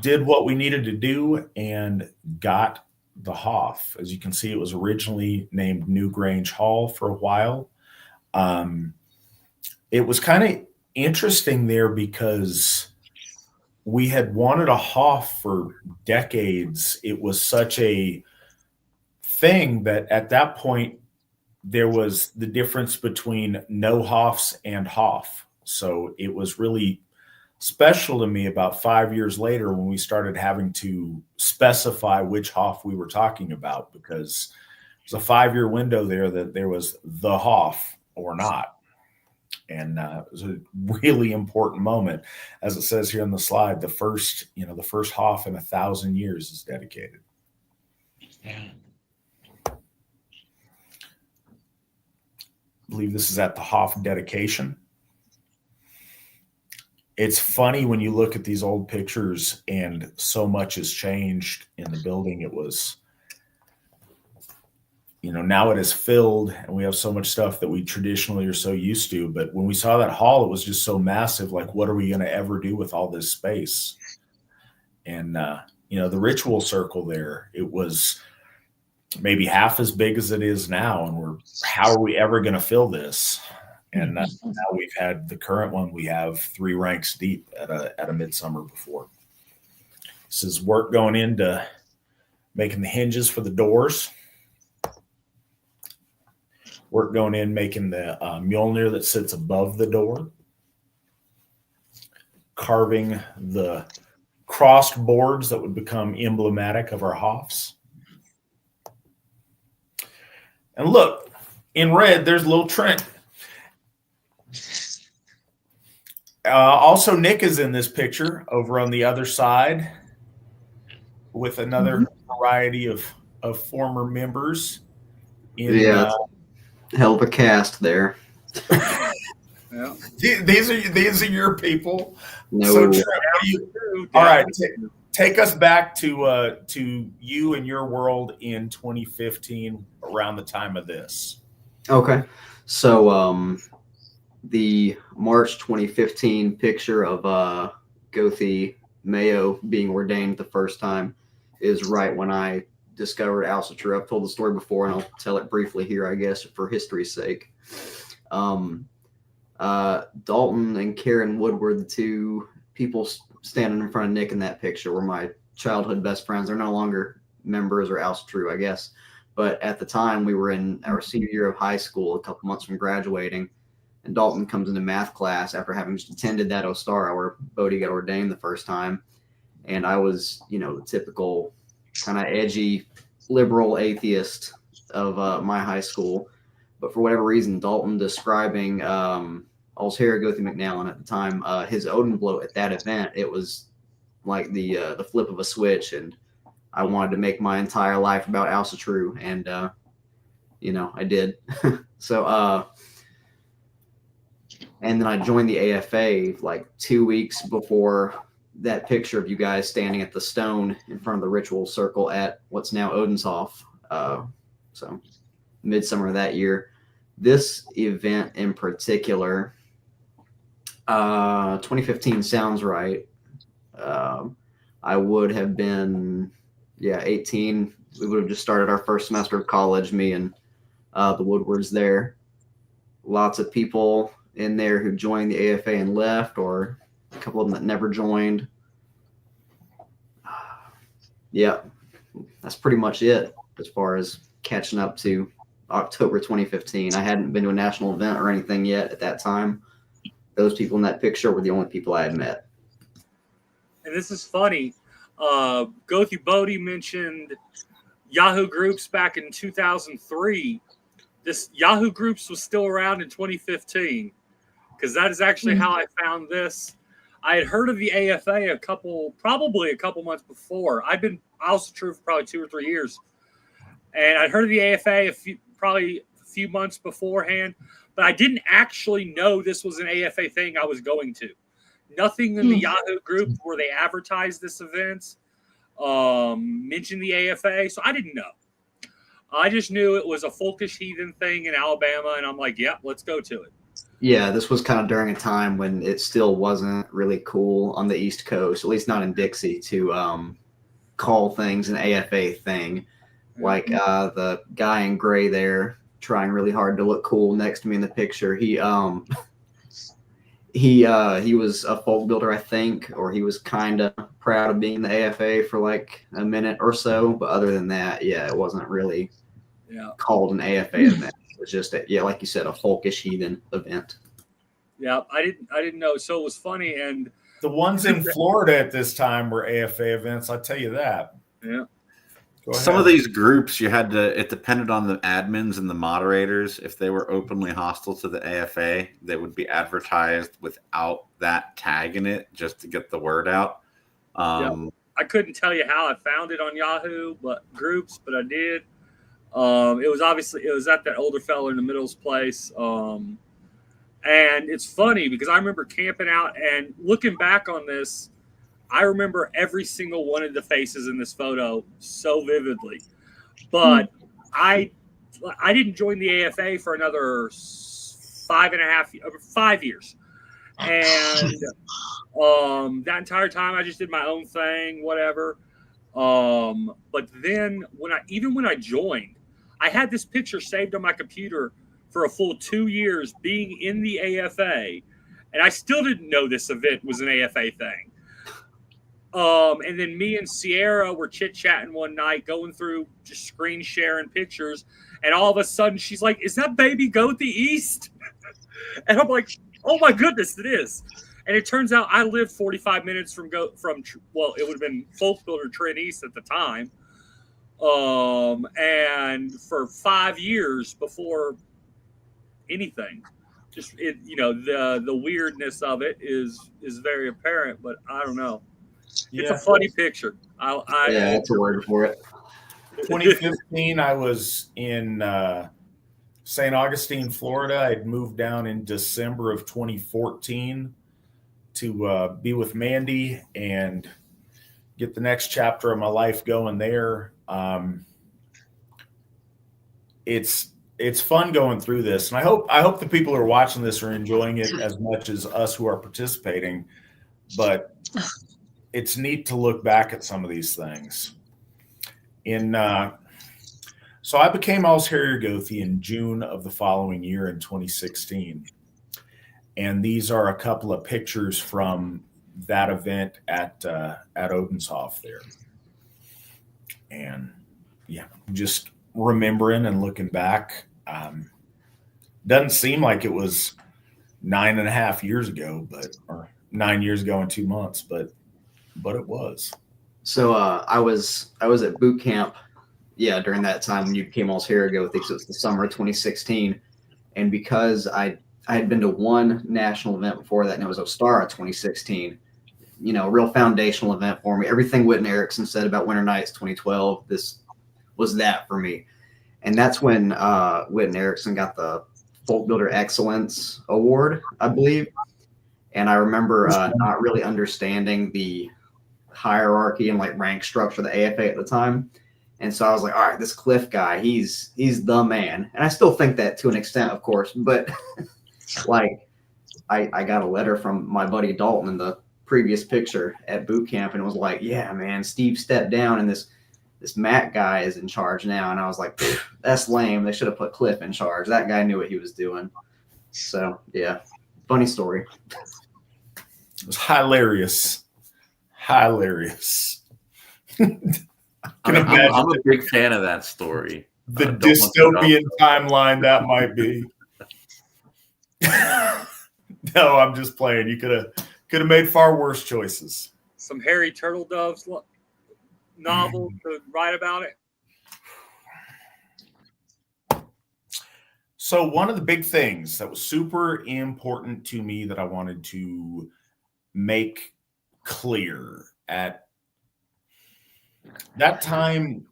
did what we needed to do and got the Hoff. As you can see, it was originally named New Grange Hall for a while. It was kind of interesting there because we had wanted a Hoff for decades. It was such a thing that at that point there was the difference between no Hoffs and Hoff. So it was really special to me about 5 years later when we started having to specify which Hoff we were talking about, because it was a 5-year window there that there was the Hoff or not. And it was a really important moment. As it says here on the slide, the first Hoff in 1,000 years is dedicated. Yeah. I believe this is at the Hoff dedication. It's funny when you look at these old pictures and so much has changed in the building. It was, now it is filled and we have so much stuff that we traditionally are so used to. But when we saw that hall, it was just so massive. Like, what are we going to ever do with all this space? And, the ritual circle there, it was maybe half as big as it is now. And how are we ever going to fill this? And now we've had the current one. We have 3 ranks deep at a midsummer before. This is work going into making the hinges for the doors. Work going in making the Mjolnir that sits above the door. Carving the crossed boards that would become emblematic of our Hoffs. And look, in red, there's a little Trent. Also, Nick is in this picture over on the other side with another variety of former members in Hell of a cast there. Yeah. These are your people. No, So, Trent, all right, take us back to you and your world in 2015, around the time of this. okay. So the March 2015 picture of Gothi Mayo being ordained the first time is right when I discovered Asatru. I've told the story before, and I'll tell it briefly here, I guess, for history's sake. Dalton and Karen Wood were the two people standing in front of Nick in that picture, were my childhood best friends. They're no longer members or Asatru, I guess. But at the time, we were in our senior year of high school, a couple months from graduating, and Dalton comes into math class after having just attended that Ostara where Bodhi got ordained the first time. And I was, the typical kind of edgy liberal atheist of my high school. But for whatever reason, Dalton describing Allthing Gothi McNallen at the time, his Odin bloat at that event, it was like the flip of a switch, and I wanted to make my entire life about Asatru, and I did. So and then I joined the AFA like 2 weeks before that picture of you guys standing at the stone in front of the ritual circle at what's now Njordshof. So midsummer of that year. This event in particular, 2015 sounds right. I would have been, 18. We would have just started our first semester of college, me and the Woodwards there. Lots of people in there who joined the AFA and left, or a couple of them that never joined. That's pretty much it as far as catching up to October 2015. I hadn't been to a national event or anything yet at that time. Those people in that picture were the only people I had met. And this is funny. Gothi Bodhi mentioned Yahoo Groups back in 2003. This Yahoo Groups was still around in 2015, because that is actually how I found this. I had heard of the AFA probably a couple months before. I've been Asatru for probably 2 or 3 years. And I'd heard of the AFA probably a few months beforehand, but I didn't actually know this was an AFA thing I was going to. Nothing in the Yahoo group where they advertised this event mentioned the AFA, so I didn't know. I just knew it was a folkish heathen thing in Alabama, and I'm like, yeah, let's go to it. Yeah, this was kind of during a time when it still wasn't really cool on the East Coast, at least not in Dixie, to call things an AFA thing. Like the guy in gray there trying really hard to look cool next to me in the picture. He was a folk builder, I think, or he was kind of proud of being the AFA for like a minute or so. But other than that, it wasn't really called an AFA event. It was just, like you said, a folkish heathen event. Yeah, I didn't know. So it was funny. And the ones in Florida at this time were AFA events. I'll tell you that. Yeah. Some of these groups, it depended on the admins and the moderators. If they were openly hostile to the AFA, they would be advertised without that tag in it just to get the word out. I couldn't tell you how I found it on Yahoo, but I did. It was at that older fellow in the middle's place. And it's funny because I remember camping out and looking back on this. I remember every single one of the faces in this photo so vividly, but I didn't join the AFA for another 5 years, and that entire time I just did my own thing, whatever. But then when I joined, I had this picture saved on my computer for a full 2 years being in the AFA, and I still didn't know this event was an AFA thing. And then me and Sierra were chit-chatting one night, going through just screen sharing pictures, and all of a sudden she's like, "Is that baby Gothi East?" And I'm like, "Oh my goodness, it is!" And it turns out I lived 45 minutes from it would have been Folk Builder Trent East at the time, and for 5 years before anything, just the weirdness of it is very apparent, but I don't know. It's a funny picture. That's a word for it. 2015, I was in St. Augustine, Florida. I'd moved down in December of 2014 to be with Mandy and get the next chapter of my life going there. It's fun going through this, and I hope the people who are watching this are enjoying it as much as us who are participating. But it's neat to look back at some of these things. So I became Allsherrier Gothi in June of the following year in 2016. And these are a couple of pictures from that event at Odinshöf there. And yeah, just remembering and looking back. Doesn't seem like it was 9.5 years ago, or 9 years ago and 2 months, but it was. So I was at boot camp, during that time when you became Allsherrier Gothi. I think it was the summer of 2016, and because I had been to one national event before that, and it was Ostara 2016. A real foundational event for me. Everything Whitten Erickson said about Winter Nights 2012, this was that for me. And that's when Whitten Erickson got the Folk Builder Excellence Award, I believe. And I remember not really understanding the hierarchy and like rank structure of the AFA at the time. And so I was like, all right, this Cliff guy, he's the man. And I still think that to an extent, of course. But like I got a letter from my buddy Dalton in the previous picture at boot camp, and it was like, yeah, man, Steve stepped down and this Matt guy is in charge now. And I was like, that's lame. They should have put Cliff in charge. That guy knew what he was doing. So yeah, funny story. It was hilarious. I'm a big fan of that story. The dystopian timeline that might be. No, I'm just playing. You could have made far worse choices. Some Harry Turtledove's novel to write about it. So one of the big things that was super important to me that I wanted to make clear at that time.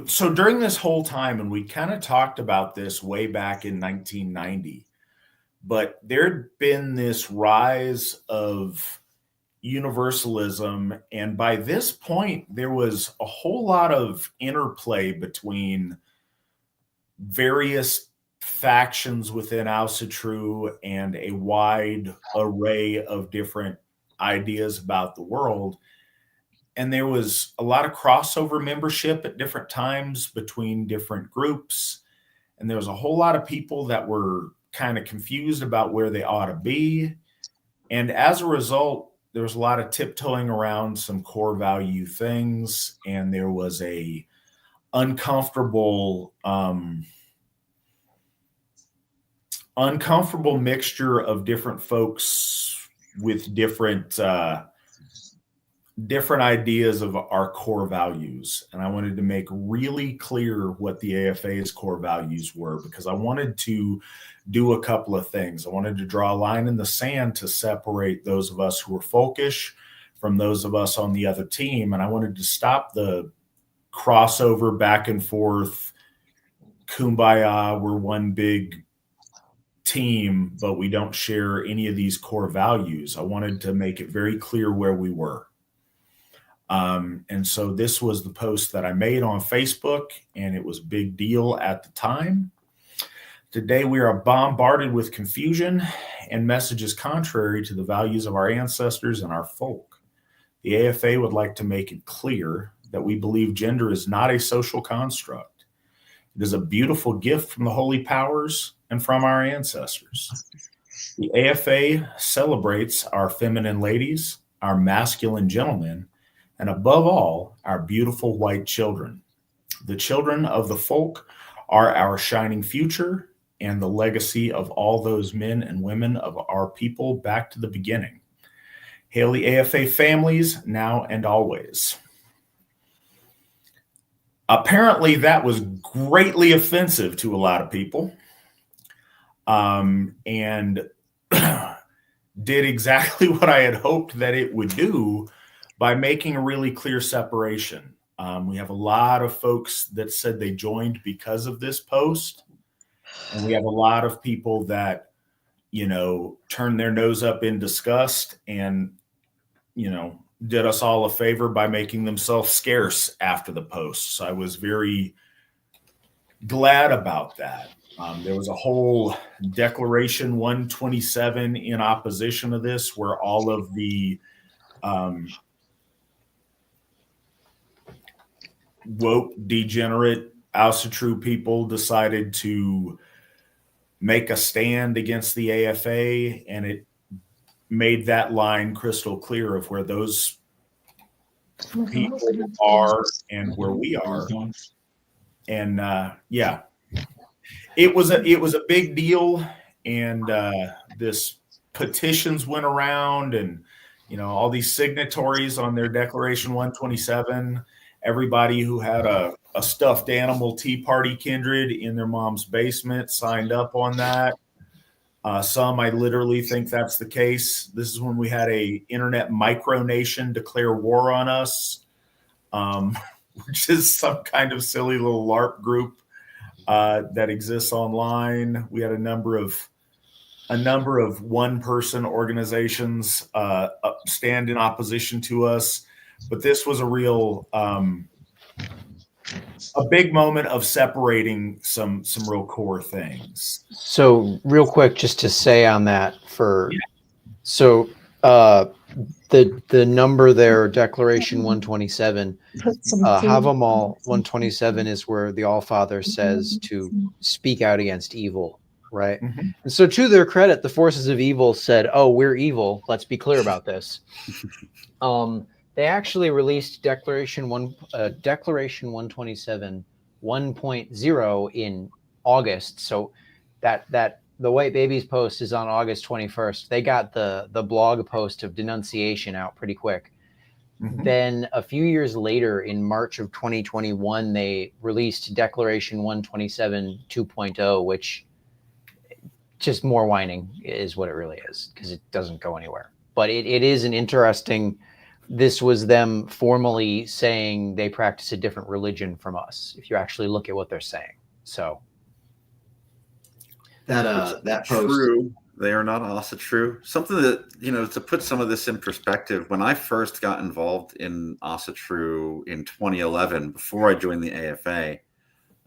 So during this whole time, and we kind of talked about this way back in 1990, but there'd been this rise of universalism. And by this point, there was a whole lot of interplay between various factions within Asatru and a wide array of different ideas about the world. And there was a lot of crossover membership at different times between different groups. And there was a whole lot of people that were kind of confused about where they ought to be. And as a result, there was a lot of tiptoeing around some core value things. And there was a uncomfortable mixture of different folks with different ideas of our core values. And I wanted to make really clear what the AFA's core values were, because I wanted to do a couple of things. I wanted to draw a line in the sand to separate those of us who were folkish from those of us on the other team. And I wanted to stop the crossover back and forth, kumbaya, we're one big team, but we don't share any of these core values. I wanted to make it very clear where we were. And so this was the post that I made on Facebook, and it was a big deal at the time. Today, we are bombarded with confusion and messages contrary to the values of our ancestors and our folk. The AFA would like to make it clear that we believe gender is not a social construct. It is a beautiful gift from the holy powers and from our ancestors. The AFA celebrates our feminine ladies, our masculine gentlemen, and above all, our beautiful white children. The children of the folk are our shining future and the legacy of all those men and women of our people back to the beginning. Hail the AFA families now and always. Apparently, that was greatly offensive to a lot of people, and did exactly what I had hoped that it would do by making a really clear separation. We have a lot of folks that said they joined because of this post. And we have a lot of people that, turn their nose up in disgust and, did us all a favor by making themselves scarce after the post. So I was very glad about that. There was a whole Declaration 127 in opposition to this, where all of the woke, degenerate Asatru people decided to make a stand against the AFA, and it made that line crystal clear of where those people are and where we are. And yeah, it was a big deal. And this petitions went around, and all these signatories on their Declaration 127. Everybody who had a stuffed animal Tea Party kindred in their mom's basement signed up on that. Some, I literally think that's the case. This is when we had a internet micronation declare war on us, which is some kind of silly little LARP group that exists online. We had a number of one-person organizations stand in opposition to us, but this was a real a big moment of separating some real core things. So real quick, just to say on that so the number there, Declaration 127, Havamal 127 is where the Allfather says to speak out against evil, right? Mm-hmm. And so to their credit, the forces of evil said, oh, we're evil. Let's be clear about this. They actually released Declaration 127 1.0 in August. So that the White Babies post is on August 21st. They got the blog post of denunciation out pretty quick. Mm-hmm. Then a few years later, in March of 2021, they released Declaration 127 2.0, which just more whining is what it really is, because it doesn't go anywhere. But it is an interesting... This was them formally saying they practice a different religion from us, if you actually look at what they're saying. So that post. True, they are not Asatru. Something that, to put some of this in perspective, when I first got involved in Asatru in 2011, before I joined the AFA,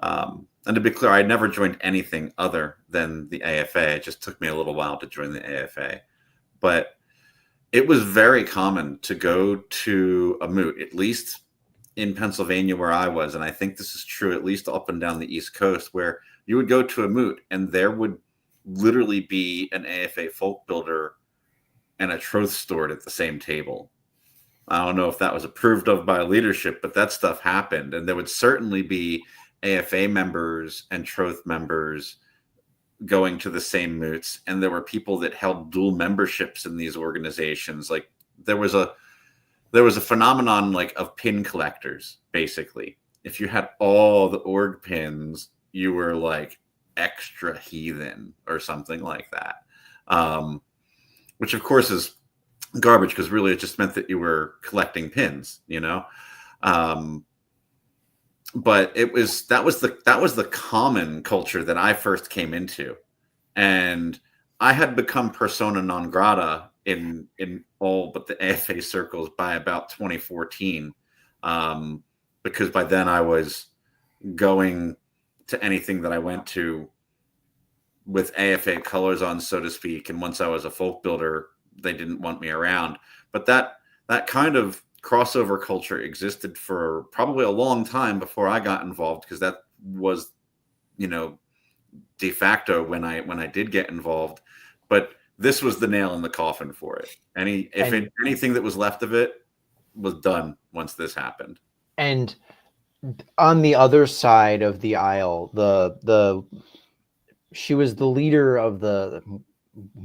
and to be clear, I never joined anything other than the AFA. It just took me a little while to join the AFA, but it was very common to go to a moot, at least in Pennsylvania where I was, and I think this is true at least up and down the East Coast, where you would go to a moot and there would literally be an AFA folk builder and a troth stored at the same table. I don't know if that was approved of by leadership, but that stuff happened. And there would certainly be AFA members and troth members going to the same moots, and there were people that held dual memberships in these organizations. Like there was a phenomenon like of pin collectors. Basically, if you had all the org pins, you were like extra heathen or something like that, which of course is garbage, because really it just meant that you were collecting pins, but that was the common culture that I first came into, and I had become persona non grata in all but the AFA circles by about 2014, because by then I was going to anything that I went to with AFA colors on, so to speak, and once I was a folk builder, they didn't want me around. But that kind of crossover culture existed for probably a long time before I got involved, because that was, de facto when I did get involved. But this was the nail in the coffin for it. Anything that was left of it was done once this happened. And on the other side of the aisle, she was the leader of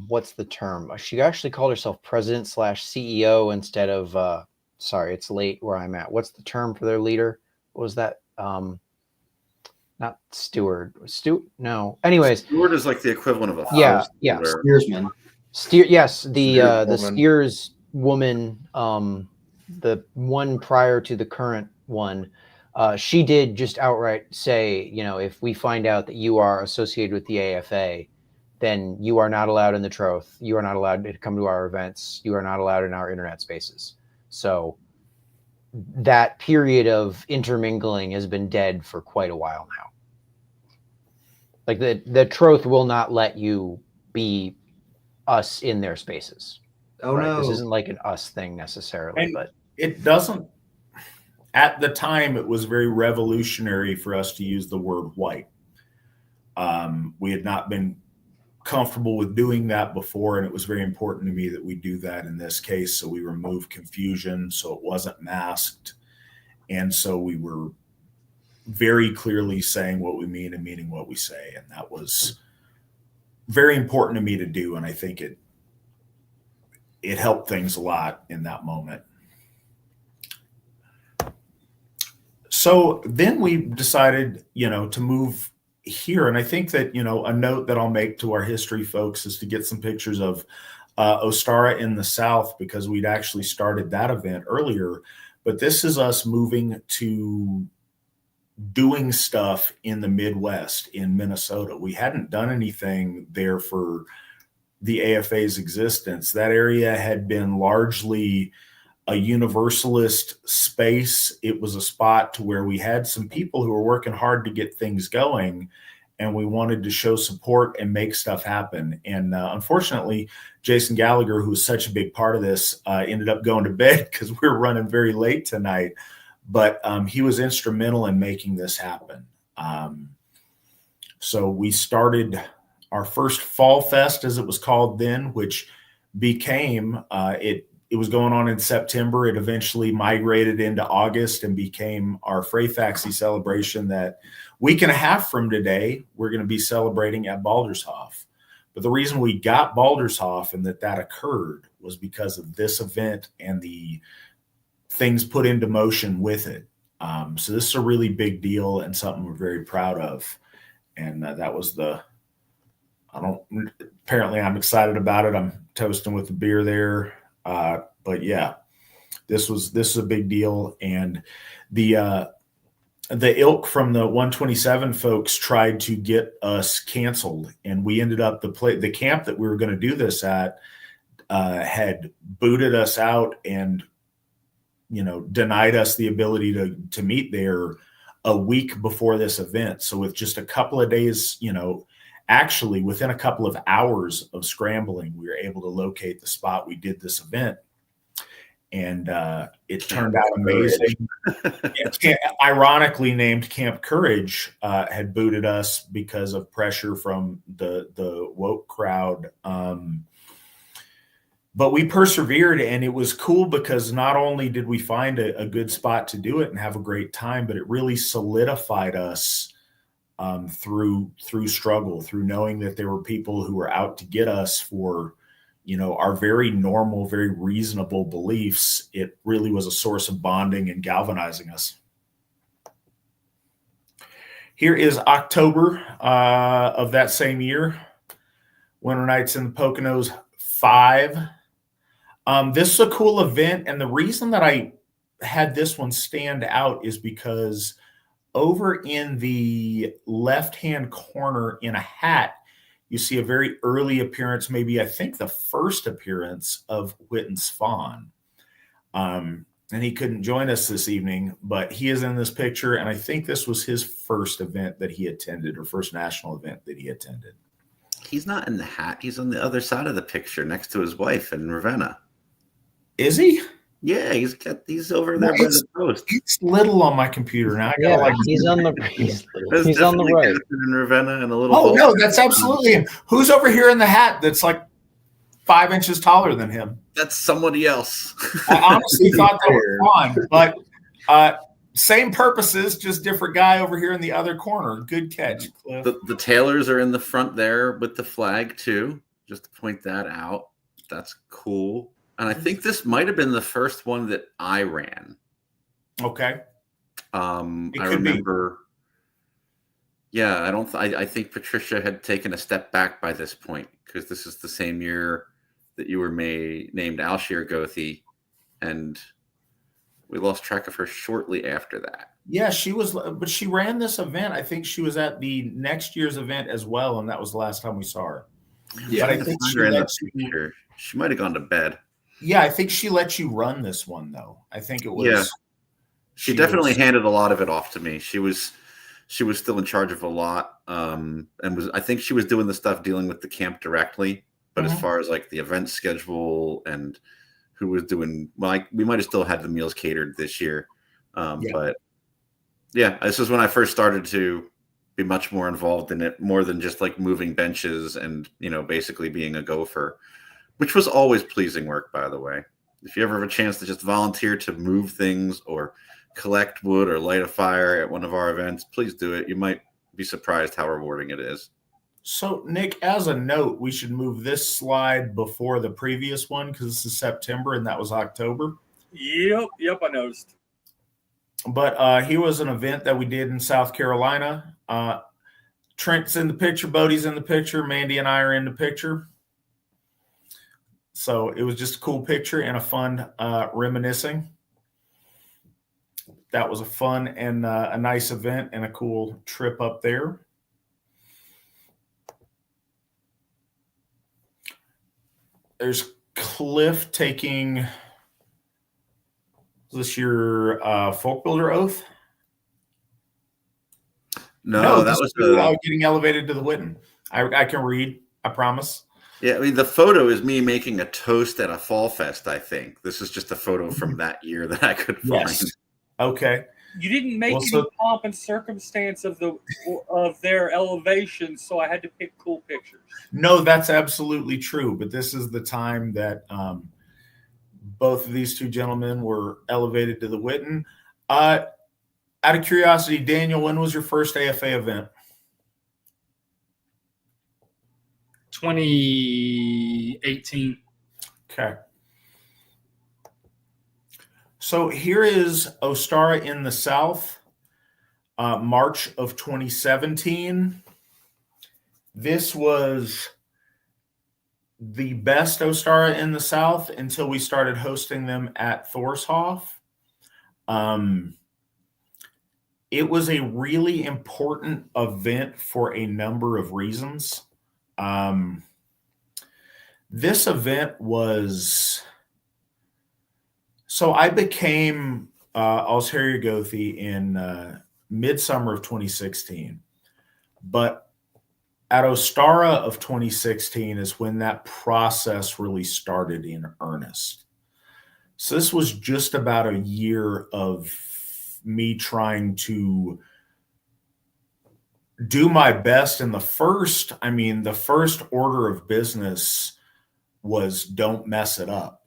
what's the term? She actually called herself president/CEO instead of sorry, it's late where I'm at. What's the term for their leader? What was that? Not steward. No. Anyways, steward is like the equivalent of a steersman. Yes, the steers woman, the one prior to the current one. She did just outright say, you know, if we find out that you are associated with the AFA, then you are not allowed in the Troth. You are not allowed to come to our events. You are not allowed in our internet spaces. So that period of intermingling has been dead for quite a while now. Like the Troth will not let you be us in their spaces. Oh no, This isn't like an us thing necessarily, And but it doesn't. At the time, it was very revolutionary for us to use the word white. We had not been comfortable with doing that before, and it was very important to me that we do that in this case. So we removed confusion, so it wasn't masked, and so we were very clearly saying what we mean and meaning what we say, and that was very important to me to do. And I think it helped things a lot in that moment. So then we decided, to move here. And I think that, a note that I'll make to our history folks is to get some pictures of Ostara in the South, because we'd actually started that event earlier. But this is us moving to doing stuff in the Midwest, in Minnesota. We hadn't done anything there for the AFA's existence. That area had been largely a universalist space. It was a spot to where we had some people who were working hard to get things going, and we wanted to show support and make stuff happen. And unfortunately, Jason Gallagher, who was such a big part of this, ended up going to bed because we were running very late tonight. But he was instrumental in making this happen. So we started our first Fall Fest, as it was called then, which became, it was going on in September. It eventually migrated into August and became our Freyfaxi celebration that week and a half from today, we're going to be celebrating at Baldershof. But the reason we got Baldershof and that occurred was because of this event and the things put into motion with it. So this is a really big deal and something we're very proud of. And that was apparently I'm excited about it. I'm toasting with the beer there. But yeah, this is a big deal. And the ilk from the 127 folks tried to get us canceled, and we ended up the camp that we were going to do this at had booted us out and denied us the ability to meet there a week before this event. So with just a couple of days, actually within a couple of hours of scrambling, we were able to locate the spot we did this event. And it turned out amazing. Ironically named Camp Courage had booted us because of pressure from the woke crowd. But we persevered, and it was cool because not only did we find a good spot to do it and have a great time, but it really solidified us through struggle, through knowing that there were people who were out to get us for our very normal, very reasonable beliefs. It really was a source of bonding and galvanizing us. Here is October of that same year, Winter Nights in the Poconos 5. This is a cool event, and the reason that I had this one stand out is because over in the left-hand corner in a hat, you see a very early appearance, maybe I think the first appearance of Whitten Svan. And he couldn't join us this evening, but he is in this picture, and I think this was his first event that he attended, or first national event that he attended. He's not in the hat. He's on the other side of the picture next to his wife in Ravenna. Is he? Yeah, he's over there by the post. It's little on my computer now. He's on the right. In Ravenna and a little. Oh no, that's absolutely him. Who's over here in the hat? That's like 5 inches taller than him. That's somebody else. I honestly thought that was Juan, but same purposes, just different guy over here in the other corner. Good catch, Cliff. The Taylors are in the front there with the flag too. Just to point that out. That's cool. And I think this might have been the first one that I ran. Okay. I remember. Yeah, I think Patricia had taken a step back by this point, because this is the same year that you were named Alshir Gothi, and we lost track of her shortly after that. Yeah, she was, but she ran this event. I think she was at the next year's event as well, and that was the last time we saw her. Yeah. But I think she in the let you. picture. She might have gone to bed. Yeah, I think she let you run this one though. I think it was. Yeah. She definitely was, handed a lot of it off to me. She was still in charge of a lot, and I think she was doing the stuff dealing with the camp directly. But as far as like the event schedule and who was doing, well, we might have still had the meals catered this year, but yeah, this is when I first started to be much more involved in it, more than just like moving benches and basically being a gopher, which was always pleasing work, by the way. If you ever have a chance to just volunteer to move things or collect wood or light a fire at one of our events, please do it. You might be surprised how rewarding it is. So, Nick, as a note, we should move this slide before the previous one because this is September and that was October. Yep, I noticed. But here was an event that we did in South Carolina. Trent's in the picture, Bodie's in the picture, Mandy and I are in the picture. So it was just a cool picture and a fun reminiscing. That was a fun and a nice event and a cool trip up there. There's Cliff taking, is this your folk builder oath? No, that was getting elevated to the Witten. I can read, I promise. Yeah, I mean, the photo is me making a toast at a fall fest, I think. This is just a photo from that year that I could find. Yes. Okay. You didn't make any pomp and circumstance of their elevation, so I had to pick cool pictures. No, that's absolutely true. But this is the time that both of these two gentlemen were elevated to the Witten. Out of curiosity, Daniel, when was your first AFA event? 2018. Okay. So here is Ostara in the South, March of 2017. This was the best Ostara in the South until we started hosting them at Njordshof. It was a really important event for a number of reasons. This event was... So I became Allthing in midsummer of 2016. But at Ostara of 2016 is when that process really started in earnest. So this was just about a year of me trying to do my best. And the first order of business was don't mess it up.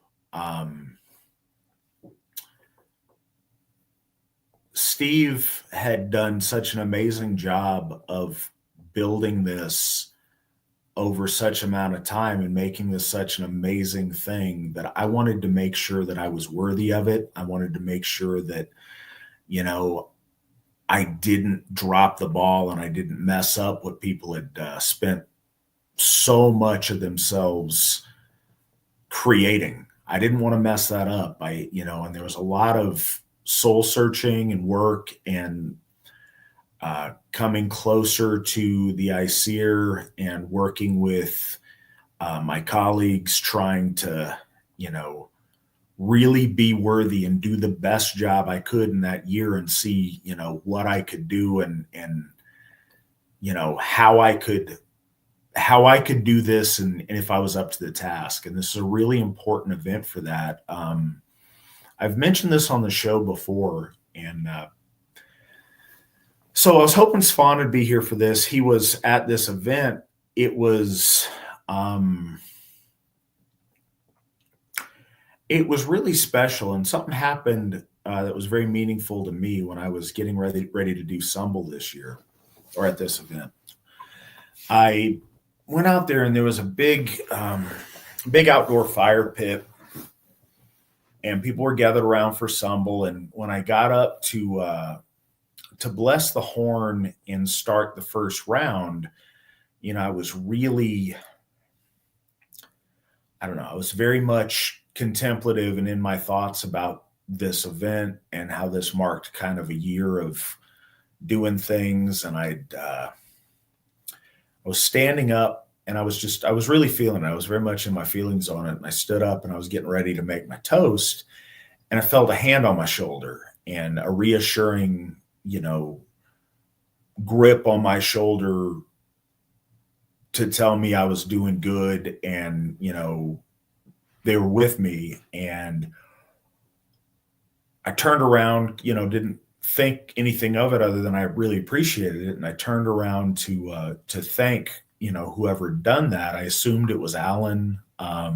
Steve had done such an amazing job of building this over such amount of time and making this such an amazing thing that I wanted to make sure that I was worthy of it. I wanted to make sure that, I didn't drop the ball and I didn't mess up what people had spent so much of themselves creating. I didn't want to mess that up. And there was a lot of soul searching and work and coming closer to the ICER and working with my colleagues, trying to, really be worthy and do the best job I could in that year and see, what I could do and how I could do this and if I was up to the task. And this is a really important event for that. I've mentioned this on the show before, and so I was hoping Svan would be here for this. He was at this event. It was really special, and something happened that was very meaningful to me when I was getting ready to do Sumble this year, or at this event. I went out there, and there was a big outdoor fire pit, and people were gathered around for Sumble. And when I got up to bless the horn and start the first round, I was really, I was very much contemplative and in my thoughts about, this event and how this marked kind of a year of doing things. And I was standing up, and I was really feeling it. I was very much in my feelings on it. And I stood up and I was getting ready to make my toast, and I felt a hand on my shoulder and a reassuring, grip on my shoulder to tell me I was doing good, and, they were with me. And I turned around, didn't think anything of it other than I really appreciated it. And I turned around to thank, whoever had done that. I assumed it was Alan. But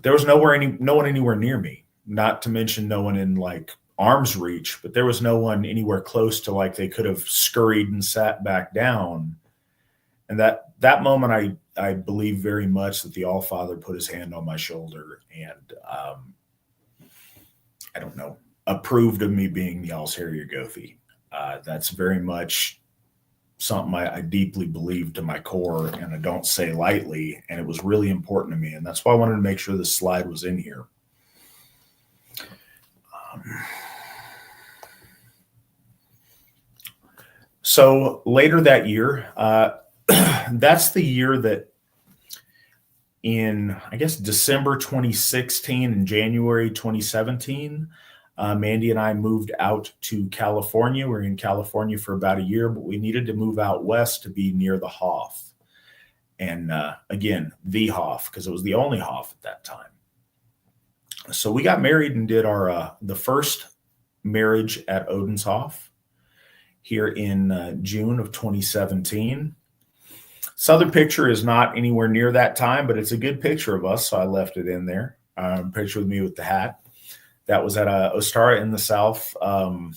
there was no one anywhere near me, not to mention no one in like arm's reach, but there was no one anywhere close to like they could have scurried and sat back down. And that moment, I believe very much that the All-Father put his hand on my shoulder and, I don't know, approved of me being the Allsherrier Gothi. That's very much something I deeply believe to my core, and I don't say lightly, and it was really important to me. And that's why I wanted to make sure this slide was in here. So later that year, that's the year that in, I guess, December 2016 and January 2017, Mandy and I moved out to California. We were in California for about a year, but we needed to move out west to be near the Hoff. And again, the Hoff, because it was the only Hoff at that time. So we got married and did our the first marriage at Odin's here in June of 2017. This other picture is not anywhere near that time, but it's a good picture of us, so I left it in there. Picture with me with the hat. That was at Ostara in the South. I don't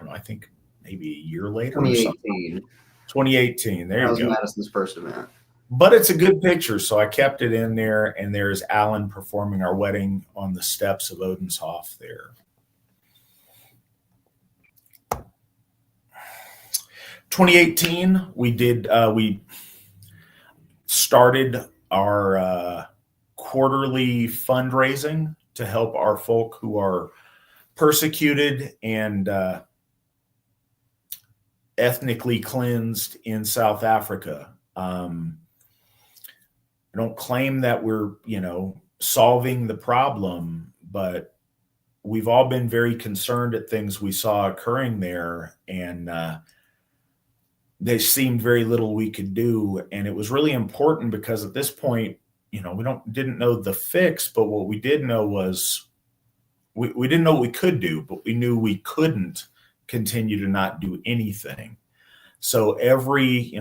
know, I think maybe a year later. 2018. 2018. There you go. That was Madison's first event. But it's a good picture, so I kept it in there. And there's Alan performing our wedding on the steps of Odin's there. 2018, we started our quarterly fundraising to help our folk who are persecuted and ethnically cleansed in South Africa. I don't claim that we're, solving the problem, but we've all been very concerned at things we saw occurring there, and there seemed very little we could do. And it was really important because at this point, we didn't know the fix, but what we did know was we didn't know what we could do, but we knew we couldn't continue to not do anything. So every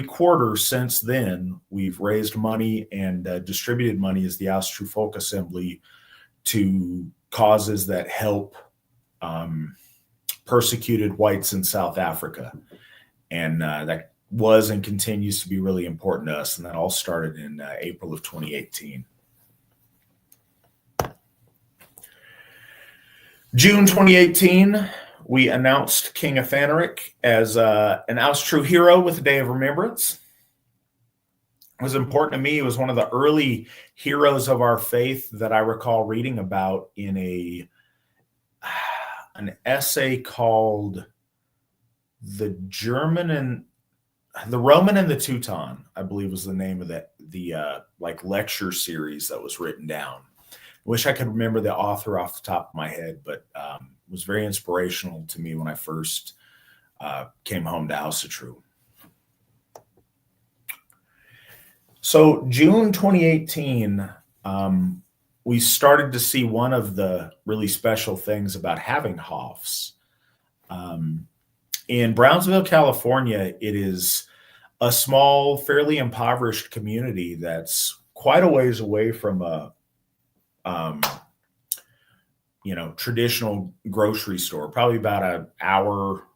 quarter since then, we've raised money and distributed money as the Asatru Folk Assembly to causes that help persecuted whites in South Africa. And that was and continues to be really important to us. And that all started in April of 2018. June 2018, we announced King Athanaric as an Asatru hero with a day of remembrance. It was important to me. He was one of the early heroes of our faith that I recall reading about in an essay called The Roman and the Teuton, I believe was the name of the lecture series that was written down. I wish I could remember the author off the top of my head, but it was very inspirational to me when I first came home to Asatru. So June 2018, we started to see one of the really special things about having Hoffs. In Brownsville, California, it is a small, fairly impoverished community that's quite a ways away from a traditional grocery store, probably about an hour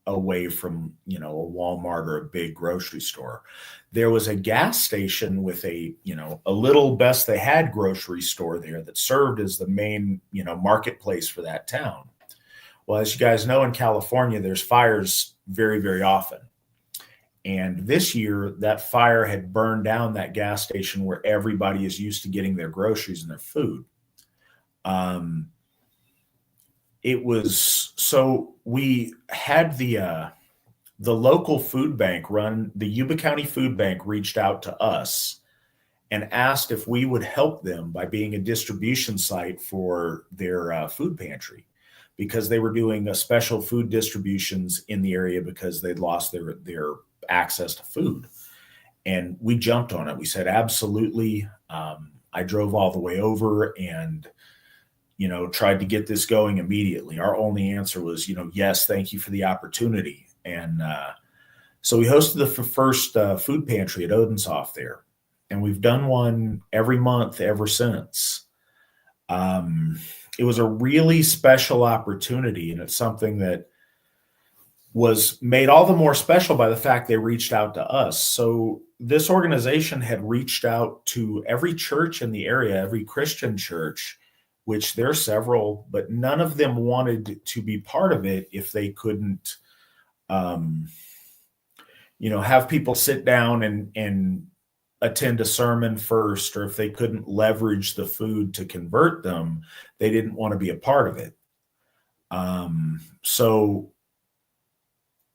away from, a Walmart or a big grocery store. There was a gas station with a little best they had grocery store there that served as the main, marketplace for that town. Well, as you guys know, in California, there's fires very, very often. And this year, that fire had burned down that gas station where everybody is used to getting their groceries and their food. it was, so we had the local food bank run, the Yuba County Food Bank reached out to us and asked if we would help them by being a distribution site for their food pantry, because they were doing special food distributions in the area because they'd lost their access to food. And we jumped on it. We said, absolutely. I drove all the way over and, tried to get this going immediately. Our only answer was, yes, thank you for the opportunity. And so we hosted the first food pantry at Odinist there. And we've done one every month ever since. It was a really special opportunity, and it's something that was made all the more special by the fact they reached out to us. So this organization had reached out to every church in the area, every Christian church, which there are several, but none of them wanted to be part of it if they couldn't, have people sit down and attend a sermon first, or if they couldn't leverage the food to convert them, they didn't want to be a part of it. So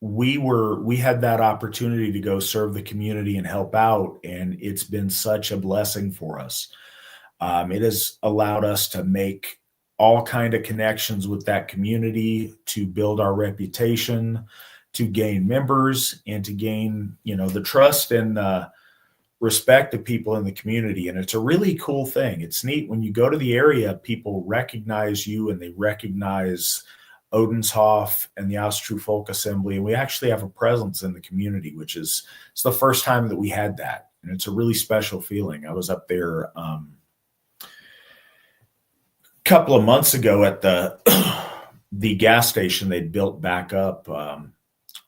we had that opportunity to go serve the community and help out, and it's been such a blessing for us. It has allowed us to make all kind of connections with that community, to build our reputation, to gain members, and to gain, the trust and respect of people in the community. And it's a really cool thing. It's neat when you go to the area, people recognize you and they recognize Njordshof and the Asatru Folk Assembly. And we actually have a presence in the community, which is, it's the first time that we had that. And it's a really special feeling. I was up there a couple of months ago at the gas station they'd built back up.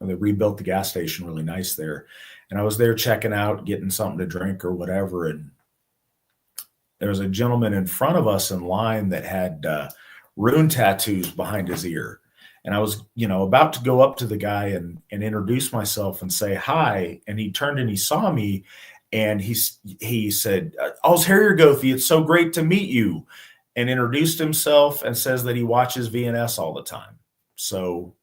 They rebuilt the gas station really nice there. And I was there checking out, getting something to drink or whatever. And there was a gentleman in front of us in line that had rune tattoos behind his ear. And I was, about to go up to the guy and introduce myself and say hi. And he turned and he saw me and he said, "All's Harrier Gothi, it's so great to meet you," and introduced himself and says that he watches VNS all the time. So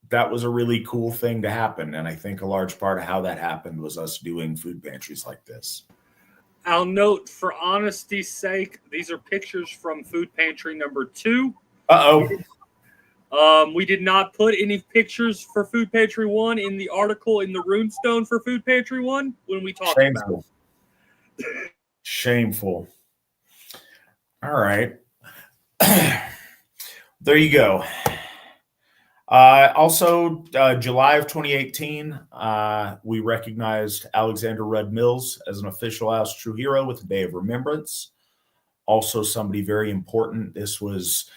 that was a really cool thing to happen. And I think a large part of how that happened was us doing food pantries like this. I'll note, for honesty's sake, these are pictures from food pantry number 2. We did not put any pictures for food pantry 1 in the article in the runestone for food pantry 1 when we talked about it. Shameful. All right. There you go. Also, July of 2018, we recognized Alexander Rudd Mills as an official Asatru hero with the Day of Remembrance. Also, somebody very important. This was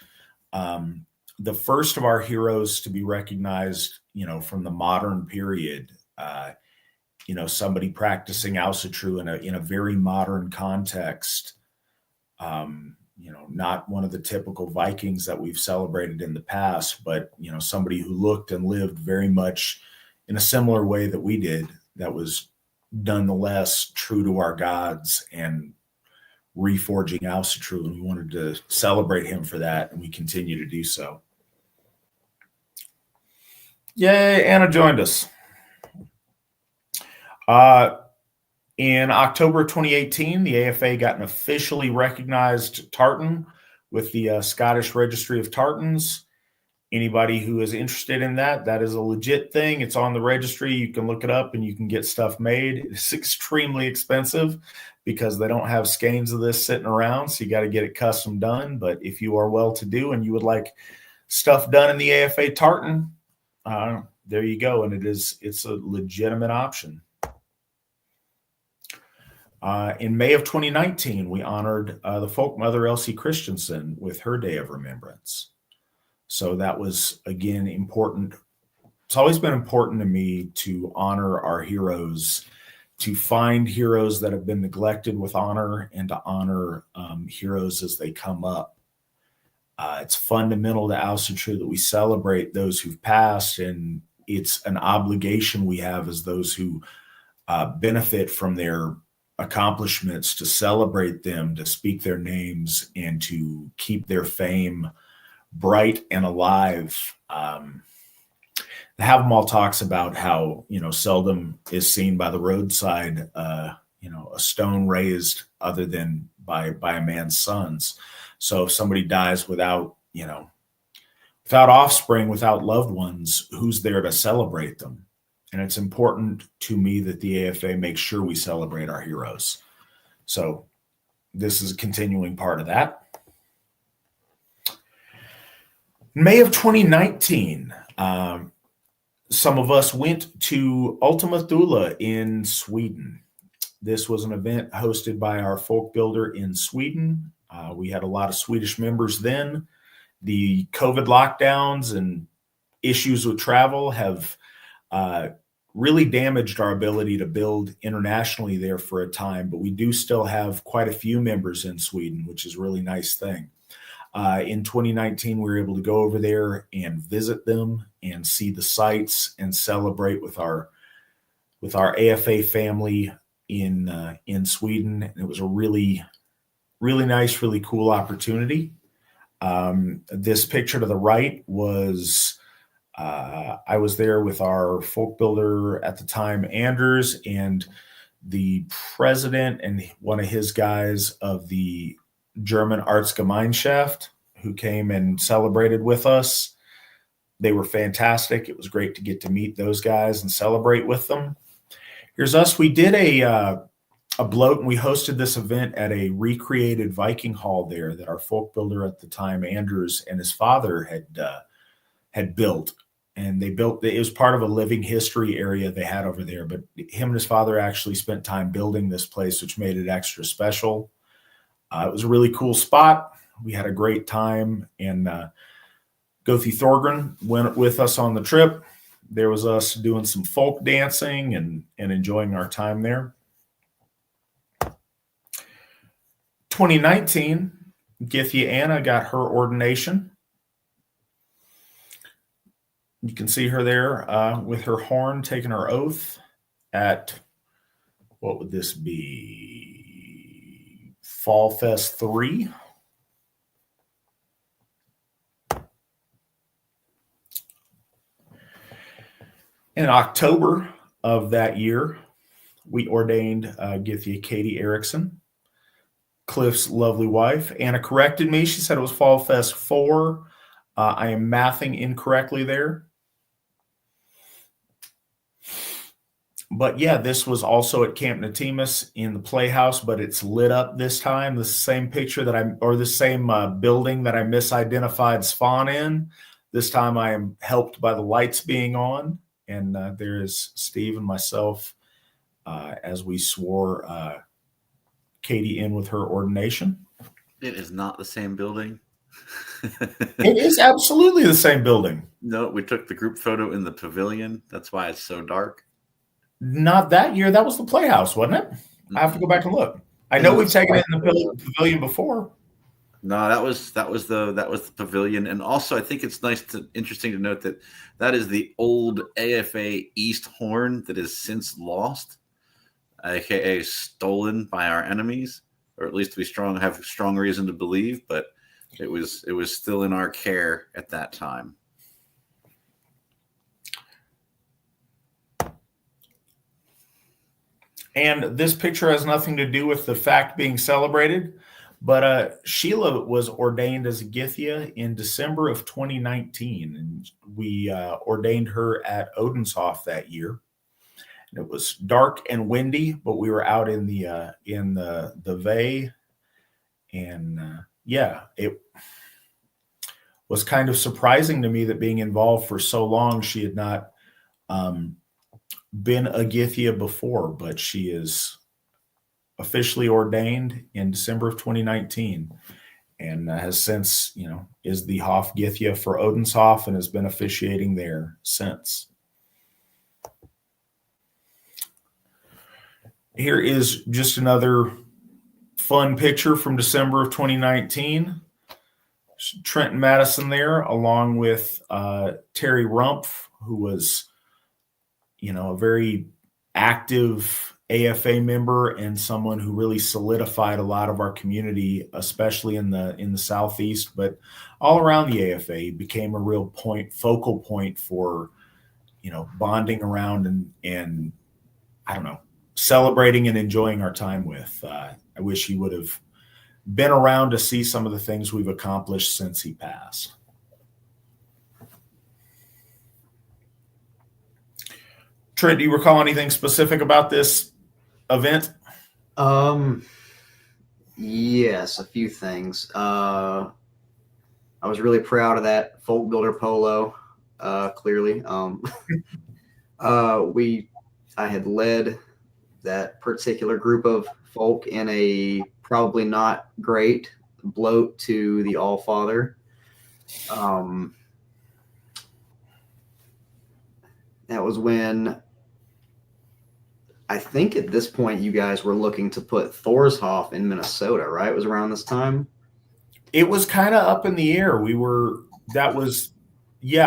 the first of our heroes to be recognized, from the modern period. Somebody practicing Asatru in a very modern context. Not one of the typical Vikings that we've celebrated in the past, but, somebody who looked and lived very much in a similar way that we did, that was nonetheless true to our gods and reforging Asatru. And we wanted to celebrate him for that, and we continue to do so. Yay, Anna joined us. In October 2018, the AFA got an officially recognized Tartan with the Scottish Registry of Tartans. Anybody who is interested in that is a legit thing. It's on the registry. You can look it up and you can get stuff made. It's extremely expensive because they don't have skeins of this sitting around, so you got to get it custom done. But if you are well-to-do and you would like stuff done in the AFA Tartan, there you go. And it's a legitimate option. In May of 2019, we honored the folk mother Elsie Christensen with her Day of Remembrance. So that was, again, important. It's always been important to me to honor our heroes, to find heroes that have been neglected with honor, and to honor heroes as they come up. It's fundamental to Asatru that we celebrate those who've passed, and it's an obligation we have as those who benefit from their accomplishments to celebrate them, to speak their names, and to keep their fame bright and alive. The Have 'em all talks about how, seldom is seen by the roadside, a stone raised other than by a man's sons. So if somebody dies without offspring, without loved ones, who's there to celebrate them? And it's important to me that the AFA makes sure we celebrate our heroes. So this is a continuing part of that. May of 2019, some of us went to Ultima Thule in Sweden. This was an event hosted by our folk builder in Sweden. We had a lot of Swedish members then. The COVID lockdowns and issues with travel have really damaged our ability to build internationally there for a time, but we do still have quite a few members in Sweden, which is a really nice thing. In 2019, we were able to go over there and visit them and see the sites and celebrate with our AFA family in Sweden. And it was a really, really nice, really cool opportunity. This picture to the right was I was there with our folk builder at the time, Anders, and the president and one of his guys of the German Artsgemeinschaft, who came and celebrated with us. They were fantastic. It was great to get to meet those guys and celebrate with them. Here's us. We did a bloat, and we hosted this event at a recreated Viking hall there that our folk builder at the time, Anders, and his father had built. And it was part of a living history area they had over there. But him and his father actually spent time building this place, which made it extra special. It was a really cool spot. We had a great time. And Gothi Thorgren went with us on the trip. There was us doing some folk dancing and enjoying our time there. 2019, Githya Anna got her ordination. You can see her there with her horn, taking her oath at, what would this be? Fall Fest 3. In October of that year, we ordained Githya Katie Erickson, Cliff's lovely wife. Anna corrected me. She said it was Fall Fest 4. I am mathing incorrectly there. But yeah, this was also at Camp Natimus in the Playhouse, but it's lit up this time. The same picture the same building that I misidentified Spawn in. This time I am helped by the lights being on. And there is Steve and myself as we swore Katie in with her ordination. It is not the same building. It is absolutely the same building. No, we took the group photo in the pavilion. That's why it's so dark. Not that year. That was the Playhouse, wasn't it? I have to go back and look. I know we've taken it in the pavilion before. No, that was the pavilion, and also I think it's interesting to note that is the old AFA East Horn that is since lost, aka stolen by our enemies, or at least we have strong reason to believe. But it was still in our care at that time. And this picture has nothing to do with the fact being celebrated, but Sheila was ordained as a Githya in December of 2019, and we ordained her at Odinshov that year. And it was dark and windy, but we were out in the Vey, and it was kind of surprising to me that being involved for so long, she had not been a Githya before, but she is officially ordained in December of 2019 and has since, is the Hoff Githya for Odinshov and has been officiating there since. Here is just another fun picture from December of 2019. Trenton Madison there, along with Terry Rumpf, who was a very active AFA member and someone who really solidified a lot of our community, especially in the Southeast, but all around the AFA. He became a real focal point for, bonding around and I don't know, celebrating and enjoying our time with. I wish he would have been around to see some of the things we've accomplished since he passed. Trent, do you recall anything specific about this event? Yes, a few things. I was really proud of that folk builder polo. Clearly, I had led that particular group of folk in a probably not great bloat to the Allfather. That was when I think at this point you guys were looking to put Thorshof in Minnesota, right? It was around this time. It was kind of up in the air. I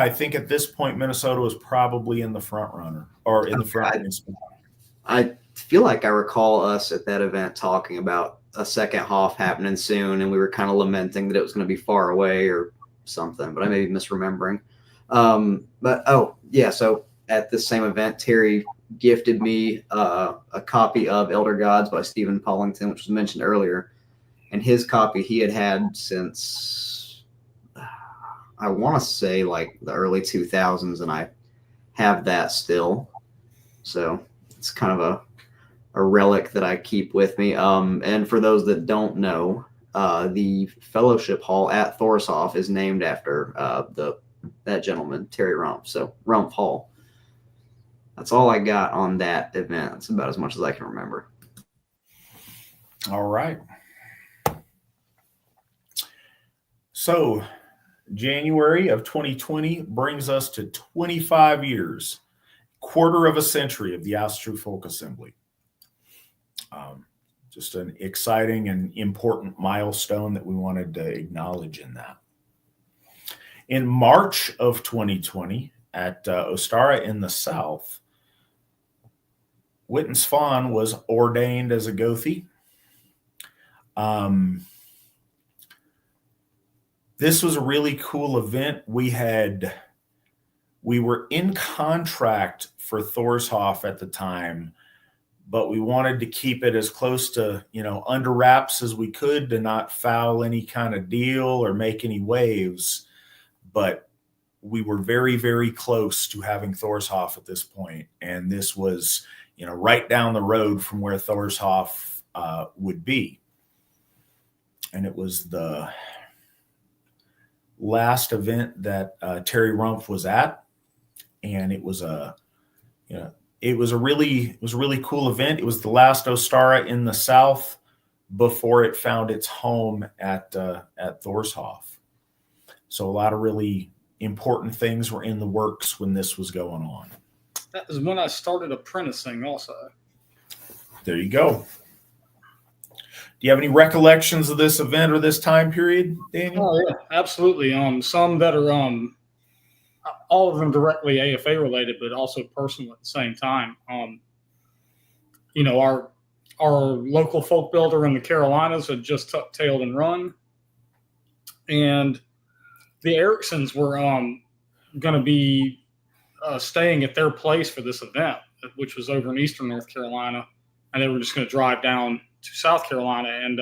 think at this point Minnesota was probably in the front runner or in the front. I feel like I recall us at that event talking about a second Hoff happening soon, and we were kind of lamenting that it was going to be far away or something, but I may be misremembering. So at this same event, Terry gifted me a copy of Elder Gods by Stephen Pollington, which was mentioned earlier. And his copy he had since, I want to say, like the early 2000s, and I have that still. So it's kind of a relic that I keep with me. And for those that don't know, the Fellowship Hall at Thorshof is named after that gentleman, Terry Rumpf. So Rumpf Hall. That's all I got on that event. That's about as much as I can remember. All right. So January of 2020 brings us to 25 years, quarter of a century of the Asatru Folk Assembly. Just an exciting and important milestone that we wanted to acknowledge in that. In March of 2020 at Ostara in the South, Witten Svan was ordained as a Gothi. This was a really cool event. We were in contract for Thorshof at the time, but we wanted to keep it as close to, under wraps as we could to not foul any kind of deal or make any waves. But we were very, very close to having Thorshof at this point. And this was, right down the road from where Thorshof would be. And it was the last event that Terry Rumpf was at. And it was a really cool event. It was the last Ostara in the South before it found its home at Thorshof. So a lot of really important things were in the works when this was going on. That was when I started apprenticing also. There you go. Do you have any recollections of this event or this time period, Daniel? Oh, yeah, absolutely. Some that are all of them directly AFA related, but also personal at the same time. Our local folk builder in the Carolinas had just tuck-tailed and run, and the Ericksons were going to be staying at their place for this event, which was over in eastern North Carolina, and they were just going to drive down to South Carolina. And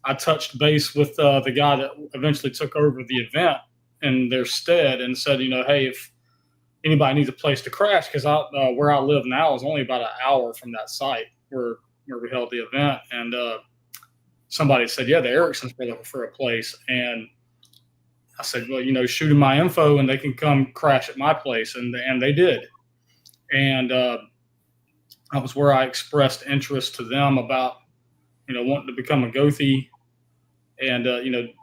I touched base with the guy that eventually took over the event in their stead and said, hey, if anybody needs a place to crash, because where I live now is only about an hour from that site where we held the event. And somebody said, yeah, the Ericksons were looking for a place. And I said, well, shoot them my info and they can come crash at my place. And they did. And that was where I expressed interest to them about, wanting to become a Gothi and,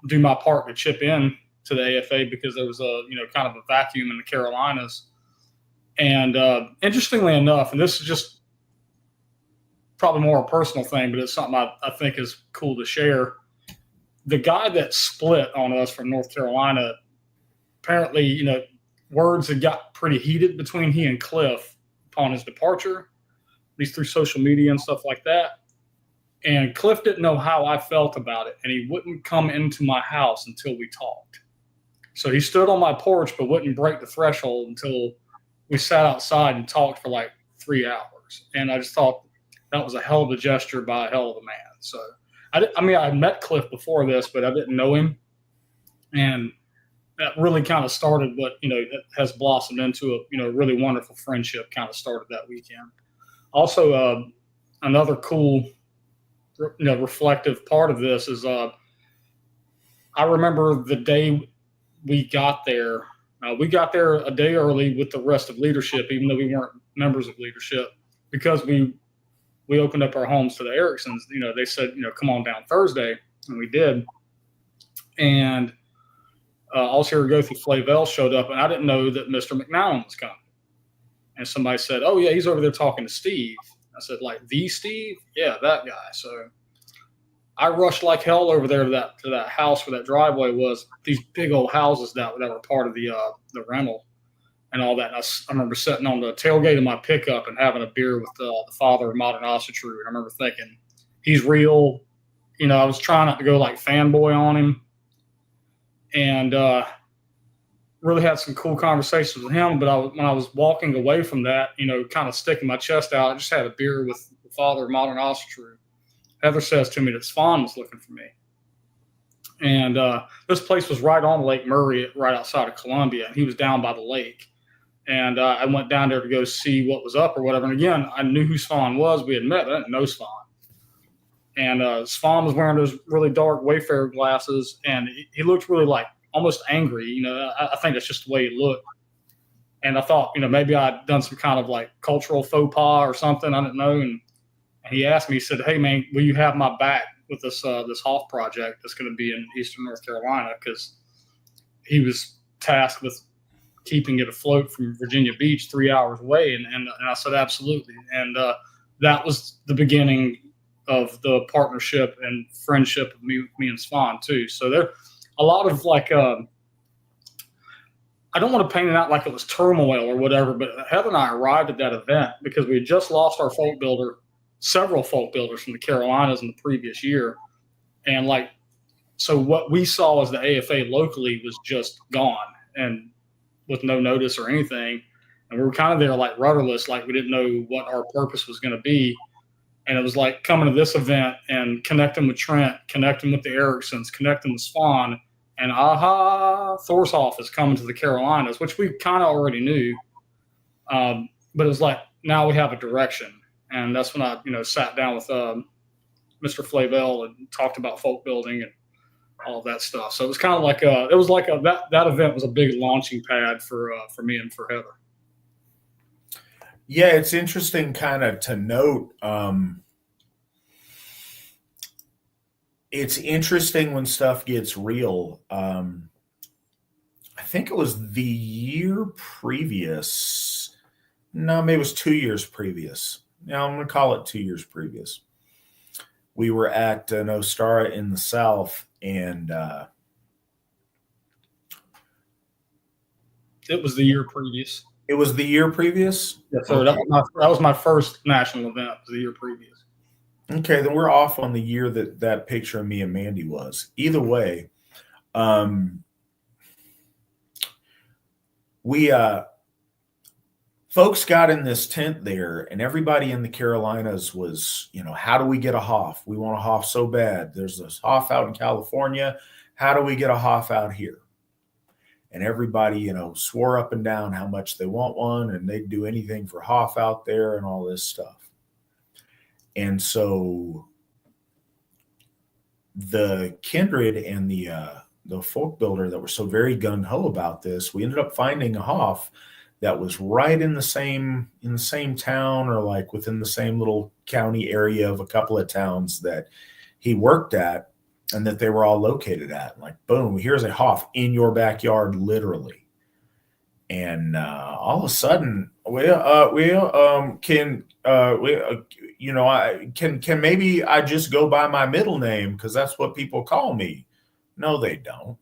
do my part to chip in to the AFA, because there was a, kind of a vacuum in the Carolinas. And interestingly enough, and this is just probably more a personal thing, but it's something I think is cool to share. The guy that split on us from North Carolina, apparently, words had got pretty heated between he and Cliff upon his departure, least through social media and stuff like that. And Cliff didn't know how I felt about it, and he wouldn't come into my house until we talked. So he stood on my porch but wouldn't break the threshold until we sat outside and talked for like 3 hours. And I just thought that was a hell of a gesture by a hell of a man. So I met Cliff before this, but I didn't know him. And that really kind of started what, it has blossomed into a, really wonderful friendship kind of started that weekend. Also, another cool, reflective part of this is I remember the day we got there. We got there a day early with the rest of leadership, even though we weren't members of leadership, because we opened up our homes to the Ericksons. They said, come on down Thursday, and we did. And also go through Flavel showed up, and I didn't know that Mr. McNown was coming. And somebody said, "Oh yeah, he's over there talking to Steve." I said, "Like the Steve?" "Yeah, that guy." So I rushed like hell over there to that house where that driveway was. These big old houses that were part of the rental and all that. And I remember sitting on the tailgate of my pickup and having a beer with the father of modern Asatru. And I remember thinking, he's real. I was trying not to go like fanboy on him, and really had some cool conversations with him. But when I was walking away from that, kind of sticking my chest out, I just had a beer with the father of modern Asatru. Heather says to me that Svan was looking for me. And this place was right on Lake Murray, right outside of Columbia. And he was down by the lake. And I went down there to go see what was up or whatever. And again, I knew who Svan was. We had met, but I didn't know Svan. And Svan was wearing those really dark Wayfarer glasses. And he looked really like almost angry. I think that's just the way he looked. And I thought, maybe I'd done some kind of like cultural faux pas or something. I didn't know. And he asked me, he said, "Hey man, will you have my back with this Hoff project that's going to be in Eastern North Carolina?" Because he was tasked with keeping it afloat from Virginia Beach 3 hours away. And I said, absolutely. And that was the beginning of the partnership and friendship of me and Svan too. So there a lot of like, I don't want to paint it out like it was turmoil or whatever, but Heather and I arrived at that event because we had just lost our folk builder, several folk builders from the Carolinas in the previous year. And so what we saw as the AFA locally was just gone and with no notice or anything. And we were kind of there like rudderless, like we didn't know what our purpose was going to be. And it was like coming to this event and connecting with Trent, connecting with the Ericksons, connecting with Svan, and Thorshof is coming to the Carolinas, which we kind of already knew. But it was like, now we have a direction. And that's when I, sat down with Mr. Flavel and talked about folk building and all of that stuff. So it was kind of like that event was a big launching pad for me and for Heather. Yeah, it's interesting kind of to note. It's interesting when stuff gets real. I think it was the year previous. No, maybe it was 2 years previous. Now I'm going to call it 2 years previous. We were at Nostara in the South, and it was the year previous. It was the year previous? Yeah, so that was my first national event, the year previous. Okay, then we're off on the year that picture of me and Mandy was. Either way, we folks got in this tent there, and everybody in the Carolinas was, how do we get a Hoff? We want a Hoff so bad. There's this Hoff out in California. How do we get a Hoff out here? And everybody, swore up and down how much they want one, and they'd do anything for Hoff out there and all this stuff. And so the kindred and the folk builder that were so very gung-ho about this, we ended up finding a Hoff that was right in the same town, or like within the same little county area of a couple of towns that he worked at and that they were all located at. Like, boom, here's a Hoff in your backyard, literally. And all of a sudden, can maybe I just go by my middle name because that's what people call me? No, they don't.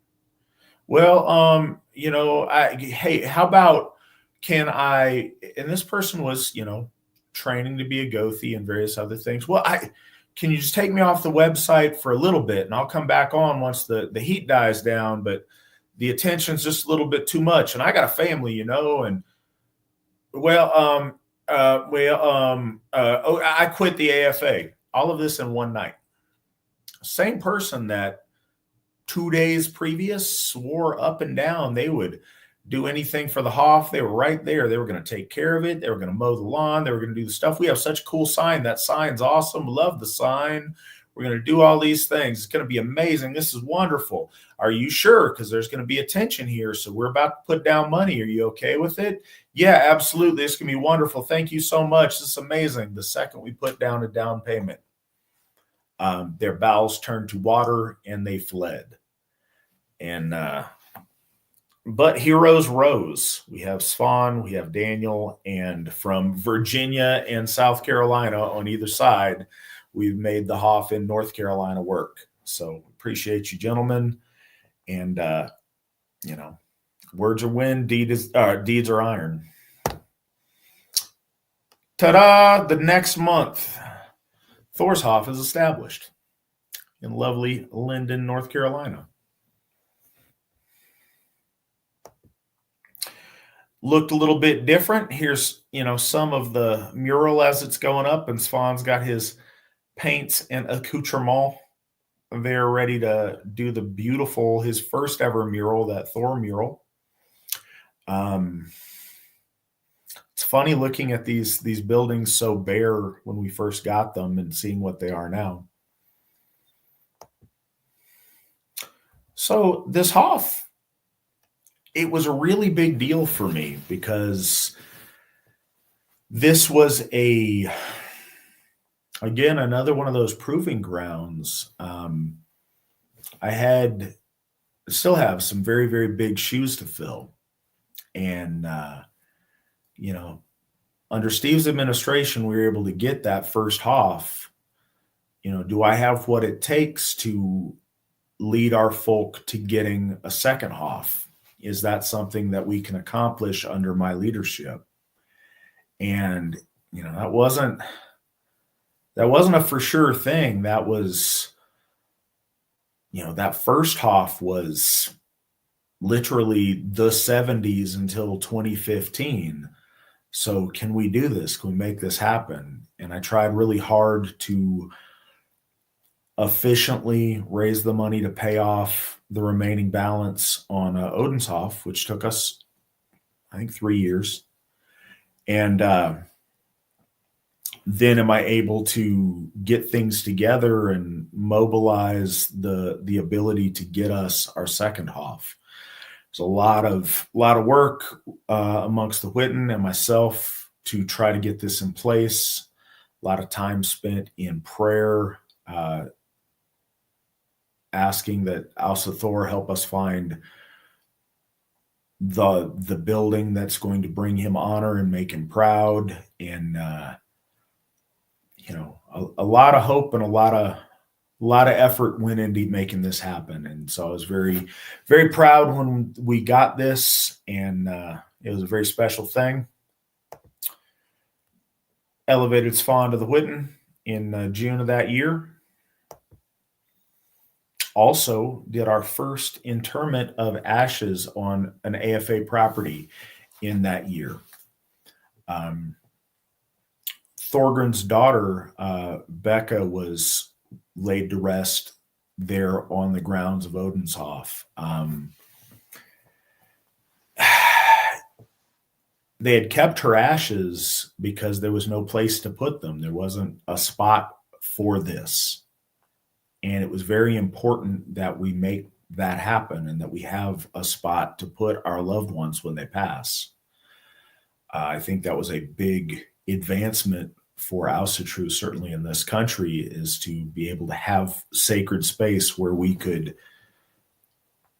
Well, hey, how about, can I, and this person was, training to be a Gothi and various other things. Well, can you just take me off the website for a little bit and I'll come back on once the heat dies down, but the attention's just a little bit too much. And I got a family, you know, and I quit the AFA. All of this in one night. Same person that 2 days previous swore up and down they would do anything for the Hoff. They were right there. They were going to take care of it. They were going to mow the lawn. They were going to do the stuff. We have such a cool sign. That sign's awesome. Love the sign. We're going to do all these things. It's going to be amazing. This is wonderful. Are you sure? Because there's going to be a tension here. So we're about to put down money. Are you okay with it? Yeah, absolutely. It's going to be wonderful. Thank you so much. This is amazing. The second we put down a down payment, their bowels turned to water and they fled. And, but heroes rose. We have Svan, we have Daniel, and from Virginia and South Carolina on either side, we've made the Hoff in North Carolina work. So appreciate you, gentlemen. And, you know, words are wind, deeds are iron. Ta-da! The next month, Thor's Hoff is established in lovely Linden, North Carolina. Looked a little bit different. Here's, you know, some of the mural as it's going up, and Svan's got his paints and accoutrement. They're ready to do the beautiful, his first ever mural, that Thor mural. It's funny looking at these buildings so bare when we first got them and seeing what they are now. So this Hoff, it was a really big deal for me because this was again, another one of those proving grounds. I still have some very, very big shoes to fill. And, you know, under Steve's administration, we were able to get that first Hoff. You know, do I have what it takes to lead our folk to getting a second Hoff? Is that something that we can accomplish under my leadership? And, you know, that wasn't a for sure thing. That was, you know, that first Hoff was literally the 70s until 2015. So can we do this? Can we make this happen? And I tried really hard to efficiently raise the money to pay off the remaining balance on Odinshov, which took us, I think, 3 years. And then am I able to get things together and mobilize the ability to get us our second Hoff? There's a lot of work amongst the Whitten and myself to try to get this in place. A lot of time spent in prayer, asking that Asa Thor help us find the building that's going to bring him honor and make him proud. And you know, a lot of hope and a lot of effort went into making this happen. And so I was very, very proud when we got this, and it was a very special thing. Elevated Svan to the Whitten in June of that year. Also did our first interment of ashes on an AFA property in that year. Thorgrim's daughter, Becca, was laid to rest there on the grounds of Odinshov. They had kept her ashes because there was no place to put them. There wasn't a spot for this. And it was very important that we make that happen and that we have a spot to put our loved ones when they pass. I think that was a big advancement for Asatru, certainly in this country, is to be able to have sacred space where we could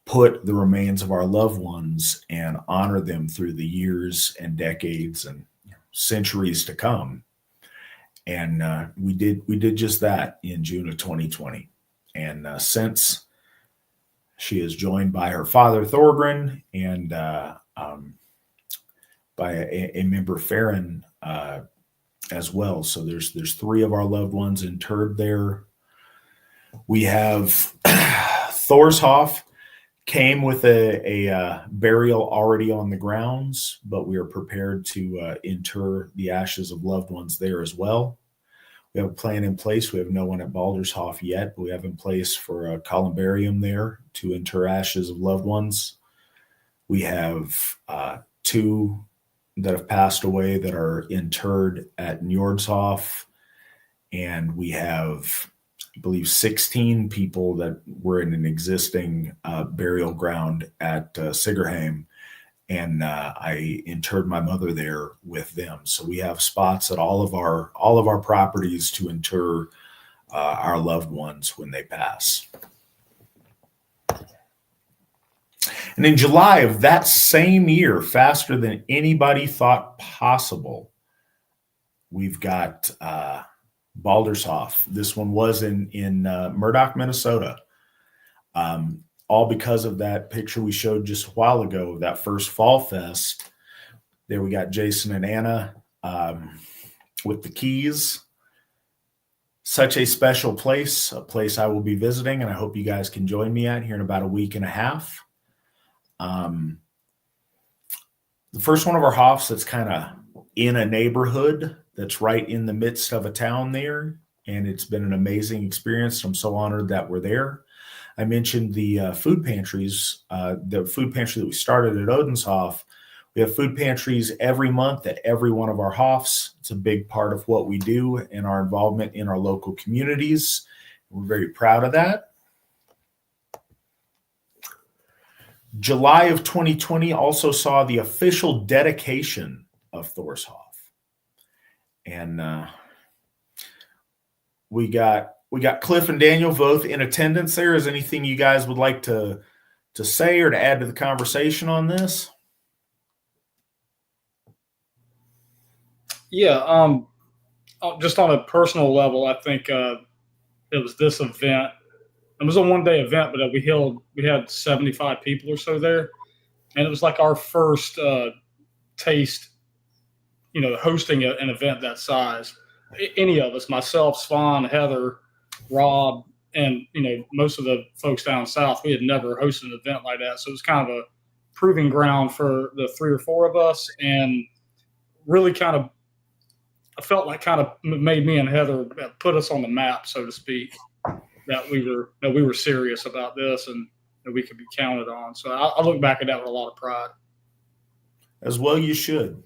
put the remains of our loved ones and honor them through the years and decades and centuries to come. And we did just that in June of 2020. And since, she is joined by her father, Thorgrim, and by a member, Farron, as well. So there's 3 of our loved ones interred there. We have Thorshof came with a burial already on the grounds, but we are prepared to inter the ashes of loved ones there as well. We have a plan in place. We have no one at Baldershof yet, but we have in place for a columbarium there to inter ashes of loved ones. We have 2 that have passed away that are interred at Njordshof, and we have, I believe, 16 people that were in an existing burial ground at Sigerheim, and I interred my mother there with them. So we have spots at all of our properties to inter our loved ones when they pass. And in July of that same year, faster than anybody thought possible, we've got Baldershof. This one was in Murdoch, Minnesota. All because of that picture we showed just a while ago, that first Fall Fest. There we got Jason and Anna with the keys. Such a special place, a place I will be visiting, and I hope you guys can join me at here in about a week and a half. The first one of our Hoffs that's kind of in a neighborhood that's right in the midst of a town there, and it's been an amazing experience. I'm so honored that we're there. I mentioned the food pantries, the food pantry that we started at Odinist. We have food pantries every month at every one of our Hoffs. It's a big part of what we do and our involvement in our local communities. We're very proud of that. July of 2020 also saw the official dedication of Thorshof. And we got Cliff and Daniel both in attendance there. Is anything you guys would like to say or to add to the conversation on this? Yeah, just on a personal level, I think it was this event. It was a one-day event, but we had 75 people or so there, and it was like our first taste, hosting an event that size. Any of us, myself, Swan, Heather, Rob, and most of the folks down south, we had never hosted an event like that. So it was kind of a proving ground for the 3 or 4 of us, and really I felt like kind of made me and Heather put us on the map, so to speak, that we were serious about this and that we could be counted on. So I look back at that with a lot of pride. As well you should.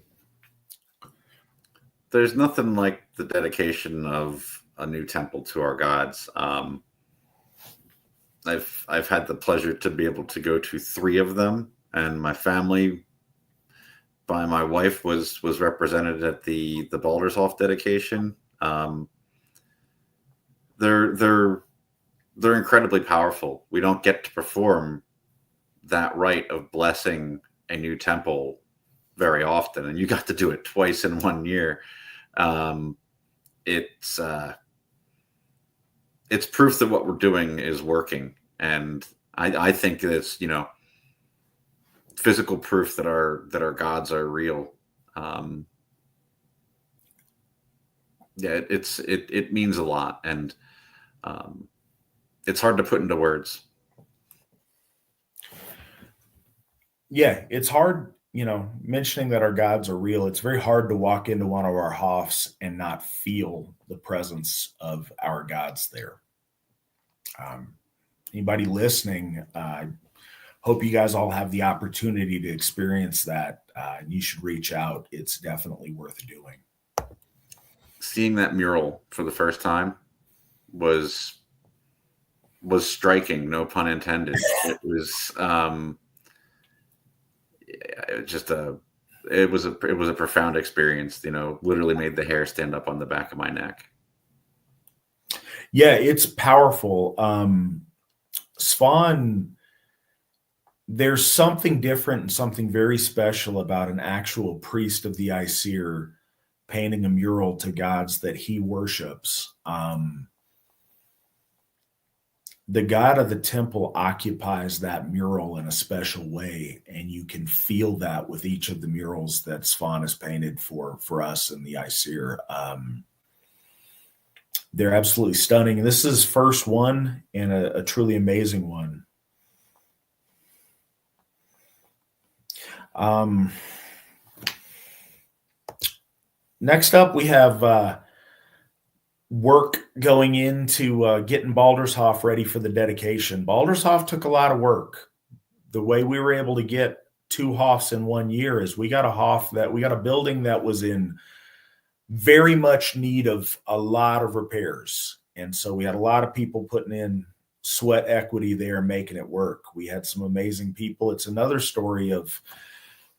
There's nothing like the dedication of a new temple to our gods. I've had the pleasure to be able to go to 3 of them, and my family, by my wife, was represented at the Baldershof dedication. They're incredibly powerful. We don't get to perform that rite of blessing a new temple very often, and you got to do it twice in 1 year. It's proof that what we're doing is working, and I think that it's physical proof that our gods are real. It means a lot, and it's hard to put into words. Yeah, it's hard, mentioning that our gods are real. It's very hard to walk into one of our Hoffs and not feel the presence of our gods there. Anybody listening, hope you guys all have the opportunity to experience that. You should reach out. It's definitely worth doing. Seeing that mural for the first time was striking, no pun intended. It was it was a profound experience. Literally made the hair stand up on the back of my neck. Yeah, it's powerful. Svan, there's something different and something very special about an actual priest of the Aesir painting a mural to gods that he worships. the god of the temple occupies that mural in a special way, and you can feel that with each of the murals that Svan has painted for us in the Aesir. They're absolutely stunning. This is his first one, and a truly amazing one. Next up, we have work going into getting Baldershof ready for the dedication. Baldershof took a lot of work. The way we were able to get 2 Hoffs in 1 year is we got a building that was in very much need of a lot of repairs. And so we had a lot of people putting in sweat equity there, making it work. We had some amazing people. It's another story of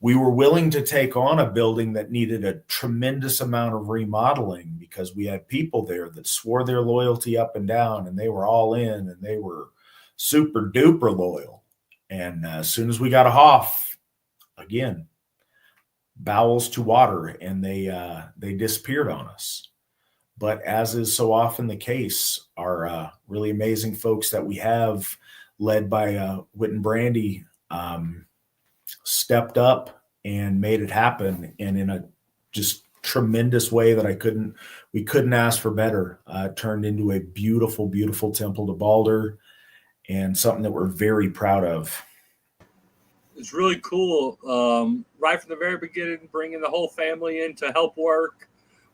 we were willing to take on a building that needed a tremendous amount of remodeling because we had people there that swore their loyalty up and down, and they were all in, and they were super duper loyal. And as soon as we got a Hoff, again, bowels to water, and they disappeared on us. But as is so often the case, our really amazing folks that we have, led by Whit and Brandy, stepped up and made it happen, and in a just tremendous way that we couldn't ask for better. Turned into a beautiful, beautiful temple to Balder, and something that we're very proud of. It's really cool. Right from the very beginning, bringing the whole family in to help work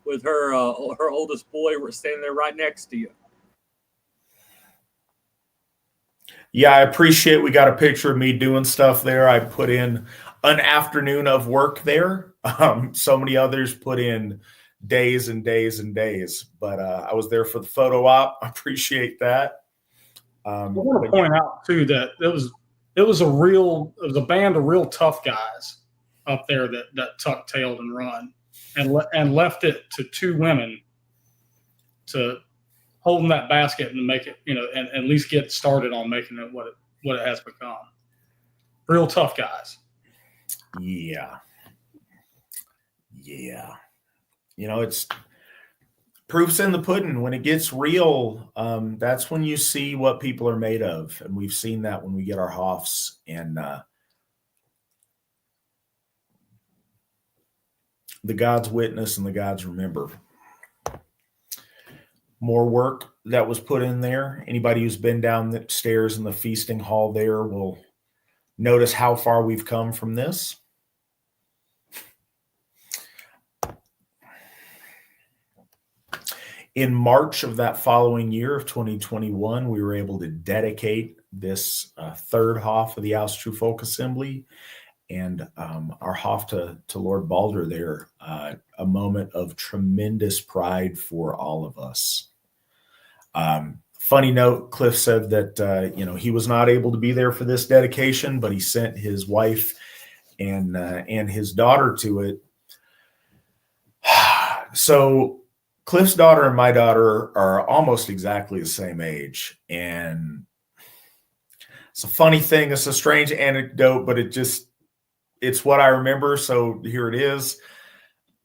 with her oldest boy. We're standing there right next to you. Yeah, I appreciate we got a picture of me doing stuff there. I put in an afternoon of work there. So many others put in days and days and days, but I was there for the photo op. I appreciate that. I want to point out too that it was a band of real tough guys up there that tuck tailed and run and left it to 2 women to holding that basket and make it, and at least get started on making it what it has become. Real tough guys. Yeah. It's proof's in the pudding. When it gets real, that's when you see what people are made of. And we've seen that when we get our Hoffs. And the gods witness and the gods remember. More work that was put in there. Anybody who's been down the stairs in the feasting hall there will notice how far we've come from this. In March of that following year of 2021, we were able to dedicate this 3rd Hoff of the Asatru Folk Assembly and our Hoff to Lord Balder there. A moment of tremendous pride for all of us. Funny note, Cliff said that he was not able to be there for this dedication, but he sent his wife and his daughter to it. So Cliff's daughter and my daughter are almost exactly the same age, and it's a funny thing. It's a strange anecdote, but it's what I remember. So here it is.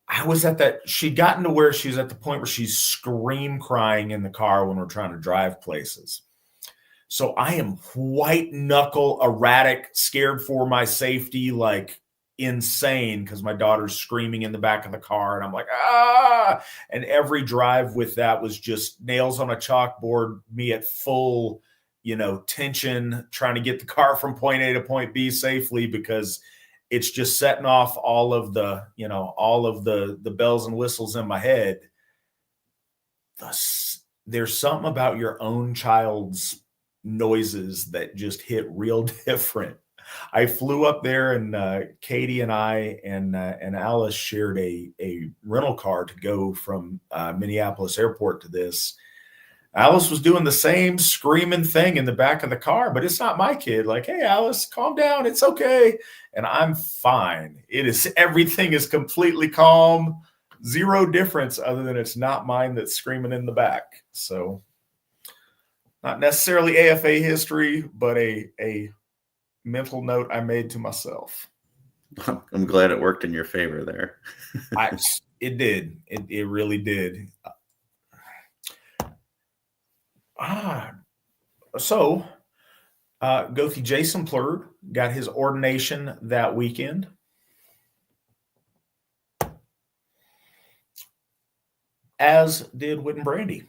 I was at that. She'd gotten to where she's at the point where she's scream crying in the car when we're trying to drive places. So I am white knuckle, erratic, scared for my safety, like insane, because my daughter's screaming in the back of the car, and I'm like, ah! And every drive with that was just nails on a chalkboard, me at full, tension, trying to get the car from point A to point B safely, because it's just setting off all of the bells and whistles in my head. There's something about your own child's noises that just hit real different. I flew up there, and Katie and I and Alice shared a rental car to go from Minneapolis Airport to this. Alice was doing the same screaming thing in the back of the car, but it's not my kid. Like, hey, Alice, calm down. It's okay. And I'm fine. Everything is completely calm. Zero difference other than it's not mine that's screaming in the back. So not necessarily AFA history, but a mental note I made to myself. I'm glad it worked in your favor there. It did. It really did. So Gothi Jason Plurd got his ordination that weekend. As did Whit and Brandy.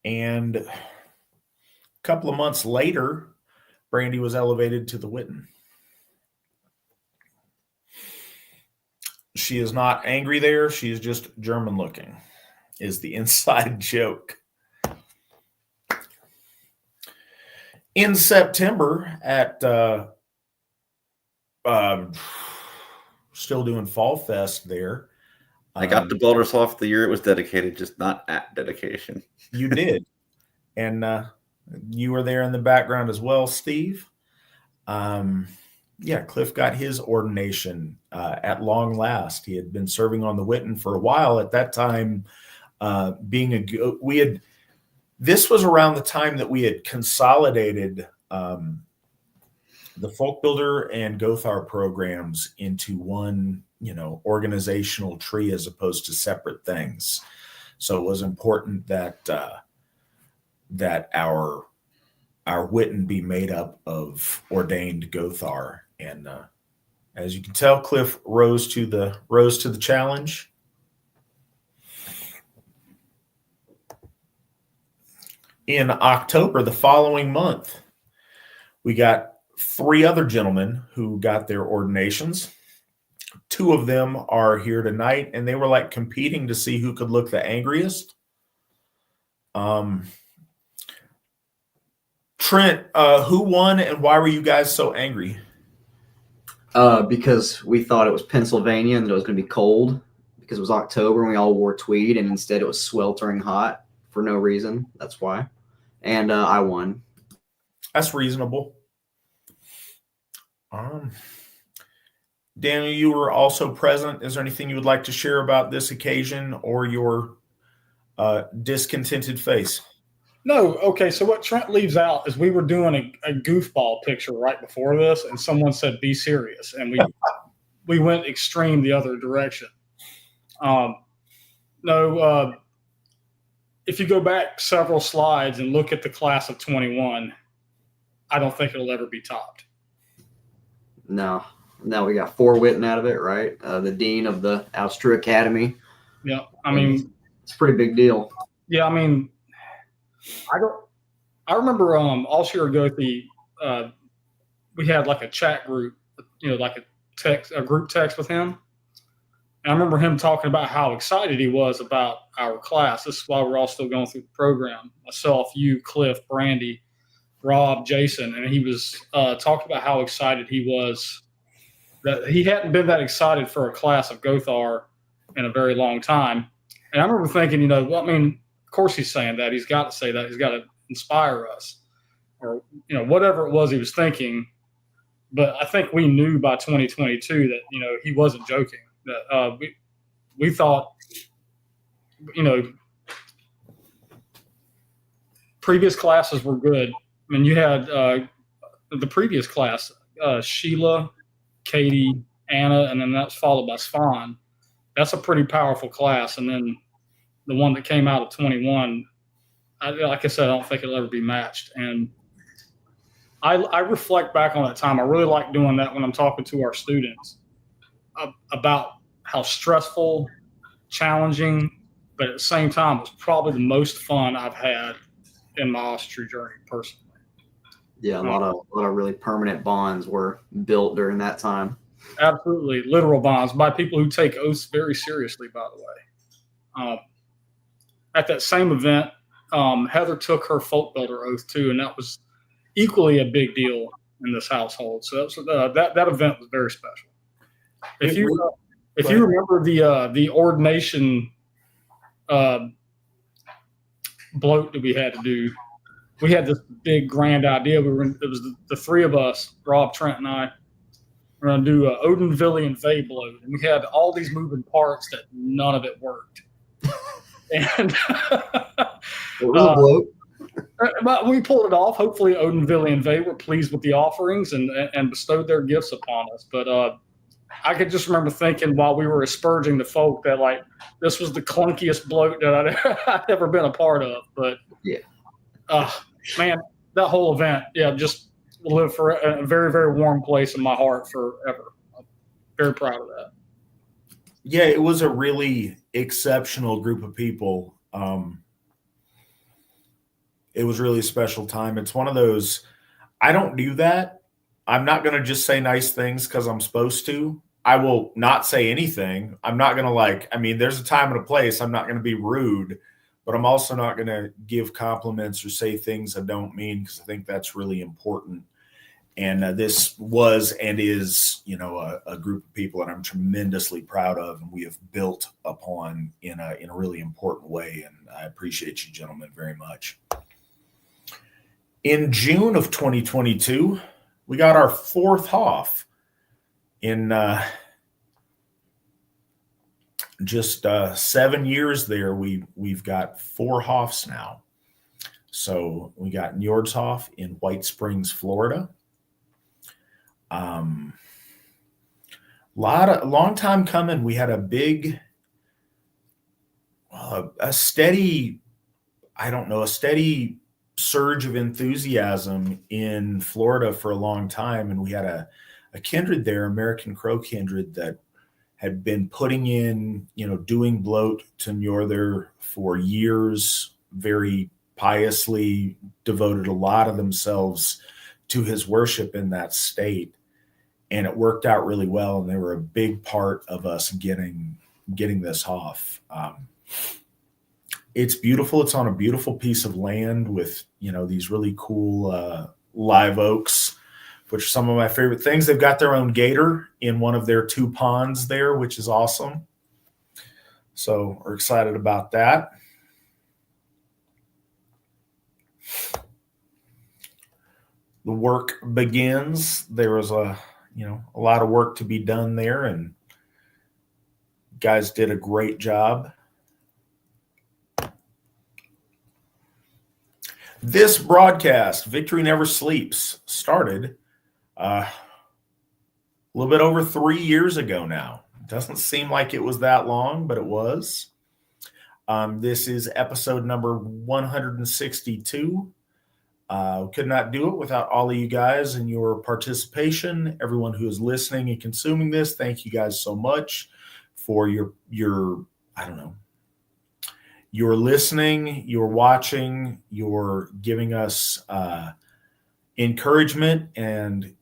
And a couple of months later, Brandy was elevated to the Witten. She is not angry there. She is just German looking, is the inside joke. In September, at still doing Fall Fest there. I got the Balderslof the year it was dedicated, just not at dedication. You did. And you were there in the background as well, Steve. Yeah, Cliff got his ordination at long last. He had been serving on the Witten for a while. At that time, this was around the time that we had consolidated the Folk Builder and Gothar programs into one, organizational tree as opposed to separate things. So it was important that that our Witten be made up of ordained Gothar. And as you can tell, Cliff rose to the challenge. In October, the following month, we got 3 other gentlemen who got their ordinations. 2 of them are here tonight, and they were like competing to see who could look the angriest. Trent, who won and why were you guys so angry? Because we thought it was Pennsylvania and that it was going to be cold because it was October and we all wore tweed, and instead it was sweltering hot for no reason. That's why. And I won. That's reasonable. Daniel, you were also present. Is there anything you would like to share about this occasion or your discontented face? No. Okay. So what Trent leaves out is we were doing a goofball picture right before this, and someone said, "Be serious," and we went extreme the other direction. If you go back several slides and look at the class of 21, I don't think it'll ever be topped. No, we got 4 Witten out of it, right? The dean of the Asatru Academy. Yeah, I mean, it's a pretty big deal. Yeah, I mean, I remember all year ago we had like a chat group, like a group text with him. And I remember him talking about how excited he was about our class. This is why we're all still going through the program. Myself, you, Cliff, Brandy, Rob, Jason, and he was talking about how excited he was. That he hadn't been that excited for a class of Gothar in a very long time. And I remember thinking, of course he's saying that. He's got to say that. He's got to inspire us, or whatever it was he was thinking. But I think we knew by 2022 that he wasn't joking. That we thought, previous classes were good. I mean, you had the previous class, Sheila, Katie, Anna, and then that's followed by Svan. That's a pretty powerful class. And then the one that came out of 21, like I said, I don't think it'll ever be matched. And I reflect back on that time. I really like doing that when I'm talking to our students about how stressful, challenging, but at the same time, it was probably the most fun I've had in my Asatru journey personally. Yeah, a lot of really permanent bonds were built during that time. Absolutely, literal bonds by people who take oaths very seriously, by the way. At that same event, Heather took her folk builder oath too, and that was equally a big deal in this household. So that event was very special. If you remember the ordination bloat that we had to do, we had this big grand idea. It was the 3 of us, Rob, Trent, and I. We're going to do Odin, Vili, and Vey bloat, and we had all these moving parts that none of it worked. And but we pulled it off. Hopefully, Odin, Vili, and Vey were pleased with the offerings and bestowed their gifts upon us. But I could just remember thinking while we were asperging the folk that like this was the clunkiest bloat that I'd ever been a part of. But Yeah. Man, that whole event, just live for a very, very warm place in my heart forever. I'm very proud of that. Yeah, it was a really exceptional group of people. It was really a special time. It's one of those, I don't do that. I'm not going to just say nice things because I'm supposed to. I will not say anything. I'm not going to there's a time and a place. I'm not going to be rude, but I'm also not going to give compliments or say things I don't mean because I think that's really important. And this was and is, a group of people that I'm tremendously proud of, and we have built upon in a really important way. And I appreciate you, gentlemen, very much. In June of 2022, we got our fourth Hoff. In just 7 years there, we've got 4 Hoffs now. So we got Njordshof in White Springs, Florida. Long time coming. We had a steady surge of enthusiasm in Florida for a long time. And we had a kindred there, American Crow kindred, that had been putting in, doing bloat to Njorder for years, very piously devoted a lot of themselves to his worship in that state. And it worked out really well. And they were a big part of us getting this Hoff. It's beautiful. It's on a beautiful piece of land with, these really cool live oaks, which are some of my favorite things. They've got their own gator in one of their 2 ponds there, which is awesome. So we're excited about that. The work begins. There was a lot of work to be done there, and guys did a great job. This broadcast, Victory Never Sleeps, started a little bit over 3 years ago now. It doesn't seem like it was that long, but it was. This is episode number 162. Could not do it without all of you guys and your participation. Everyone who is listening and consuming this, thank you guys so much for your you're listening, you're watching, you're giving us encouragement and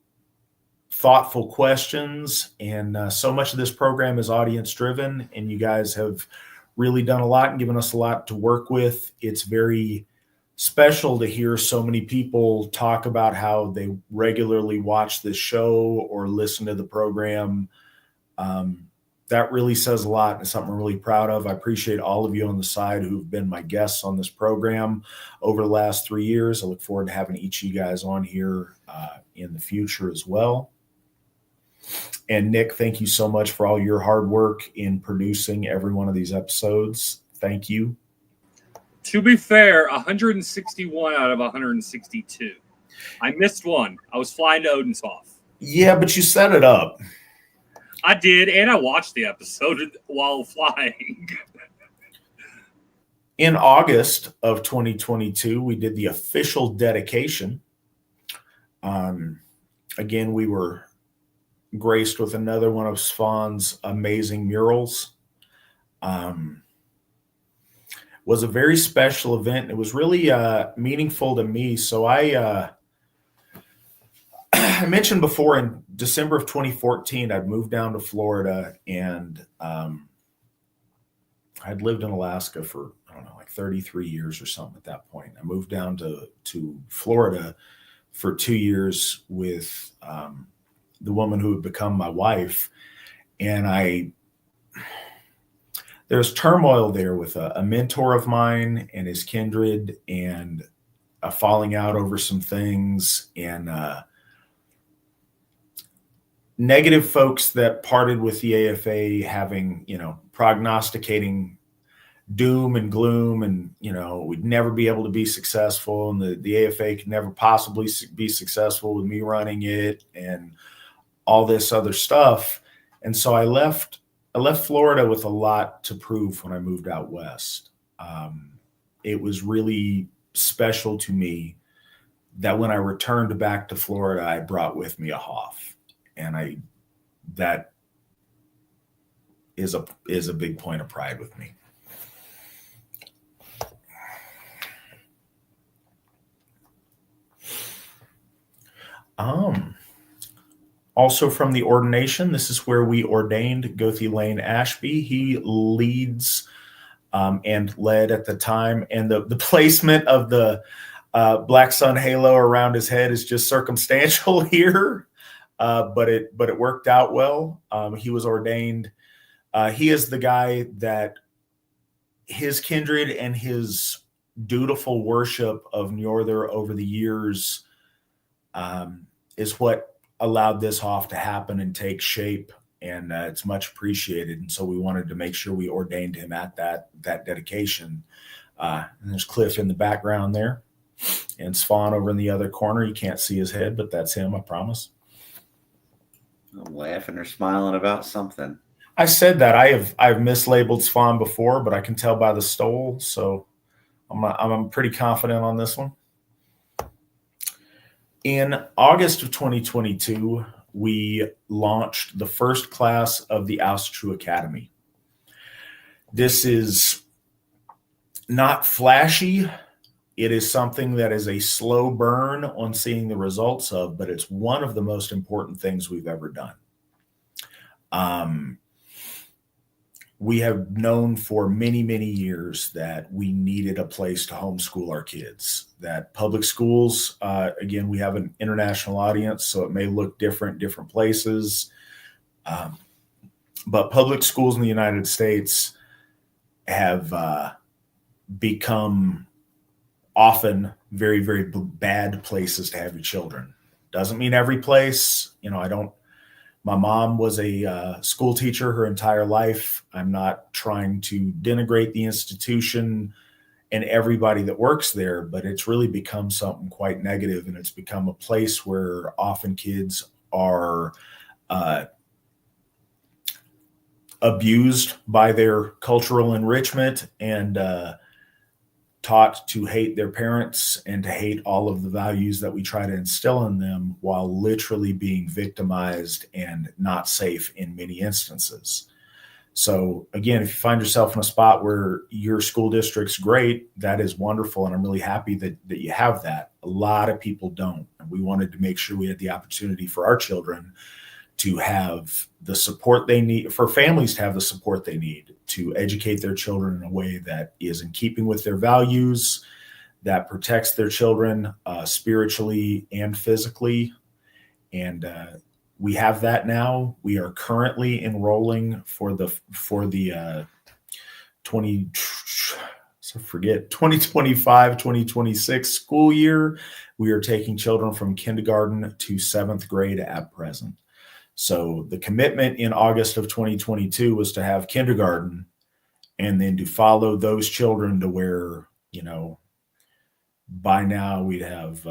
thoughtful questions. And so much of this program is audience driven, and you guys have really done a lot and given us a lot to work with. It's very special to hear so many people talk about how they regularly watch this show or listen to the program. That really says a lot, and it's something I'm really proud of. I appreciate all of you on the side who've been my guests on this program over the last 3 years. I look forward to having each of you guys on here in the future as well. And Nick, thank you so much for all your hard work in producing every one of these episodes. Thank you. To be fair, 161 out of 162. I missed one. I was flying to Odinist. Yeah, but you set it up. I did, and I watched the episode while flying. In August of 2022, we did the official dedication. Again, we were graced with another one of Svan's amazing murals. Was a very special event. It was really meaningful to me. So I mentioned before in December of 2014, I'd moved down to Florida, and I'd lived in Alaska for, 33 years or something at that point. I moved down to Florida for 2 years with the woman who had become my wife. And there's turmoil there with a mentor of mine and his kindred, and a falling out over some things, and negative folks that parted with the AFA having, prognosticating doom and gloom, and, we'd never be able to be successful, and the AFA could never possibly be successful with me running it, and all this other stuff. And so I left Florida with a lot to prove when I moved out west. It was really special to me that when I returned back to Florida, I brought with me a Hoff, and that is a big point of pride with me. Also from the ordination, this is where we ordained Gothi Lane Ashby. He leads and led at the time, and the placement of the black sun halo around his head is just circumstantial here, but it worked out well. He was ordained. He is the guy that his kindred and his dutiful worship of Njordur over the years is what allowed this Hoff to happen and take shape, and it's much appreciated. And so we wanted to make sure we ordained him at that dedication. And there's Cliff in the background there, and Svan over in the other corner. You can't see his head, but that's him, I promise. I'm laughing or smiling about something. I said that I've mislabeled Svan before, but I can tell by the stole, so I'm pretty confident on this one. In August of 2022, we launched the first class of the Asatru Academy. This is not flashy. It is something that is a slow burn on seeing the results of, but it's one of the most important things we've ever done. We have known for many, many years that we needed a place to homeschool our kids, that public schools, again, we have an international audience, so it may look different places. But public schools in the United States have become often very, very bad places to have your children. Doesn't mean every place, my mom was a school teacher her entire life. I'm not trying to denigrate the institution and everybody that works there, but it's really become something quite negative, and it's become a place where often kids are abused by their cultural enrichment and taught to hate their parents and to hate all of the values that we try to instill in them, while literally being victimized and not safe in many instances. So again, if you find yourself in a spot where your school district's great, that is wonderful, and I'm really happy that you have that. A lot of people don't, and we wanted to make sure we had the opportunity for our children to have the support they need, for families to have the support they need to educate their children in a way that is in keeping with their values, that protects their children spiritually and physically. And we have that now. We are currently enrolling for the 2025-2026 school year. We are taking children from kindergarten to 7th grade at present. So the commitment in August of 2022 was to have kindergarten and then to follow those children to where, by now we'd have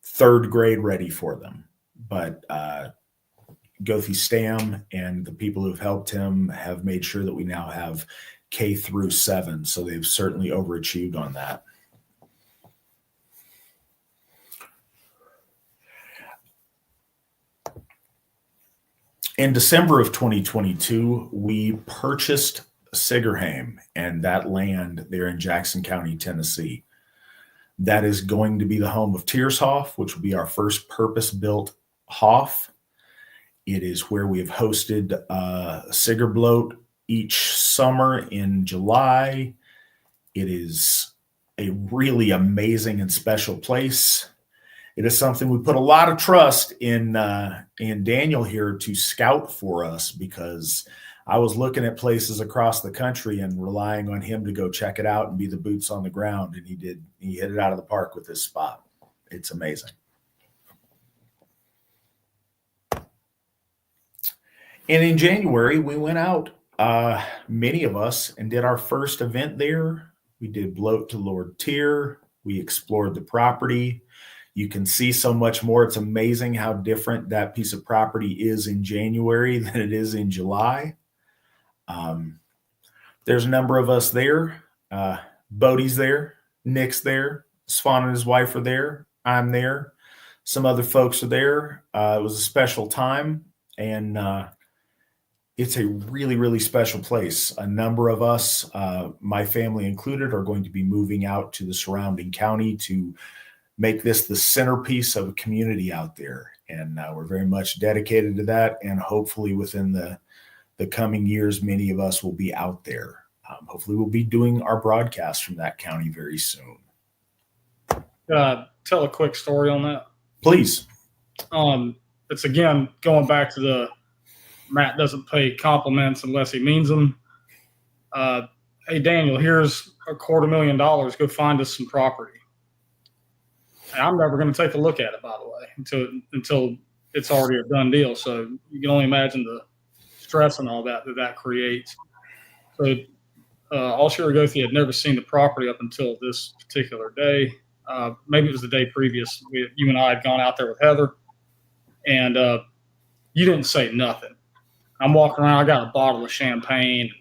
3rd grade ready for them. But Gothi Stam and the people who've helped him have made sure that we now have K through 7. So they've certainly overachieved on that. In December of 2022, we purchased Sigerheim and that land there in Jackson County, Tennessee. That is going to be the home of Tiershof, which will be our first purpose-built Hoff. It is where we have hosted Siger bloat each summer in July. It is a really amazing and special place. It is something we put a lot of trust in Daniel here to scout for us, because I was looking at places across the country and relying on him to go check it out and be the boots on the ground. And he did. He hit it out of the park with this spot. It's amazing. And in January, we went out, many of us, and did our first event there. We did bloat to Lord Tyr. We explored the property. You can see so much more. It's amazing how different that piece of property is in January than it is in July. There's a number of us there. Bodie's there. Nick's there. Swan and his wife are there. I'm there. Some other folks are there. It was a special time, and it's a really, really special place. A number of us, my family included, are going to be moving out to the surrounding county to make this the centerpiece of a community out there. And we're very much dedicated to that. And hopefully within the coming years, many of us will be out there. Hopefully we'll be doing our broadcast from that county very soon. Tell a quick story on that. Please. It's again, going back to the Matt doesn't pay compliments unless he means them. Hey, Daniel, here's $250,000. Go find us some property. And I'm never going to take a look at it, by the way, until it's already a done deal. So you can only imagine the stress and all that creates. So I'll share with you, had never seen the property up until this particular day. Maybe it was the day previous. You and I had gone out there with Heather, and you didn't say nothing. I'm walking around. I got a bottle of champagne.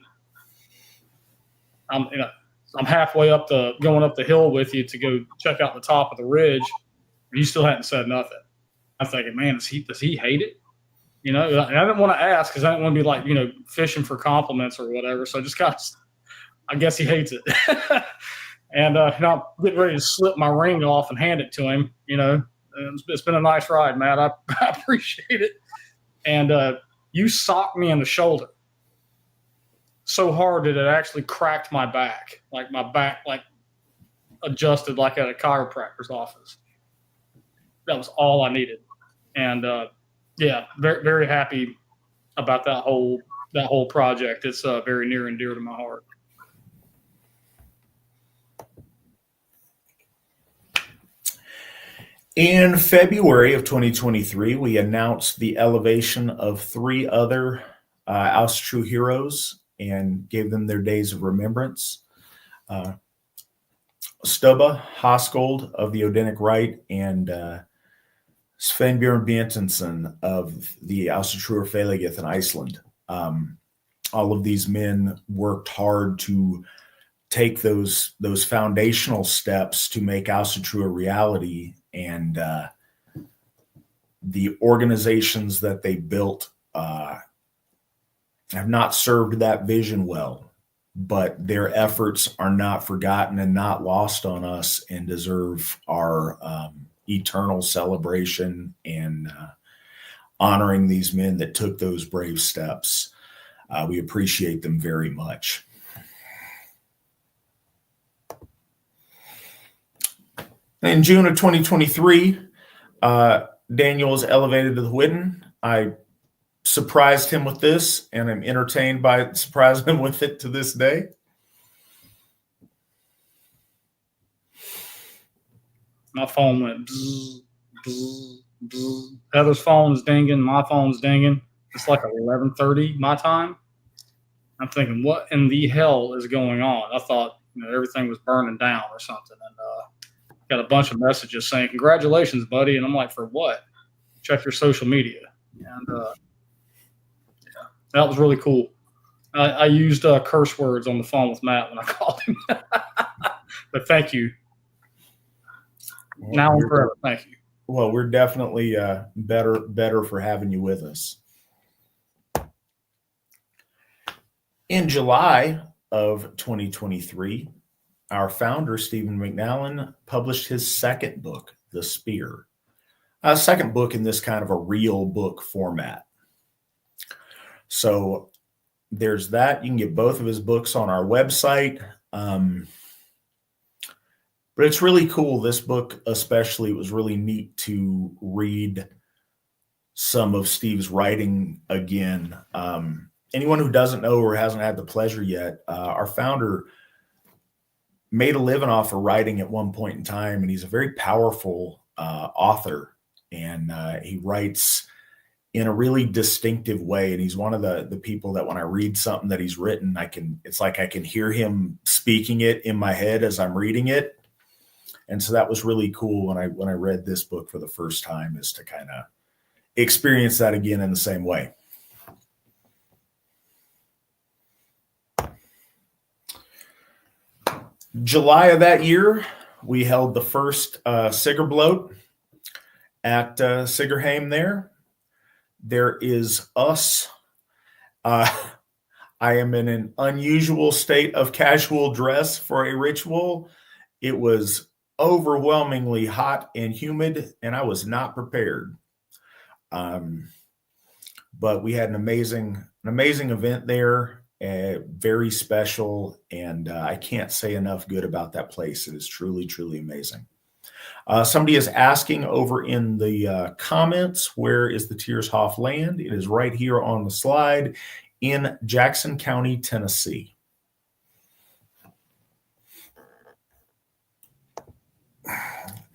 I'm halfway going up the hill with you to go check out the top of the ridge. You still hadn't said nothing. I'm thinking, man, does he hate it? You know, and I didn't want to ask because I didn't want to be like, fishing for compliments or whatever. So I just I guess he hates it. And I'm getting ready to slip my ring off and hand it to him. It's been a nice ride, Matt. I appreciate it. And you socked me in the shoulder so hard that it actually cracked my back. Like my back, adjusted like at a chiropractor's office. That was all I needed. And yeah, very, very happy about that whole project. It's very near and dear to my heart. In February of 2023, we announced the elevation of 3 other Asatru heroes and gave them their days of remembrance. Stubba Hoskold of the Odinist Rite and Svenbjörn Bjentensen of the Asatru Fellowship in Iceland. All of these men worked hard to take those foundational steps to make Asatru a reality, and the organizations that they built have not served that vision well, but their efforts are not forgotten and not lost on us and deserve our eternal celebration and honoring these men that took those brave steps. We appreciate them very much. In June of 2023, Daniel was elevated to the Whitten. I surprised him with this, and I'm entertained by surprising him with it to this day. My phone went bzz, bzz, bzz. Heather's phone's dinging. My phone's dinging. It's like 11:30 my time. I'm thinking, what in the hell is going on? I thought everything was burning down or something, and got a bunch of messages saying, "Congratulations, buddy." And I'm like, for what? Check your social media. And yeah, that was really cool. I used curse words on the phone with Matt when I called him. But thank you. Now and forever, thank you. Well, we're definitely better for having you with us. In July of 2023, our founder, Stephen McNallen, published his second book, The Spear. A second book in this kind of a real book format. So there's that. You can get both of his books on our website. But it's really cool. This book especially, it was really neat to read some of Steve's writing again. Anyone who doesn't know or hasn't had the pleasure yet, our founder made a living off of writing at one point in time, and he's a very powerful author, and he writes in a really distinctive way. And he's one of the people that when I read something that he's written, it's like I can hear him speaking it in my head as I'm reading it. And so that was really cool when I read this book for the first time, is to kind of experience that again in the same way. July of that year, we held the first Sigurd bloat at Sigurheim there. There is us. I am in an unusual state of casual dress for a ritual. It was overwhelmingly hot and humid, and I was not prepared. But we had an amazing event there, very special, and I can't say enough good about that place. It is truly, truly amazing. Somebody is asking over in the comments, where is the Njordshof land? It is right here on the slide in Jackson County, Tennessee.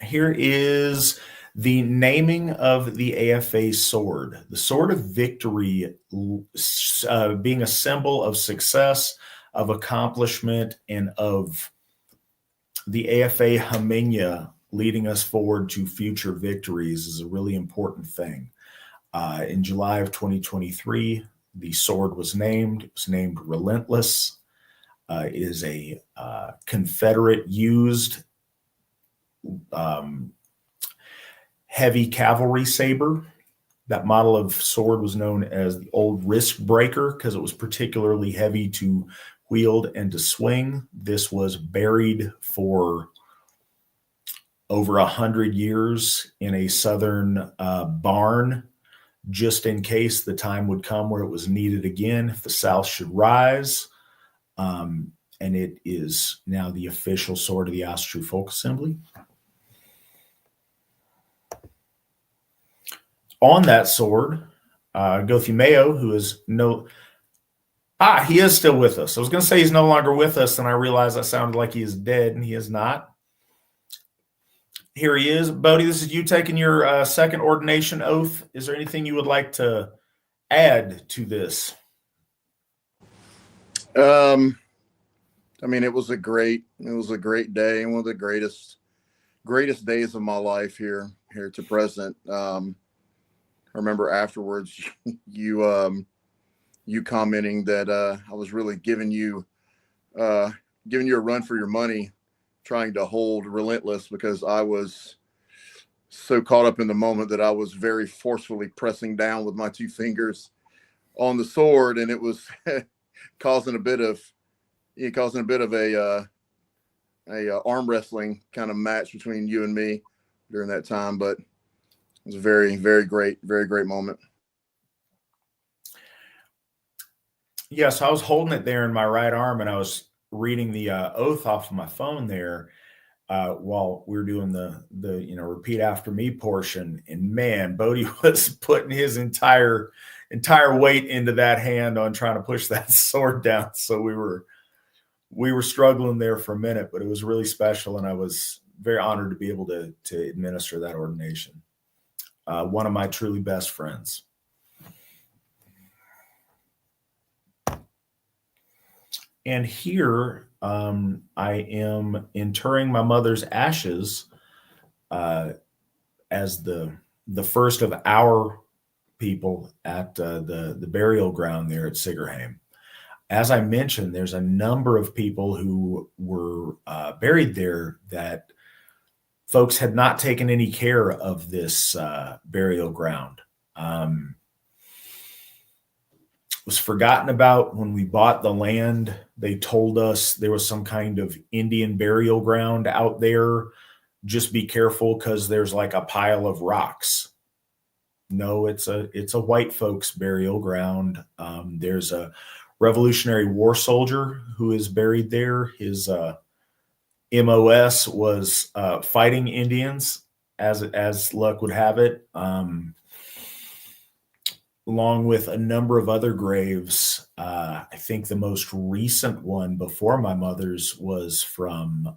Here is the naming of the AFA sword. The Sword of Victory, being a symbol of success, of accomplishment, and of the AFA Haminya leading us forward to future victories, is a really important thing. In July of 2023, the sword was named. It was named Relentless. It is a Confederate used heavy cavalry saber. That model of sword was known as the Old Wrist Breaker because it was particularly heavy to wield and to swing. This was buried for over 100 years in a southern barn, just in case the time would come where it was needed again if the South should rise. And it is now the official sword of the Asatru Folk Assembly. On that sword, Gothumeo, who is he is still with us. I was going to say he's no longer with us, and I realized I sounded like he is dead, and he is not. Here he is. Bodhi, this is you taking your second ordination oath. Is there anything you would like to add to this? I mean, it was a great day, and one of the greatest days of my life here to present. I remember afterwards you commenting that I was really giving you a run for your money, trying to hold Relentless, because I was so caught up in the moment that I was very forcefully pressing down with my two fingers on the sword, and it was causing a bit of a arm wrestling kind of match between you and me during that time. But it was a very, very great moment. Yes, I was holding it there in my right arm, and I was reading the oath off of my phone there while we were doing the repeat after me portion. And man, Bodhi was putting his entire weight into that hand on trying to push that sword down. So we were struggling there for a minute, but it was really special, and I was very honored to be able to administer that ordination. One of my truly best friends. And here I am interring my mother's ashes as the first of our people at the burial ground there at Sigurheim. As I mentioned, there's a number of people who were buried there that folks had not taken any care of this burial ground. It was forgotten about when we bought the land. They told us there was some kind of Indian burial ground out there. Just be careful because there's like a pile of rocks. No, it's a white folks burial ground. There's a Revolutionary War soldier who is buried there. His MOS was fighting Indians, as luck would have it, along with a number of other graves. I think the most recent one before my mother's was from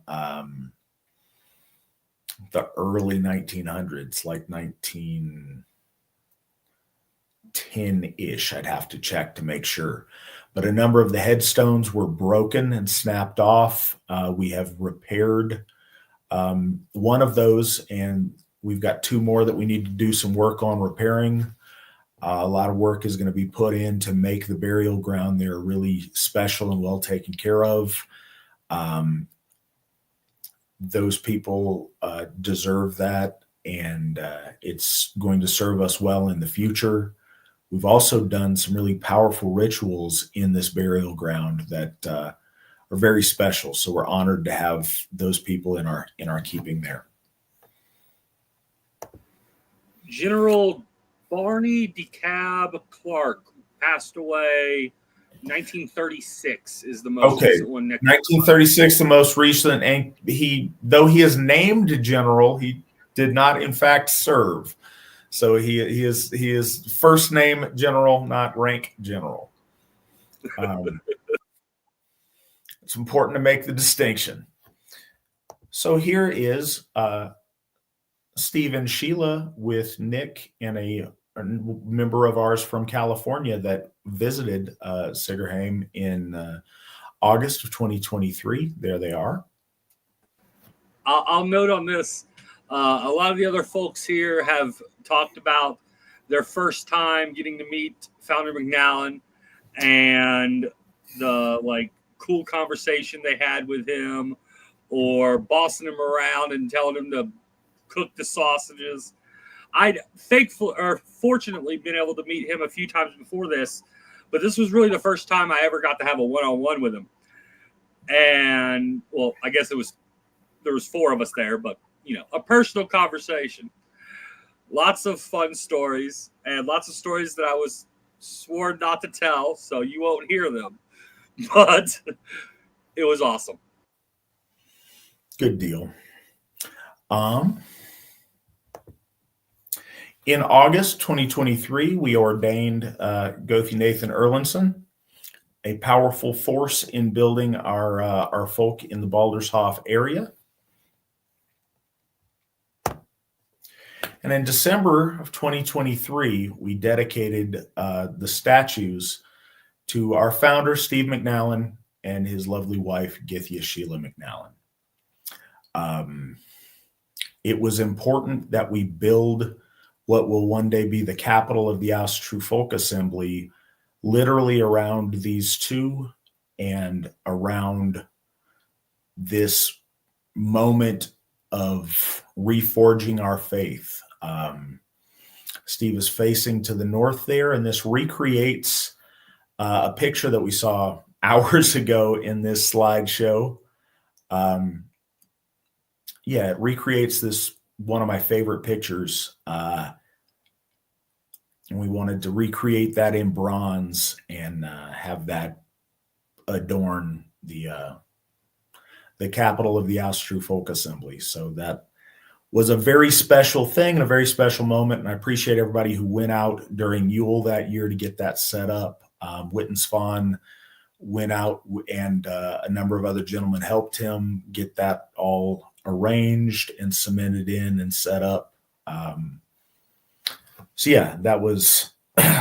the early 1900s, like 1910-ish. I'd have to check to make sure. But a number of the headstones were broken and snapped off. We have repaired One of those, and we've got 2 more that we need to do some work on repairing. A lot of work is going to be put in to make the burial ground there really special and well taken care of. Those people deserve that, and it's going to serve us well in the future. We've also done some really powerful rituals in this burial ground that are very special. So we're honored to have those people in our keeping there. General Barney DeKalb Clark passed away 1936 is the most recent one. 1936, the most recent, and though he is named general, he did not in fact serve. So he is first name general, not rank general. It's important to make the distinction. So here is Steve and Sheila with Nick and a member of ours from California that visited Sigerheim in August of 2023. There they are. I'll note on this, a lot of the other folks here have talked about their first time getting to meet Founder McNallen and the cool conversation they had with him, or bossing him around and telling him to cook the sausages. I'd fortunately been able to meet him a few times before this, but this was really the first time I ever got to have a one-on-one with him. And well, I guess there was 4 of us there, but a personal conversation. Lots of fun stories, and lots of stories that I was sworn not to tell, so you won't hear them. But it was awesome. Good deal. In August 2023, we ordained Gothi Nathan Erlinson, a powerful force in building our folk in the Baldershof area. And in December of 2023, we dedicated the statues to our founder, Steve McNallen, and his lovely wife, Githia Sheila McNallen. It was important that we build what will one day be the capital of the Asatru Folk Assembly, literally around these 2 and around this moment of reforging our faith. Steve is facing to the north there, and this recreates a picture that we saw hours ago in this slideshow. It recreates this, one of my favorite pictures. And we wanted to recreate that in bronze and have that adorn the capital of the Asatru Folk Assembly. So that was a very special thing and a very special moment. And I appreciate everybody who went out during Yule that year to get that set up. Wittenspan went out, and a number of other gentlemen helped him get that all arranged and cemented in and set up. That was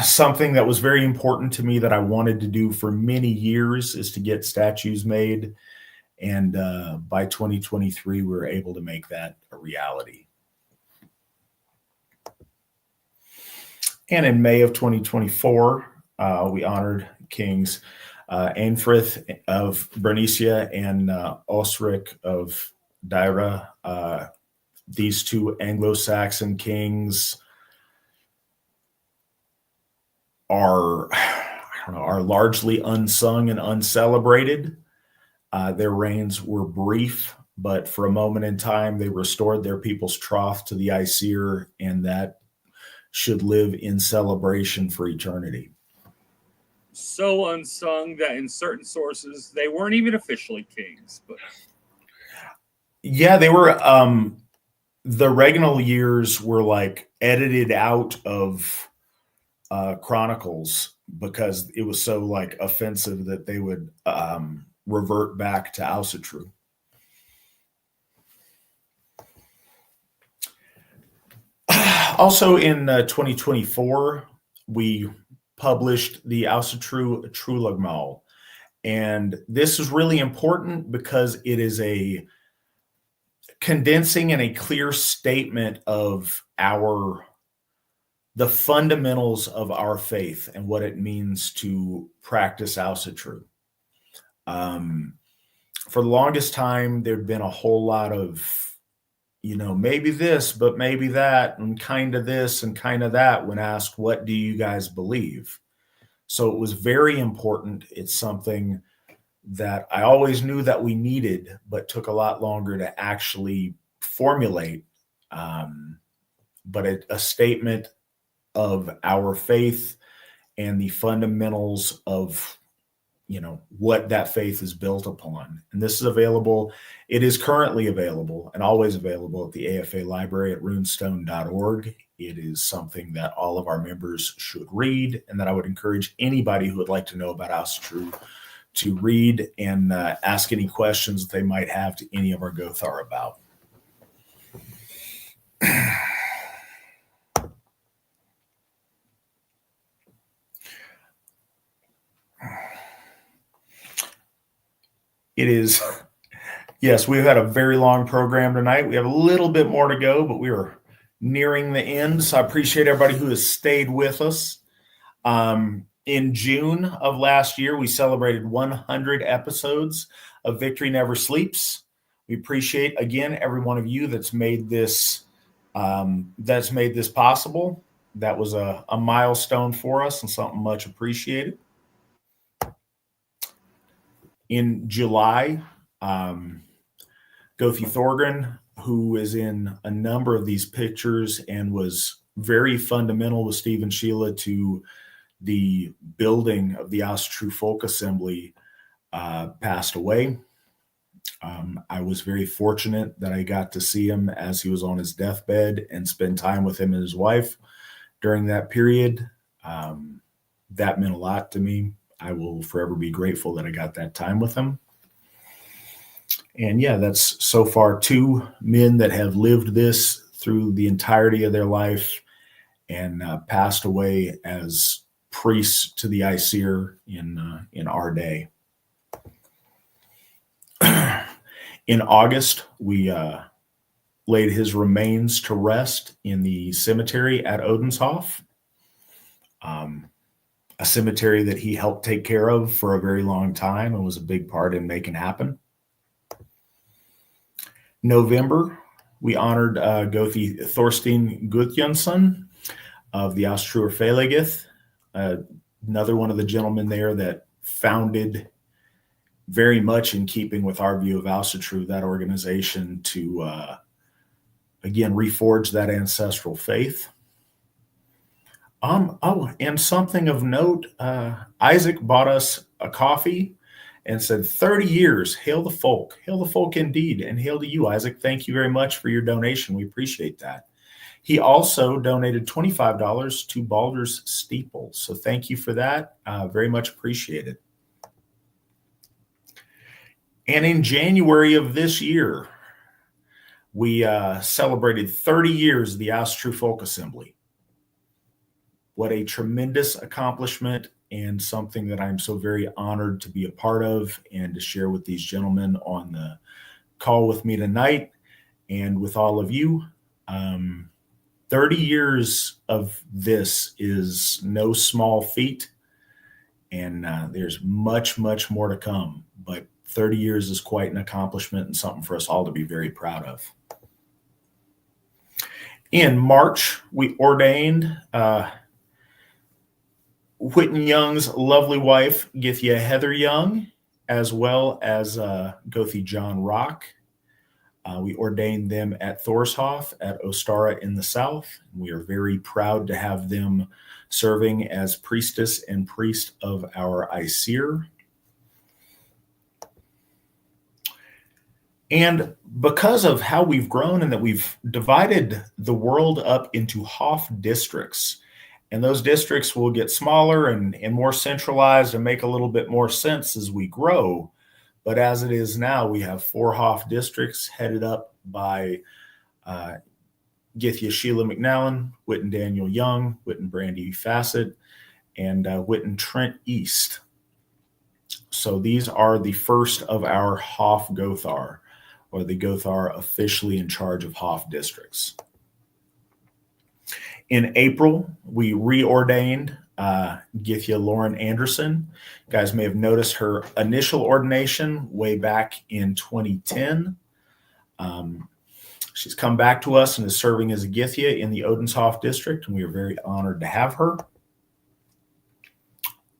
something that was very important to me that I wanted to do for many years, is to get statues made. And by 2023, we were able to make that a reality. And in May of 2024, we honored Kings Ainfrith of Bernicia and Osric of Deira. These 2 Anglo-Saxon kings are largely unsung and uncelebrated. Their reigns were brief, but for a moment in time, they restored their people's troth to the Aesir, and that should live in celebration for eternity. So unsung that in certain sources, they weren't even officially kings. But yeah, they were. The regnal years were edited out of chronicles because it was so offensive that they would revert back to Asatru. Also in 2024, we published the Asatru condensing in a clear statement of the fundamentals of our faith and what it means to practice Asatru. For the longest time, there'd been a whole lot of, maybe this, but maybe that, and kind of this and kind of that when asked, what do you guys believe? So it was very important. It's something that I always knew that we needed, but took a lot longer to actually formulate. But a statement of our faith and the fundamentals of what that faith is built upon. And this is available. It is currently available and always available at the AFA library at runestone.org. It is something that all of our members should read, and that I would encourage anybody who would like to know about Asatru to read and ask any questions that they might have to any of our Gothar about. It is, yes, we've had a very long program tonight. We have a little bit more to go, but we are nearing the end. So I appreciate everybody who has stayed with us. In June of last year, we celebrated 100 episodes of Victory Never Sleeps. We appreciate, again, every one of you that's made this possible. That was a milestone for us and something much appreciated. In July, Gothi Thorgren, who is in a number of these pictures and was very fundamental with Steve and Sheila to the building of the Asatru Folk Assembly, passed away. I was very fortunate that I got to see him as he was on his deathbed and spend time with him and his wife during that period. That meant a lot to me. I will forever be grateful that I got that time with him. And yeah, that's so far 2 men that have lived this through the entirety of their life and passed away as priests to the Aesir in our day. In August, we laid his remains to rest in the cemetery at Odinshov. A cemetery that he helped take care of for a very long time and was a big part in making happen. November, we honored Gothi Thorstein Gudjonsson of the Astruer Felegith, another one of the gentlemen there that founded, very much in keeping with our view of Asatru, that organization to, again, reforge that ancestral faith. And something of note, Isaac bought us a coffee and said, 30 years, hail the folk indeed, and hail to you, Isaac. Thank you very much for your donation. We appreciate that. He also donated $25 to Baldur's Steeple. So thank you for that. Very much appreciated. And in January of this year, we celebrated 30 years of the Asatru Folk Assembly. What a tremendous accomplishment, and something that I'm so very honored to be a part of and to share with these gentlemen on the call with me tonight and with all of you. 30 years of this is no small feat, and there's much, much more to come. But 30 years is quite an accomplishment and something for us all to be very proud of. In March, we ordained Whitten Young's lovely wife, Githya Heather Young, as well as Gothi John Rock. We ordained them at Thorshof at Ostara in the south. We are very proud to have them serving as priestess and priest of our Aesir. And because of how we've grown and that we've divided the world up into Hoff districts, and those districts will get smaller and more centralized and make a little bit more sense as we grow. But as it is now, we have 4 Hoff districts headed up by Githya Sheila McNallen, Whitten Daniel Young, Whitten Brandy Fassett, and Whitten Trent East. So these are the first of our Hoff Gothar. or the Gothar officially in charge of Hoff districts. In April, we reordained Githya Lauren Anderson. You guys may have noticed her initial ordination way back in 2010. She's come back to us and is serving as a Githya in the Odinshov district, and we are very honored to have her.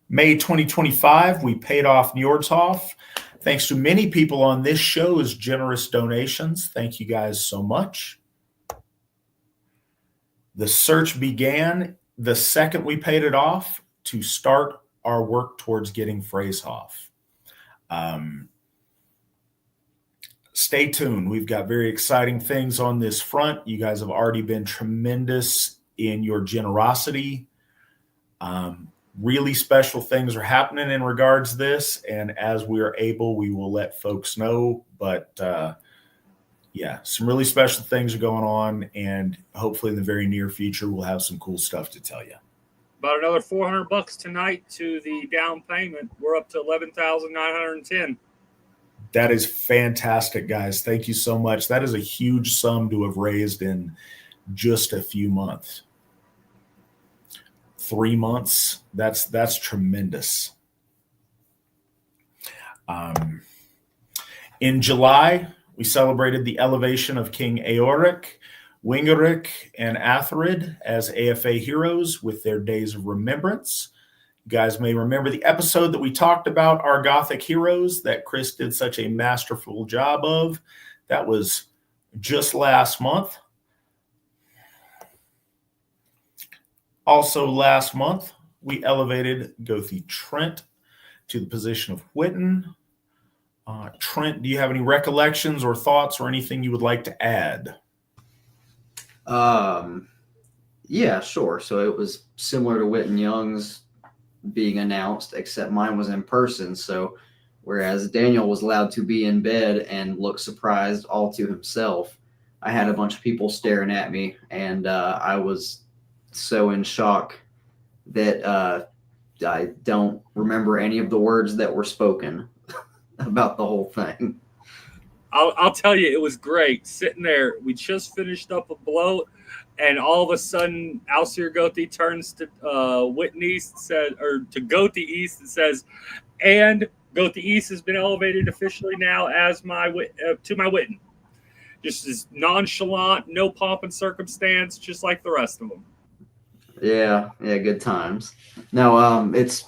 May 2025, we paid off Njordshof. Thanks to many people on this show's generous donations. Thank you guys so much. The search began the second we paid it off to start our work towards getting Freyshof. Stay tuned. We've got very exciting things on this front. You guys have already been tremendous in your generosity. Really special things are happening in regards to this, and as we are able, we will let folks know. But yeah, some really special things are going on, and hopefully in the very near future, we'll have some cool stuff to tell you. About another $400 tonight to the down payment. We're up to $11,910. That is fantastic, guys. Thank you so much. That is a huge sum to have raised in just a few months. 3 months. That's tremendous. In July, we celebrated the elevation of King Eorik, Wingarik, and Atherid as AFA heroes with their days of remembrance. You guys may remember the episode that we talked about our Gothic heroes that Chris did such a masterful job of. That was just last month. Also last month, we elevated Gothi Trent to the position of Whitten. Trent, do you have any recollections or thoughts or anything you would like to add? Yeah, sure. So it was similar to Whitten Young's being announced, except mine was in person. So whereas Daniel was allowed to be in bed and look surprised all to himself, I had a bunch of people staring at me, and I was so in shock that I don't remember any of the words that were spoken about the whole thing. I'll tell you, it was great sitting there. We just finished up a bloat, and all of a sudden, Alcir Gothi turns to Whitten East, said, or to Gothi East, and says, "And Gothi East has been elevated officially now as to my Whitten." Just as nonchalant, no pomp and circumstance, just like the rest of them. Yeah, good times. No, it's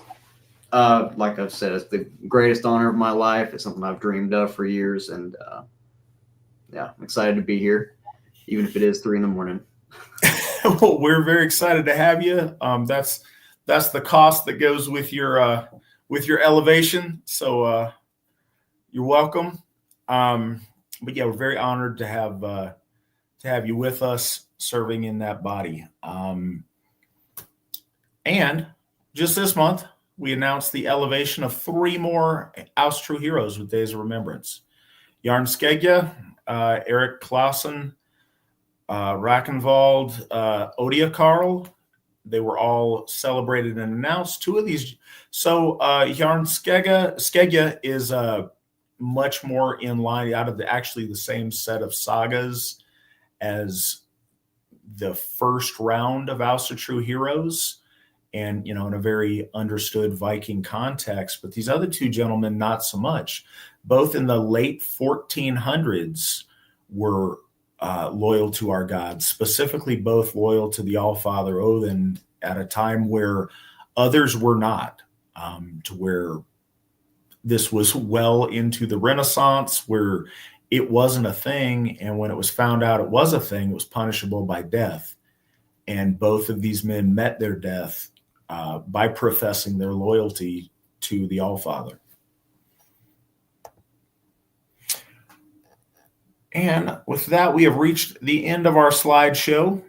like I've said, it's the greatest honor of my life. It's something I've dreamed of for years, and yeah, I'm excited to be here, even if it is 3 a.m. Well, we're very excited to have you. That's the cost that goes with your elevation. So you're welcome. But yeah, we're very honored to have you with us, serving in that body. And just this month, we announced the elevation of 3 more Asatru heroes with Days of Remembrance. Jarn Skegja, Erik Clausen, Rakenwald, Odia Karl. They were all celebrated and announced. 2 of these. So Jarn Skegja is much more in line, out of the same set of sagas as the first round of Asatru heroes. And, in a very understood Viking context. But these other 2 gentlemen, not so much. Both in the late 1400s were loyal to our gods, specifically both loyal to the Allfather Odin at a time where others were not, to where this was well into the Renaissance, where it wasn't a thing. And when it was found out it was a thing, it was punishable by death. And both of these men met their death by professing their loyalty to the Allfather. And with that, we have reached the end of our slideshow.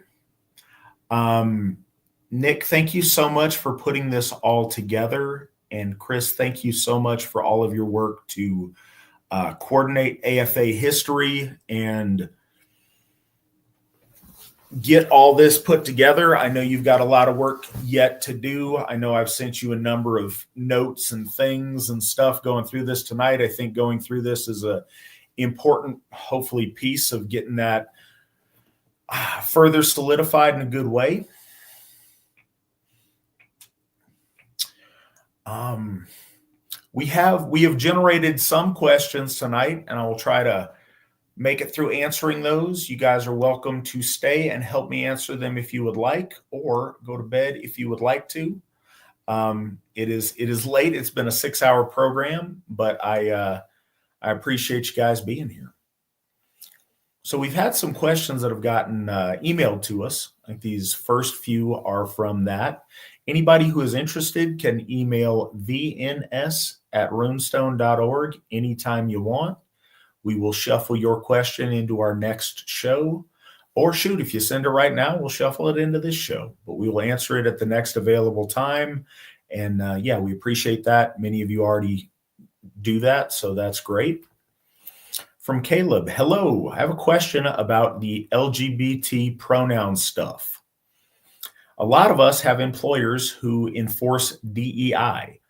Nick, thank you so much for putting this all together. And Chris, thank you so much for all of your work to coordinate AFA history and get all this put together. I know you've got a lot of work yet to do. I know I've sent you a number of notes and things and stuff going through this tonight. I think going through this is important, hopefully, piece of getting that further solidified in a good way. We have generated some questions tonight, and I will try to make it through answering those. You guys are welcome to stay and help me answer them if you would like, or go to bed if you would like to. It is late. It's been a 6-hour program, but I appreciate you guys being here. So we've had some questions that have gotten emailed to us. I think these first few are from that. Anybody who is interested can email vns@runestone.org anytime you want. We will shuffle your question into our next show. Or shoot, if you send it right now, we'll shuffle it into this show. But we will answer it at the next available time. And yeah, we appreciate that. Many of you already do that, so that's great. From Caleb, hello. I have a question about the LGBT pronoun stuff. A lot of us have employers who enforce DEI.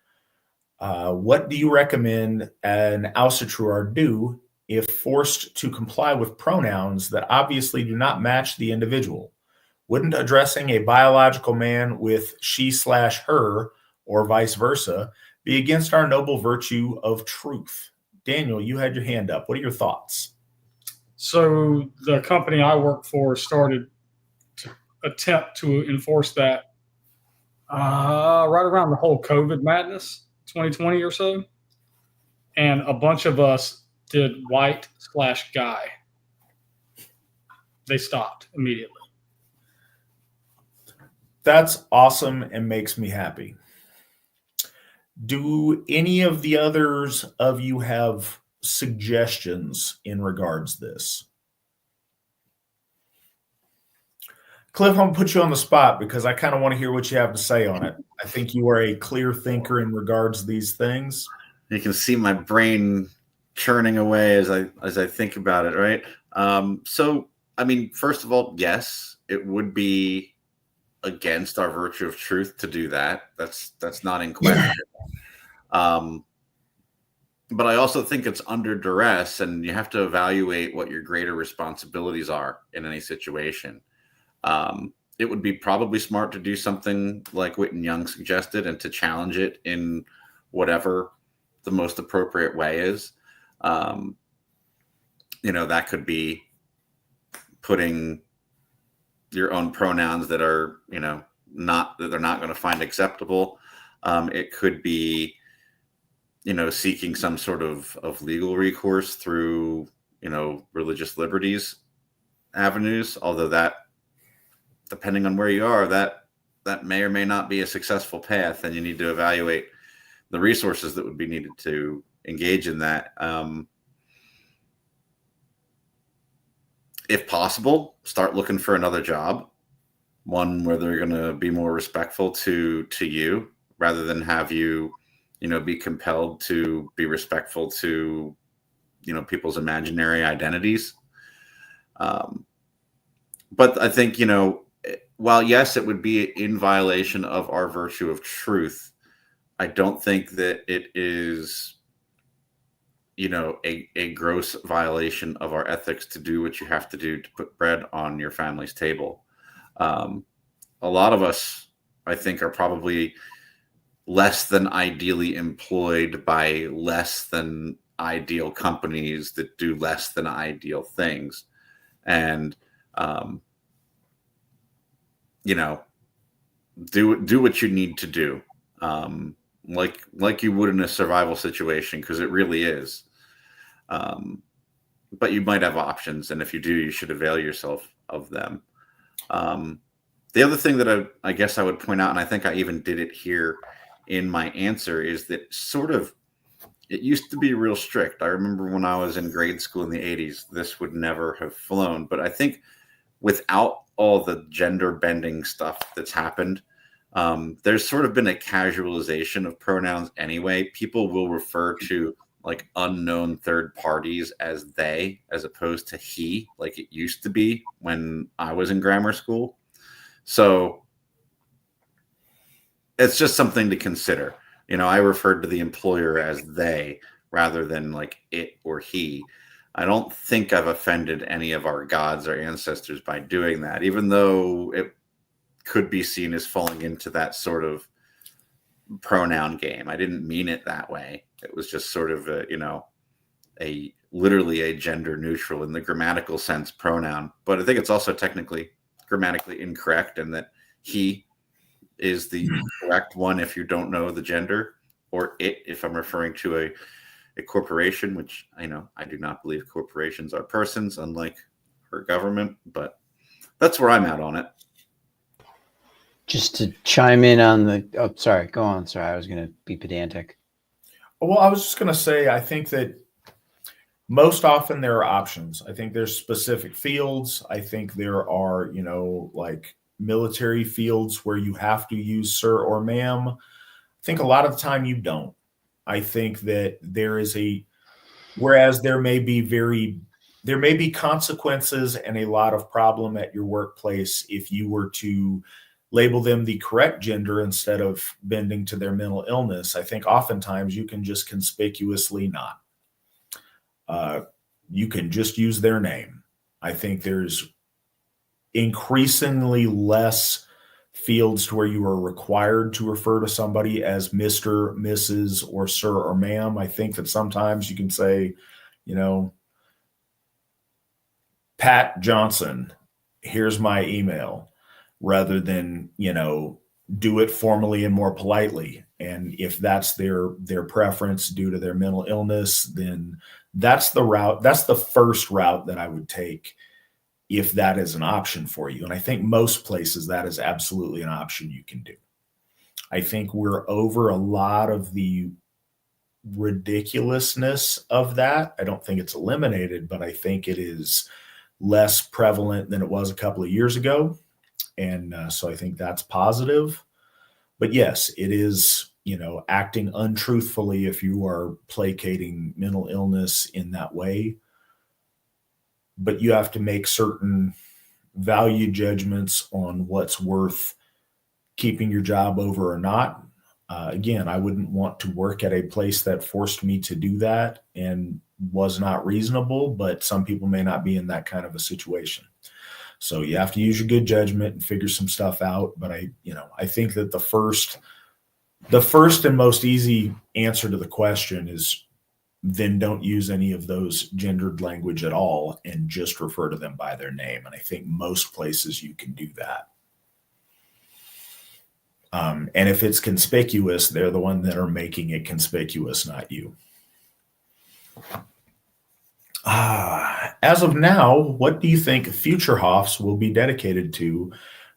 What do you recommend an Asatru do if forced to comply with pronouns that obviously do not match the individual? Wouldn't addressing a biological man with she/her or vice versa be against our noble virtue of truth? Daniel, you had your hand up. What are your thoughts? So the company I work for started to attempt to enforce that right around the whole COVID madness, 2020 or so. And a bunch of us did white/guy. They stopped immediately. That's awesome and makes me happy. Do any of the others of you have suggestions in regards to this? Cliff, I'm going to put you on the spot because I kind of want to hear what you have to say on it. I think you are a clear thinker in regards to these things. You can see my brain churning away as I think about it, right? So, I mean, first of all, yes, it would be against our virtue of truth to do that. That's not in question. But I also think it's under duress, and you have to evaluate what your greater responsibilities are in any situation. It would be probably smart to do something like Whitten Young suggested and to challenge it in whatever the most appropriate way is. That could be putting your own pronouns that are, not that they're not going to find acceptable. It could be, seeking some sort of legal recourse through, religious liberties avenues, although that, depending on where you are, that may or may not be a successful path, and you need to evaluate the resources that would be needed to engage in that. If possible, start looking for another job, one where they're going to be more respectful to you, rather than have you, be compelled to be respectful to, people's imaginary identities. But I think, while yes, it would be in violation of our virtue of truth, I don't think that it is, a gross violation of our ethics to do what you have to do to put bread on your family's table. A lot of us, I think, are probably less than ideally employed by less than ideal companies that do less than ideal things. And, do what you need to do. Like you would in a survival situation, because it really is. But you might have options, and if you do, you should avail yourself of them. The other thing that I guess I would point out, and I think I even did it here in my answer, is that it used to be real strict. I remember when I was in grade school in the 80s, this would never have flown. But I think without all the gender bending stuff that's happened, there's sort of been a casualization of pronouns anyway. People will refer to like unknown third parties as they, as opposed to he, like it used to be when I was in grammar school. So it's just something to consider. I referred to the employer as they rather than like it or he. I don't think I've offended any of our gods or ancestors by doing that, even though it could be seen as falling into that sort of pronoun game. I didn't mean it that way. It was just sort of a literally a gender neutral in the grammatical sense pronoun. But I think it's also technically grammatically incorrect, and that he is the correct one if you don't know the gender, or it if I'm referring to a corporation, which I do not believe corporations are persons, unlike our government, but that's where I'm at on it. Just to chime in on sorry, go on. Sorry, I was going to be pedantic. Well, I was just going to say, I think that most often there are options. I think there's specific fields. I think there are, like military fields where you have to use sir or ma'am. I think a lot of the time you don't. I think that whereas there may be consequences and a lot of problem at your workplace if you were to label them the correct gender instead of bending to their mental illness. I think oftentimes you can just conspicuously not. You can just use their name. I think there's increasingly less fields to where you are required to refer to somebody as Mr., Mrs., or sir or ma'am. I think that sometimes you can say, Pat Johnson, here's my email, rather than, do it formally and more politely. And if that's their preference due to their mental illness, then that's the first route that I would take if that is an option for you. And I think most places that is absolutely an option you can do. I think we're over a lot of the ridiculousness of that. I don't think it's eliminated, but I think it is less prevalent than it was a couple of years ago. And so I think that's positive. But yes, it is, acting untruthfully if you are placating mental illness in that way. But you have to make certain value judgments on what's worth keeping your job over or not. Again, I wouldn't want to work at a place that forced me to do that and was not reasonable, but some people may not be in that kind of a situation. So you have to use your good judgment and figure some stuff out. But I think that the first and most easy answer to the question is then don't use any of those gendered language at all and just refer to them by their name. And I think most places you can do that. And if it's conspicuous, they're the one that are making it conspicuous, not you. As of now, what do you think future Hoffs will be dedicated to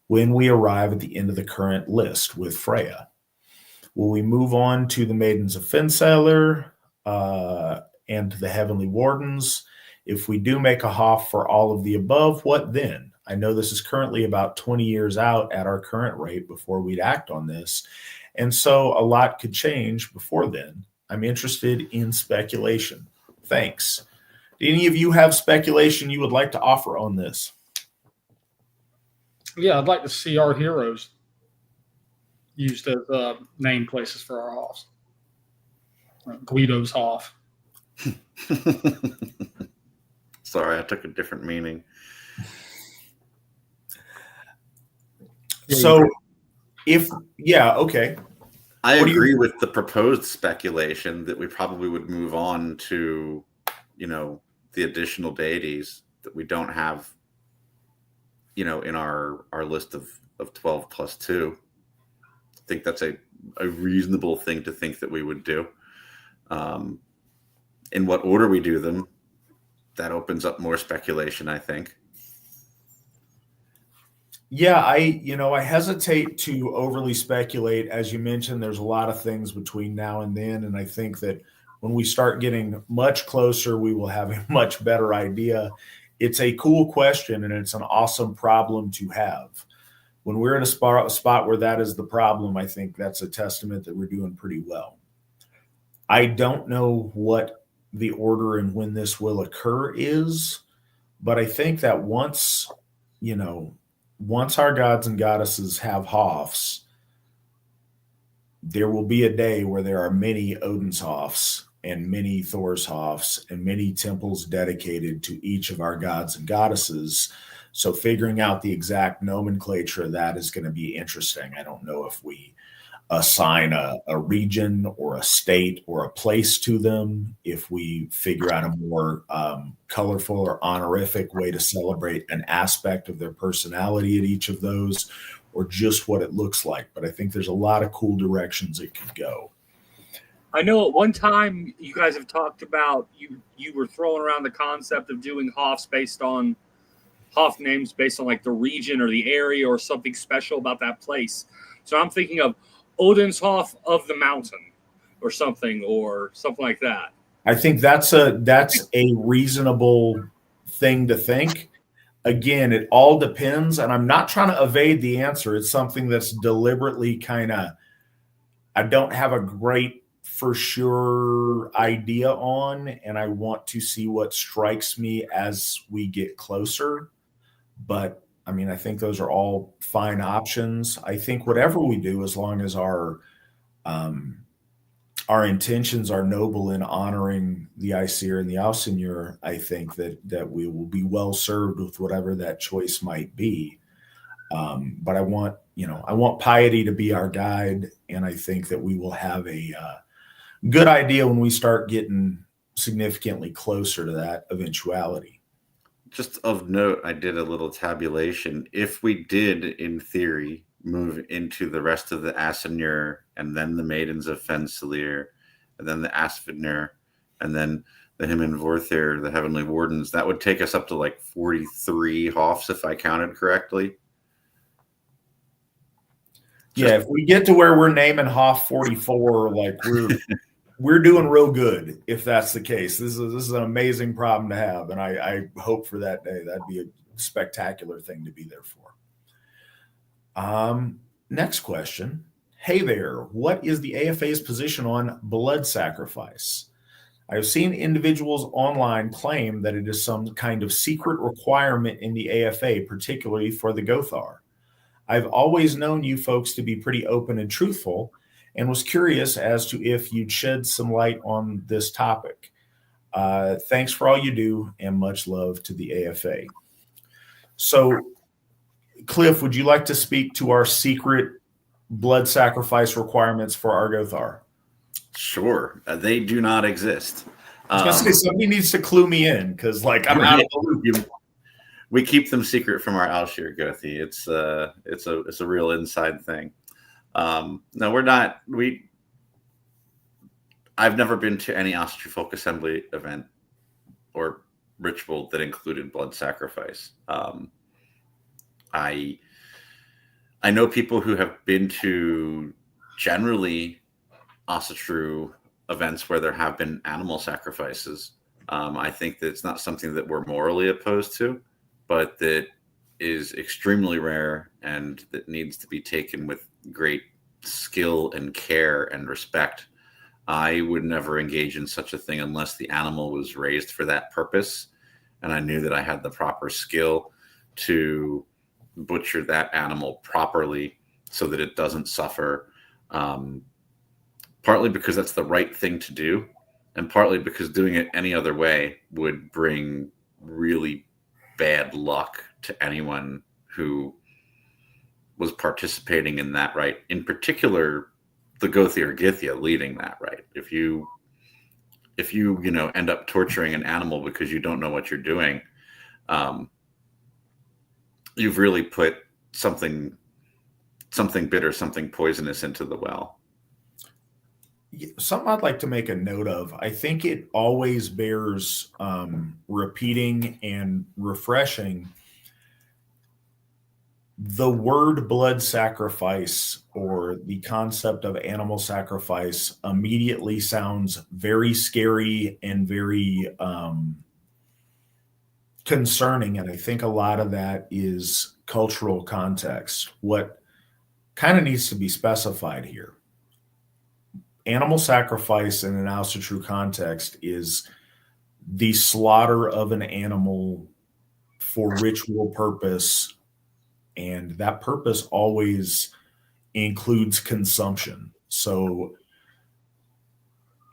when we arrive at the end of the current list with Freya? Will we move on to the Maidens of Fensaler and the Heavenly Wardens? If we do make a Hoff for all of the above, what then? I know this is currently about 20 years out at our current rate before we'd act on this. And so a lot could change before then. I'm interested in speculation. Thanks. Do any of you have speculation you would like to offer on this? Yeah, I'd like to see our heroes used as name places for our Hoffs. Guido's Hoff. Sorry, I took a different meaning. So, okay. I agree with the proposed speculation that we probably would move on to, the additional deities that we don't have, in our list of 12 plus 2. I think that's a reasonable thing to think that we would do. In what order we do them, that opens up more speculation, I think. Yeah, I hesitate to overly speculate. As you mentioned, there's a lot of things between now and then. And I think that when we start getting much closer, we will have a much better idea. It's a cool question and it's an awesome problem to have. When we're in a spot where that is the problem, I think that's a testament that we're doing pretty well. I don't know what the order and when this will occur is, but I think that once our gods and goddesses have Hoffs, there will be a day where there are many Odin's Hoffs, and many Hoffs and many temples dedicated to each of our gods and goddesses. So figuring out the exact nomenclature of that is going to be interesting. I don't know if we assign a region or a state or a place to them, if we figure out a more colorful or honorific way to celebrate an aspect of their personality at each of those, or just what it looks like. But I think there's a lot of cool directions it could go. I know at one time you guys have talked about, you were throwing around the concept of doing Hoffs based on Hoff names based on like the region or the area or something special about that place. So I'm thinking of Odin's of the mountain or something like that. I think that's a reasonable thing to think. Again, it all depends, and I'm not trying to evade the answer. It's something that's deliberately I don't have a great for sure idea on, and I want to see what strikes me as we get closer. But I mean, I think those are all fine options. I think whatever we do, as long as our intentions are noble in honoring the Aesir and the Alseigneur, I think that we will be well served with whatever that choice might be. But I want piety to be our guide, and I think that we will have a good idea when we start getting significantly closer to that eventuality. Just of note, I did a little tabulation. If we did, in theory, move into the rest of the Aesir, and then the Maidens of Fensalir, and then the Asfidnir, and then the Himinvorthir, the Heavenly Wardens, that would take us up to like 43 Hoffs, if I counted correctly. Yeah, if we get to where we're naming Hoff 44, like we're doing real good if that's the case. This is an amazing problem to have, and I hope for that day. That'd be a spectacular thing to be there for. Next question. Hey there, what is the AFA's position on blood sacrifice? I have seen individuals online claim that it is some kind of secret requirement in the AFA, particularly for the Gothar. I've always known you folks to be pretty open and truthful, and was curious as to if you'd shed some light on this topic. Thanks for all you do, and much love to the AFA. So, Cliff, would you like to speak to our secret blood sacrifice requirements for our Gothar? Sure. They do not exist. I was going to say, somebody needs to clue me in, because I'm out of the loop. We keep them secret from our Alshir Gothi. It's a real inside thing. No, we're not. I've never been to any Asatru Folk Assembly event or ritual that included blood sacrifice. I know people who have been to generally Asatru events where there have been animal sacrifices. I think that it's not something that we're morally opposed to, but that is extremely rare and that needs to be taken with great skill and care and respect. I would never engage in such a thing unless the animal was raised for that purpose, and I knew that I had the proper skill to butcher that animal properly so that it doesn't suffer, partly because that's the right thing to do, and partly because doing it any other way would bring really bad luck to anyone who was participating in that rite, in particular the Gothi or Githya leading that rite. If you end up torturing an animal because you don't know what you're doing, you've really put something bitter, something poisonous into the well. Something I'd like to make a note of. I think it always bears repeating and refreshing. The word blood sacrifice or the concept of animal sacrifice immediately sounds very scary and very concerning. And I think a lot of that is cultural context. What kind of needs to be specified here? Animal sacrifice in an Asatru context is the slaughter of an animal for ritual purpose, and that purpose always includes consumption. So,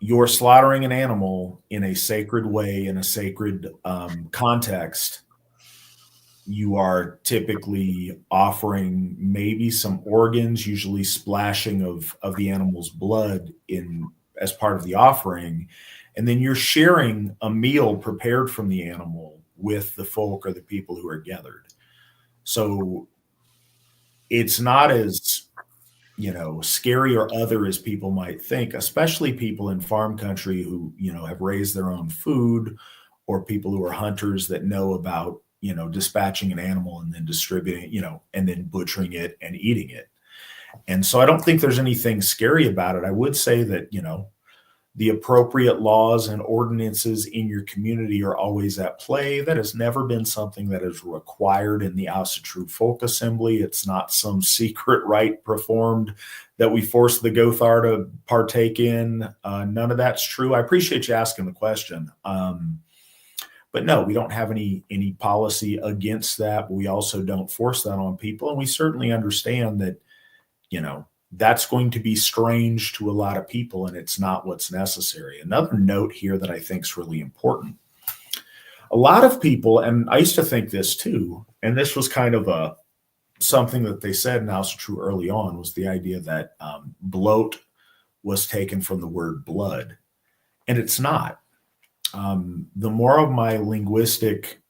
you're slaughtering an animal in a sacred way, in a sacred context. You are typically offering maybe some organs, usually splashing of the animal's blood in as part of the offering. And then you're sharing a meal prepared from the animal with the folk or the people who are gathered. So it's not as, scary or other as people might think, especially people in farm country who, have raised their own food, or people who are hunters that know about, dispatching an animal and then distributing, and then butchering it and eating it. And so I don't think there's anything scary about it. I would say that, the appropriate laws and ordinances in your community are always at play. That has never been something that is required in the Asatru Folk Assembly. It's not some secret rite performed that we force the Gothar to partake in. None of that's true. I appreciate you asking the question. But no, we don't have any policy against that. But we also don't force that on people. And we certainly understand that, that's going to be strange to a lot of people, and it's not what's necessary. Another note here that I think is really important. A lot of people, and I used to think this too, and this was kind of something that they said in Asatru early on, was the idea that bloat was taken from the word blood, and it's not. The more of my linguistic,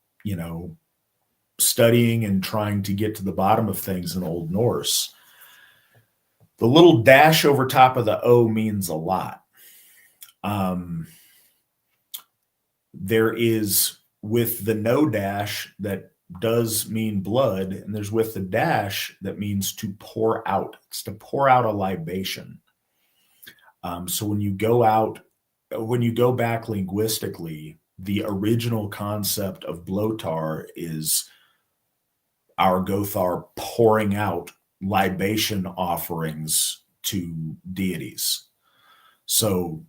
studying and trying to get to the bottom of things in Old Norse, the little dash over top of the O means a lot. There is with the no dash that does mean blood, and there's with the dash that means to pour out. It's to pour out a libation. So when you go back linguistically, the original concept of bloatar is our Gothar pouring out libation offerings to deities. So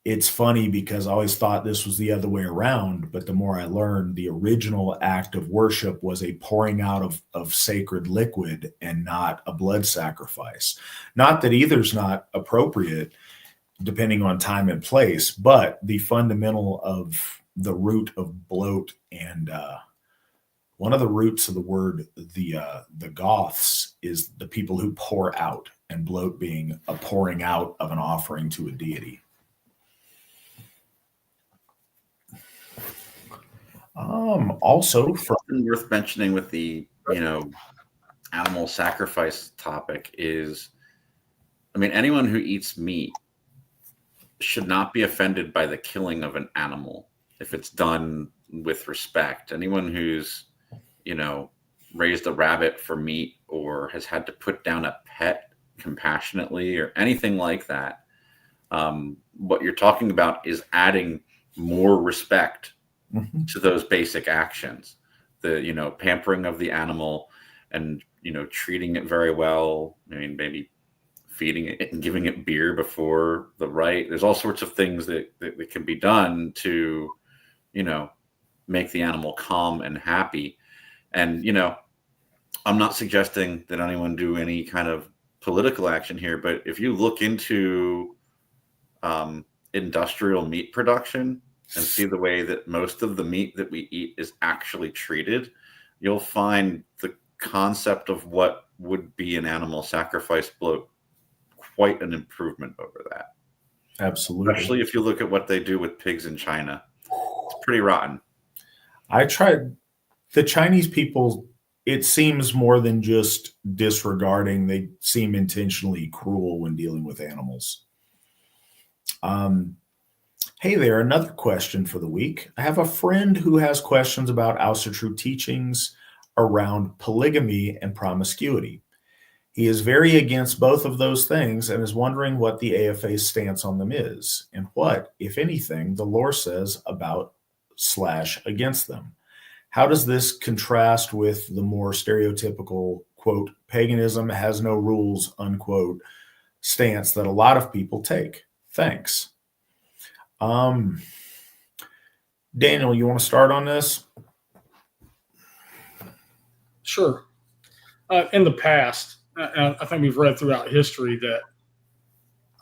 it's funny because I always thought this was the other way around, but the more I learned, the original act of worship was a pouring out of sacred liquid and not a blood sacrifice. Not that either's not appropriate depending on time and place, but the fundamental of the root of bloat, and one of the roots of the word, the Goths, is the people who pour out, and bloat being a pouring out of an offering to a deity. Also, something worth mentioning with the animal sacrifice topic is, anyone who eats meat should not be offended by the killing of an animal if it's done with respect. Anyone who's raised a rabbit for meat or has had to put down a pet compassionately or anything like that, what you're talking about is adding more respect to those basic actions. The pampering of the animal and treating it very well. Maybe feeding it and giving it beer before the rite. There's all sorts of things that can be done to make the animal calm and happy. And I'm not suggesting that anyone do any kind of political action here, but if you look into industrial meat production and see the way that most of the meat that we eat is actually treated, you'll find the concept of what would be an animal sacrifice bloat quite an improvement over that. Absolutely. Especially if you look at what they do with pigs in China. It's pretty rotten. I tried. The Chinese people, it seems more than just disregarding. They seem intentionally cruel when dealing with animals. Hey there, another question for the week. I have a friend who has questions about Asatru teachings around polygamy and promiscuity. He is very against both of those things and is wondering what the AFA's stance on them is, and what, if anything, the lore says about / against them. How does this contrast with the more stereotypical, quote, paganism has no rules, unquote, stance that a lot of people take? Thanks. Daniel, you want to start on this? Sure. In the past, and I think we've read throughout history that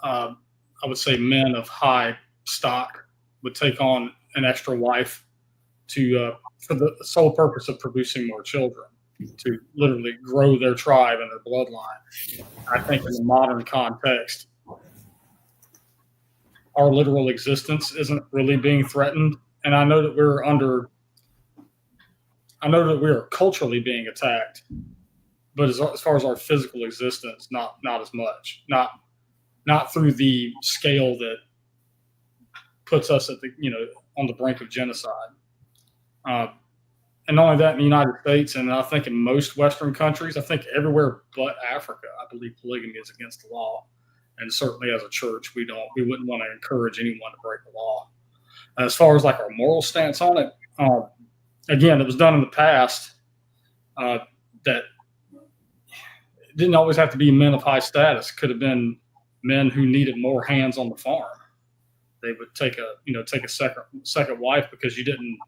I would say men of high stock would take on an extra wife to for the sole purpose of producing more children, to literally grow their tribe and their bloodline. I think in the modern context, our literal existence isn't really being threatened. And I know that we are culturally being attacked, but as far as our physical existence, not as much. Not through the scale that puts us at the on the brink of genocide. And not only that, in the United States, and I think in most Western countries, I think everywhere but Africa, I believe polygamy is against the law. And certainly as a church, we wouldn't want to encourage anyone to break the law. As far as like our moral stance on it, again, it was done in the past that it didn't always have to be men of high status. Could have been men who needed more hands on the farm. They would take a second wife because you didn't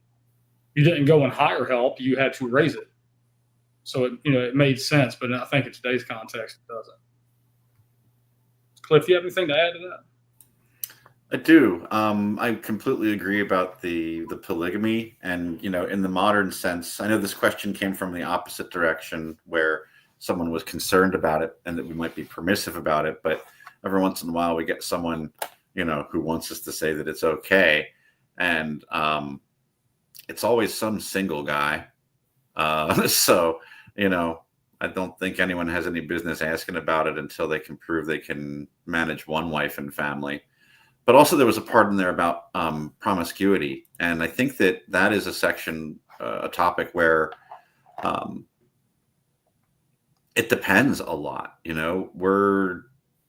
go and hire help. You had to raise it. So it made sense, but I think in today's context, it doesn't. Cliff, do you have anything to add to that? I do. I completely agree about the polygamy, and in the modern sense, I know this question came from the opposite direction, where someone was concerned about it and that we might be permissive about it. But every once in a while, we get someone who wants us to say that it's okay, and it's always some single guy. So I don't think anyone has any business asking about it until they can prove they can manage one wife and family. But also there was a part in there about promiscuity. And I think that is a section, a topic where it depends a lot. We're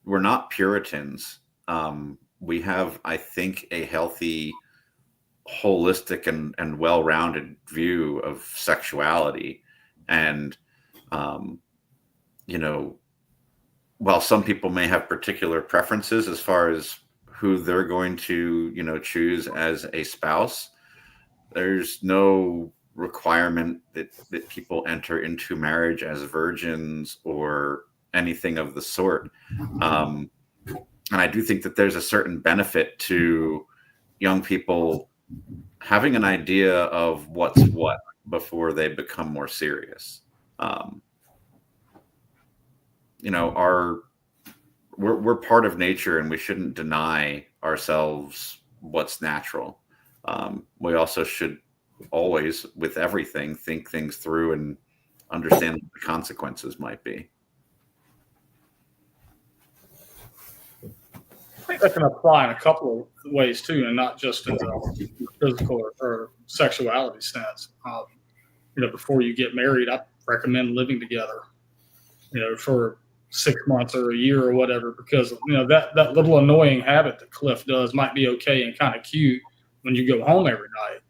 not Puritans. We have, I think, a healthy, holistic and well-rounded view of sexuality. And while some people may have particular preferences as far as who they're going to, choose as a spouse, there's no requirement that people enter into marriage as virgins or anything of the sort. And I do think that there's a certain benefit to young people having an idea of what's what before they become more serious. We're part of nature, and we shouldn't deny ourselves what's natural. We also should always, with everything, think things through and understand what the consequences might be. I think that can apply in a couple of ways too, and not just in the physical or sexuality sense. Before you get married, I recommend living together, for 6 months or a year or whatever, because that little annoying habit that Cliff does might be okay and kind of cute when you go home every night,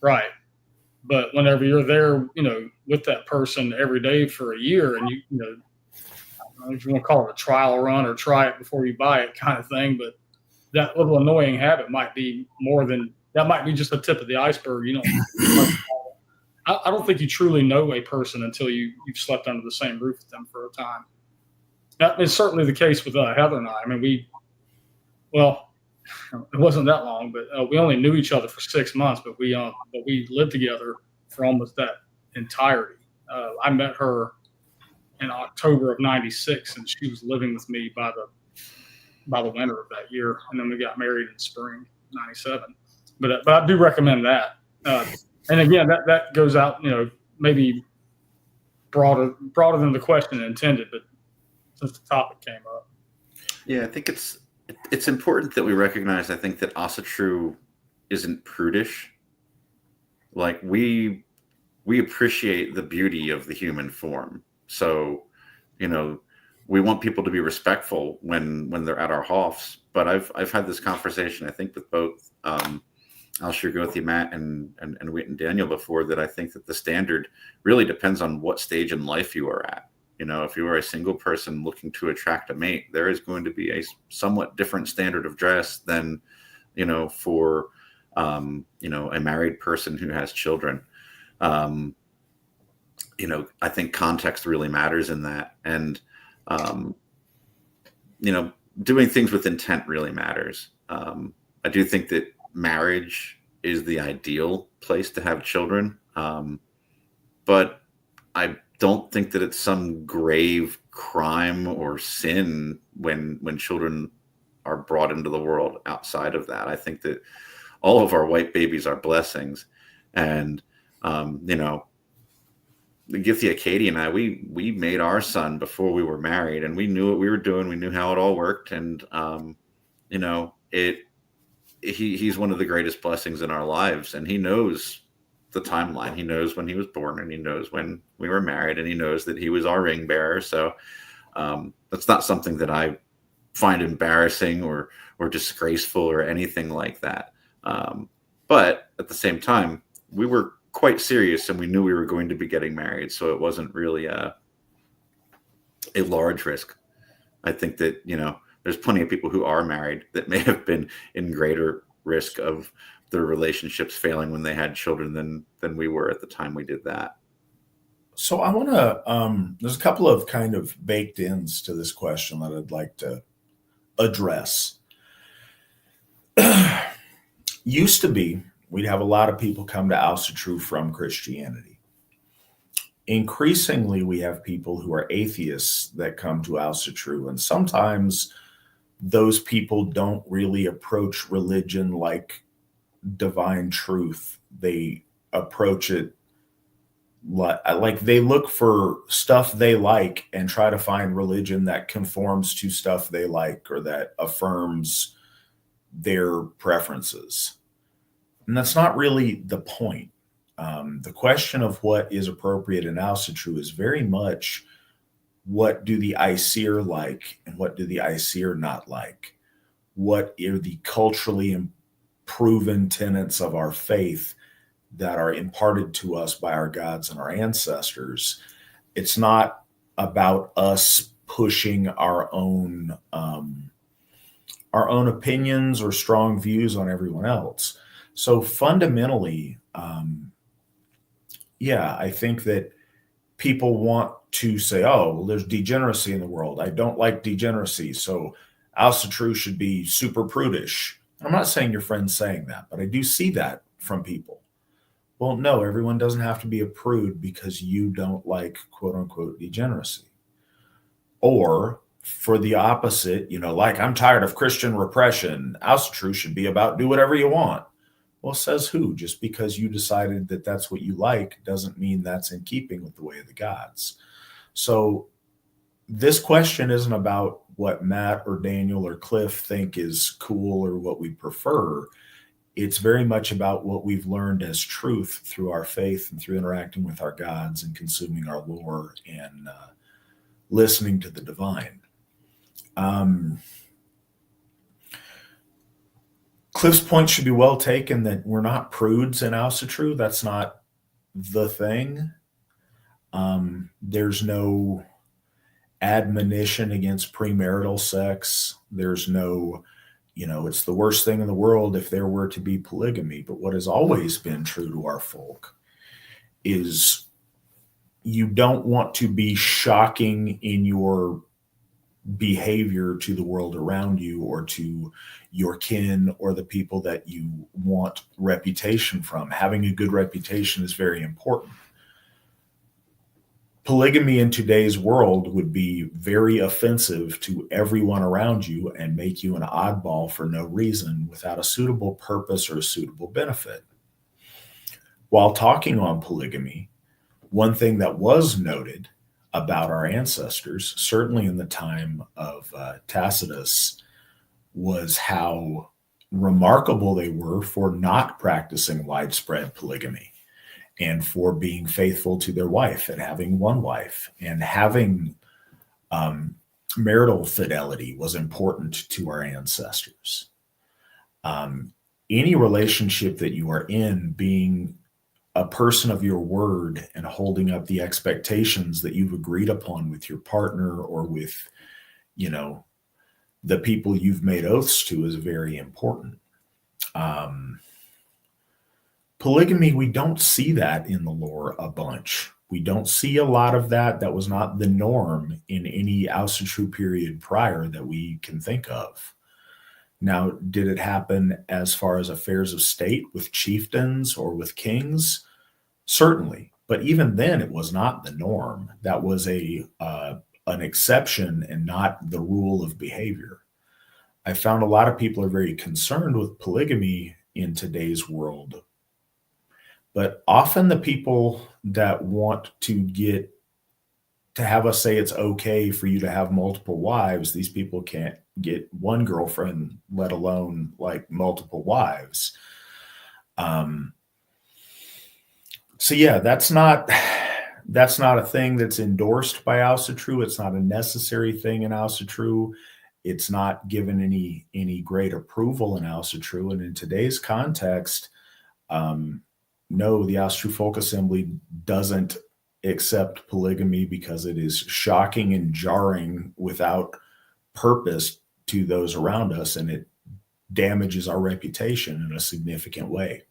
right? But whenever you're there, with that person every day for a year, and I don't know if you want to call it a trial run or try it before you buy it kind of thing, but that little annoying habit might be more than that. Might be just the tip of the iceberg. I don't think you truly know a person until you've slept under the same roof with them for a time. That is certainly the case with Heather and I. I mean, it wasn't that long, but we only knew each other for 6 months, but we lived together for almost that entirety. I met her in October of '96, and she was living with me by the winter of that year, and then we got married in spring '97. But I do recommend that. And again, that goes out, maybe broader than the question intended, but since the topic came up. Yeah, I think it's important that we recognize, I think, that Asatru isn't prudish. Like, we appreciate the beauty of the human form. So, we want people to be respectful when they're at our Hoffs. But I've had this conversation, I think, with both Al-Shirgothi, Matt, and Whit and Daniel before, that I think that the standard really depends on what stage in life you are at. If you are a single person looking to attract a mate, there is going to be a somewhat different standard of dress than, for, a married person who has children. I think context really matters in that. And, doing things with intent really matters. I do think that marriage is the ideal place to have children, but I don't think that it's some grave crime or sin when children are brought into the world outside of that. I think that all of our white babies are blessings, and the Githia, Katie, and I, we made our son before we were married, and we knew what we were doing. We knew how it all worked, and he's one of the greatest blessings in our lives, and he knows the timeline. He knows when he was born, and he knows when we were married, and he knows that he was our ring bearer. So that's not something that I find embarrassing or disgraceful or anything like that. But at the same time, we were quite serious, and we knew we were going to be getting married, so it wasn't really a large risk. I think that there's plenty of people who are married that may have been in greater risk of their relationships failing when they had children than we were at the time we did that. So I want to there's a couple of kind of baked ins to this question that I'd like to address. Used to be, we'd have a lot of people come to Asatru from Christianity. Increasingly, we have people who are atheists that come to Asatru, and sometimes those people don't really approach religion like divine truth. They approach it like they look for stuff they like and try to find religion that conforms to stuff they like or that affirms their preferences. And that's not really the point. The question of what is appropriate in Asatru is very much, what do the Aesir like and what do the Aesir not like? What are the culturally proven tenets of our faith that are imparted to us by our gods and our ancestors? It's not about us pushing our own opinions or strong views on everyone else. So fundamentally, I think that people want to say, oh, well, there's degeneracy in the world. I don't like degeneracy, so Asatru should be super prudish. I'm not saying your friend's saying that, but I do see that from people. Well, no, everyone doesn't have to be a prude because you don't like quote unquote degeneracy. Or for the opposite, like I'm tired of Christian repression. Asatru should be about do whatever you want. Well, says who? Just because you decided that that's what you like doesn't mean that's in keeping with the way of the gods. So this question isn't about what Matt or Daniel or Cliff think is cool or what we prefer. It's very much about what we've learned as truth through our faith and through interacting with our gods and consuming our lore and listening to the divine. Cliff's point should be well taken that we're not prudes in Asatru. That's not the thing. There's no admonition against premarital sex. There's no, it's the worst thing in the world if there were to be polygamy. But what has always been true to our folk is you don't want to be shocking in your behavior to the world around you or to your kin or the people that you want reputation from. Having a good reputation is very important. Polygamy in today's world would be very offensive to everyone around you and make you an oddball for no reason without a suitable purpose or a suitable benefit. While talking on polygamy, one thing that was noted about our ancestors, certainly in the time of Tacitus, was how remarkable they were for not practicing widespread polygamy and for being faithful to their wife and having one wife, and having marital fidelity was important to our ancestors. Any relationship that you are in, being a person of your word and holding up the expectations that you've agreed upon with your partner or with, the people you've made oaths to, is very important. Polygamy, we don't see that in the lore a bunch. We don't see a lot of that. That was not the norm in any Asatru period prior that we can think of. Now, did it happen as far as affairs of state with chieftains or with kings? Certainly. But even then, it was not the norm. That was an exception and not the rule of behavior. I found a lot of people are very concerned with polygamy in today's world. But often the people that want to have us say it's okay for you to have multiple wives, these people can't get one girlfriend, let alone like multiple wives. So yeah, that's not a thing that's endorsed by Asatru. It's not a necessary thing in Asatru. It's not given any great approval in Asatru. And in today's context, no, the Asatru Folk Assembly doesn't accept polygamy because it is shocking and jarring without purpose to those around us, and it damages our reputation in a significant way.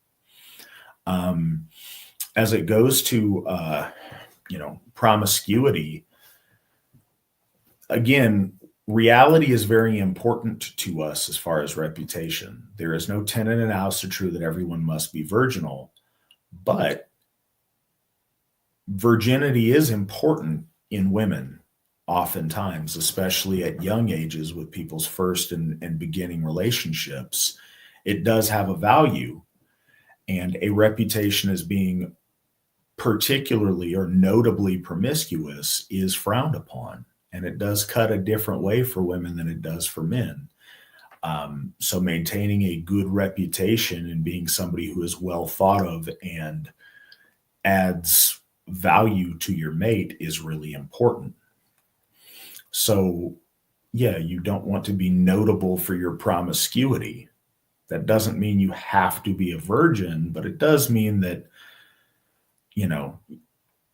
As it goes to promiscuity, again, reality is very important to us as far as reputation. There is no tenet in Asatru that everyone must be virginal, but virginity is important in women oftentimes, especially at young ages with people's first and beginning relationships. It does have a value, and a reputation as being particularly or notably promiscuous is frowned upon, and it does cut a different way for women than it does for men. So maintaining a good reputation and being somebody who is well thought of and adds value to your mate is really important. So yeah, you don't want to be notable for your promiscuity. That doesn't mean you have to be a virgin, but it does mean that,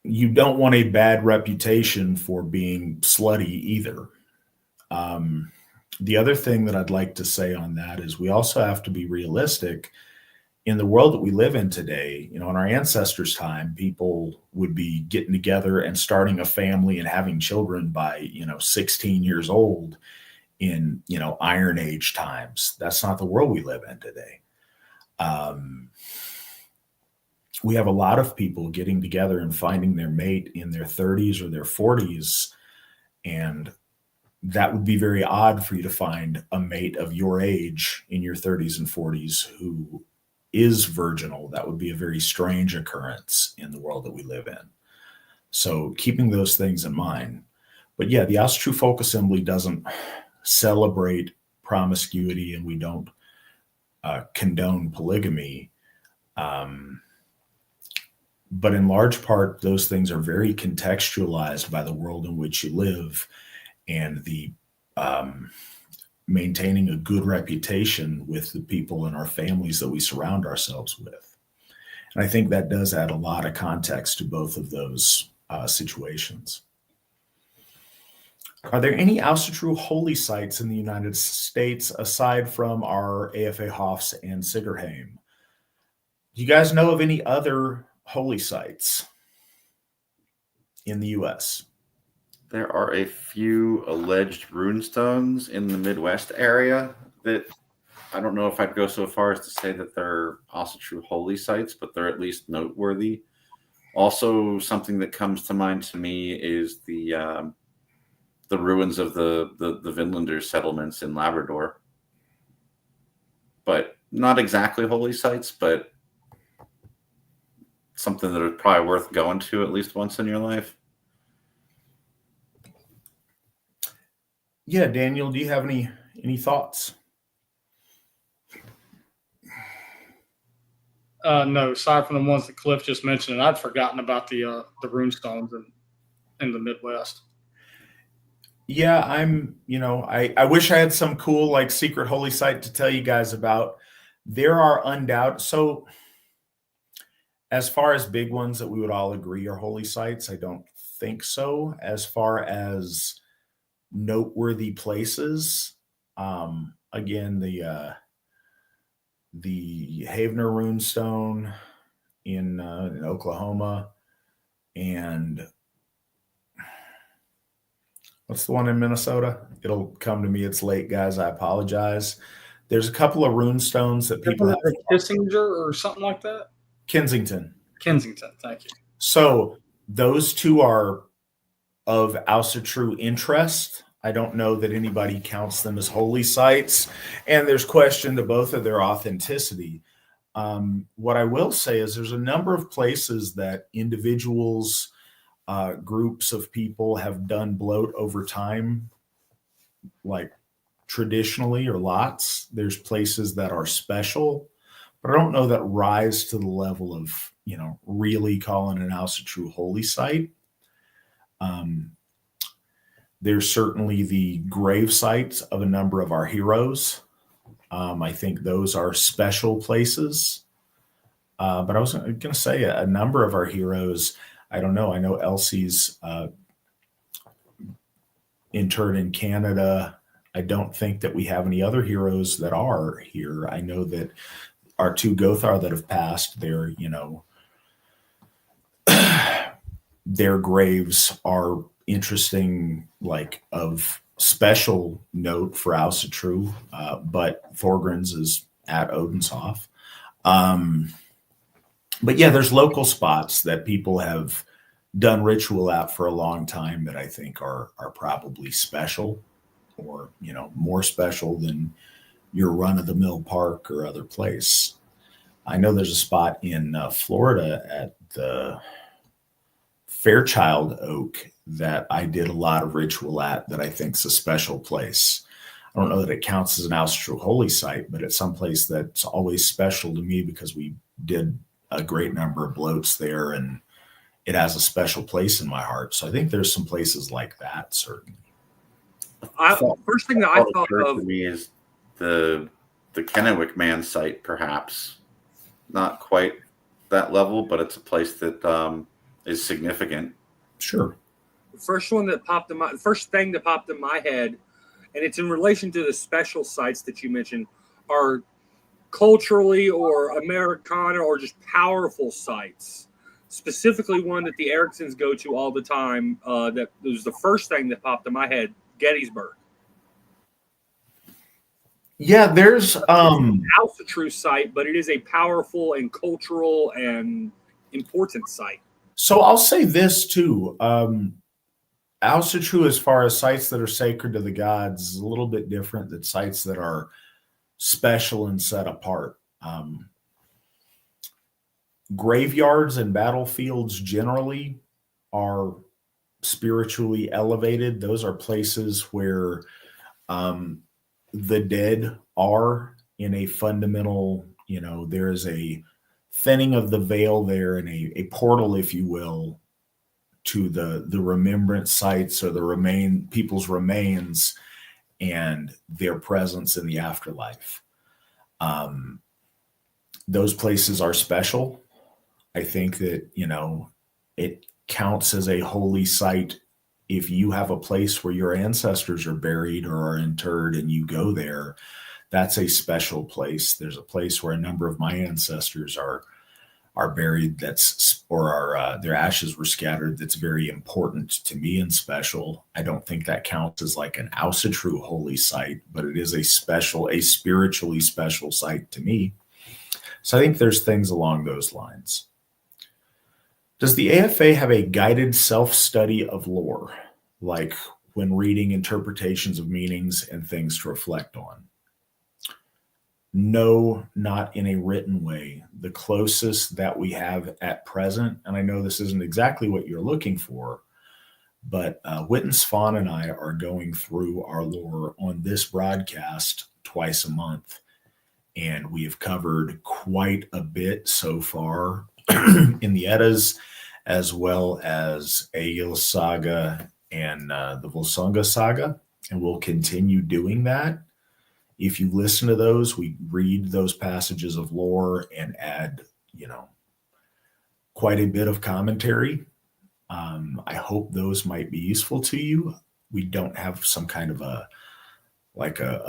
you don't want a bad reputation for being slutty either. The other thing that I'd like to say on that is we also have to be realistic. In the world that we live in today, in our ancestors' time, people would be getting together and starting a family and having children by, 16 years old in, Iron Age times. That's not the world we live in today. We have a lot of people getting together and finding their mate in their 30s or their 40s. And that would be very odd for you to find a mate of your age in your 30s and 40s who is virginal. That would be a very strange occurrence in the world that we live in. So keeping those things in mind. But yeah, the Asatru Folk Assembly doesn't celebrate promiscuity, and we don't condone polygamy. But in large part, those things are very contextualized by the world in which you live, and the maintaining a good reputation with the people in our families that we surround ourselves with. And I think that does add a lot of context to both of those situations. Are there any Asatru holy sites in the United States aside from our AFA Hoffs and Sigurheim? Do you guys know of any other holy sites in the U.S.? There are a few alleged runestones in the Midwest area that I don't know if I'd go so far as to say that they're Asatru holy sites, but they're at least noteworthy. Also, something that comes to mind to me is the ruins of the Vinlanders settlements in Labrador. But not exactly holy sites, but something that is probably worth going to at least once in your life. Yeah, Daniel, do you have any thoughts? No, aside from the ones that Cliff just mentioned, and I'd forgotten about the runestones in the Midwest. Yeah, I wish I had some cool secret holy site to tell you guys about. There are undoubted. So as far as big ones that we would all agree are holy sites, I don't think so. As far as noteworthy places, again, the Havener runestone in Oklahoma, and what's the one in Minnesota? It'll come to me. It's late, guys. I apologize. There's a couple of rune stones that people have. Kissinger or something like that? Kensington. Kensington, thank you. So those two are of Asatru interest. I don't know that anybody counts them as holy sites, and there's question to both of their authenticity. What I will say is there's a number of places that individuals, groups of people have done bloat over time, like traditionally or lots. There's places that are special, but I don't know that rise to the level of, really calling an Asatru holy site. There's certainly the grave sites of a number of our heroes. I think those are special places. But I was going to say a number of our heroes, I don't know. I know Elsie's interred in Canada. I don't think that we have any other heroes that are here. I know that our two Gothar that have passed, their graves are interesting, like of special note for Asatru, but Thorgrim's is at Odinshov. But yeah, there's local spots that people have done ritual at for a long time that I think are probably special, or more special than your run-of-the-mill park or other place. I know there's a spot in Florida at the Fairchild Oak that I did a lot of ritual at that I think is a special place. I don't know that it counts as an Asatru holy site, but it's someplace that's always special to me because we did a great number of bloats there, and it has a special place in my heart. So I think there's some places like that, certainly. First thing that I thought of to me is the Kennewick Man site, perhaps not quite that level, but it's a place that is significant. Sure. The first thing that popped in my head, and it's in relation to the special sites that you mentioned, are culturally or Americana or just powerful sites. Specifically, one that the Ericksons go to all the time. That was the first thing that popped in my head: Gettysburg. Yeah, there's Asatru site, but it is a powerful and cultural and important site. So I'll say this too. Asatru, as far as sites that are sacred to the gods, is a little bit different than sites that are special and set apart. Graveyards and battlefields generally are spiritually elevated. Those are places where the dead are in a fundamental, there is a thinning of the veil there and a portal, if you will, to the remembrance sites or the people's remains and their presence in the afterlife. Those places are special. I think that, it counts as a holy site if you have a place where your ancestors are buried or are interred and you go there. That's a special place. There's a place where a number of my ancestors are buried, their ashes were scattered. That's very important to me and special. I don't think that counts as like an Asatru holy site, but it is a spiritually special site to me. So I think there's things along those lines. Does the AFA have a guided self-study of lore, like when reading interpretations of meanings and things to reflect on? No, not in a written way. The closest that we have at present, and I know this isn't exactly what you're looking for, but Witten Svan and I are going through our lore on this broadcast twice a month, and we have covered quite a bit so far in the Eddas, as well as Egil Saga and the Volsunga Saga, and we'll continue doing that. If you listen to those, we read those passages of lore and add, quite a bit of commentary. I hope those might be useful to you. We don't have some kind of a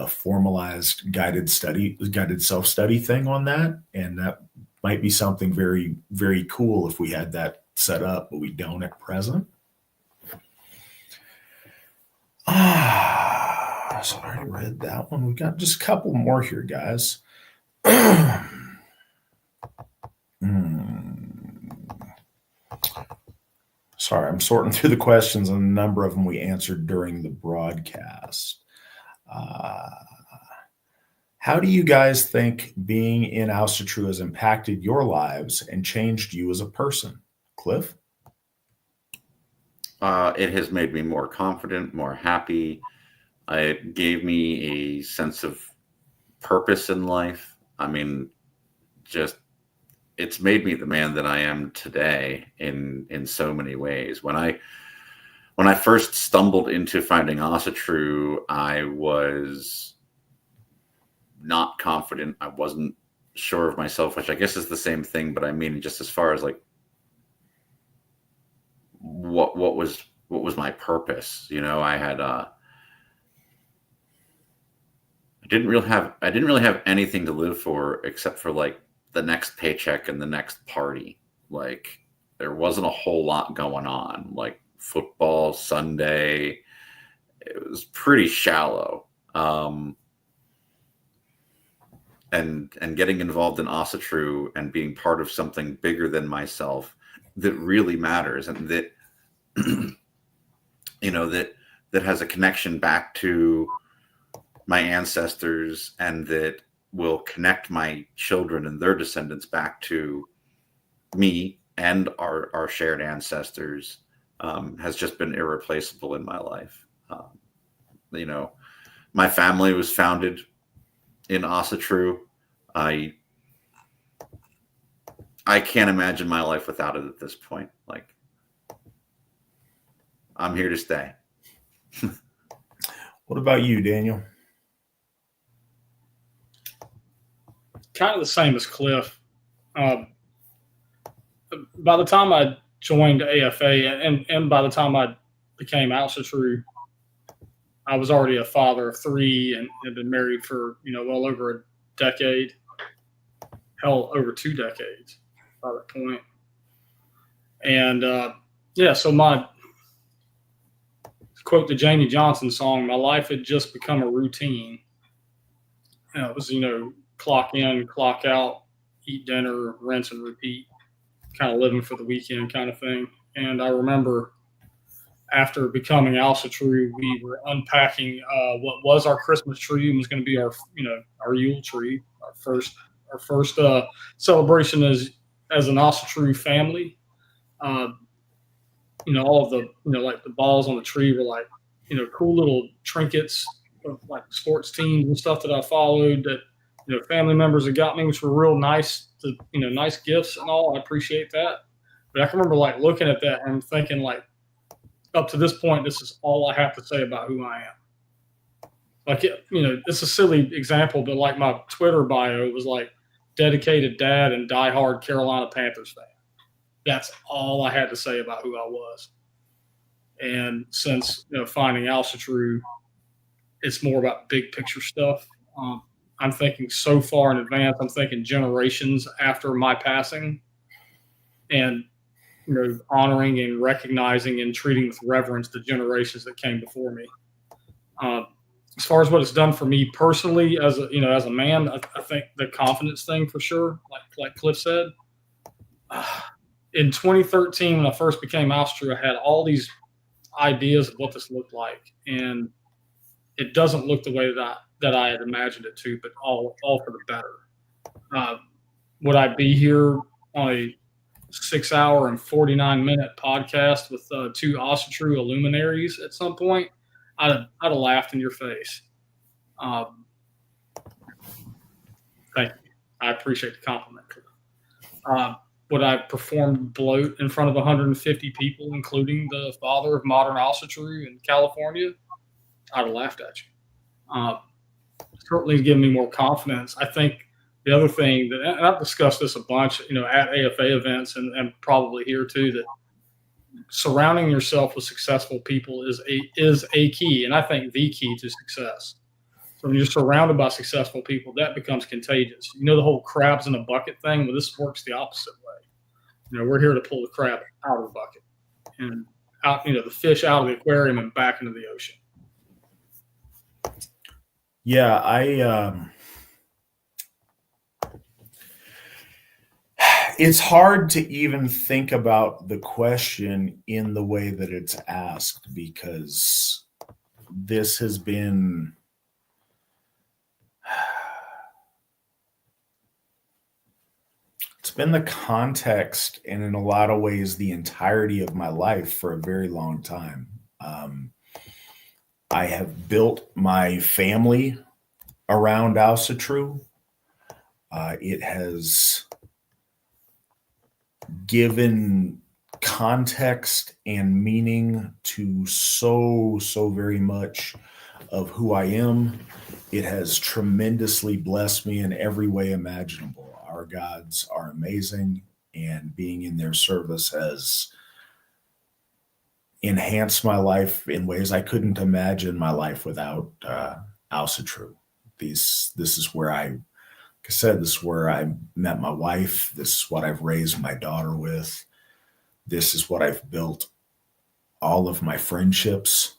formalized guided self-study thing on that. And that might be something very, very cool if we had that set up, but we don't at present. So I already read that one. We've got just a couple more here, guys. Sorry, I'm sorting through the questions, and a number of them we answered during the broadcast. How do you guys think being in Asatru has impacted your lives and changed you as a person? Cliff? It has made me more confident, more happy. It gave me a sense of purpose in life. I mean, just it's made me the man that I am today in so many ways. When I first stumbled into finding Asatru, I was not confident. I wasn't sure of myself, which I guess is the same thing, but I mean, just as far as like what was my purpose, you know, I had I didn't really have anything to live for except for like the next paycheck and the next party. Like there wasn't a whole lot going on, like football, Sunday. It was pretty shallow. And getting involved in Asatru and being part of something bigger than myself that really matters, and that you know, that has a connection back to my ancestors, and that will connect my children and their descendants back to me and our shared ancestors, has just been irreplaceable in my life. You know, my family was founded in Asatru. I can't imagine my life without it at this point. Like, I'm here to stay. What about you, Daniel? Kind of the same as Cliff. By the time I joined AFA, and by the time I became Asatru, I was already a father of 3 and had been married for, you know, well over a decade. Hell, over 2 decades by that point. And yeah, so my quote the Jamie Johnson song, my life had just become a routine. It was, you know, clock in, clock out, eat dinner, rinse and repeat, kind of living for the weekend kind of thing. And I remember after becoming Asatru, we were unpacking what was our Christmas tree and was going to be our, you know, our Yule tree, our first celebration as an Asatru family. You know, all of the, you know, like the balls on the tree were like, you know, cool little trinkets of like sports teams and stuff that I followed that, you know, family members had got me, which were real nice, you know, nice gifts and all. I appreciate that. But I can remember like looking at that and thinking like, up to this point, this is all I have to say about who I am. Like, you know, it's a silly example, but like my Twitter bio was like dedicated dad and diehard Carolina Panthers fan. That's all I had to say about who I was. And since, you know, finding Asatru, it's more about big picture stuff. I'm thinking so far in advance. I'm thinking generations after my passing, and, you know, honoring and recognizing and treating with reverence the generations that came before me. As far as what it's done for me personally, as a, you know, as a man, I think the confidence thing for sure, like Cliff said. In 2013, when I first became Asatru, I had all these ideas of what this looked like, and it doesn't look the way that I had imagined it to, but all for the better. Would I be here on a 6-hour and 49-minute podcast with 2 Asatru luminaries at some point? I'd have laughed in your face. Thank you. I appreciate the compliment. Would I perform bloat in front of 150 people, including the father of modern Asatru in California? I'd have laughed at you. Certainly given me more confidence. I think the other thing that, and I've discussed this a bunch, you know, at AFA events and probably here too, that surrounding yourself with successful people is a key, and I think the key to success. So when you're surrounded by successful people, that becomes contagious. You know, the whole crabs in a bucket thing, well, this works the opposite way. You know, we're here to pull the crab out of the bucket and out, you know, the fish out of the aquarium and back into the ocean. Yeah, it's hard to even think about the question in the way that it's asked, because this has been it's been the context, and in a lot of ways the entirety of my life for a very long time. I have built my family around Asatru. It has given context and meaning to so very much of who I am. It has tremendously blessed me in every way imaginable. Our gods are amazing, and being in their service has enhanced my life in ways I couldn't imagine my life without Asatru. This is where like I said, this is where I met my wife. This is what I've raised my daughter with. This is what I've built all of my friendships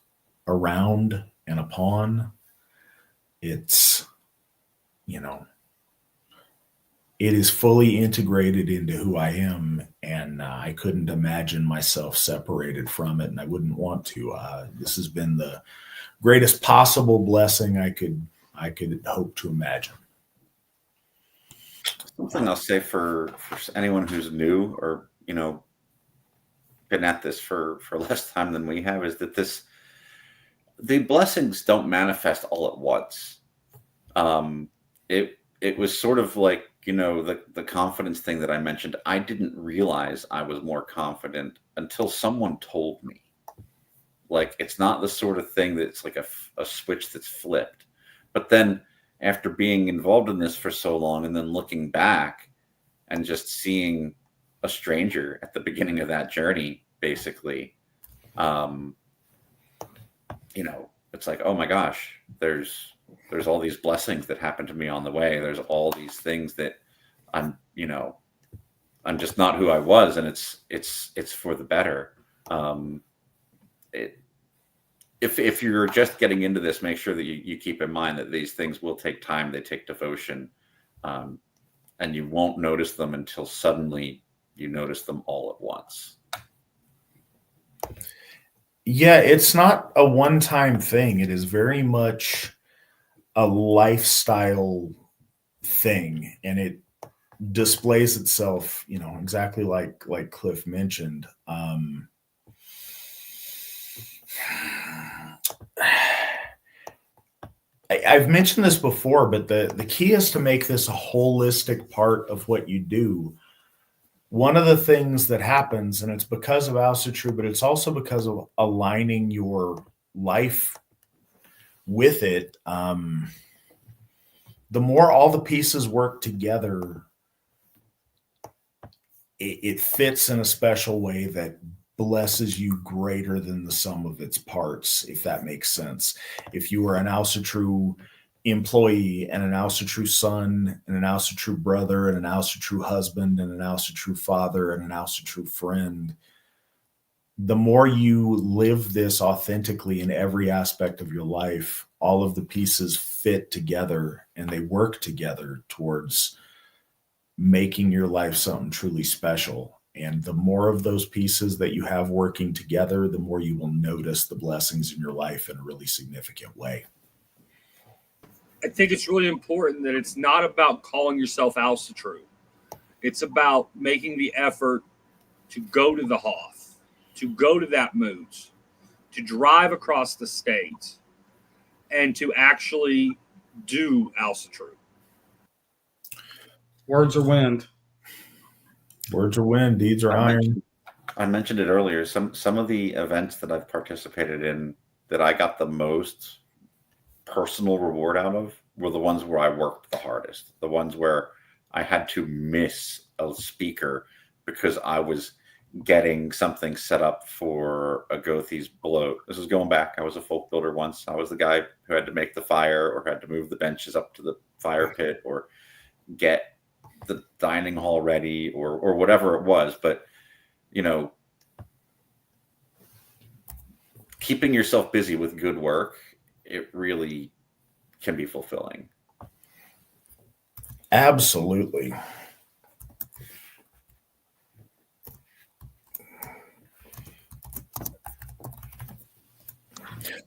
around and upon. It's, it is fully integrated into who I am, and I couldn't imagine myself separated from it, and I wouldn't want to. This has been the greatest possible blessing I could hope to imagine. Something I'll say for anyone who's new or been at this for less time than we have is that the blessings don't manifest all at once. It was sort of like the confidence thing that I mentioned. I didn't realize I was more confident until someone told me. Like, it's not the sort of thing that's like a switch that's flipped. But then after being involved in this for so long and then looking back and just seeing a stranger at the beginning of that journey, basically, it's like, oh my gosh, there's all these blessings that happened to me on the way. There's all these things that I'm just not who I was, and it's for the better. If you're just getting into this, make sure that you keep in mind that these things will take time. They take devotion, and you won't notice them until suddenly you notice them all at once. Yeah, it's not a one-time thing. It is very much a lifestyle thing, and it displays itself, exactly like Cliff mentioned. I've mentioned this before, but the key is to make this a holistic part of what you do. One of the things that happens, and it's because of Asatru, but it's also because of aligning your life with it, the more all the pieces work together, it fits in a special way that blesses you greater than the sum of its parts, if that makes sense. If you are an Asatru employee and an Asatru son and an Asatru brother and an Asatru husband and an Asatru father and an Asatru friend, the more you live this authentically in every aspect of your life, all of the pieces fit together and they work together towards making your life something truly special. And the more of those pieces that you have working together, the more you will notice the blessings in your life in a really significant way. I think it's really important that it's not about calling yourself Asatru. It's about making the effort to go to the Hoff, to go to that moot, to drive across the state, and to actually do Asatru. Words are wind. Words are wind, deeds are iron. I mentioned it earlier. Some of the events that I've participated in that I got the most personal reward out of were the ones where I worked the hardest, the ones where I had to miss a speaker because I was getting something set up for a Gothi's bloat. This is going back. I was a folk builder once. I was the guy who had to make the fire or had to move the benches up to the fire pit or get the dining hall ready or whatever it was. But, keeping yourself busy with good work, it really can be fulfilling. Absolutely.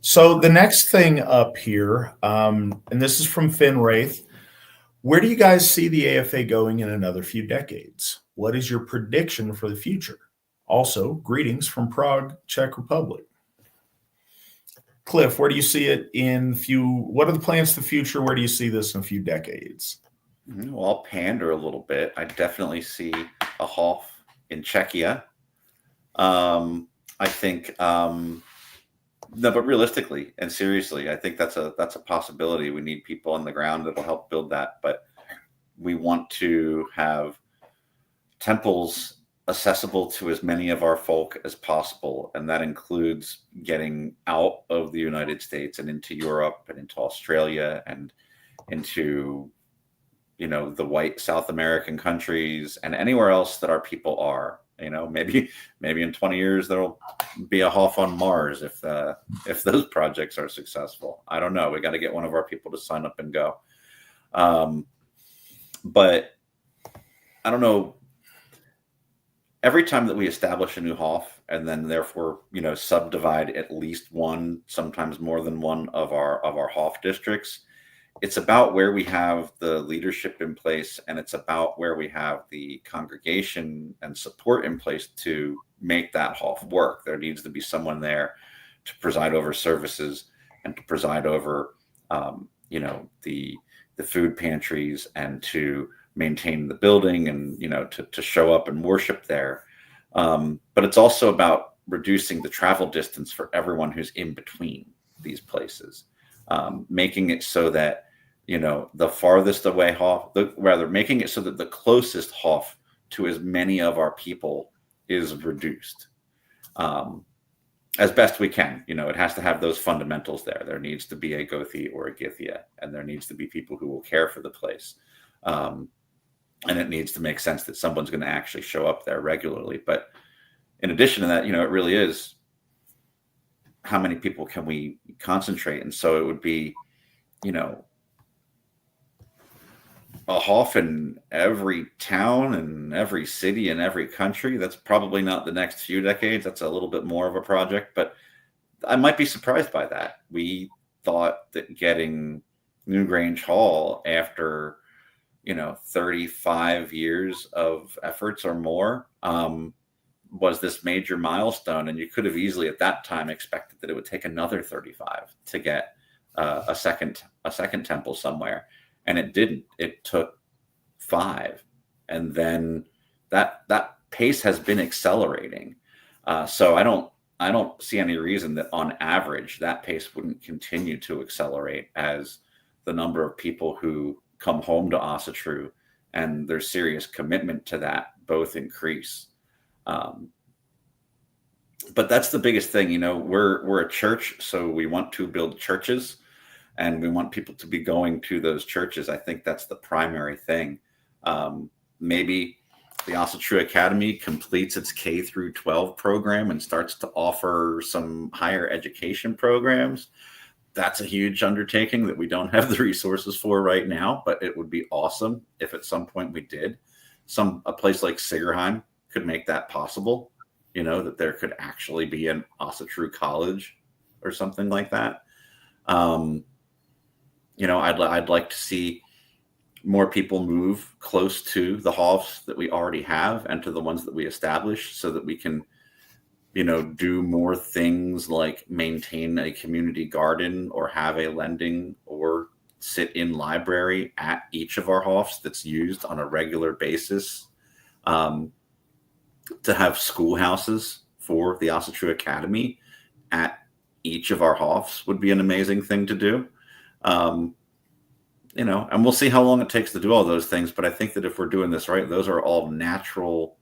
So the next thing up here, and this is from Finn Wraith. Where do you guys see the AFA going in another few decades? What is your prediction for the future? Also, greetings from Prague, Czech Republic. Cliff, where do you see it in what are the plans for the future? Where do you see this in a few decades? Well, I'll pander a little bit. I definitely see a Hoff in Czechia. I think, no, but realistically and seriously, I think that's a possibility. We need people on the ground that'll help build that, but we want to have temples accessible to as many of our folk as possible, and that includes getting out of the United States and into Europe and into Australia and into, you know, the white South American countries and anywhere else that our people are. You know, maybe in 20 years there'll be a Hoff on Mars if those projects are successful. I don't know. We got to get one of our people to sign up and go. But I don't know. Every time that we establish a new Hoff and then therefore, you know, subdivide at least one, sometimes more than one of our Hoff districts, it's about where we have the leadership in place, and it's about where we have the congregation and support in place to make that Hoff work. There needs to be someone there to preside over services and to preside over, you know, the food pantries and to maintain the building and, you know, to show up and worship there. But it's also about reducing the travel distance for everyone who's in between these places, making it so that, you know, the farthest away Hoff, making it so that the closest Hoff to as many of our people is reduced as best we can. You know, it has to have those fundamentals there. There needs to be a Gothi or a Githia, and there needs to be people who will care for the place. And it needs to make sense that someone's going to actually show up there regularly. But in addition to that, you know, it really is how many people can we concentrate? And so it would be, you know, a Hoff in every town and every city and every country. That's probably not the next few decades. That's a little bit more of a project, but I might be surprised by that. We thought that getting Newgrange Hall after, you know, 35 years of efforts or more was this major milestone. And you could have easily at that time expected that it would take another 35 to get a second temple somewhere. And it didn't. It took 5. And then that pace has been accelerating. So I don't see any reason that on average that pace wouldn't continue to accelerate as the number of people who come home to Asatru and their serious commitment to that both increase. But that's the biggest thing. You know, we're a church, so we want to build churches and we want people to be going to those churches. I think that's the primary thing. Maybe the Asatru Academy completes its K through 12 program and starts to offer some higher education programs. That's a huge undertaking that we don't have the resources for right now, but it would be awesome if at some point we did. A place like Sigerheim could make that possible, you know, that there could actually be an Asatru college or something like that. You know, I'd like to see more people move close to the Hoffs that we already have and to the ones that we established so that we can, you know, do more things like maintain a community garden or have a lending or sit in library at each of our Hoffs that's used on a regular basis. To have schoolhouses for the Asatru Academy at each of our Hoffs would be an amazing thing to do. You know, and we'll see how long it takes to do all those things. But I think that if we're doing this right, those are all natural,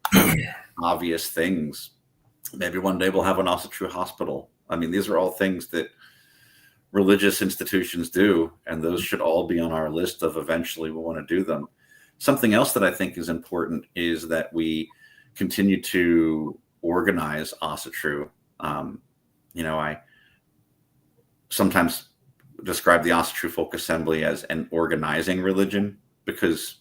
obvious things. Maybe one day we'll have an Asatru hospital. I mean, these are all things that religious institutions do, and those should all be on our list of eventually we want to do them. Something else that I think is important is that we continue to organize Asatru. You know, I sometimes describe the Asatru Folk Assembly as an organizing religion, because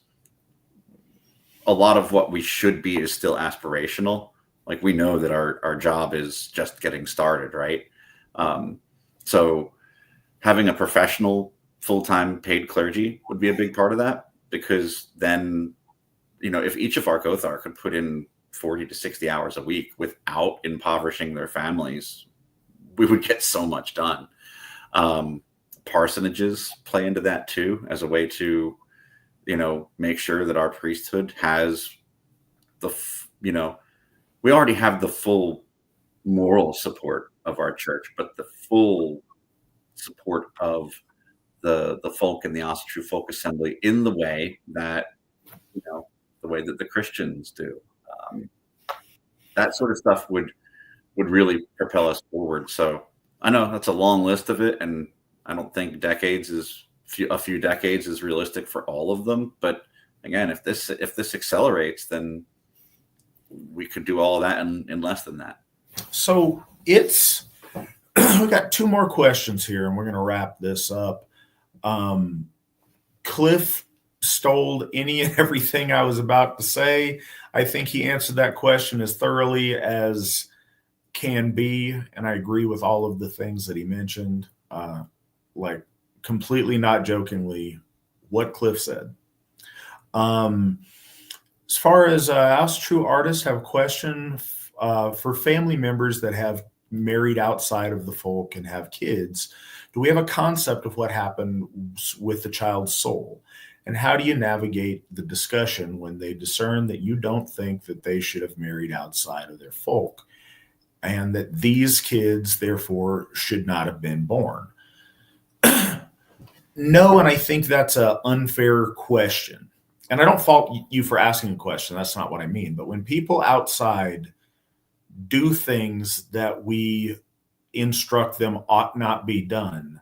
a lot of what we should be is still aspirational. Like, we know that our job is just getting started, right? So having a professional, full-time paid clergy would be a big part of that, because then, if each of our Gothar could put in 40 to 60 hours a week without impoverishing their families, we would get so much done. Parsonages play into that too, as a way to, make sure that our priesthood has we already have the full moral support of our church, but the full support of the folk in the Asatru Folk Assembly in the way that, the way that the Christians do. That sort of stuff would really propel us forward. So I know that's a long list of it, and I don't think a few decades is realistic for all of them. But again, if this accelerates, then we could do all of that in less than that. So we got two more questions here, and we're going to wrap this up. Cliff stole any and everything I was about to say. I think he answered that question as thoroughly as can be, and I agree with all of the things that he mentioned. Like, completely not jokingly, what Cliff said. As far as Asatru artists, have a question for family members that have married outside of the folk and have kids. Do we have a concept of what happened with the child's soul? And how do you navigate the discussion when they discern that you don't think that they should have married outside of their folk, and that these kids, therefore, should not have been born? No, and I think that's an unfair question. And I don't fault you for asking a question. That's not what I mean. But when people outside do things that we instruct them ought not be done,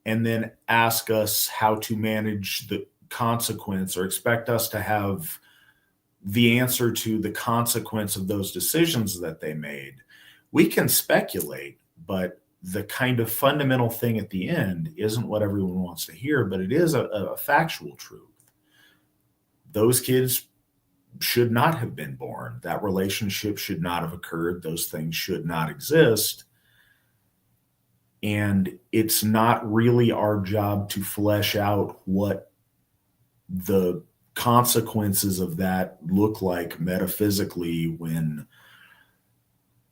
and then ask us how to manage the consequence, or expect us to have the answer to the consequence of those decisions that they made, we can speculate, but the kind of fundamental thing at the end isn't what everyone wants to hear, but it is a factual truth. Those kids should not have been born. That relationship should not have occurred. Those things should not exist. And it's not really our job to flesh out what the consequences of that look like metaphysically when,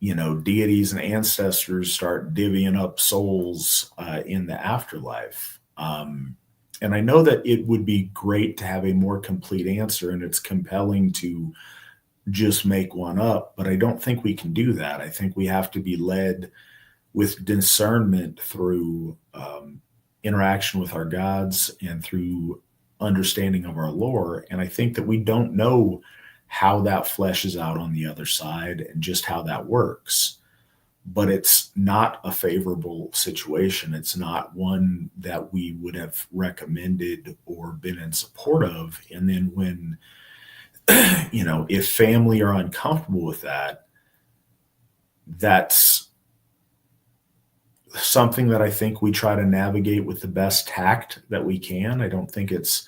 deities and ancestors start divvying up souls in the afterlife. And I know that it would be great to have a more complete answer, and it's compelling to just make one up, but I don't think we can do that. I think we have to be led with discernment through interaction with our gods and through understanding of our lore. And I think that we don't know how that fleshes out on the other side and just how that works. But it's not a favorable situation. It's not one that we would have recommended or been in support of. And then when, if family are uncomfortable with that, that's something that I think we try to navigate with the best tact that we can. I don't think it's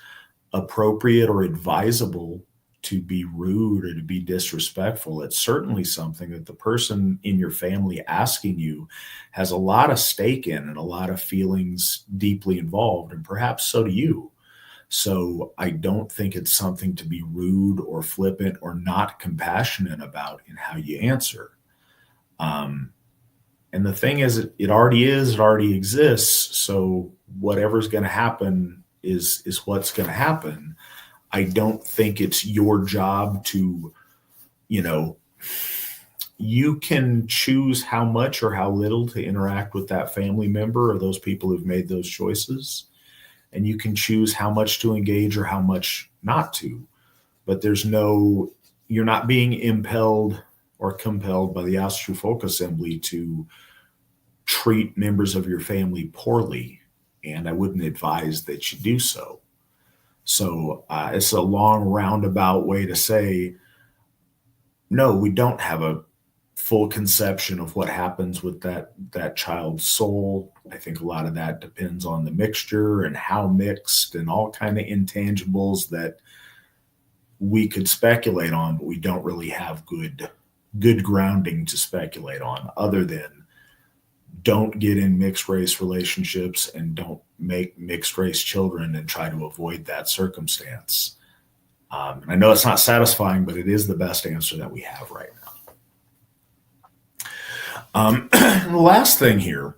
appropriate or advisable to be rude or to be disrespectful. It's certainly something that the person in your family asking you has a lot of stake in and a lot of feelings deeply involved, and perhaps so do you. So I don't think it's something to be rude or flippant or not compassionate about in how you answer. And the thing is, it already exists. So whatever's going to happen is what's going to happen. I don't think it's your job to, you can choose how much or how little to interact with that family member or those people who've made those choices. And you can choose how much to engage or how much not to. But you're not being impelled or compelled by the Asatru Folk Assembly to treat members of your family poorly. And I wouldn't advise that you do so. So it's a long roundabout way to say, no, we don't have a full conception of what happens with that child's soul. I think a lot of that depends on the mixture and how mixed and all kind of intangibles that we could speculate on, but we don't really have good grounding to speculate on, other than don't get in mixed race relationships and don't make mixed race children and try to avoid that circumstance. And I know it's not satisfying, but it is the best answer that we have right now. The last thing here,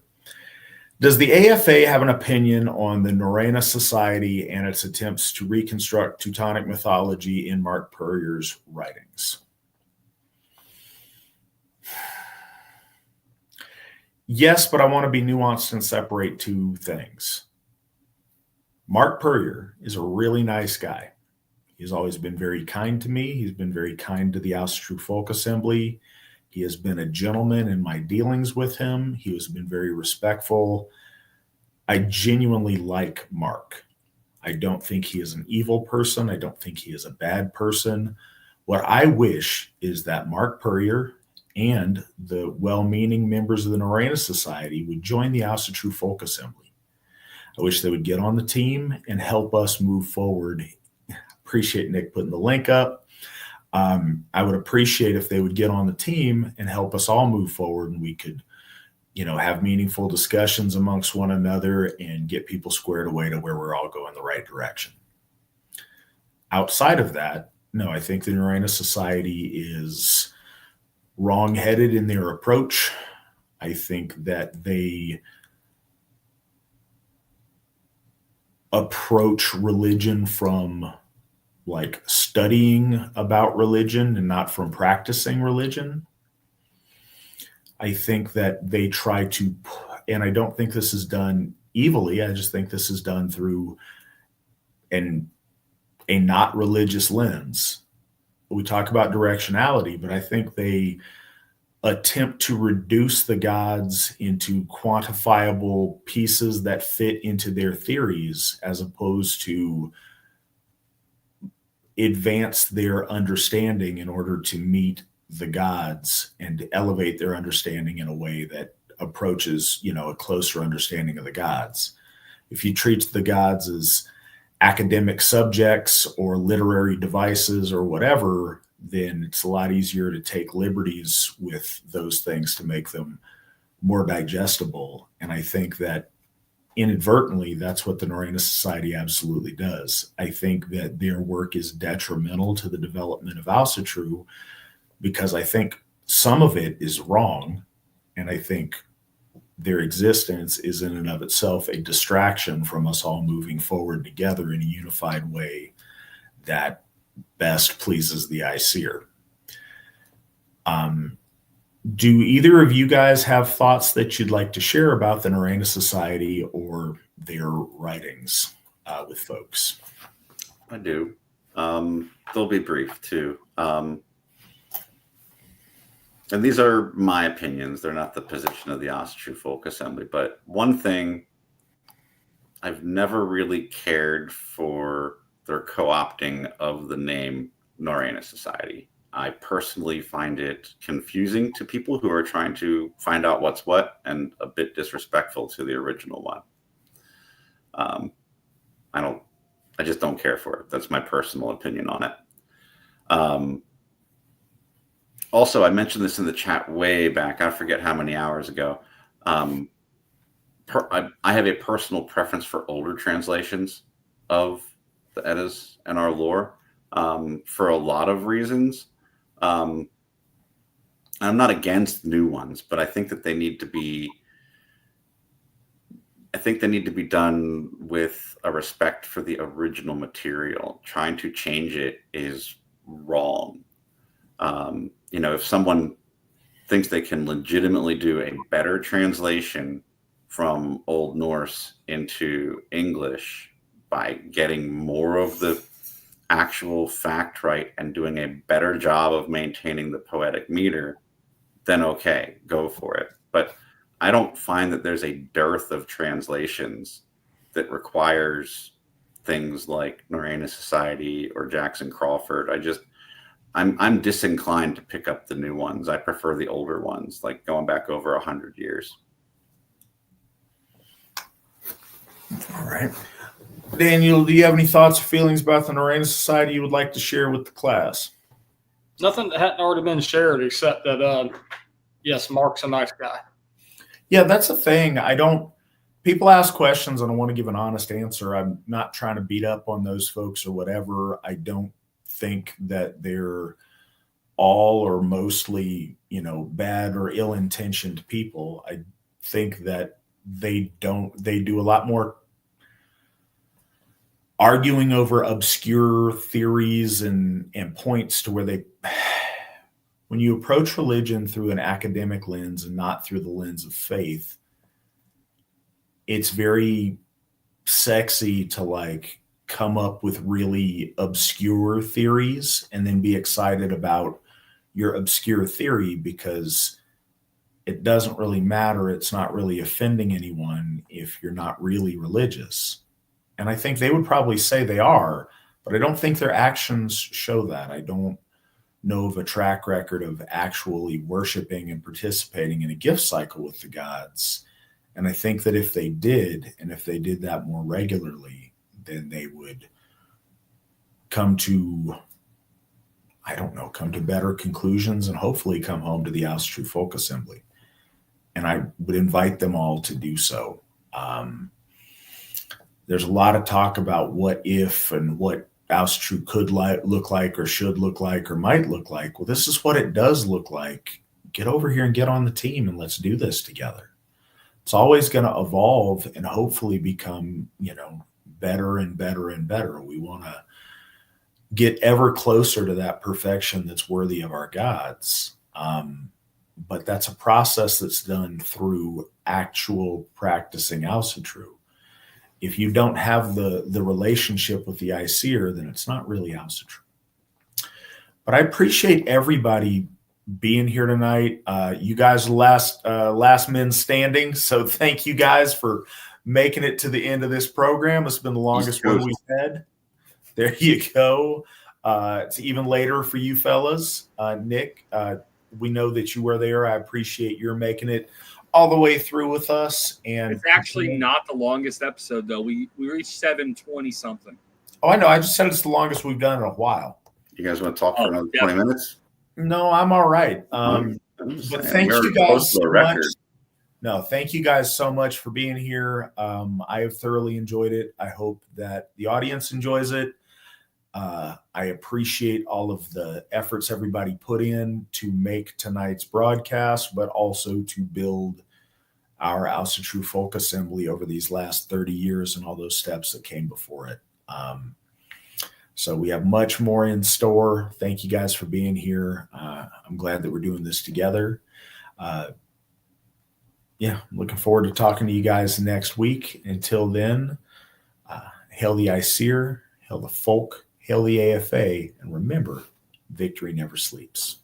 does the AFA have an opinion on the Norena Society and its attempts to reconstruct Teutonic mythology in Mark Puryear's writings? Yes, but I want to be nuanced and separate two things. Mark Puryear is a really nice guy. He's always been very kind to me. He's been very kind to the Asatru Folk Assembly. He has been a gentleman in my dealings with him. He has been very respectful. I genuinely like Mark. I don't think he is an evil person. I don't think he is a bad person. What I wish is that Mark Puryear and the well-meaning members of the Norena Society would join the Asatru Folk Assembly. I wish they would get on the team and help us move forward. Appreciate Nick putting the link up. I would appreciate if they would get on the team and help us all move forward, and we could, have meaningful discussions amongst one another and get people squared away to where we're all going the right direction. Outside of that, no, I think the Norena Society is wrong-headed in their approach. I think that they approach religion from studying about religion and not from practicing religion. I think that they try to, and I don't think this is done evilly, I just think this is done through a not religious lens. We talk about directionality, but I think they attempt to reduce the gods into quantifiable pieces that fit into their theories, as opposed to advance their understanding in order to meet the gods and elevate their understanding in a way that approaches, a closer understanding of the gods. If you treat the gods as academic subjects or literary devices or whatever, then it's a lot easier to take liberties with those things to make them more digestible. And I think that inadvertently, that's what the Norena Society absolutely does. I think that their work is detrimental to the development of Asatru, because I think some of it is wrong, and I think their existence is in and of itself a distraction from us all moving forward together in a unified way that best pleases the Aesir. Do either of you guys have thoughts that you'd like to share about the Norena Society or their writings with folks? I do. They'll be brief too. And these are my opinions. They're not the position of the Asatru Folk Assembly. But one thing, I've never really cared for their co-opting of the name Norena Society. I personally find it confusing to people who are trying to find out what's what, and a bit disrespectful to the original one. I just don't care for it. That's my personal opinion on it. Also, I mentioned this in the chat way back. I forget how many hours ago. I have a personal preference for older translations of the Eddas and our lore for a lot of reasons. I'm not against new ones, but I think that they need to be. I think they need to be done with a respect for the original material. Trying to change it is wrong. If someone thinks they can legitimately do a better translation from Old Norse into English by getting more of the actual fact right and doing a better job of maintaining the poetic meter, then okay, go for it. But I don't find that there's a dearth of translations that requires things like Norena Society or Jackson Crawford. I'm disinclined to pick up the new ones. I prefer the older ones, like going back over 100 years. All right. Daniel, do you have any thoughts or feelings about the Norena Society you would like to share with the class? Nothing that hadn't already been shared except that, yes, Mark's a nice guy. Yeah, that's the thing. People ask questions and I want to give an honest answer. I'm not trying to beat up on those folks or whatever. I don't think that they're all or mostly, bad or ill-intentioned people. I think that they do a lot more arguing over obscure theories and points to where when you approach religion through an academic lens and not through the lens of faith, it's very sexy to come up with really obscure theories and then be excited about your obscure theory because it doesn't really matter. It's not really offending anyone if you're not really religious. And I think they would probably say they are, but I don't think their actions show that. I don't know of a track record of actually worshiping and participating in a gift cycle with the gods. And I think that if they did, and if they did that more regularly, then they would come to better conclusions and hopefully come home to the Asatru Folk Assembly. And I would invite them all to do so. There's a lot of talk about what if and what Asatru could look like or should look like or might look like. Well, this is what it does look like. Get over here and get on the team and let's do this together. It's always going to evolve and hopefully become, better and better and better. We want to get ever closer to that perfection that's worthy of our gods. But that's a process that's done through actual practicing Asatru. If you don't have the relationship with the Aesir, then it's not really Asatru. But I appreciate everybody being here tonight. You guys are last men standing, so thank you guys for making it to the end of this program. It's been the longest one we've had. There you go. It's even later for you fellas. Nick, we know that you were there. I appreciate your making it all the way through with us. And it's actually not the longest episode, though. We reached 720 something. Oh, I know. I just said it's the longest we've done in a while. You guys want to talk for another 20 minutes? No, I'm all right. But thank you guys so much. No, thank you guys so much for being here. I have thoroughly enjoyed it. I hope that the audience enjoys it. I appreciate all of the efforts everybody put in to make tonight's broadcast, but also to build our Asatru Folk Assembly over these last 30 years and all those steps that came before it. So we have much more in store. Thank you guys for being here. I'm glad that we're doing this together. I'm looking forward to talking to you guys next week. Until then, hail the Aesir, hail the folk, hail the AFA, and remember, victory never sleeps.